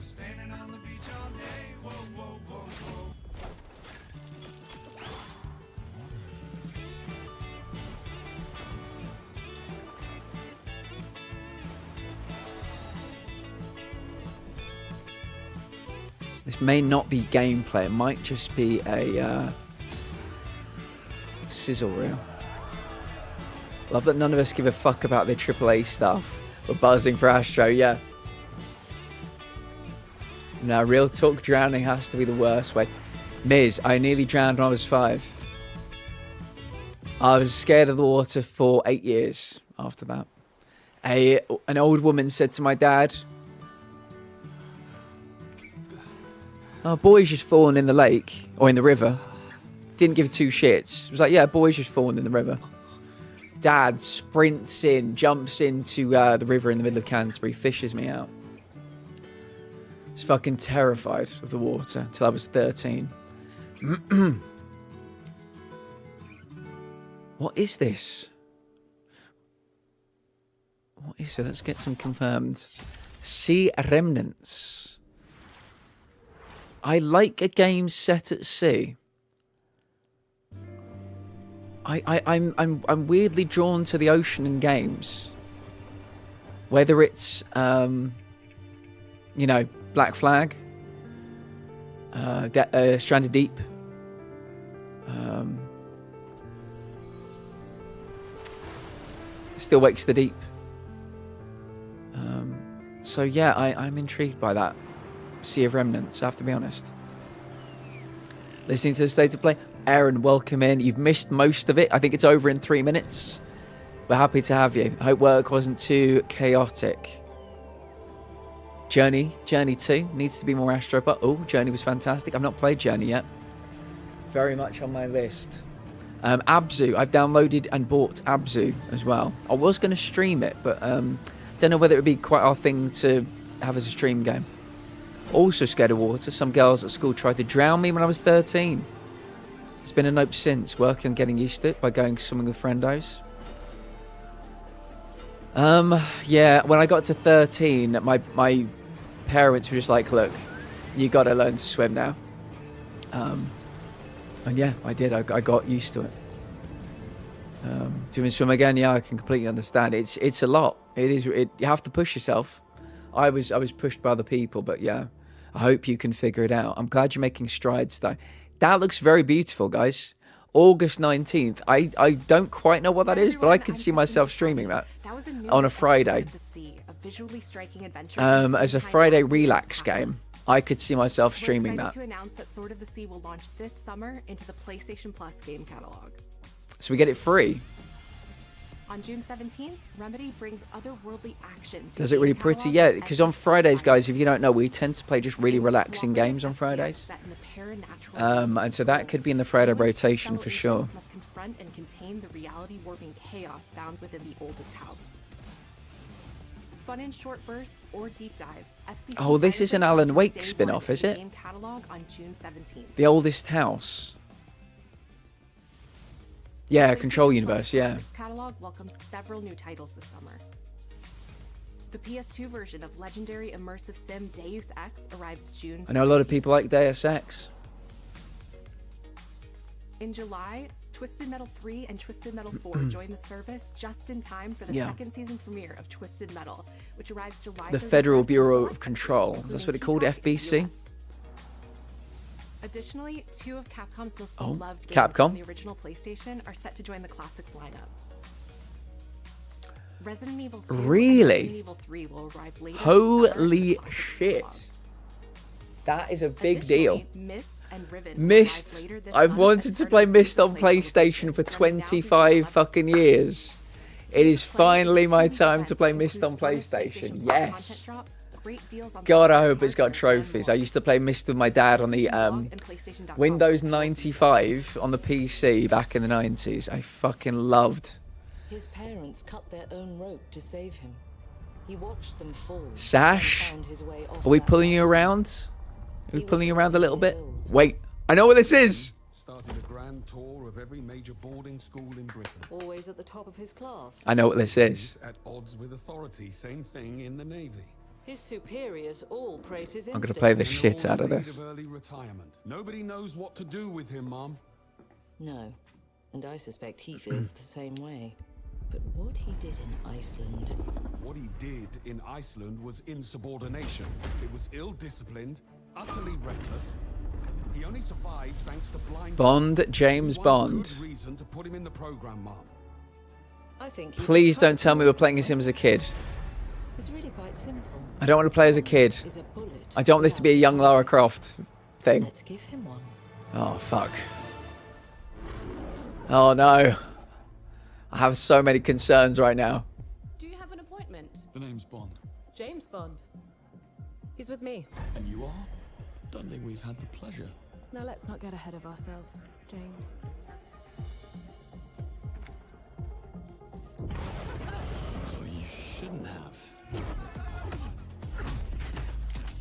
This may not be gameplay. It might just be a sizzle reel. Love that none of us give a fuck about the AAA stuff. We're buzzing for Astro, yeah. No, real talk, drowning has to be the worst way. Miz, I nearly drowned when I was 5. I was scared of the water for 8 years after that. An old woman said to my dad, "Oh, boy's just fallen in the lake or in the river." Didn't give 2 shits. It was like, yeah, boy's just fallen in the river. Dad sprints in, jumps into the river in the middle of Canterbury, fishes me out. I was fucking terrified of the water until I was 13. What is this? What is it? Let's get some confirmed. Sea Remnants. I like a game set at sea. I'm weirdly drawn to the ocean in games. Whether it's you know, Black Flag, Stranded Deep, Still Wakes the Deep. So yeah, I'm intrigued by that. Sea of Remnants, I have to be honest. Listening to the state of play. Aaron, welcome in. You've missed most of it. I think it's over in 3 minutes. We're happy to have you. I hope work wasn't too chaotic. Journey 2 needs to be more Astro, but Journey was fantastic. I've not played Journey yet. Very much on my list. Abzu, I've downloaded and bought Abzu as well. I was going to stream it, but don't know whether it would be quite our thing to have as a stream game. Also scared of water. Some girls at school tried to drown me when I was 13. It's been a nope since, working on getting used to it by going swimming with friendos. Yeah, when I got to 13, my parents were just like, look, you got to learn to swim now. And yeah, I did. I got used to it. Do you swim again? Yeah, I can completely understand. It's a lot. You have to push yourself. I was pushed by other people, but yeah, I hope you can figure it out. I'm glad you're making strides though. That looks very beautiful, guys. August 19th. I don't quite know what that is, but I could see myself streaming that on a Friday. As a Friday relax game, I could see myself streaming that. We're excited to announce that Sword of the Sea will launch this summer into the PlayStation Plus game catalog. So we get it free. On June 17th, Remedy brings otherworldly action to Does it really pretty? Yeah, because on Fridays, guys, if you don't know, we tend to play just really relaxing games on Fridays. And so that could be in the Friday rotation for sure. Must confront and contain the reality warping chaos found within the oldest house. Fun in short bursts or deep dives. Oh, this is an Alan Wake spin-off, is it? Game catalog on June 17th. The Oldest House. Yeah, Control Universe, yeah. Catalog welcomes several new titles this summer. The PS2 version of legendary immersive sim Deus Ex arrives June 17th. I know a lot of people like Deus Ex. In July, Twisted Metal 3 and Twisted Metal 4 join the service just in time for the second season premiere of Twisted Metal, which arrives July 31st. The Federal Bureau of Control. That's what it called, FBC? Additionally, 2 of Capcom's most Oh, beloved games Capcom. from the original PlayStation are set to join the Classics lineup. Resident Evil 2 Really? and Resident Evil 3 will arrive later this summer Holy in the Classics shit. catalog. That is a big deal. Additionally, Myst and Riven will Myst. arrive later this I've month wanted as to part play of the Myst on PlayStation for 25 fucking years. It is finally my time to play Myst on PlayStation. Yes. God, I hope it's got trophies. I used to play Myst with my dad on the Windows 95 on the PC back in the 90s. I fucking loved. His parents cut their own rope to save him. He watched them fall. Sash, are we pulling you around? Are we pulling you around a little bit? Wait, I know what this is. Started a grand tour of every major boarding school in Britain. Always at the top of his class. I know what this is. At odds with authority, same thing in the Navy. His superiors all praise his I'm gonna play the instincts. shit out of this. Early retirement. Nobody knows what to do with him, Mom. No, and I suspect he feels the same way. But what he did in Iceland... What he did in Iceland was insubordination. It was ill-disciplined, utterly reckless. He only survived thanks to blind... Bond, James Bond. Good reason to put him in the program, Mom. I think Please don't tell me we're playing as him as a kid. It's really quite simple. I don't want to play as a kid. Is a bullet I don't want this to be a young Lara Croft thing. Let's give him one. Oh, fuck. Oh, no. I have so many concerns right now. Do you have an appointment? The name's Bond. James Bond. He's with me. And you are? Don't think we've had the pleasure. Now let's not get ahead of ourselves, James. So you shouldn't have.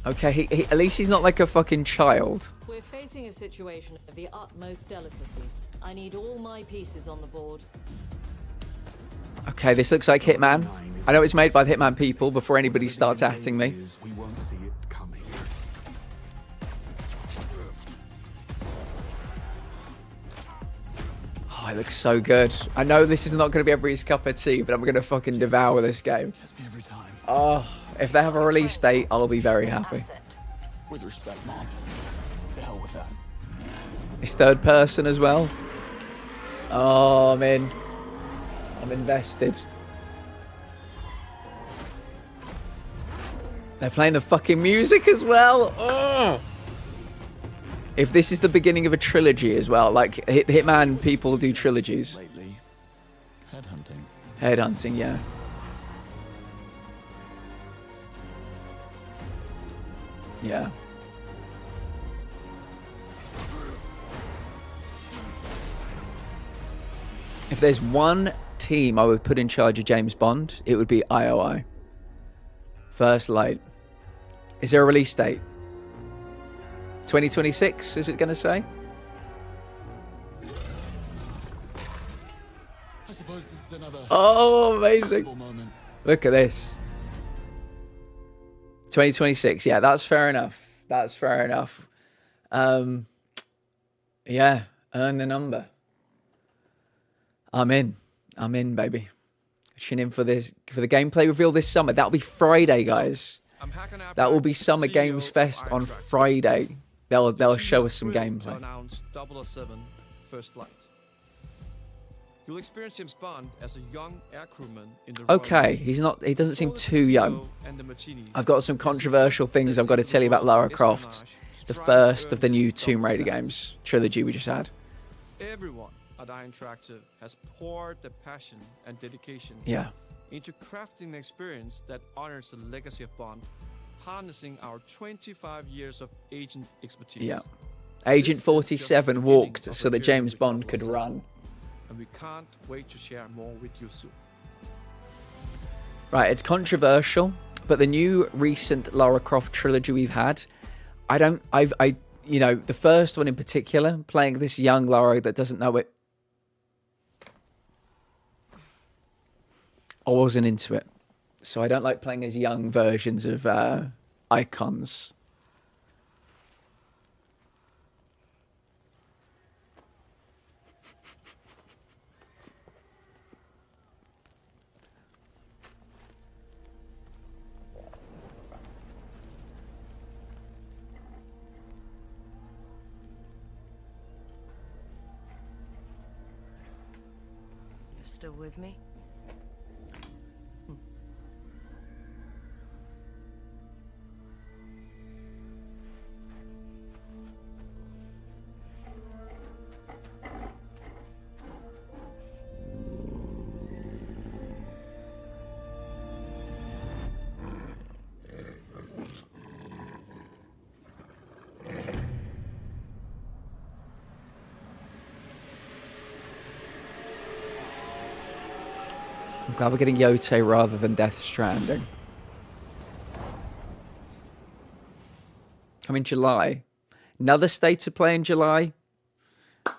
Okay, he at least he's not like a fucking child. We're facing a situation of the utmost delicacy. I need all my pieces on the board. Okay, this looks like Hitman. I know it's made by the Hitman people before anybody starts atting me. We won't see it coming. Oh, it looks so good. I know this is not going to be everybody's cup of tea, but I'm going to fucking devour this game. Oh, if they have a release date, I'll be very happy. With respect, Mom. To hell with that. It's third person as well. Oh, I'm in. I'm invested. They're playing the fucking music as well. Oh. If this is the beginning of a trilogy as well, like Hitman people do trilogies. Lately, headhunting. Headhunting, yeah. Yeah. If there's one team I would put in charge of James Bond, it would be IOI. First Light. Is there a release date? 2026, is it going to say? I suppose this is another Oh, amazing. moment. Look at this. 2026. Yeah, that's fair enough. That's fair enough. Yeah, earn the number. I'm in. I'm in, baby. Tune in for this, for the gameplay reveal this summer. That'll be Friday, guys. That will be Summer Games Fest on Friday. They'll show us some gameplay. Announce 007 First Light. You'll experience James Bond as a young air crewman in the Okay, he doesn't seem too young. I've got some controversial things I've got to tell you about Lara Croft, the first of the new Tomb Raider games trilogy we just had. Everyone at iInteractive has poured their passion and dedication into crafting an experience that honors the legacy of Bond, harnessing our 25 years of agent expertise. Yeah. Agent 47 walked so that James Bond could run. And we can't wait to share more with you soon. Right, it's controversial, but the new recent Lara Croft trilogy we've had, you know, the first one in particular, playing this young Lara that doesn't know it, I wasn't into it. So I don't like playing as young versions of icons. Still with me? I'm glad we're getting Yote rather than Death Stranding. Come in July. Another state of play in July.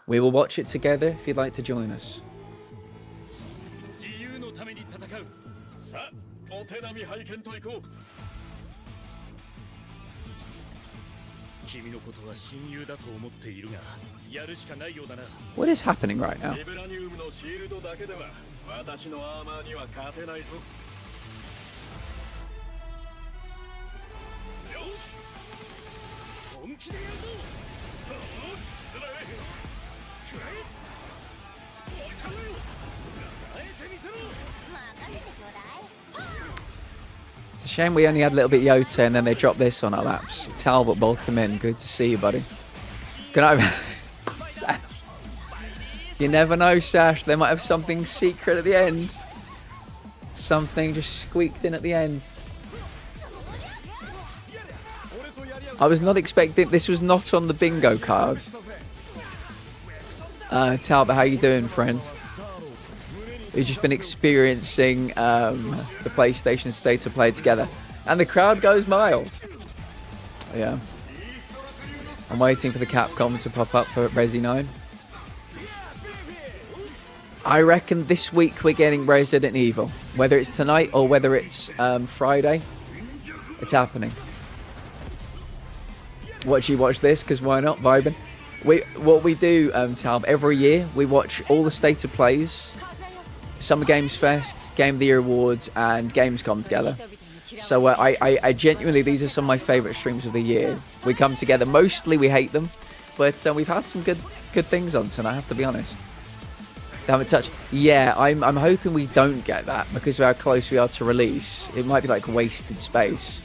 We will watch it together if you'd like to join us. What is happening right now? It's a shame we only had a little bit Yote and then they dropped this on our laps. Talbot, welcome in. Good to see you, buddy. Good night. You never know, Sash. They might have something secret at the end. Something just squeaked in at the end. I was not expecting... This was not on the bingo card. Talbot, how you doing, friend? We've just been experiencing the PlayStation State of Play together. And the crowd goes mild. Yeah. I'm waiting for the Capcom to pop up for Resi 9. I reckon this week we're getting Resident Evil. Whether it's tonight or whether it's Friday, it's happening. Watch you watch this, because why not? Vibing. What we do, Talb, every year we watch all the State of Plays, Summer Games Fest, Game of the Year Awards, and Gamescom together. So I genuinely, these are some of my favourite streams of the year. We come together. Mostly we hate them, but we've had some good things on tonight, I have to be honest. They haven't touched. Yeah, I'm hoping we don't get that because of how close we are to release. It might be like wasted space.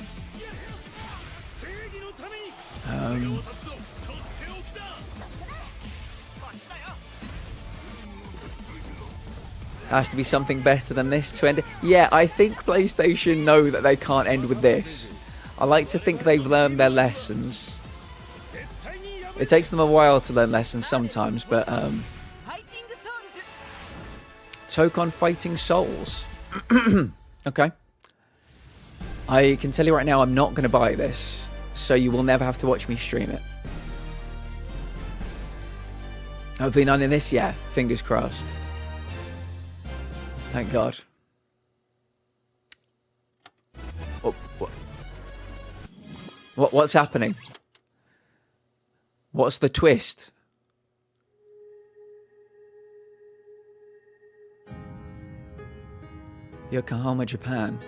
Has to be something better than this to end. Yeah, I think PlayStation know that they can't end with this. I like to think they've learned their lessons. It takes them a while to learn lessons sometimes, but Tokon Fighting Souls. Okay. I can tell you right now I'm not going to buy this, so you will never have to watch me stream it. Hopefully none in this, yeah. Fingers crossed. Thank God. Oh, what's happening? What's the twist? Yokohama, Japan.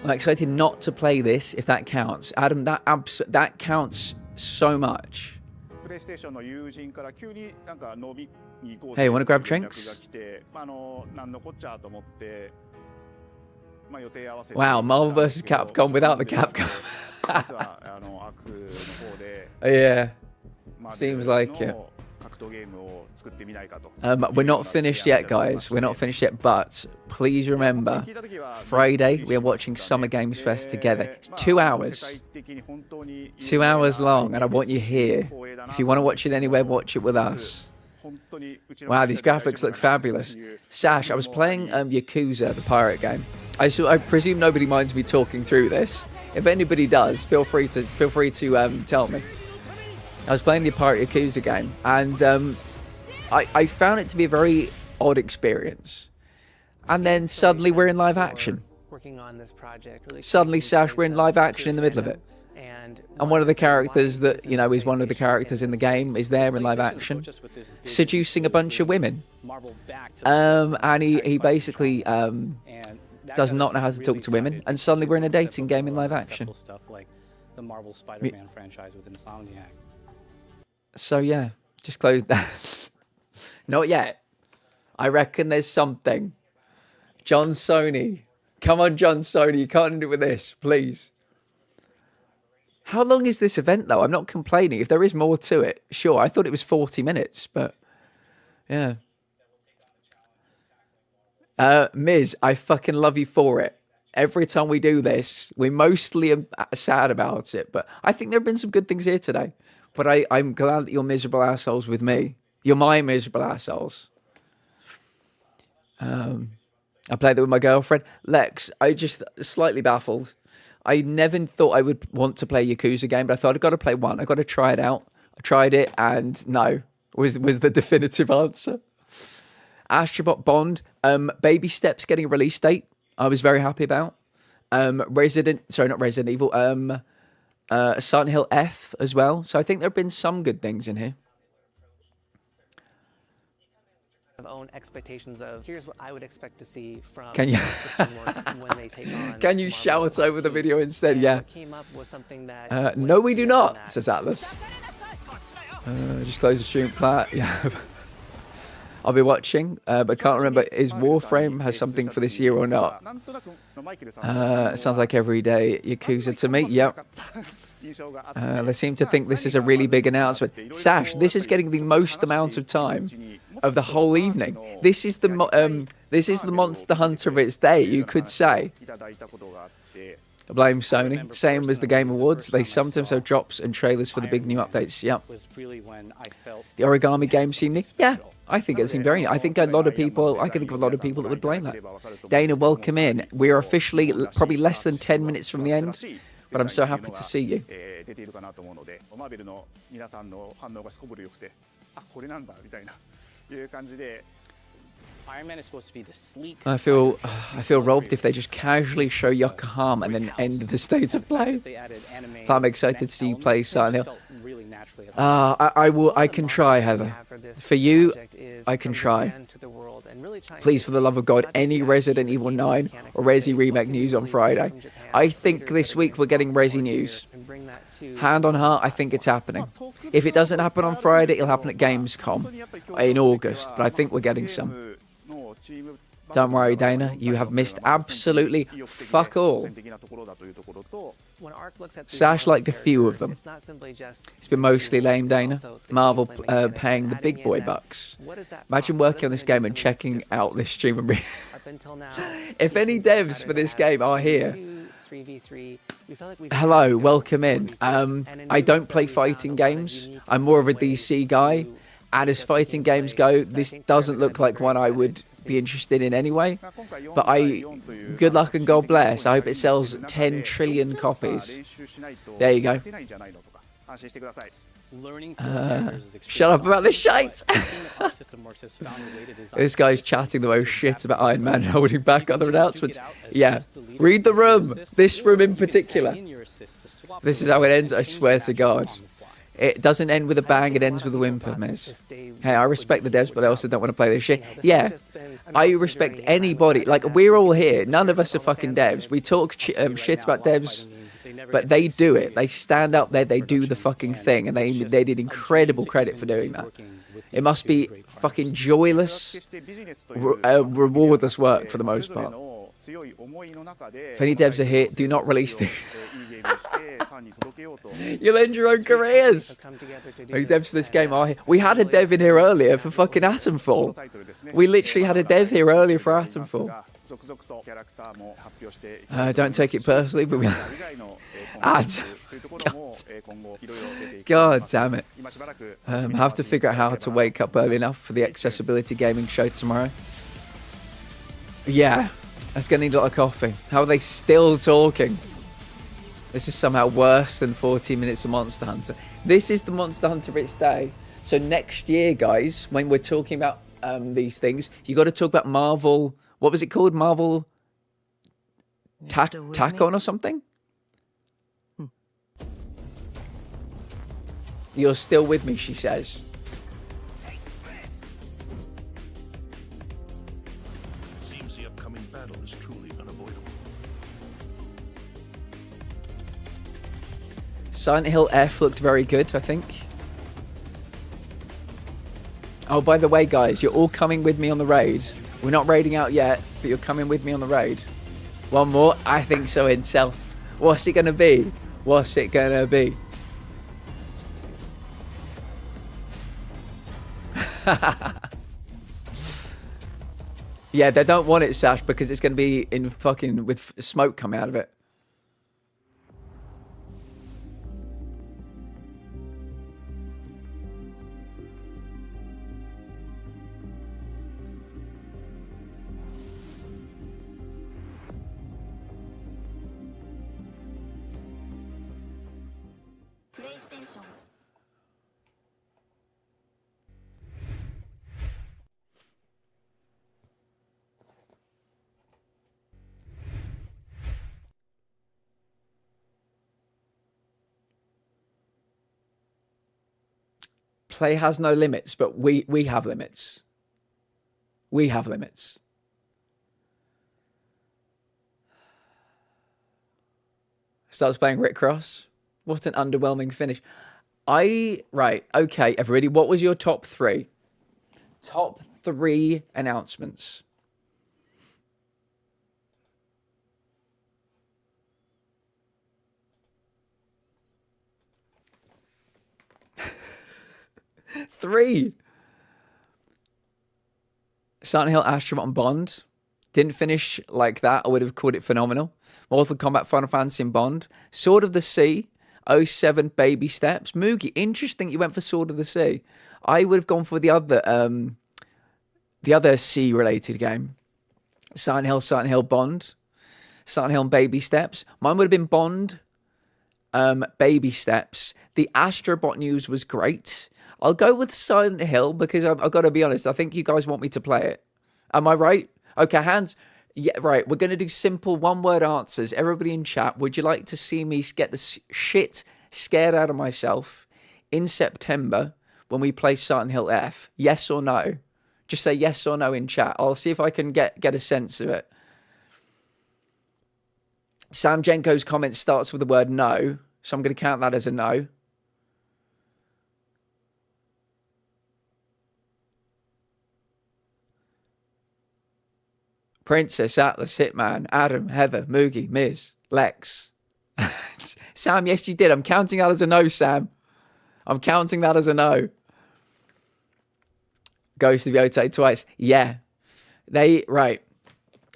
I'm excited not to play this, if that counts. Adam, that counts so much. Hey, want to grab drinks? Wow, Marvel vs. Capcom without the Capcom. Yeah, seems like it. We're not finished yet, guys. We're not finished yet, but please remember, Friday we are watching Summer Games Fest together. It's 2 hours. 2 hours long, and I want you here. If you want to watch it anywhere, watch it with us. Wow, these graphics look fabulous. Sash, I was playing Yakuza, the pirate game. I presume nobody minds me talking through this. If anybody does, feel free to tell me. I was playing the pirate Yakuza game, and I found it to be a very odd experience. And then suddenly we're in live action. Suddenly, Sash, we're in live action in the middle of it. And one of the characters that, you know, is one of the characters in the game is there in live action, seducing a bunch of women. And he basically does not know how to talk to women, and suddenly we're in a dating game in live action. the Marvel Spider-Man franchise with Insomniac. So yeah, just close that. Not yet. I reckon there's something. John Sony. Come on, John Sony. You can't do it with this, please. How long is this event, though? I'm not complaining. If there is more to it, sure. I thought it was 40 minutes, but yeah. Miz, I fucking love you for it. Every time we do this, we mostly are sad about it, but I think there have been some good things here today. But I'm glad that you're miserable assholes with me. You're my miserable assholes. I played that with my girlfriend. Lex, I just slightly baffled. I never thought I would want to play a Yakuza game, but I thought I've got to play one. I've got to try it out. I tried it, and no, was the definitive answer. Astrobot Bond, Baby Steps getting a release date. I was very happy about. Not Resident Evil. Silent Hill F as well. So I think there have been some good things in here. Own expectations of here's what I would expect to see from Can you when they take on can you shout over the video instead? Yeah. Came up with something that no, we do not, says Atlas. Just close the stream. Yeah. I'll be watching, but can't remember is Warframe has something for this year or not. Sounds like every day Yakuza to me. Yep. They seem to think this is a really big announcement. Sash, this is getting the most amount of time of the whole evening. This is the Monster Hunter of its day, you could say. I blame Sony. Same as the Game Awards. They sometimes have drops and trailers for the big new updates. Yep. The origami game seemed neat. Yeah, I think it seemed very neat. I think a lot of people, I can think of a lot of people that would blame that. Dana, welcome in. We are officially probably less than 10 minutes from the end, but I'm so happy to see you. Iron Man is supposed to be the sleek. I feel robbed if they just casually show Yokohama and then end the state of play. I'm excited to see you play Silent Hill. I can try, Heather. For you, I can try. Please, for the love of God, any Resident Evil 9 or Resi Remake news on Friday. I think this week we're getting Resi news. Hand on heart, I think it's happening. If it doesn't happen on Friday, it'll happen at Gamescom in August, but I think we're getting some. Don't worry, Dana, you have missed absolutely fuck all. Sash liked a few of them. It's been mostly lame, Dana. Marvel paying the big boy bucks. Imagine working on this game and checking out this stream and if any devs for this game are here, hello, welcome in. I don't play fighting games. I'm more of a DC guy. And as fighting games go, this doesn't look like one I would be interested in anyway. But good luck and God bless. I hope it sells 10 trillion copies. There you go. Shut up about this shite. This guy's chatting the most shit about Iron Man holding back other announcements. Yeah, read the room. This room in particular. This is how it ends, I swear to God. It doesn't end with a bang, it ends with a whimper, Miz. Hey, I respect the devs, but I also don't want to play this shit. Yeah, I respect anybody. Like, we're all here. None of us are fucking devs. We talk shit about devs, but they do it. They stand up there, they do the fucking thing, and they did incredible credit for doing that. It must be fucking joyless, rewardless work for the most part. If any devs are here, do not release them. You'll end your own careers. Any devs for this game are here. We had a dev in here earlier for fucking Atomfall. We literally had a dev here earlier for Atomfall. Don't take it personally, but we God damn it. Have to figure out how to wake up early enough for the Accessibility Gaming show tomorrow. Yeah, that's going to need a lot of coffee. How are they still talking? This is somehow worse than 14 minutes of Monster Hunter. This is the Monster Hunter of its day. So next year, guys, when we're talking about these things, you got to talk about Marvel. What was it called? Marvel Tacon or something? You're still with me, she says. It seems the upcoming battle is truly unavoidable. Silent Hill F looked very good, I think. Oh, by the way, guys, you're all coming with me on the raid. We're not raiding out yet, but you're coming with me on the raid. One more? I think so, Incel. What's it going to be? What's it going to be? Yeah, they don't want it, Sash, because it's going to be in fucking with smoke coming out of it. Play has no limits, but we have limits. We have limits. Starts playing Rick Cross. What an underwhelming finish. Right, okay, everybody, what was your top 3? Top 3 announcements. Three. Silent Hill, Astrobot, and Bond. Didn't finish like that. I would have called it phenomenal. Mortal Kombat, Final Fantasy, and Bond. Sword of the Sea, 07, Baby Steps. Moogie, interesting you went for Sword of the Sea. I would have gone for the other sea-related game. Silent Hill, Bond. Silent Hill and Baby Steps. Mine would have been Bond, Baby Steps. The Astrobot news was great. I'll go with Silent Hill because I've got to be honest. I think you guys want me to play it. Am I right? Okay, hands. Yeah, right. We're going to do simple one-word answers. Everybody in chat, would you like to see me get the shit scared out of myself in September when we play Silent Hill F? Yes or no? Just say yes or no in chat. I'll see if I can get a sense of it. Sam Jenko's comment starts with the word no, so I'm going to count that as a no. Princess, Atlas, Hitman, Adam, Heather, Moogie, Miz, Lex. Sam, yes, you did. I'm counting that as a no, Sam. I'm counting that as a no. Ghost of Yotei twice. Yeah. Right.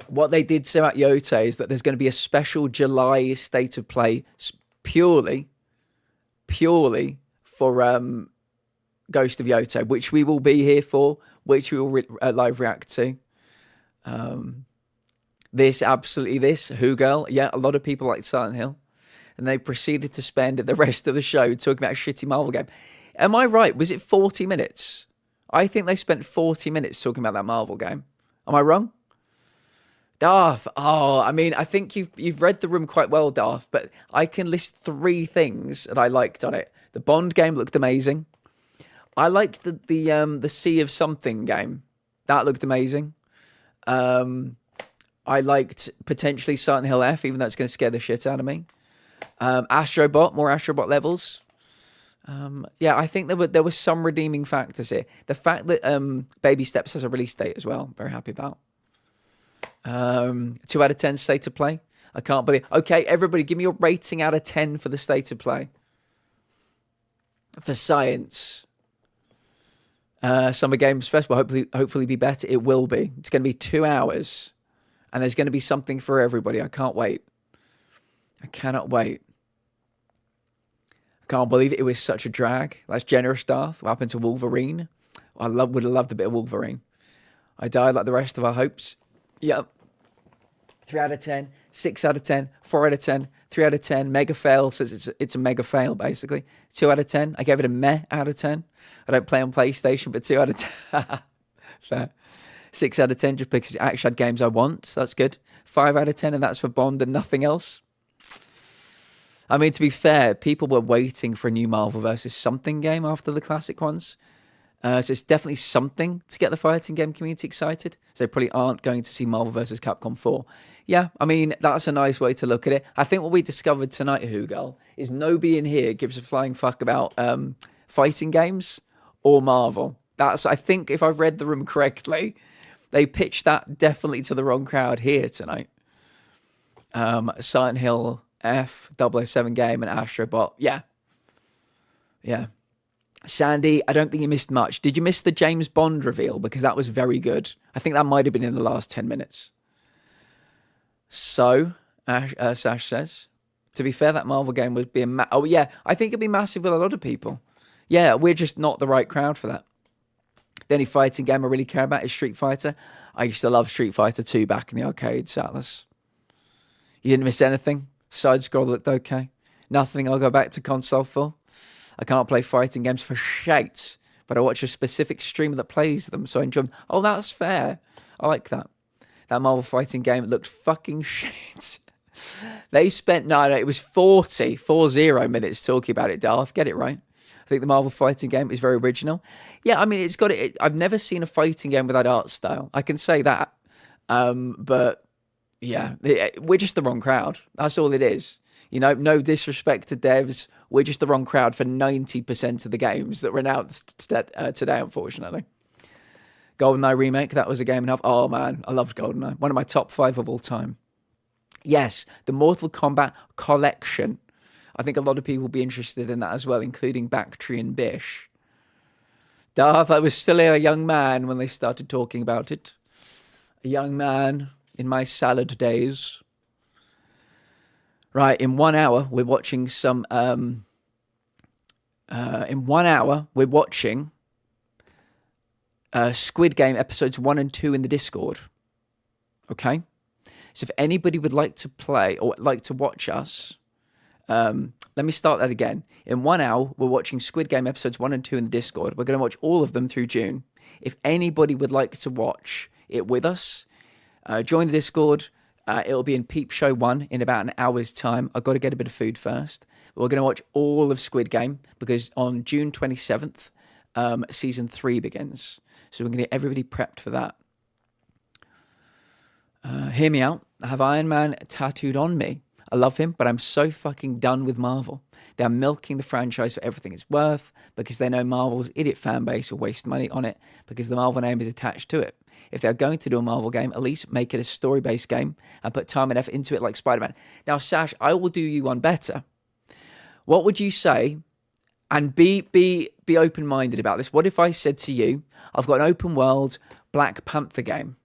What they did say about Yotei is that there's going to be a special July state of play purely for Ghost of Yotei, which we will be here for, which we will live react to. This Who Girl. Yeah, a lot of people like Silent Hill. And they proceeded to spend the rest of the show talking about a shitty Marvel game. Am I right? Was it 40 minutes? I think they spent 40 minutes talking about that Marvel game. Am I wrong? Darth. Oh, I mean, I think you've read the room quite well, Darth, but I can list 3 things that I liked on it. The Bond game looked amazing. I liked the Sea of Something game. That looked amazing. I liked potentially Silent Hill F, even though it's going to scare the shit out of me. Astrobot, more Astrobot levels. Yeah, I think there were some redeeming factors here. The fact that Baby Steps has a release date as well, very happy about. 2 out of 10 state of play. I can't believe. Okay, everybody, give me your rating out of 10 for the state of play. For science. Summer Games Festival hopefully be better. It will be. It's going to be 2 hours. And there's going to be something for everybody. I can't wait. I cannot wait. I can't believe it was such a drag. That's generous, Darth. What happened to Wolverine? I would have loved a bit of Wolverine. I died like the rest of our hopes. Yep. 3 out of 10. 6 out of 10. 4 out of 10. 3 out of 10. Mega fail. Says it's a mega fail, basically. 2 out of 10. I gave it a meh out of 10. I don't play on PlayStation, but 2 out of 10. Fair. 6 out of 10 just because it actually had games I want. That's good. 5 out of 10, and that's for Bond and nothing else. I mean, to be fair, people were waiting for a new Marvel vs. Something game after the classic ones. So it's definitely something to get the fighting game community excited. So they probably aren't going to see Marvel vs. Capcom 4. Yeah, I mean, that's a nice way to look at it. I think what we discovered tonight, Hugo, is nobody in here gives a flying fuck about fighting games or Marvel. That's, I think, if I've read the room correctly, they pitched that definitely to the wrong crowd here tonight. Silent Hill F, 007 game, and Astrobot. Yeah. Yeah. Sandy, I don't think you missed much. Did you miss the James Bond reveal? Because that was very good. I think that might have been in the last 10 minutes. So, Sash says, to be fair, that Marvel game would be a... oh, yeah, I think it'd be massive with a lot of people. Yeah, we're just not the right crowd for that. The only fighting game I really care about is Street Fighter. I used to love Street Fighter 2 back in the arcades, Atlas. You didn't miss anything? Side scroll looked okay. Nothing I'll go back to console for. I can't play fighting games for shite, but I watch a specific streamer that plays them, so I enjoy them. Oh, that's fair. I like that. That Marvel fighting game looked fucking shit. They spent, no, it was 40 minutes talking about it, Darth. Get it right. I think the Marvel fighting game is very original. Yeah, I mean, it's got it. I've never seen a fighting game with that art style. I can say that. But yeah, we're just the wrong crowd. That's all it is. You know, no disrespect to devs. We're just the wrong crowd for 90% of the games that were announced today, unfortunately. GoldenEye remake, that was a game and a half. Oh, man, I loved GoldenEye. One of my top 5 of all time. Yes, the Mortal Kombat collection. I think a lot of people will be interested in that as well, including Bactry and Bish. Darth, I was still a young man when they started talking about it. A young man in my salad days. Right, in 1 hour, we're watching some... in 1 hour, we're watching Squid Game episodes 1 and 2 in the Discord. Okay? So if anybody would like to play or like to watch us... let me start that again. In 1 hour, we're watching Squid Game episodes 1 and 2 in the Discord. We're going to watch all of them through June. If anybody would like to watch it with us, join the Discord. It'll be in Peep Show 1 in about an hour's time. I've got to get a bit of food first. We're going to watch all of Squid Game because on June 27th, Season 3 begins. So we're going to get everybody prepped for that. Hear me out. I have Iron Man tattooed on me. I love him, but I'm so fucking done with Marvel. They're milking the franchise for everything it's worth because they know Marvel's idiot fan base will waste money on it because the Marvel name is attached to it. If they're going to do a Marvel game, at least make it a story-based game and put time and effort into it like Spider-Man. Now, Sash, I will do you one better. What would you say, and be open-minded about this, what if I said to you, I've got an open-world Black Panther game.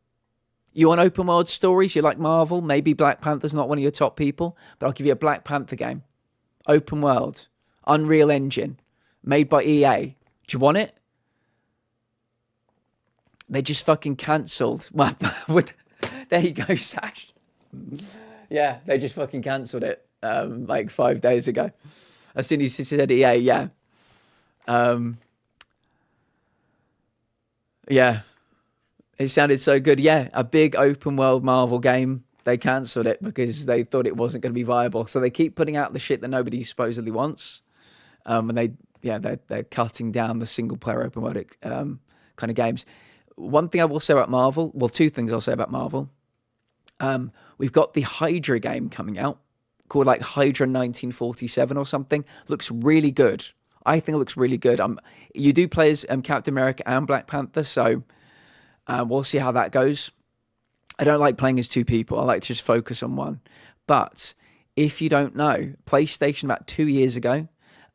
You want open-world stories? You like Marvel? Maybe Black Panther's not one of your top people, but I'll give you a Black Panther game. Open world. Unreal Engine. Made by EA. Do you want it? They just fucking cancelled. Well, there you go, Sash. Yeah, they just fucking cancelled it like 5 days ago. As soon as you said EA, yeah. Yeah. It sounded so good. Yeah, a big open world Marvel game. They cancelled it because they thought it wasn't going to be viable. So they keep putting out the shit that nobody supposedly wants. And they're cutting down the single player open world kind of games. One thing I will say about Marvel, well, two things I'll say about Marvel. We've got the Hydra game coming out called like Hydra 1947 or something. Looks really good. I think it looks really good. You do play as Captain America and Black Panther, so we'll see how that goes. I don't like playing as two people. I like to just focus on one. But if you don't know, PlayStation about 2 years ago,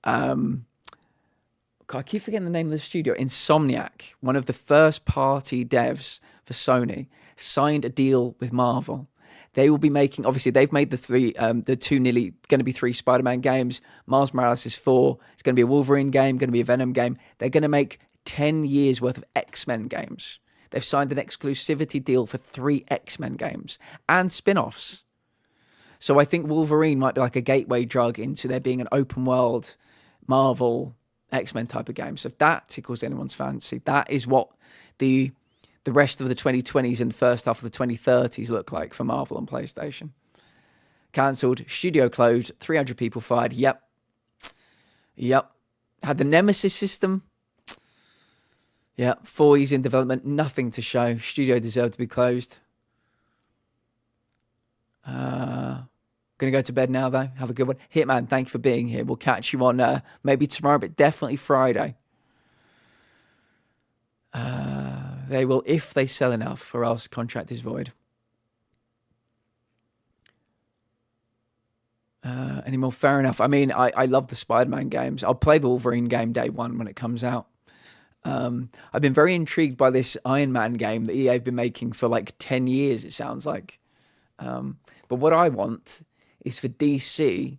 I keep forgetting the name of the studio, Insomniac, one of the first party devs for Sony, signed a deal with Marvel. They will be making, obviously they've made the two nearly going to be 3 Spider-Man games. Miles Morales is 4. It's going to be a Wolverine game, going to be a Venom game. They're going to make 10 years worth of X-Men games. They've signed an exclusivity deal for 3 X-Men games and spin-offs. So I think Wolverine might be like a gateway drug into there being an open world Marvel X-Men type of game. So if that tickles anyone's fancy, that is what the rest of the 2020s and first half of the 2030s look like for Marvel on PlayStation. Cancelled, studio closed, 300 people fired. Yep. Had the Nemesis system. Yeah, 4's in development. Nothing to show. Studio deserved to be closed. Gonna go to bed now, though. Have a good one. Hitman, thank you for being here. We'll catch you on maybe tomorrow, but definitely Friday. They will if they sell enough, or else contract is void. Any more? Fair enough. I mean, I love the Spider-Man games. I'll play the Wolverine game day one when it comes out. I've been very intrigued by this Iron Man game that EA have been making for like 10 years, it sounds like. But what I want is for DC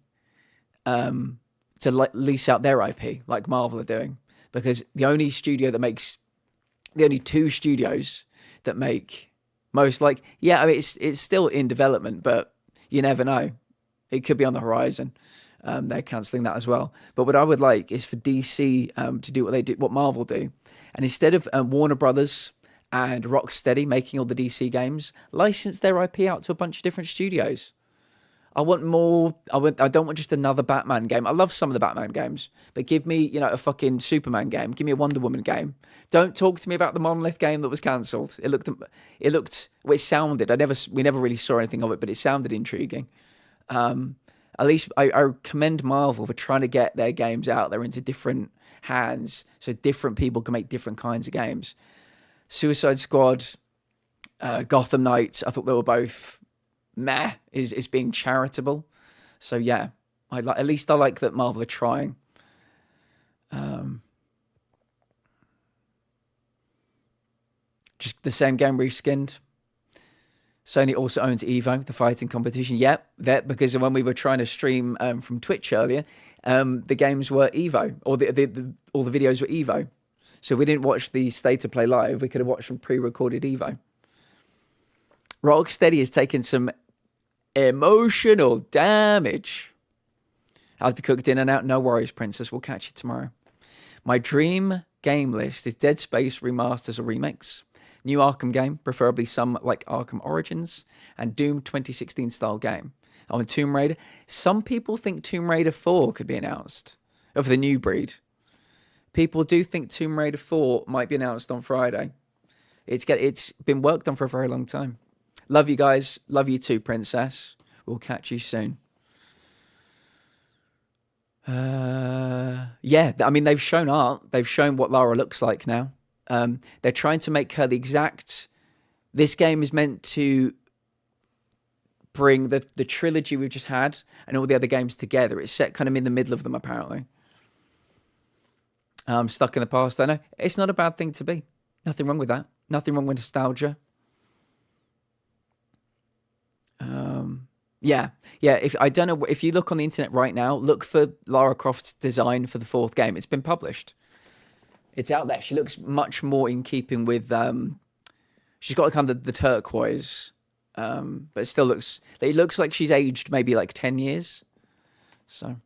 to lease out their IP, like Marvel are doing. Because the only two studios that make most, like, yeah, I mean, it's still in development, but you never know. It could be on the horizon. They're cancelling that as well. But what I would like is for DC to do what Marvel do. And instead of Warner Brothers and Rocksteady making all the DC games, license their IP out to a bunch of different studios. I want more. I don't want just another Batman game. I love some of the Batman games, but give me, a fucking Superman game. Give me a Wonder Woman game. Don't talk to me about the Monolith game that was cancelled. It sounded. We never really saw anything of it, but it sounded intriguing. At least I commend Marvel for trying to get their games out there into different hands, so different people can make different kinds of games. Suicide Squad, Gotham Knights, I thought they were both meh, is being charitable. So yeah, at least I like that Marvel are trying. Just the same game reskinned. Sony also owns Evo, the fighting competition. Yep, that because when we were trying to stream from Twitch earlier, the games were Evo, or all the videos were Evo. So we didn't watch the State of Play live. We could have watched some pre-recorded Evo. Rocksteady has taken some emotional damage. I'll have to cook dinner now. No worries, Princess. We'll catch you tomorrow. My dream game list is Dead Space remasters or remakes, new Arkham game, preferably some like Arkham Origins, and Doom 2016 style game. On Tomb Raider, some people think Tomb Raider 4 could be announced, of the new breed. People do think Tomb Raider 4 might be announced on Friday. It's been worked on for a very long time. Love you guys. Love you too, Princess. We'll catch you soon. Yeah, I mean, they've shown art. They've shown what Lara looks like now. They're trying to make her the exact... This game is meant to bring the trilogy we've just had and all the other games together. It's set kind of in the middle of them, apparently. Stuck in the past, I know. It's not a bad thing to be. Nothing wrong with that. Nothing wrong with nostalgia. Yeah. I don't know if you look on the internet right now, look for Lara Croft's design for the fourth game. It's been published. It's out there. She looks much more in keeping with. She's got kind of the turquoise, but it still looks. It looks like she's aged maybe like 10 years. So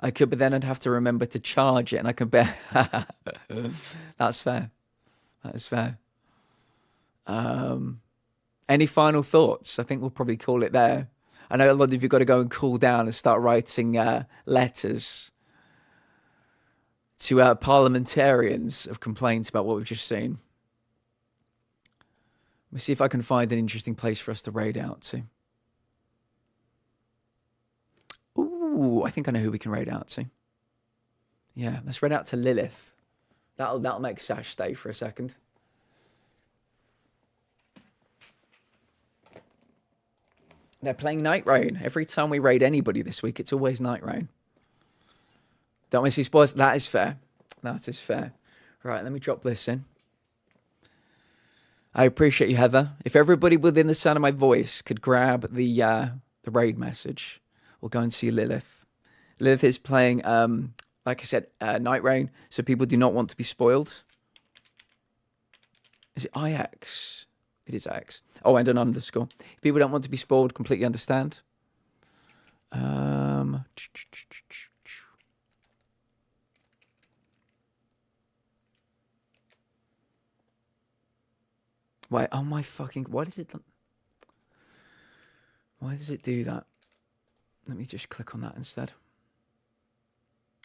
I could, but then I'd have to remember to charge it, and I could bear. That's fair. That is fair. Any final thoughts? I think we'll probably call it there. I know a lot of you got to go and cool down and start writing letters to parliamentarians of complaints about what we've just seen. Let me see if I can find an interesting place for us to raid out to. Ooh, I think I know who we can raid out to. Yeah, let's raid out to Lilith. That'll make Sash stay for a second. They're playing Night Rain. Every time we raid anybody this week, it's always Night Rain. Don't want to see spoilers. That is fair. That is fair. Right, let me drop this in. I appreciate you, Heather. If everybody within the sound of my voice could grab the raid message, we'll go and see Lilith. Lilith is playing, like I said, Night Rain, so people do not want to be spoiled. Is it IX? It is IX. Oh, and an underscore. If people don't want to be spoiled, completely understand. Wait, oh my fucking... Why does it do that? Let me just click on that instead.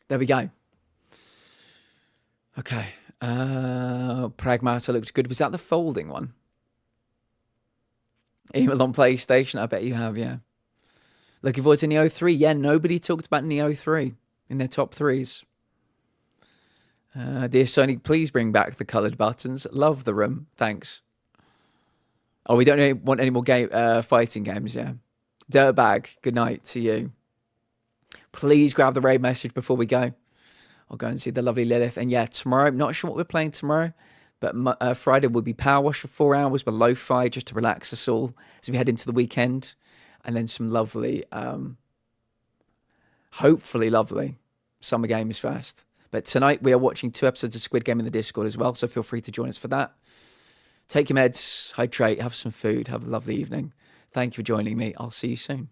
There we go. Okay. Pragmata looks good. Was that the folding one? Even on PlayStation, I bet you have, yeah. Looking forward to Neo 3. Yeah, nobody talked about Neo 3 in their top threes. Dear Sony, please bring back the coloured buttons. Love the room. Thanks. Oh, we don't want any more fighting games, yeah. Dirtbag, good night to you. Please grab the raid message before we go. I'll go and see the lovely Lilith. And yeah, tomorrow, I'm not sure what we're playing tomorrow, but Friday will be Power Wash for 4 hours with lo-fi just to relax us all as we head into the weekend. And then some lovely, hopefully lovely summer games first. But tonight we are watching 2 episodes of Squid Game in the Discord as well, so feel free to join us for that. Take your meds, hydrate, have some food, have a lovely evening. Thank you for joining me. I'll see you soon.